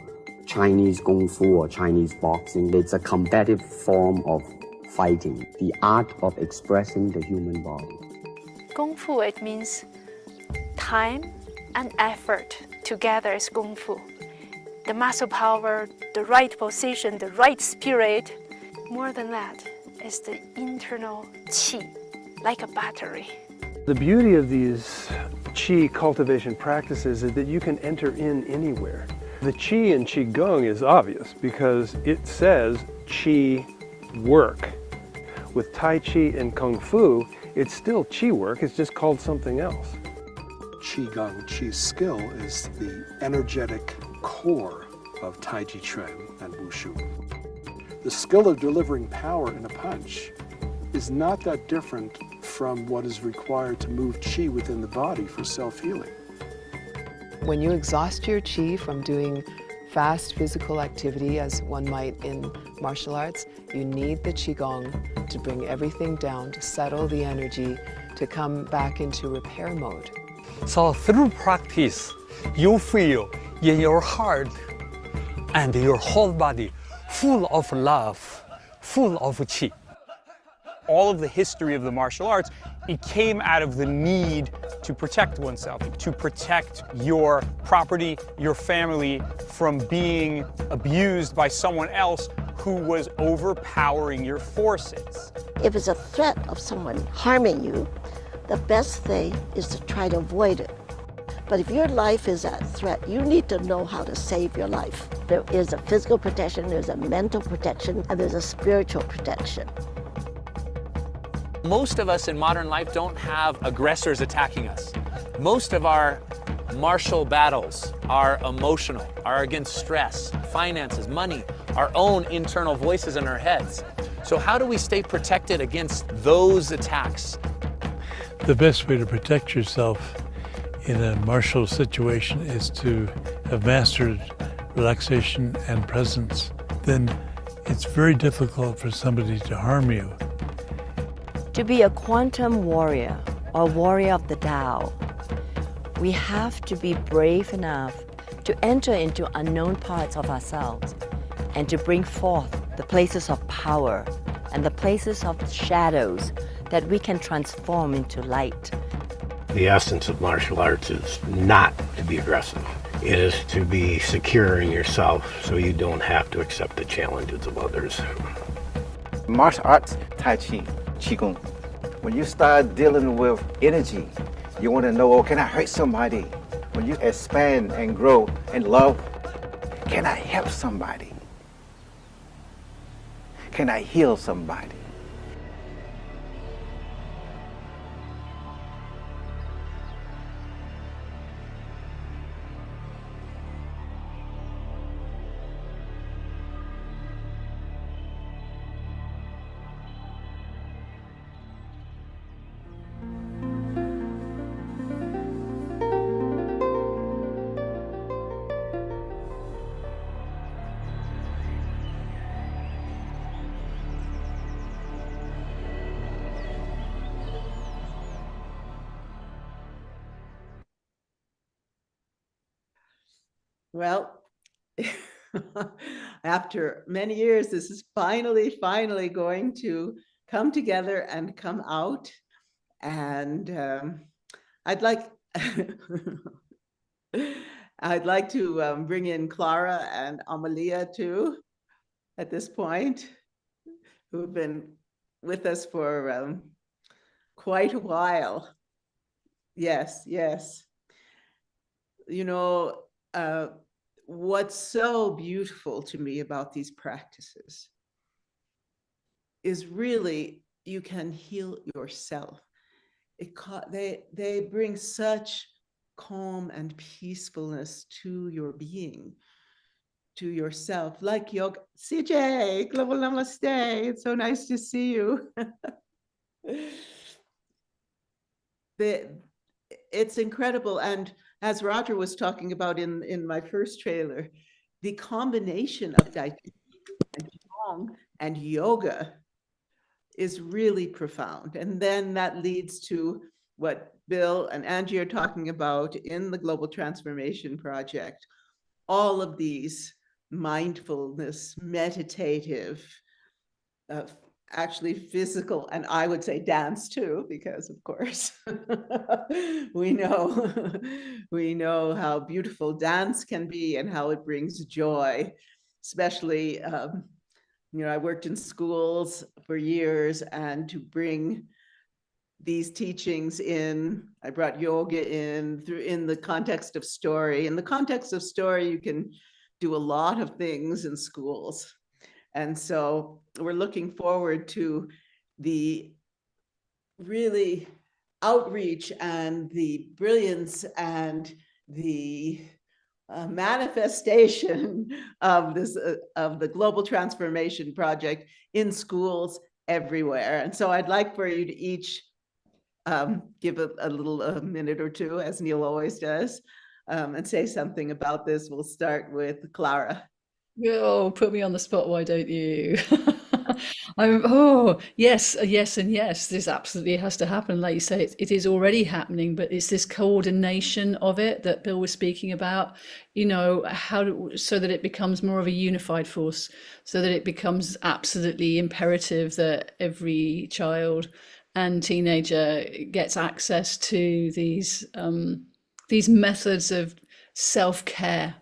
Chinese kung fu or Chinese boxing. It's a combative form of fighting, the art of expressing the human body. Kung Fu, it means time and effort together is Kung Fu. The muscle power, the right position, the right spirit. More than that is the internal qi, like a battery. The beauty of these Qi cultivation practices is that you can enter in anywhere. The Qi in Qigong is obvious because it says Qi work. With Tai Chi and Kung Fu, it's still Qi work, it's just called something else. Qigong, Qi skill, is the energetic core of Tai Chi Chuan and Wushu. The skill of delivering power in a punch is not that different from what is required to move Qi within the body for self-healing. When you exhaust your Qi from doing fast physical activity, as one might in martial arts, you need the Qigong to bring everything down, to settle the energy, to come back into repair mode. So through practice, you feel in your heart and your whole body full of love, full of Qi. All of the history of the martial arts, it came out of the need to protect oneself, to protect your property, your family from being abused by someone else who was overpowering your forces. If it's a threat of someone harming you, the best thing is to try to avoid it. But if your life is at threat, you need to know how to save your life. There is a physical protection, there's a mental protection, and there's a spiritual protection. Most of us in modern life don't have aggressors attacking us. Most of our martial battles are emotional, are against stress, finances, money, our own internal voices in our heads. So how do we stay protected against those attacks? The best way to protect yourself in a martial situation is to have mastered relaxation and presence. Then it's very difficult for somebody to harm you. To be a quantum warrior or warrior of the Tao, we have to be brave enough to enter into unknown parts of ourselves and to bring forth the places of power and the places of shadows that we can transform into light. The essence of martial arts is not to be aggressive. It is to be secure in yourself so you don't have to accept the challenges of others. Martial arts, Tai Chi, Qigong. When you start dealing with energy, you want to know, oh, can I hurt somebody? When you expand and grow in love, can I help somebody? Can I heal somebody? Well, after many years, this is finally going to come together and come out. And I'd like to bring in Clara and Amalia too at this point, who've been with us for quite a while. Yes, yes. You know, what's so beautiful to me about these practices is really you can heal yourself. They bring such calm and peacefulness to your being, to yourself, like yoga. CJ, global namaste. It's so nice to see you. It's incredible. And as Roger was talking about in my first trailer, the combination of Tai Chi and Qigong and yoga is really profound. And then that leads to what Bill and Angie are talking about in the Global Transformation Project. All of these mindfulness, meditative, actually physical, and I would say dance too, because of course we know how beautiful dance can be and how it brings joy, especially you know, I worked in schools for years, and to bring these teachings in, I brought yoga in the context of story. In the context of story, you can do a lot of things in schools. And so we're looking forward to the really outreach and the brilliance and the manifestation of this of the Global Transformation Project in schools everywhere. And so I'd like for you to each give a little minute or two, as Neil always does, and say something about this. We'll start with Clara. Oh, put me on the spot, why don't you? Oh, yes, yes, and yes. This absolutely has to happen. Like you say, it is already happening, but it's this coordination of it that Bill was speaking about, you know, so that it becomes more of a unified force, so that it becomes absolutely imperative that every child and teenager gets access to these methods of self-care.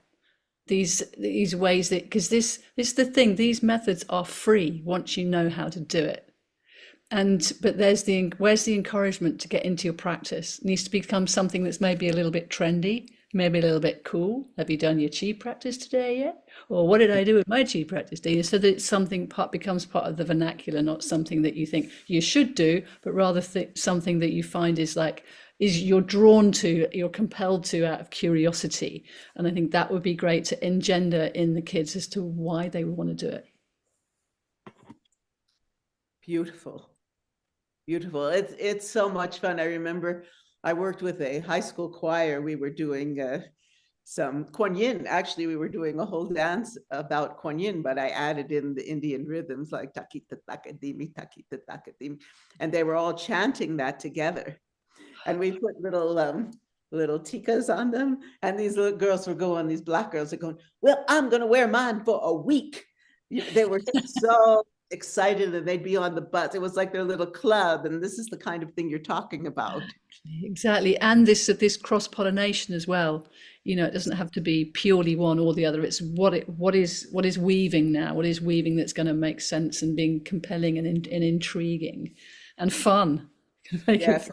These ways that, because this is the thing, these methods are free once you know how to do it. But where's the encouragement to get into your practice? It needs to become something that's maybe a little bit trendy, maybe a little bit cool. Have you done your chi practice today yet? Or what did I do with my chi practice today? So that it's becomes part of the vernacular, not something that you think you should do, but rather something that you find is you're drawn to, you're compelled to out of curiosity. And I think that would be great to engender in the kids as to why they would want to do it. Beautiful. Beautiful. It's so much fun. I remember I worked with a high school choir. We were doing some Kuan Yin. Actually, we were doing a whole dance about Kuan Yin, but I added in the Indian rhythms like takita takadimi, takita takadimi, and they were all chanting that together. And we put little tikas on them, and these little girls were going, these black girls are going, well, I'm going to wear mine for a week. They were so excited, and they'd be on the bus. It was like their little club, and this is the kind of thing you're talking about. Exactly. And this cross-pollination as well. You know, it doesn't have to be purely one or the other. It's what is weaving now, what is weaving that's going to make sense and being compelling and intriguing and fun. Make it fun.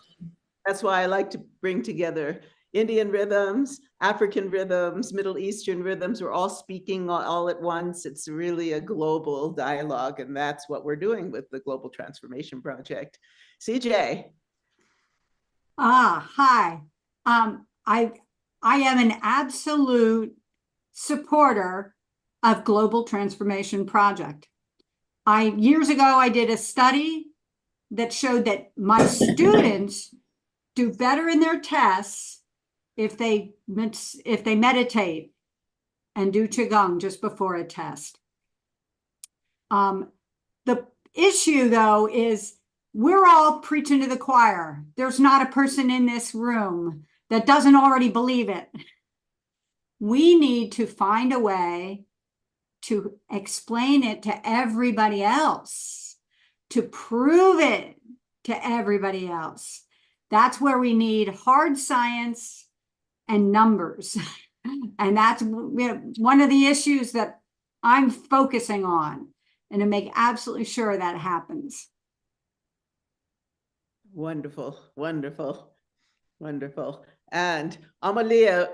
That's why I like to bring together Indian rhythms, African rhythms, Middle Eastern rhythms. We're all speaking all at once. It's really a global dialogue, and that's what we're doing with the Global Transformation Project. CJ. Hi. I am an absolute supporter of Global Transformation Project. Years ago, I did a study that showed that my students do better in their tests if they meditate and do Qigong just before a test. The issue, though, is we're all preaching to the choir. There's not a person in this room that doesn't already believe it. we need to find a way to explain it to everybody else, to prove it to everybody else. That's where we need hard science and numbers. And that's one of the issues that I'm focusing on, and to make absolutely sure that happens. Wonderful, wonderful, wonderful. And Amalia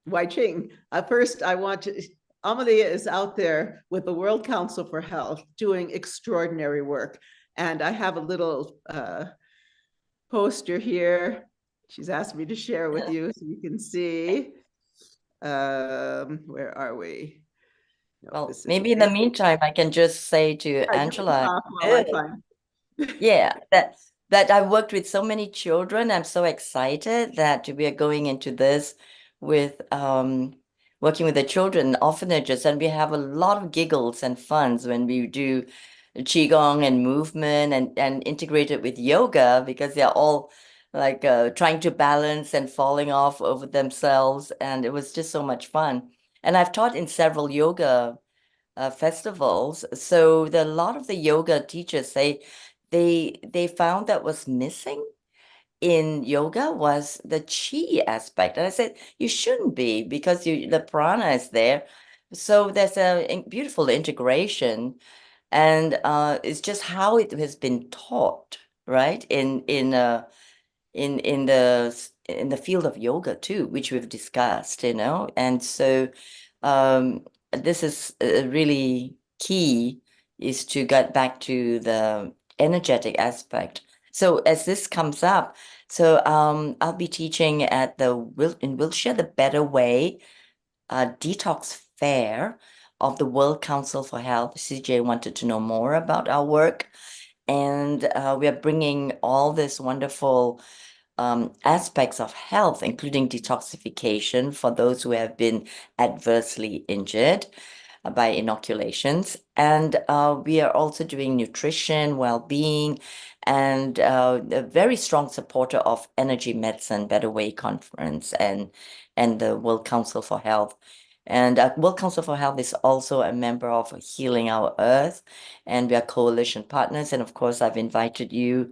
Wai-Ching, first I want to, Amalia is out there with the World Council for Health doing extraordinary work. And I have a little poster here. She's asked me to share with you so you can see. Where are we? No, well, maybe in the meantime, I can just say to Angela, yeah, that I worked with so many children. I'm so excited that we are going into this with working with the children orphanages, and we have a lot of giggles and funs when we do Qigong and movement and integrate it with yoga, because they're all like trying to balance and falling off over themselves. And it was just so much fun. And I've taught in several yoga festivals. So a lot of the yoga teachers say they found that was missing in yoga was the chi aspect. And I said, you shouldn't be, because the prana is there. So there's a beautiful integration. And it's just how it has been taught, right? In the field of yoga too, which we've discussed, and so this is really key, is to get back to the energetic aspect. So as this comes up, so I'll be teaching at in Wiltshire, the Better Way detox fair of the World Council for Health. CJ wanted to know more about our work, and we are bringing all this wonderful aspects of health, including detoxification for those who have been adversely injured by inoculations. And we are also doing nutrition, well-being, and a very strong supporter of Energy Medicine Better Way Conference and the World Council for Health. And World Council for Health is also a member of Healing Our Earth, and we are coalition partners. And of course, I've invited you,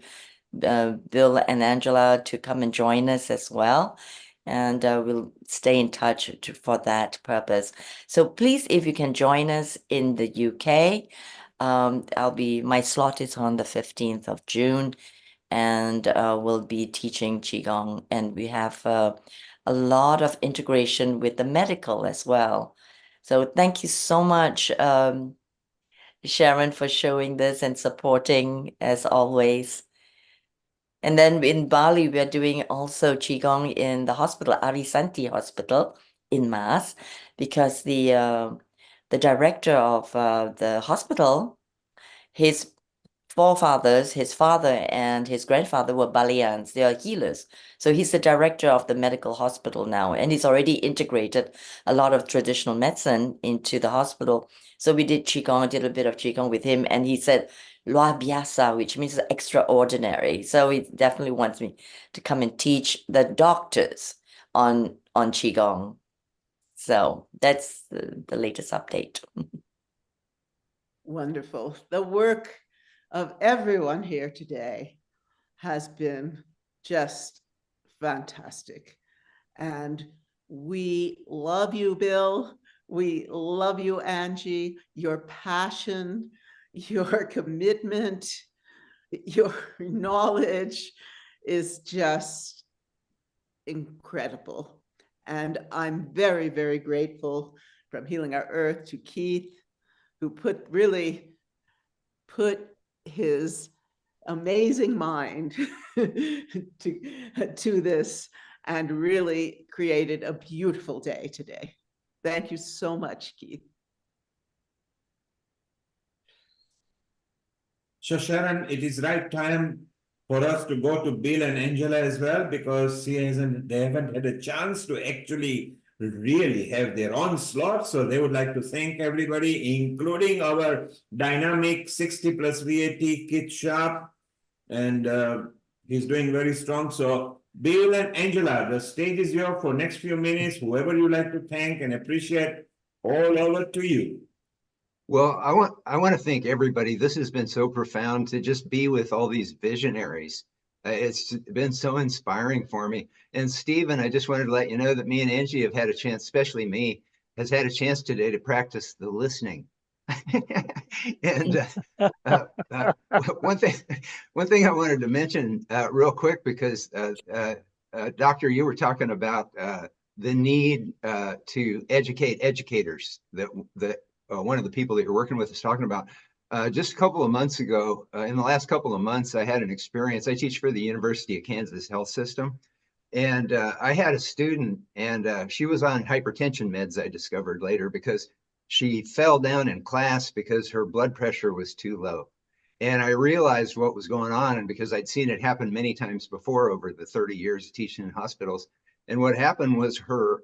Bill and Angela, to come and join us as well. And we'll stay in touch for that purpose. So please, if you can join us in the UK, my slot is on the 15th of June, and we'll be teaching Qigong, and we have a lot of integration with the medical as well. So thank you so much, Sharon, for showing this and supporting as always. And then in Bali, we are doing also Qigong in the hospital, Arisanti Hospital in Mass, because the director of the hospital, his forefathers, his father and his grandfather were Balians. They are healers. So he's the director of the medical hospital now, and he's already integrated a lot of traditional medicine into the hospital. So we did Qigong, did a bit of Qigong with him, and he said, Luar biasa, which means extraordinary. So he definitely wants me to come and teach the doctors on Qigong. So that's the latest update. Wonderful. The work of everyone here today has been just fantastic. And we love you, Bill. We love you, Angie. Your passion, your commitment, your knowledge is just incredible. And I'm very, very grateful, from Healing Our Earth to Keith, who really put his amazing mind to this and really created a beautiful day today. Thank you so much, Keith. So Sharon, it is right time for us to go to Bill and Angela as well, because they haven't had a chance to actually really have their own slot. So they would like to thank everybody, including our dynamic 60+ VAT Kit Sharp. And he's doing very strong. So Bill and Angela, the stage is yours for next few minutes. Whoever you like to thank and appreciate, all over to you. Well, I want to thank everybody. This has been so profound to just be with all these visionaries. It's been so inspiring for me. And Stephen, I just wanted to let you know that me and Angie have had a chance, especially me, has had a chance today to practice the listening. And one thing I wanted to mention real quick, because Doctor, you were talking about the need to educate educators that one of the people that you're working with is talking about. Just a couple of months ago, in the last couple of months, I had an experience. I teach for the University of Kansas Health System. And I had a student, and she was on hypertension meds, I discovered later, because she fell down in class because her blood pressure was too low. And I realized what was going on, and because I'd seen it happen many times before over the 30 years of teaching in hospitals. And what happened was her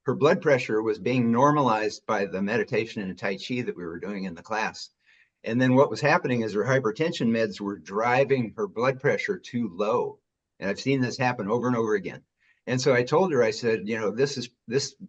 blood pressure was being normalized by the meditation and Tai Chi that we were doing in the class. And then what was happening is her hypertension meds were driving her blood pressure too low. And I've seen this happen over and over again. And so I told her, I said, you know, this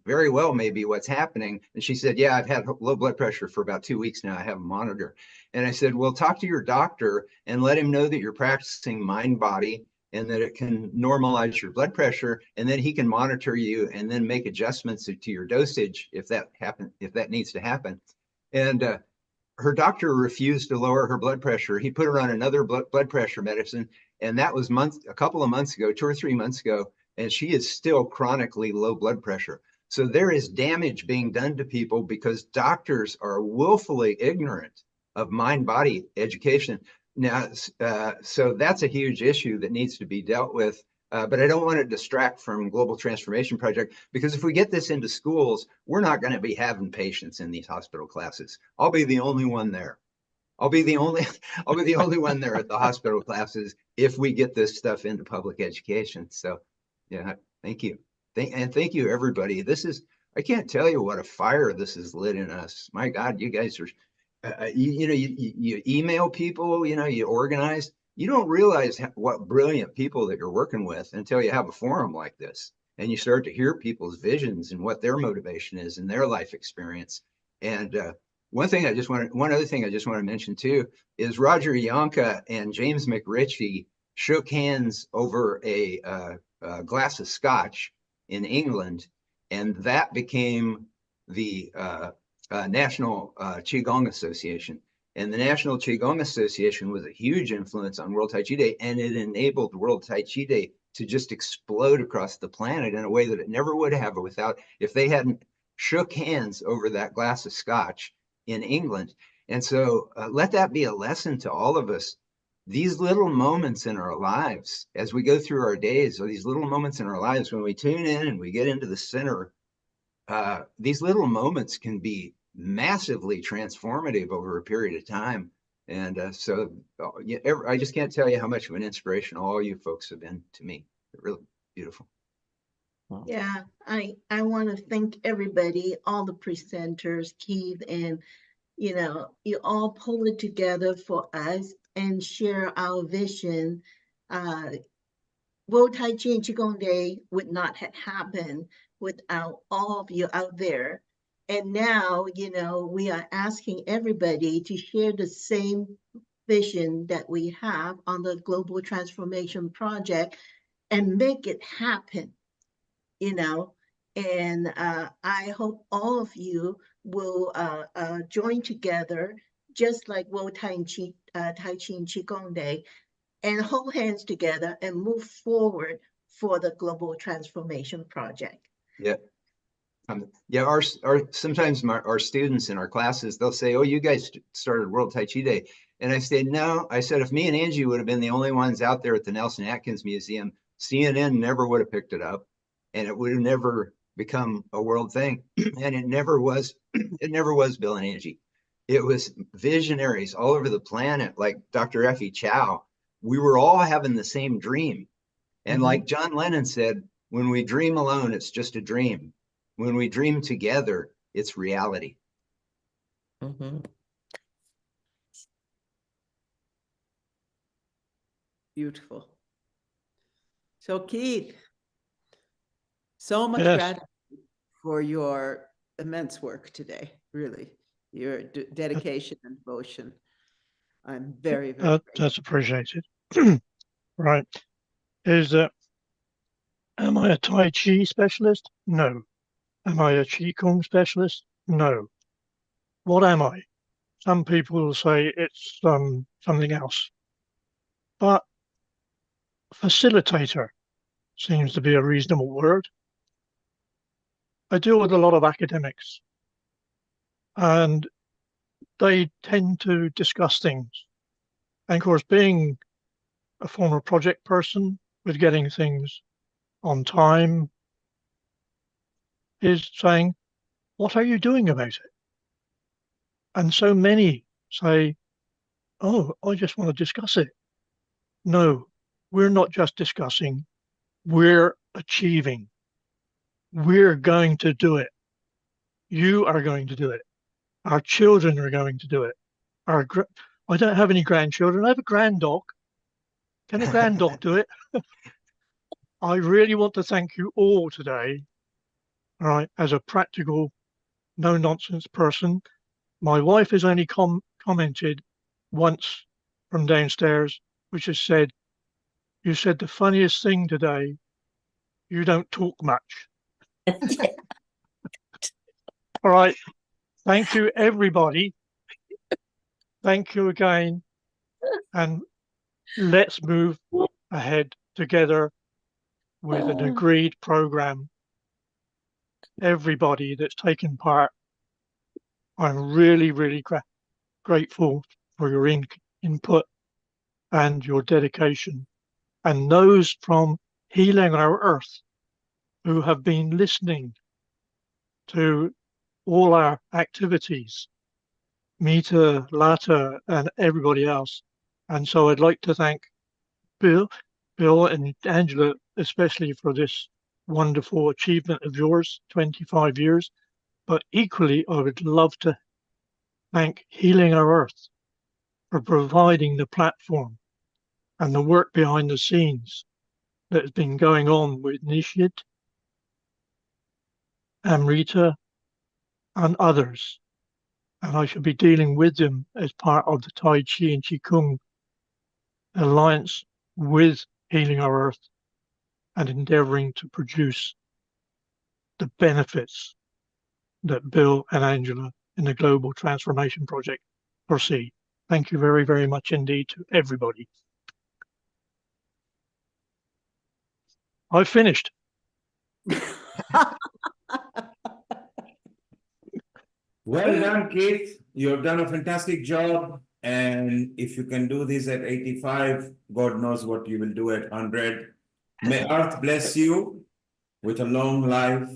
very well may be what's happening. And she said, yeah, I've had low blood pressure for about 2 weeks now. I have a monitor. And I said, well, talk to your doctor and let him know that you're practicing mind body and that it can normalize your blood pressure, and then he can monitor you and then make adjustments to your dosage if that needs to happen. And her doctor refused to lower her blood pressure. He put her on another blood pressure medicine, and that was a couple of months ago, 2 or 3 months ago, and she is still chronically low blood pressure. So there is damage being done to people because doctors are willfully ignorant of mind-body education. Now, so that's a huge issue that needs to be dealt with. But I don't want to distract from Global Transformation Project, because if we get this into schools, we're not going to be having patients in these hospital classes. I'll be the only one there. I'll be the only one there at the hospital classes if we get this stuff into public education. So, yeah, thank you. Thank you, everybody. I can't tell you what a fire this has lit in us. My God, you guys are, you email people, you organize. You don't realize what brilliant people that you're working with until you have a forum like this, and you start to hear people's visions and what their motivation is and their life experience. And one other thing I just want to mention too is Roger Yonka and James McRitchie shook hands over a glass of scotch in England, and that became the National Qigong Association. And the National Qigong Association was a huge influence on World Tai Chi Day, and it enabled World Tai Chi Day to just explode across the planet in a way that it never would have if they hadn't shook hands over that glass of scotch in England. And so let that be a lesson to all of us. These little moments in our lives, as we go through our days, or these little moments in our lives, when we tune in and we get into the center, these little moments can be massively transformative over a period of time. And so I just can't tell you how much of an inspiration all you folks have been to me. They're really beautiful. Yeah, I want to thank everybody, all the presenters, Keith, and you all pull it together for us and share our vision. World Tai Chi and Qigong Day would not have happened without all of you out there. And now, we are asking everybody to share the same vision that we have on the Global Transformation Project and make it happen, And I hope all of you will join together, just like World Tai Chi and Qigong Day, and hold hands together and move forward for the Global Transformation Project. Yeah. Sometimes our students in our classes, they'll say, oh, you guys started World Tai Chi Day. And I said, no. I said, if me and Angie would have been the only ones out there at the Nelson Atkins Museum, CNN never would have picked it up, and it would have never become a world thing. And it never was Bill and Angie. It was visionaries all over the planet, like Dr. Effie Chow. We were all having the same dream. And like John Lennon said, when we dream alone, it's just a dream. When we dream together, it's reality. Beautiful. So Keith, so much Yes. gratitude for your immense work today, really, your dedication and devotion. I'm very, very grateful. That's appreciated. Right. Am I a Tai Chi specialist? No. Am I a Qigong specialist? No. What am I? Some people will say it's something else. But facilitator seems to be a reasonable word. I deal with a lot of academics, and they tend to discuss things. And of course, being a former project person with getting things on time is saying, what are you doing about it? And so many say, oh, I just want to discuss it. No, we're not just discussing, we're achieving. We're going to do it. You are going to do it. Our children are going to do it. I don't have any grandchildren. I have a granddog. Can a granddog do it? I really want to thank you all today, all right, as a practical, no-nonsense person. My wife has only commented once from downstairs, which has said, you said the funniest thing today. You don't talk much. All right. Thank you, everybody. Thank you again. And let's move ahead together with an agreed program. Everybody that's taken part, I'm really, really grateful for your input and your dedication. And those from Healing Our Earth who have been listening to all our activities, Mita, Lata, and everybody else. And so I'd like to thank Bill and Angela, especially for this wonderful achievement of yours, 25 years. But equally, I would love to thank Healing Our Earth for providing the platform and the work behind the scenes that has been going on with Nishit, Amrita, and others. And I shall be dealing with them as part of the Tai Chi and Qigong alliance with Healing Our Earth and endeavoring to produce the benefits that Bill and Angela in the Global Transformation Project foresee. Thank you very, very much indeed to everybody. I've finished. Well done, Keith. You've done a fantastic job. And if you can do this at 85, God knows what you will do at 100. May Earth bless you with a long life,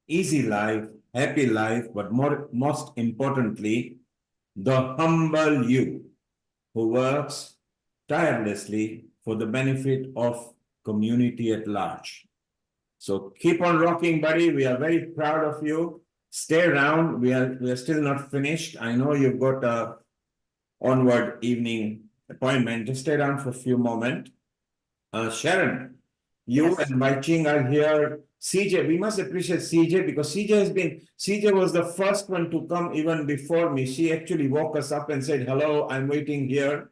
easy life, happy life, but most importantly, the humble you who works tirelessly for the benefit of community at large. So keep on rocking, buddy. We are very proud of you. Stay around. We are still not finished. I know you've got a onward evening appointment. Just stay around for a few moments. Sharon, you and Mai Ching are here. CJ, we must appreciate CJ because CJ was the first one to come even before me. She actually woke us up and said, hello, I'm waiting here.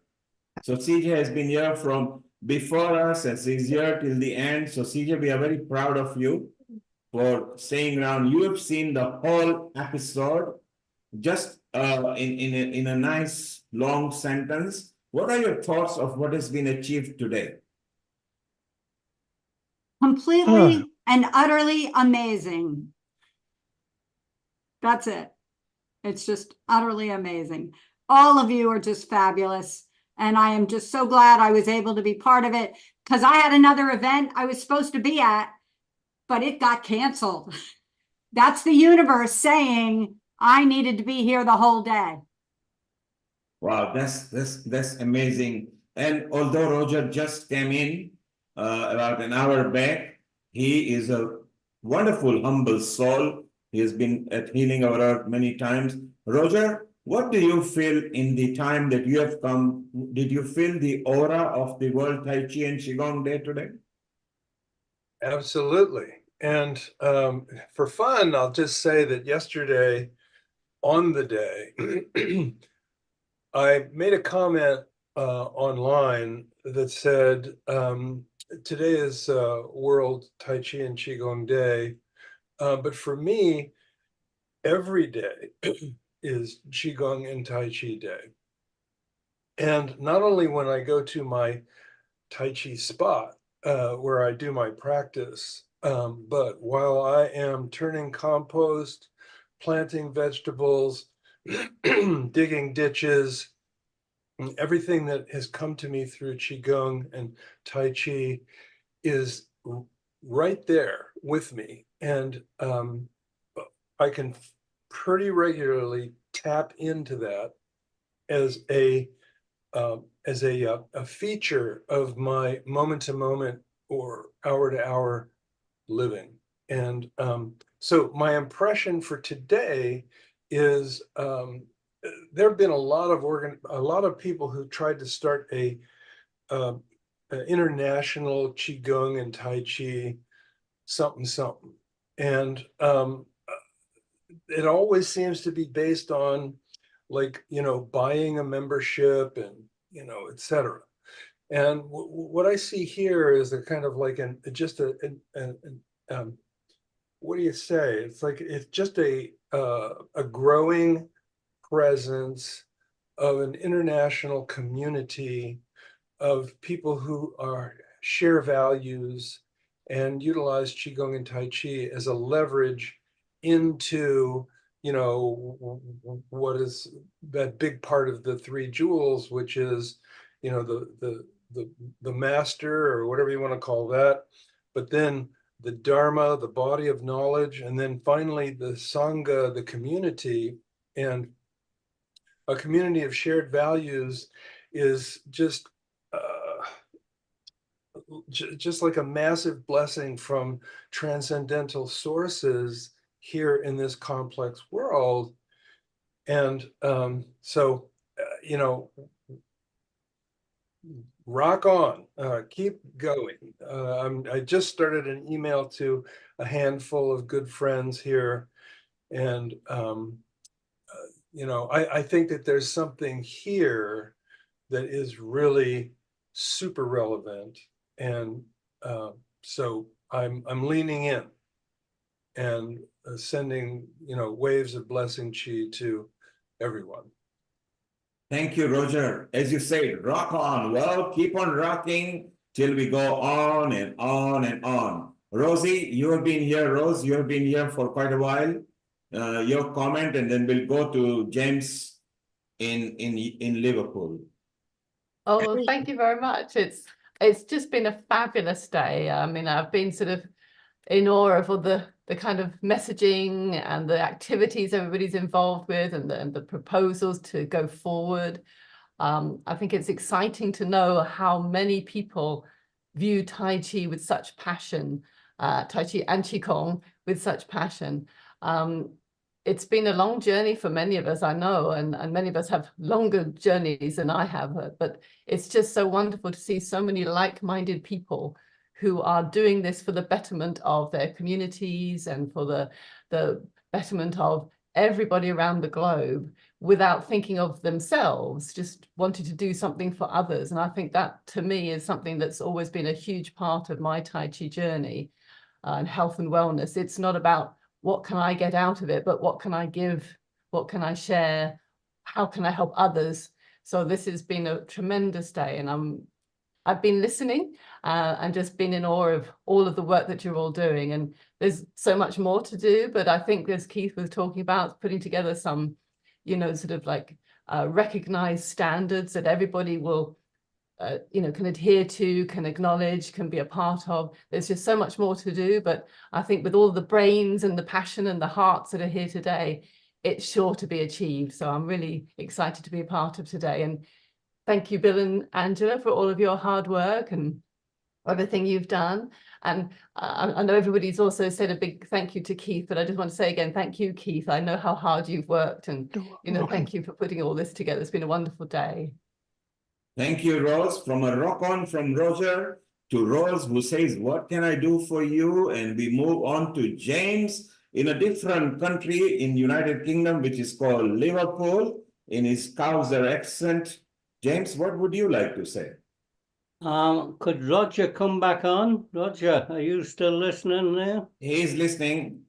So CJ has been here from before us and she's here till the end. So CJ, we are very proud of you for staying around. You have seen the whole episode just in a nice long sentence. What are your thoughts of what has been achieved today? Completely and utterly amazing. That's it. It's just utterly amazing. All of you are just fabulous. And I am just so glad I was able to be part of it because I had another event I was supposed to be at, but it got canceled. That's the universe saying I needed to be here the whole day. Wow, that's amazing. And although Roger just came in about an hour back, he is a wonderful, humble soul. He has been at Healing Our Earth many times. Roger, what do you feel in the time that you have come? Did you feel the aura of the World Tai Chi and Qigong Day today? Absolutely. And for fun, I'll just say that yesterday on the day, I made a comment online that said, today is World Tai Chi and Qigong Day, but for me, every day is Qigong and Tai Chi Day. And not only when I go to my Tai Chi spot, where I do my practice, but while I am turning compost, planting vegetables, digging ditches, and everything that has come to me through Qigong and Tai Chi is right there with me. And I can pretty regularly tap into that as a feature of my moment-to-moment or hour-to-hour living. And so my impression for today is there have been a lot of people who tried to start an international Qigong and Tai Chi something. And it always seems to be based on, like, buying a membership and, et cetera. And what I see here is a kind of like what do you say? It's like, it's just a growing presence of an international community of people who share values and utilize Qigong and Tai Chi as a leverage into, what is that big part of the three jewels, which is, the master, or whatever you want to call that, but then the Dharma, the body of knowledge, and then finally the Sangha, the community. And a community of shared values is just like a massive blessing from transcendental sources here in this complex world. And so, rock on, keep going. I just started an email to a handful of good friends here. And, I think that there's something here that is really super relevant. And so I'm leaning in and sending, waves of blessing chi to everyone. Thank you, Roger. As you say, rock on. Well, keep on rocking till we go on and on and on. Rosie, you have been here. Rose, you have been here for quite a while. Your comment, and then we'll go to James in Liverpool. Oh, thank you very much. It's just been a fabulous day. I mean, I've been sort of in awe of all the kind of messaging and the activities everybody's involved with, and the proposals to go forward. I think it's exciting to know how many people view Tai Chi with such passion, Tai Chi and Qigong with such passion. It's been a long journey for many of us, I know, and many of us have longer journeys than I have, but it's just so wonderful to see so many like-minded people who are doing this for the betterment of their communities and for the betterment of everybody around the globe, without thinking of themselves, just wanting to do something for others. And I think that, to me, is something that's always been a huge part of my Tai Chi journey and health and wellness. It's not about what can I get out of it, but what can I give? What can I share? How can I help others? So this has been a tremendous day, and I've been listening and just been in awe of all of the work that you're all doing. And there's so much more to do, but I think, as Keith was talking about, putting together some, sort of like recognized standards that everybody will, can adhere to, can acknowledge, can be a part of. There's just so much more to do, but I think with all the brains and the passion and the hearts that are here today, it's sure to be achieved. So I'm really excited to be a part of today. And thank you, Bill and Angela, for all of your hard work and everything you've done. And I know everybody's also said a big thank you to Keith, but I just want to say again, thank you, Keith. I know how hard you've worked, and, thank you for putting all this together. It's been a wonderful day. Thank you, Rose. From a rock on from Roger, to Rose, who says, what can I do for you? And we move on to James in a different country in United Kingdom, which is called Liverpool, in his Scouser accent. James, what would you like to say? Could Roger come back on? Roger, are you still listening there? He is listening.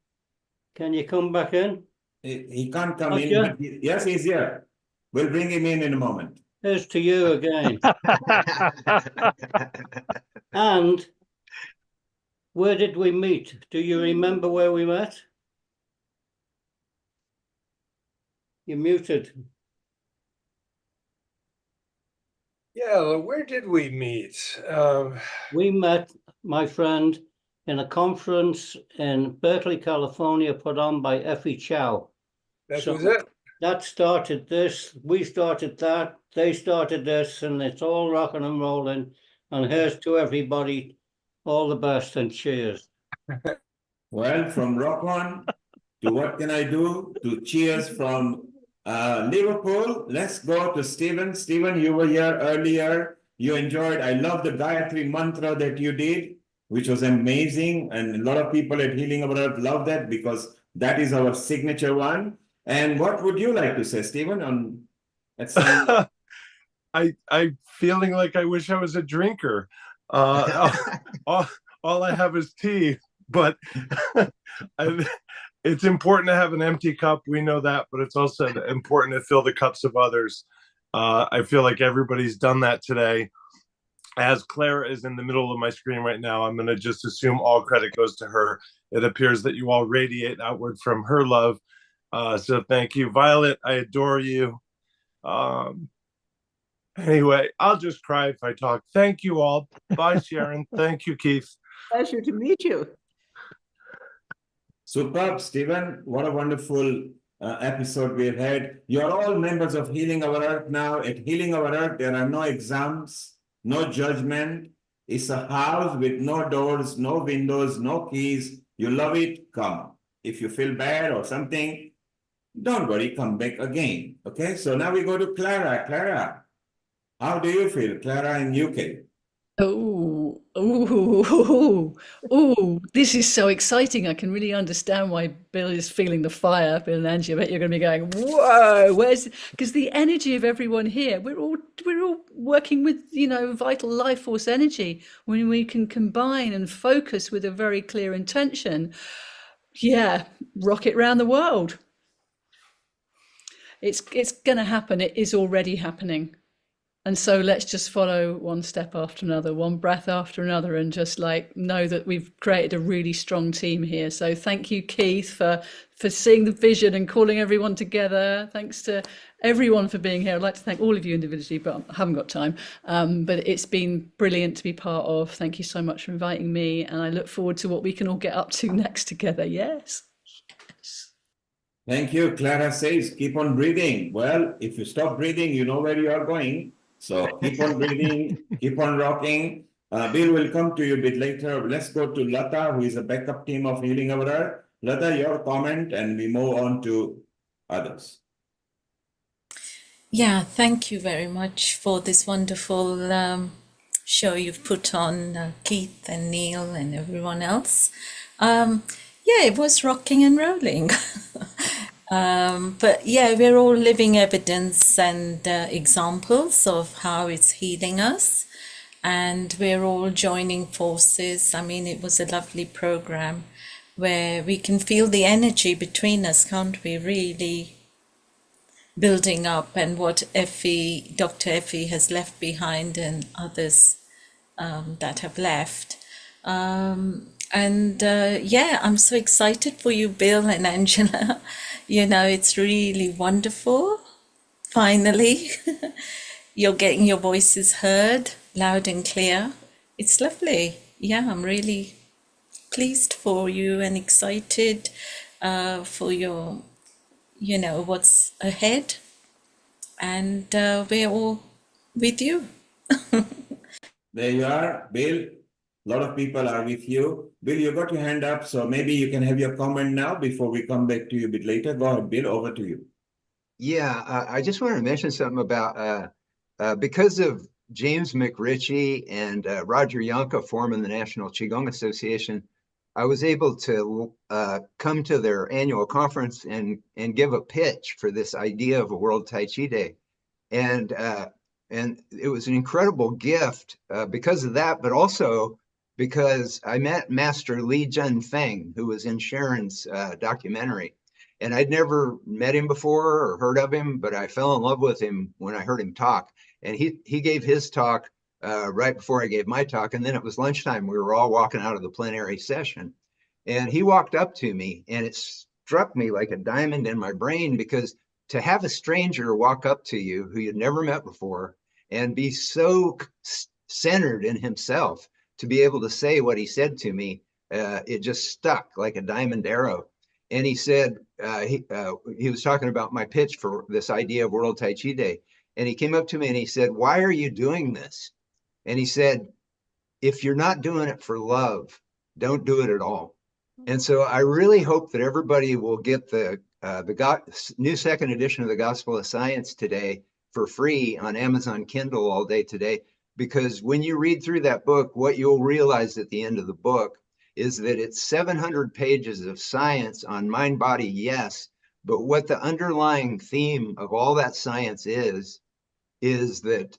Can you come back in? He can't come Roger? in. But yes, he's here. We'll bring him in a moment. Here's to you again. And where did we meet? Do you remember where we met? You're muted. Yeah, where did we meet? We met, my friend, in a conference in Berkeley, California, put on by Effie Chow. That was it? That started this, we started that, they started this, and it's all rocking and rolling. And here's to everybody, all the best and cheers. Well, from rock on to what can I do to cheers from Liverpool. Let's go to Stephen. Stephen, you were here earlier. You enjoyed, I love the Gayatri mantra that you did, which was amazing. And a lot of people at Healing Our Earth love that because that is our signature one. And what would you like to say, Stephen, on that? I'm feeling like I wish I was a drinker. All I have is tea, but it's important to have an empty cup. We know that, but it's also important to fill the cups of others. I feel like everybody's done that today. As Clara is in the middle of my screen right now, I'm going to just assume all credit goes to her. It appears that you all radiate outward from her love. So thank you. Violet, I adore you. Anyway, I'll just cry if I talk. Thank you all. Bye, Sharon. Thank you, Keith. Pleasure to meet you. Superb, Stephen. What a wonderful episode we've had. You're all members of Healing Our Earth now. At Healing Our Earth, there are no exams, no judgment. It's a house with no doors, no windows, no keys. You love it, come. If you feel bad or something, don't worry, come back again. Okay, so now we go to Clara. Clara, how do you feel, Clara in UK? Oh, this is so exciting. I can really understand why Bill is feeling the fire. Bill and Angie, I bet you're going to be going, whoa, because the energy of everyone here, we're all working with, vital life force energy. When we can combine and focus with a very clear intention, yeah, rock it round the world. It's going to happen. It is already happening. And so let's just follow one step after another, one breath after another, and just know that we've created a really strong team here. So thank you, Keith, for seeing the vision and calling everyone together. Thanks to everyone for being here. I'd like to thank all of you individually, but I haven't got time. But it's been brilliant to be part of. Thank you so much for inviting me. And I look forward to what we can all get up to next together. Yes. Thank you. Clara says, keep on breathing. Well, if you stop breathing, you know where you are going. So keep on breathing, keep on rocking. Bill will come to you a bit later. Let's go to Lata, who is a backup team of Healing Our Earth. Lata, your comment, and we move on to others. Yeah, thank you very much for this wonderful show you've put on, Keith and Neil and everyone else. Yeah, it was rocking and rolling. But yeah, we're all living evidence and examples of how it's healing us. And we're all joining forces. I mean, it was a lovely program where we can feel the energy between us, can't we? Really building up, and what Effie, Dr. Effie has left behind, and others that have left. Yeah, I'm so excited for you, Bill and Angela. It's really wonderful. Finally, you're getting your voices heard loud and clear. It's lovely. Yeah, I'm really pleased for you and excited for your, what's ahead. And we're all with you. There you are, Bill. A lot of people are with you. Bill, you got your hand up, so maybe you can have your comment now before we come back to you a bit later. Go ahead, Bill, over to you. Yeah, I just wanted to mention something about because of James McRitchie and Roger Yanka forming the National Qigong Association, I was able to come to their annual conference and give a pitch for this idea of a World Tai Chi Day. And it was an incredible gift because of that, but also because I met Master Li Feng, who was in Sharon's documentary. And I'd never met him before or heard of him, but I fell in love with him when I heard him talk. And he gave his talk right before I gave my talk. And then it was lunchtime. We were all walking out of the plenary session. And he walked up to me, and it struck me like a diamond in my brain, because to have a stranger walk up to you who you'd never met before and be so centered in himself, to be able to say what he said to me, it just stuck like a diamond arrow. And he said, he was talking about my pitch for this idea of World Tai Chi Day. And he came up to me and he said, "Why are you doing this?" And he said, "If you're not doing it for love, don't do it at all." And so I really hope that everybody will get the new second edition of the Gospel of Science today for free on Amazon Kindle all day today, because when you read through that book, what you'll realize at the end of the book is that it's 700 pages of science on mind, body, yes, but what the underlying theme of all that science is that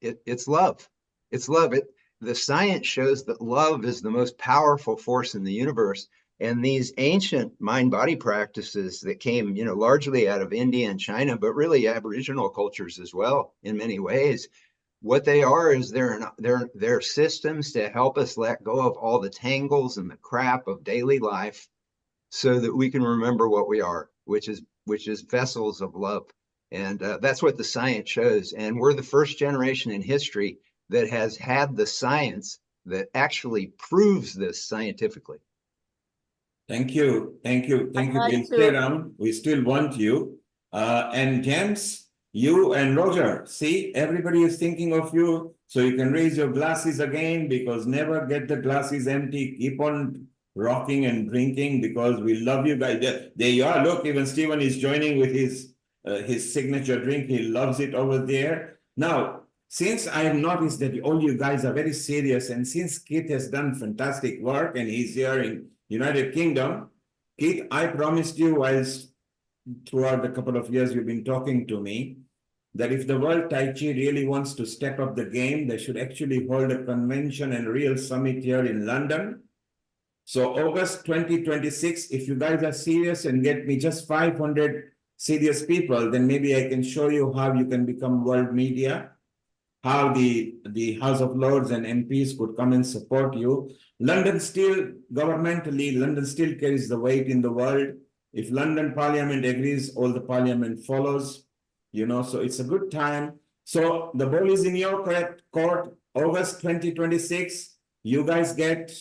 it's love. It's love. The science shows that love is the most powerful force in the universe. And these ancient mind-body practices that came, largely out of India and China, but really Aboriginal cultures as well, in many ways, what they are is they're systems to help us let go of all the tangles and the crap of daily life, so that we can remember what we are, which is vessels of love. And that's what the science shows. And we're the first generation in history that has had the science that actually proves this scientifically. Thank you. We'll stay around. We still want you. And James, you and Roger, see, everybody is thinking of you. So you can raise your glasses again, because never get the glasses empty. Keep on rocking and drinking, because we love you guys. There you are. Look, even Stephen is joining with his signature drink. He loves it over there. Now, since I have noticed that all you guys are very serious, and since Keith has done fantastic work and he's here in United Kingdom, Keith, I promised you, whilst throughout the couple of years you've been talking to me, that if the World Tai Chi really wants to step up the game, they should actually hold a convention and real summit here in London. So August 2026, if you guys are serious and get me just 500 serious people, then maybe I can show you how you can become world media, how the House of Lords and MPs could come and support you. London still, governmentally, London still carries the weight in the world. If London Parliament agrees, all the Parliament follows, so it's a good time. So the ball is in your court, August 2026, you guys get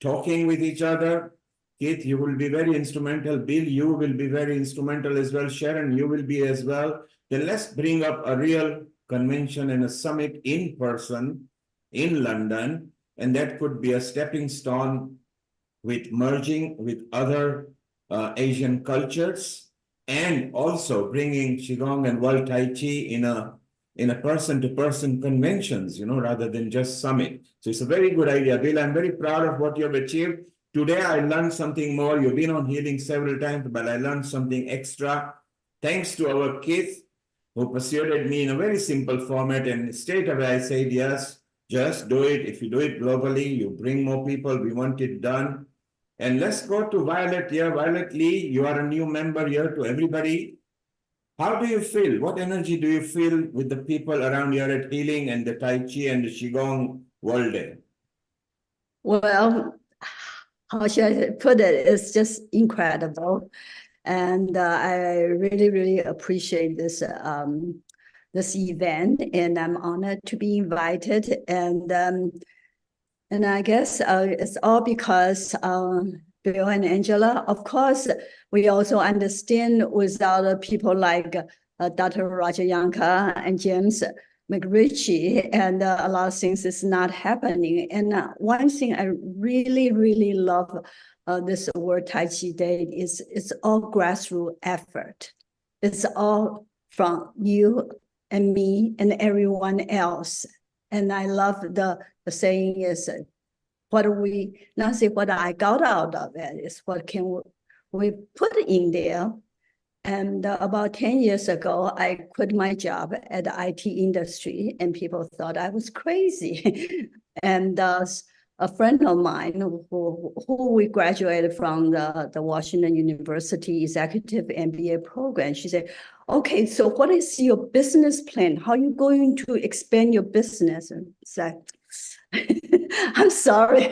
talking with each other. Keith, you will be very instrumental. Bill, you will be very instrumental as well. Sharon, you will be as well. Then let's bring up a real convention and a summit in person in London, and that could be a stepping stone with merging with other Asian cultures, and also bringing Qigong and World Tai Chi in a person-to-person conventions, rather than just summit. So it's a very good idea, Bill. I'm very proud of what you have achieved. Today I learned something more. You've been on healing several times, but I learned something extra. Thanks to our kids who persuaded me in a very simple format, and straight away I said, yes, just do it. If you do it globally, you bring more people. We want it done. And let's go to Violet here. Violet Lee, you are a new member here. To everybody, how do you feel? What energy do you feel with the people around here at Healing and the Tai Chi and the Qigong World Day? Well, how should I put it? It's just incredible. And I really, really appreciate this this event, and I'm honored to be invited. And I guess it's all because Bill and Angela. Of course, we also understand without people like Dr. Roger Yanka and James McRitchie, and a lot of things is not happening. And one thing I really, really love this World Tai Chi Day is it's all grassroots effort. It's all from you and me and everyone else. And I love the saying is, what we, not say what I got out of it, is what can we put in there. And about 10 years ago, I quit my job at the IT industry, and people thought I was crazy. And a friend of mine who we graduated from the Washington University Executive MBA program, she said, okay, so what is your business plan? How are you going to expand your business? And it's like, I'm sorry,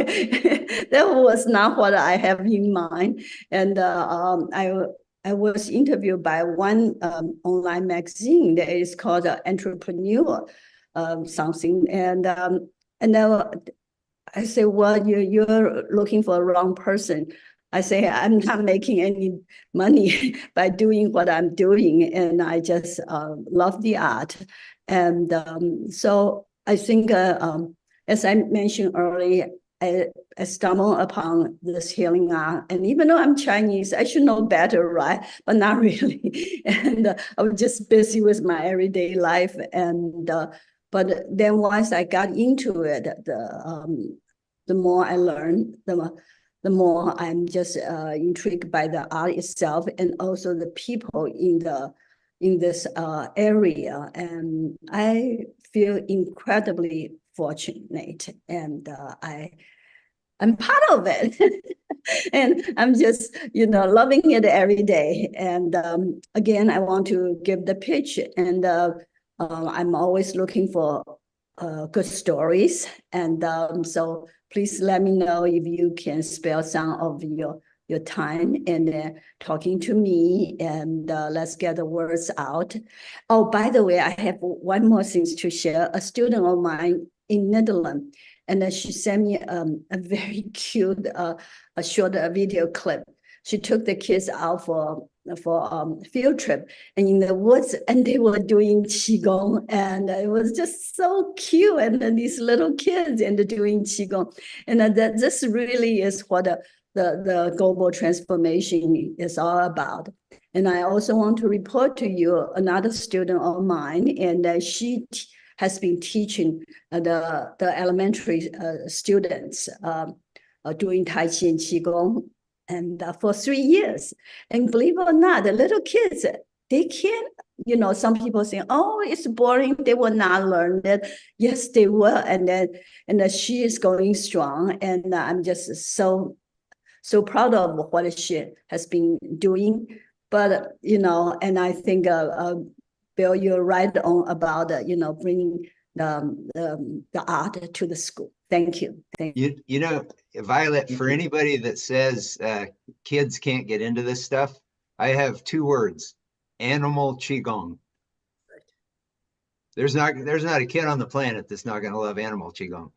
that was not what I have in mind. And I was interviewed by one online magazine that is called Entrepreneur something. And I say, well, you're looking for a wrong person. I say, I'm not making any money by doing what I'm doing. And I just love the art. And so I think, as I mentioned earlier, I stumbled upon this healing art. And even though I'm Chinese, I should know better, right? But not really. And I was just busy with my everyday life. And but then once I got into it, the more I learned, the more I'm just intrigued by the art itself and also the people in this area. And I feel incredibly fortunate, and I'm part of it. And I'm just, loving it every day. And again, I want to give the pitch, and I'm always looking for good stories. And so please let me know if you can spare some of your time and talking to me, and let's get the words out. Oh, by the way, I have one more thing to share. A student of mine in Netherlands, and then she sent me a very cute a short video clip. She took the kids out for field trip and in the woods, and they were doing Qigong, and it was just so cute. And then these little kids and doing Qigong, and that this really is what the global transformation is all about. And I also want to report to you another student of mine, and she has been teaching the elementary students doing Tai Chi and Qigong, and for 3 years. And believe it or not, the little kids, they can't, some people say, oh, it's boring, they will not learn it. Yes, they will. And then she is going strong, and I'm just so proud of what she has been doing. But, and I think, Bill, you're right on about, bringing the art to the school. Thank you. Thank you. Violet, for anybody that says kids can't get into this stuff, I have 2 words: animal Qigong. There's not a kid on the planet that's not going to love animal Qigong.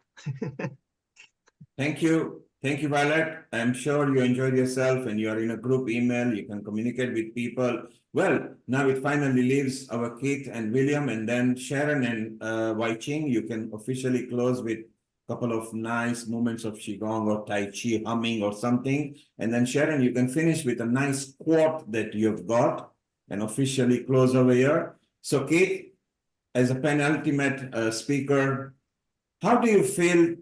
Thank you. Thank you, Violet. I'm sure you enjoyed yourself and you are in a group email. You can communicate with people. Well, now it finally leaves our Keith and William, and then Sharon and Wai Ching. You can officially close with a couple of nice moments of Qigong or Tai Chi humming or something. And then Sharon, you can finish with a nice quote that you've got and officially close over here. So Keith, as a penultimate speaker, how do you feel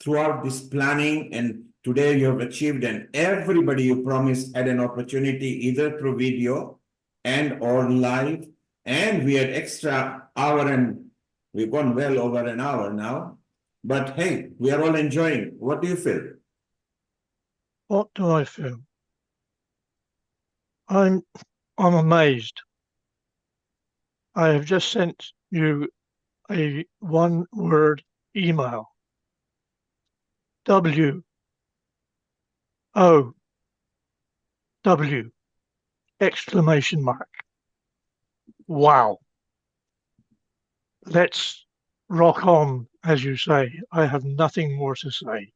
throughout this planning? And today you have achieved, and everybody you promised had an opportunity either through video and or live, and we had extra hour, and we've gone well over an hour now. But hey, we are all enjoying. What do you feel? What do I feel? I'm amazed. I have just sent you a 1-word email. WOW! Exclamation mark. Wow. Let's rock on, as you say. I have nothing more to say.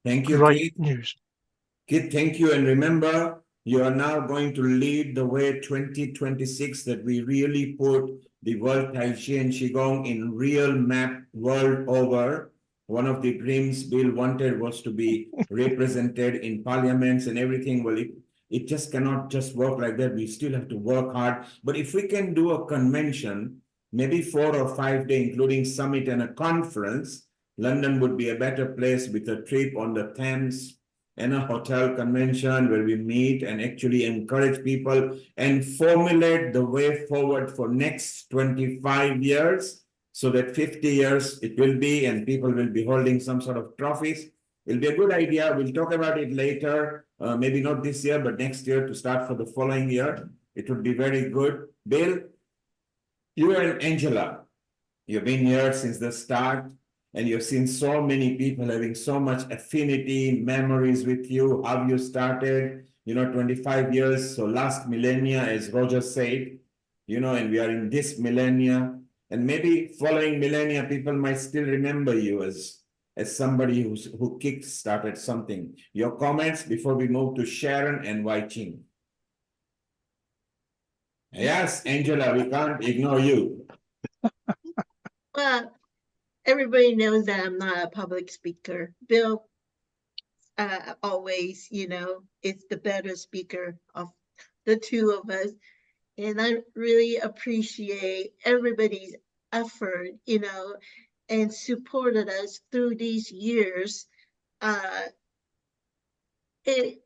Thank you, Great Keith. news. Keith, thank you. And remember, you are now going to lead the way 2026, that we really put the World Tai Chi and Qigong in real map world over. One of the dreams Bill wanted was to be represented in parliaments and everything. Well, it just cannot just work like that. We still have to work hard. But if we can do a convention maybe 4 or 5 day, including summit and a conference. London would be a better place with a trip on the Thames and a hotel convention where we meet and actually encourage people and formulate the way forward for next 25 years, so that 50 years it will be, and people will be holding some sort of trophies. It'll be a good idea. We'll talk about it later, maybe not this year, but next year to start for the following year. It would be very good. Bill, you and Angela, you've been here since the start, and you've seen so many people having so much affinity, memories with you, how you started, 25 years. So last millennia, as Roger said, and we are in this millennia, and maybe following millennia, people might still remember you as somebody who kick-started something. Your comments before we move to Sharon and Wai Ching. Yes, Angela, we can't ignore you. Well, everybody knows that I'm not a public speaker. Bill always, is the better speaker of the two of us. And I really appreciate everybody's effort, and supported us through these years. It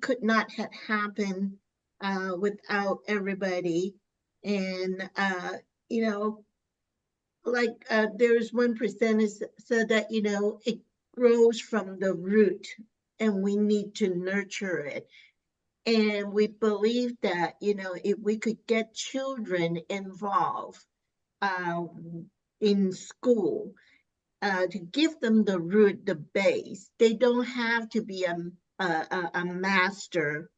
could not have happened without everybody. And, there's one presenter said that, it grows from the root and we need to nurture it. And we believe that, if we could get children involved in school, to give them the root, the base, they don't have to be a master,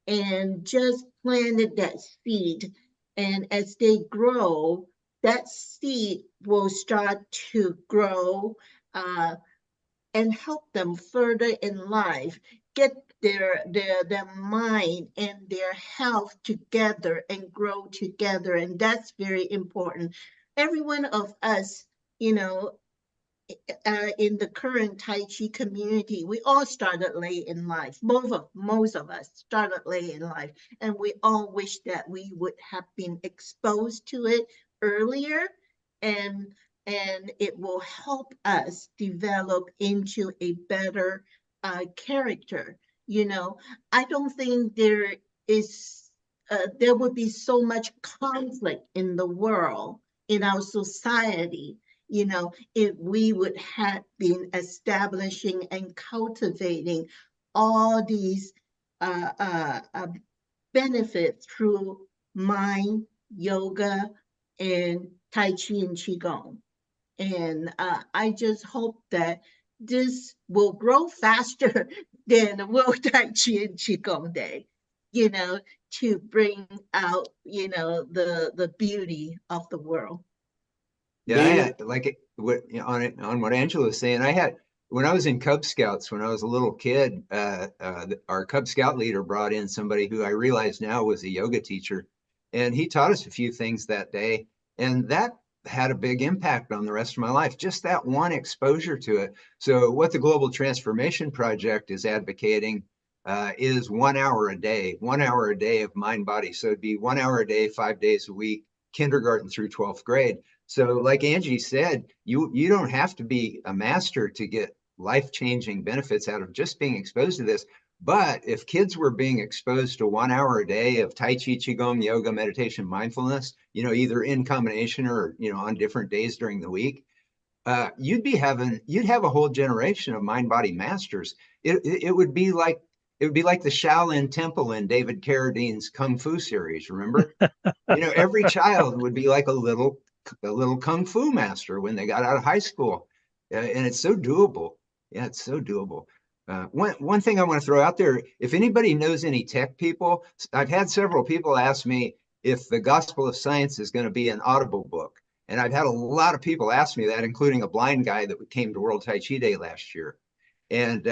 and just planted that seed. And as they grow, that seed will start to grow and help them further in life, get their mind and their health together and grow together. And that's very important. Every one of us, in the current Tai Chi community, we all started late in life. Most of us started late in life, and we all wish that we would have been exposed to it earlier, and it will help us develop into a better character. I don't think there would be so much conflict in the world, in our society, if we would have been establishing and cultivating all these benefits through mind, yoga, and Tai Chi and Qigong. And I just hope that this will grow faster than World Tai Chi and Qigong Day, to bring out, the beauty of the world. Yeah, I had, like on what Angela was saying, when I was in Cub Scouts, when I was a little kid, our Cub Scout leader brought in somebody who I realize now was a yoga teacher, and he taught us a few things that day, and that had a big impact on the rest of my life, just that one exposure to it. So what the Global Transformation Project is advocating is 1 hour a day of mind body. So it'd be 1 hour a day, 5 days a week, kindergarten through 12th grade. So like Angie said, you don't have to be a master to get life-changing benefits out of just being exposed to this. But if kids were being exposed to 1 hour a day of Tai Chi, Qigong, yoga, meditation, mindfulness, either in combination or, on different days during the week, you'd have a whole generation of mind-body masters. It would be like the Shaolin Temple in David Carradine's Kung Fu series, remember? Every child would be like a little Kung Fu master when they got out of high school. And it's so doable. Yeah, it's so doable. One thing I want to throw out there, if anybody knows any tech people, I've had several people ask me if the Gospel of Science is going to be an Audible book. And I've had a lot of people ask me that, including a blind guy that came to World Tai Chi Day last year. And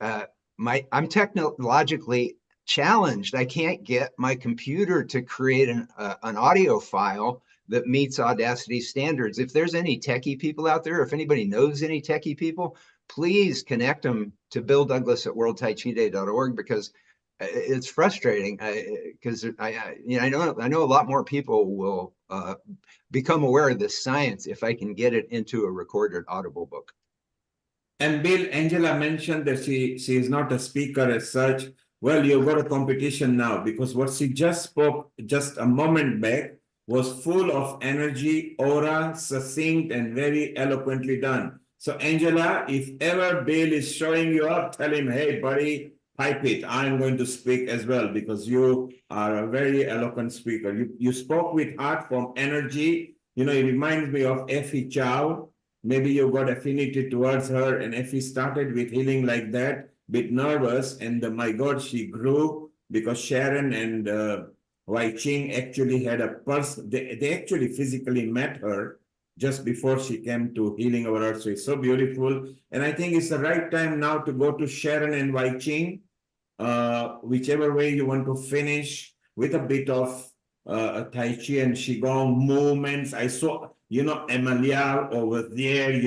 I'm technologically challenged. I can't get my computer to create an audio file that meets Audacity standards. If there's any techie people out there, if anybody knows any techie people, please connect them to Bill Douglas at worldtaichiday.org, because it's frustrating because I know a lot more people will become aware of this science if I can get it into a recorded audible book. And Bill, Angela mentioned that she is not a speaker as such. Well, you've got a competition now because what she just spoke just a moment back was full of energy, aura, succinct, and very eloquently done. So, Angela, if ever Bill is showing you up, tell him, hey, buddy, pipe it. I'm going to speak as well because you are a very eloquent speaker. You spoke with heart from energy. You know, it reminds me of Effie Chow. Maybe you got affinity towards her, and Effie started with healing like that, bit nervous, and my God, she grew because Sharon and Wai Ching actually had a person. They actually physically met her just before she came to Healing Our Earth. So it's so beautiful. And I think it's the right time now to go to Sharon and Wai Ching, whichever way you want to finish with a bit of Tai Chi and Qigong movements. I saw, Emilia over there,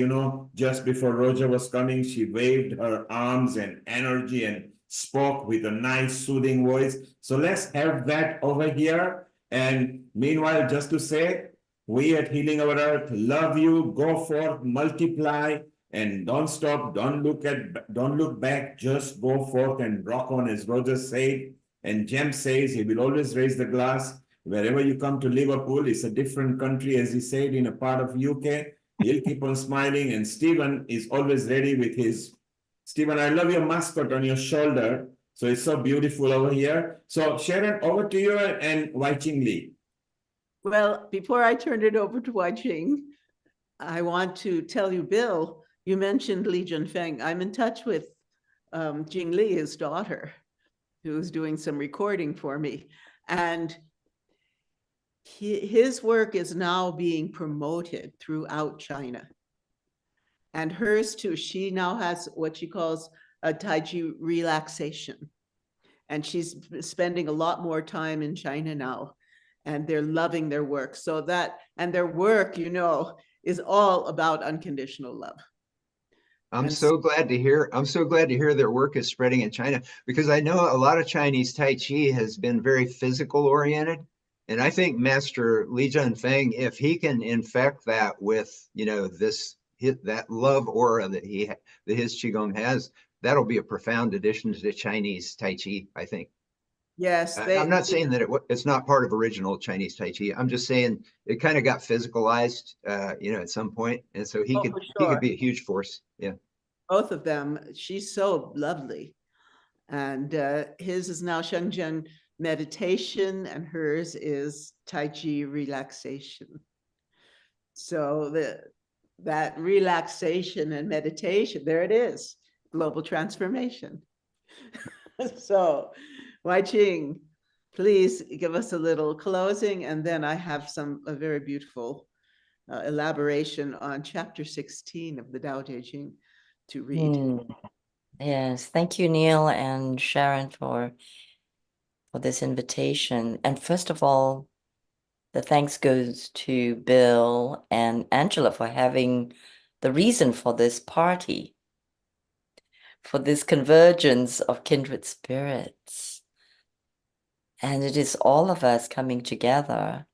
just before Roger was coming, she waved her arms and energy and spoke with a nice soothing voice. So let's have that over here. And meanwhile, just to say, we at Healing Our Earth love you. Go forth, multiply, and don't stop. Don't look back. Just go forth and rock on, as Roger said. And Jem says he will always raise the glass. Wherever you come to Liverpool, it's a different country, as he said, in a part of UK. He'll keep on smiling. And Stephen is always ready with his. Stephen, I love your mascot on your shoulder. So it's so beautiful over here. So Sharon, over to you and Wai Ching Lee. Well, before I turn it over to Wai Ching, I want to tell you, Bill, you mentioned Li Junfeng. I'm in touch with Jing Li, his daughter, who's doing some recording for me. And his work is now being promoted throughout China. And hers too, she now has what she calls a Tai Chi relaxation. And she's spending a lot more time in China now. And they're loving their work. And their work, is all about unconditional love. I'm so glad to hear their work is spreading in China, because I know a lot of Chinese Tai Chi has been very physical oriented. And I think Master Li Junfeng, if he can infect that with, that love aura that his Qigong has, that'll be a profound addition to the Chinese Tai Chi, I think. Yes. I'm not saying that it's not part of original Chinese Tai Chi. I'm just saying it kind of got physicalized, at some point. And so he could be a huge force. Yeah. Both of them. She's so lovely. And his is now Shenzhen meditation, and hers is Tai Chi relaxation. So that relaxation and meditation, there it is, global transformation. So Wai Ching, please give us a little closing, and then I have a very beautiful elaboration on chapter 16 of the Tao Te Ching to read. Yes, thank you, Neil and Sharon, for this invitation. And first of all, the thanks goes to Bill and Angela for having the reason for this party, for this convergence of kindred spirits. And it is all of us coming together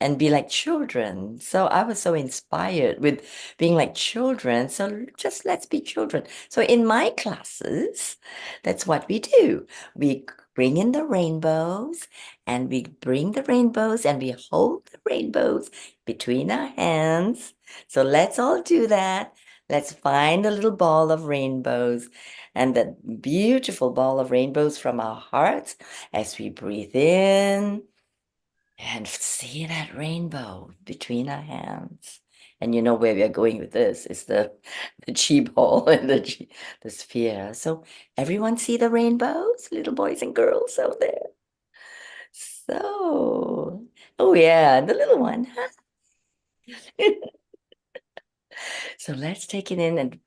and be like children. So I was so inspired with being like children. So just let's be children. So in my classes, that's what we do. We bring in the rainbows, and we bring the rainbows, and we hold the rainbows between our hands. So let's all do that. Let's find a little ball of rainbows, and that beautiful ball of rainbows from our hearts as we breathe in and see that rainbow between our hands. And you know where we are going with this is the chi ball and the sphere. So everyone see the rainbows, little boys and girls out there. So, oh yeah, the little one. So let's take it in and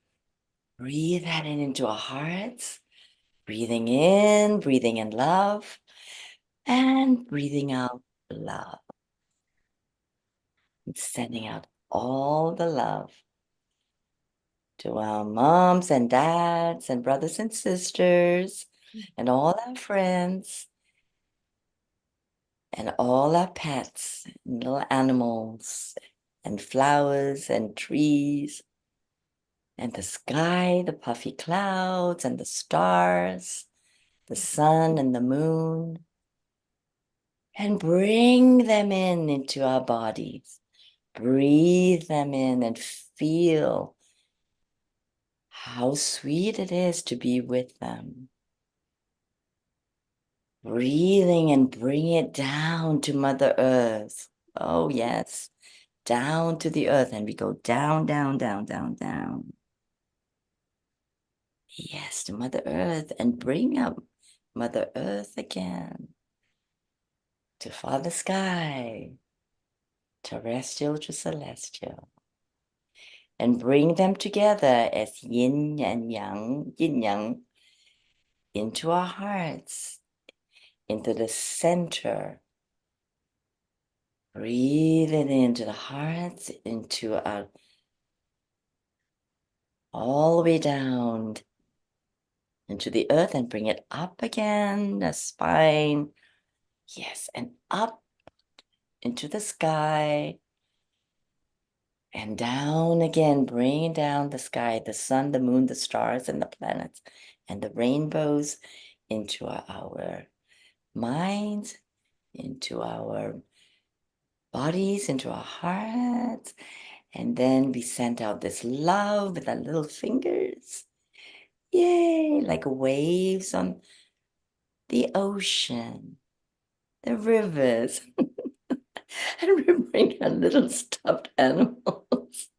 breathe that into our hearts. Breathing in love, and breathing out love. And sending out all the love to our moms and dads and brothers and sisters, and all our friends and all our pets, and little animals and flowers and trees and the sky, the puffy clouds and the stars, the sun and the moon, and bring them into our bodies. Breathe them in and feel how sweet it is to be with them. Breathing and bring it down to Mother Earth. Oh, yes, down to the earth. And we go down, down, down, down, down. Yes, to Mother Earth, and bring up Mother Earth again. To Father Sky, terrestrial to celestial. And bring them together as yin and yang, into our hearts, into the center. Breathe it into the hearts, into our, all the way down into the earth, and bring it up again, the spine. Yes, and up into the sky. And down again, bring down the sky, the sun, the moon, the stars, and the planets, and the rainbows into our minds, into our bodies, into our hearts. And then we send out this love with our little fingers. Yay, like waves on the ocean, the rivers. And we bring our little stuffed animals.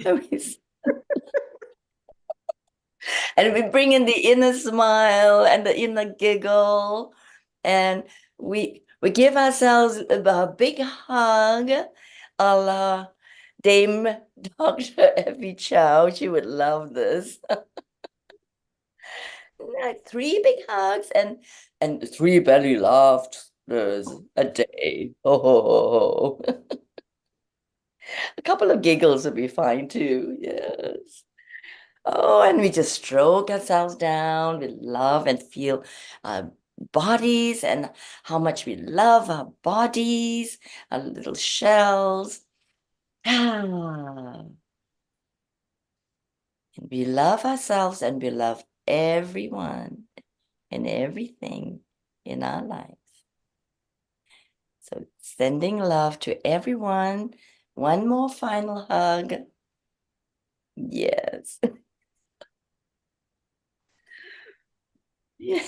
And we bring in the inner smile and the inner giggle. And we give ourselves a big hug, a la Dame Dr. Effie Chow. She would love this. 3 big hugs and 3 belly laughters a day. Oh. A couple of giggles would be fine too. Yes. Oh, and we just stroke ourselves down with love and feel our bodies and how much we love our bodies, our little shells. And we love ourselves and we love everyone and everything in our lives. So sending love to everyone. One more final hug. Yes. Yeah.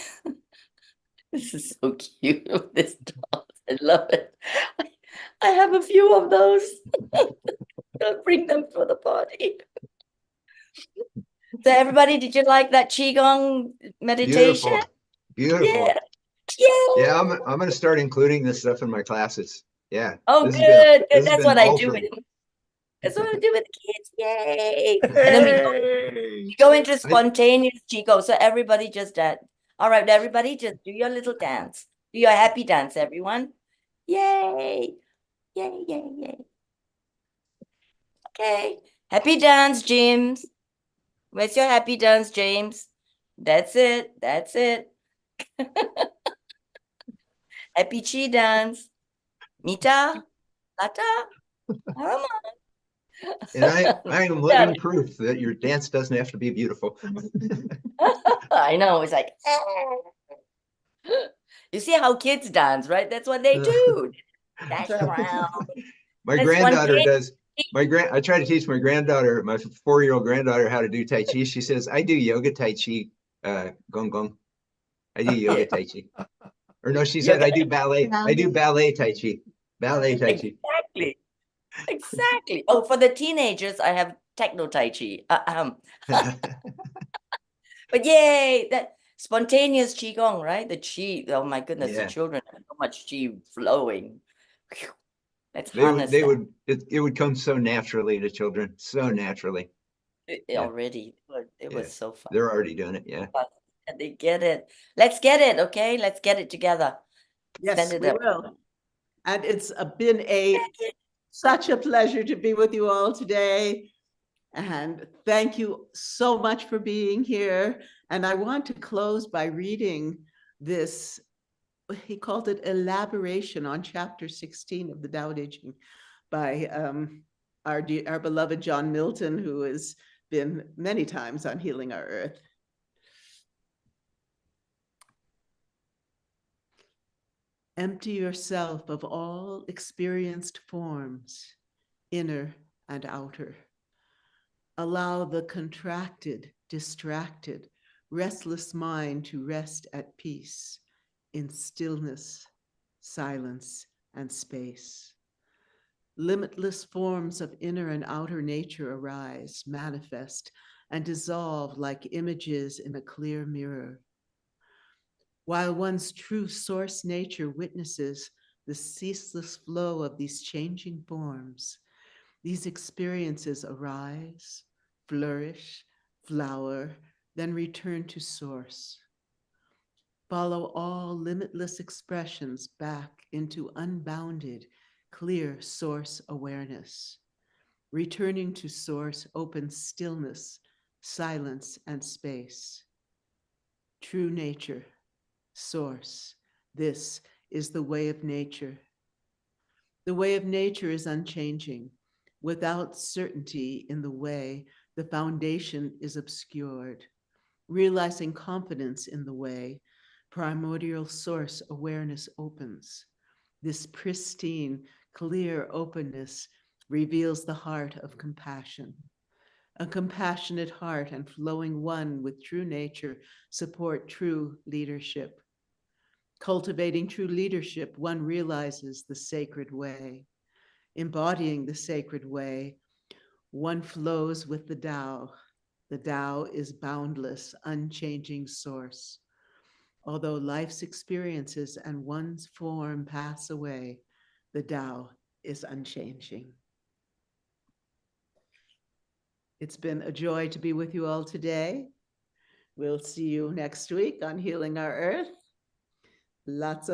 This is so cute. This dog. I love it. I have a few of those. I'll bring them for the party. So everybody, did you like that Qigong meditation? Beautiful. Beautiful. Yeah. Yay. Yeah, I'm going to start including this stuff in my classes. Yeah. Oh, this good. has That's been what I do awesome. with That's what I do with the kids. Yay. And then we go into spontaneous Qigong. So everybody just dance. All right, everybody just do your little dance. Do your happy dance, everyone. Yay. Yay, yay, yay. Okay. Happy dance, James. Where's your happy dance, James? That's it. That's it. Happy Chi dance. Mita, Lata, come on. And I am living proof that your dance doesn't have to be beautiful. I know. It's like, you see how kids dance, right? That's what they do. Dash around. My granddaughter does. I try to teach my granddaughter, my 4-year-old granddaughter, how to do Tai Chi. She says, I do yoga Tai Chi, gong gong. I do yoga Tai Chi. Or no, she said, I do ballet. I do ballet Tai Chi. Ballet Tai Chi. Exactly. Exactly. Oh, for the teenagers, I have techno Tai Chi. But yay, that spontaneous Qigong, right? The Qi, oh my goodness, Yeah. the children have so much Qi flowing. Let's They harness would, that. it would come so naturally to children, so naturally. Already, it was so fun. They're already doing it, yeah. And they get it. Let's get it, okay? Let's get it together. Yes, we will. And it's been such a pleasure to be with you all today. And thank you so much for being here. And I want to close by reading this, he called it Elaboration on Chapter 16 of the Tao Te Ching by our beloved John Milton, who has been many times on Healing Our Earth. Empty yourself of all experienced forms, inner and outer. Allow the contracted, distracted, restless mind to rest at peace in stillness, silence, and space. Limitless forms of inner and outer nature arise, manifest, and dissolve like images in a clear mirror. While one's true source nature witnesses the ceaseless flow of these changing forms, these experiences arise, flourish, flower, then return to source. Follow all limitless expressions back into unbounded, clear source awareness. Returning to source opens stillness, silence, and space. True nature, source, this is the way of nature. The way of nature is unchanging. Without certainty in the way, the foundation is obscured. Realizing confidence in the way, primordial source awareness opens. This pristine, clear openness reveals the heart of compassion. A compassionate heart and flowing one with true nature support true leadership. Cultivating true leadership, one realizes the sacred way. Embodying the sacred way, one flows with the Tao. The Tao is boundless, unchanging source. Although life's experiences and one's form pass away, the Tao is unchanging. It's been a joy to be with you all today. We'll see you next week on Healing Our Earth. Lots of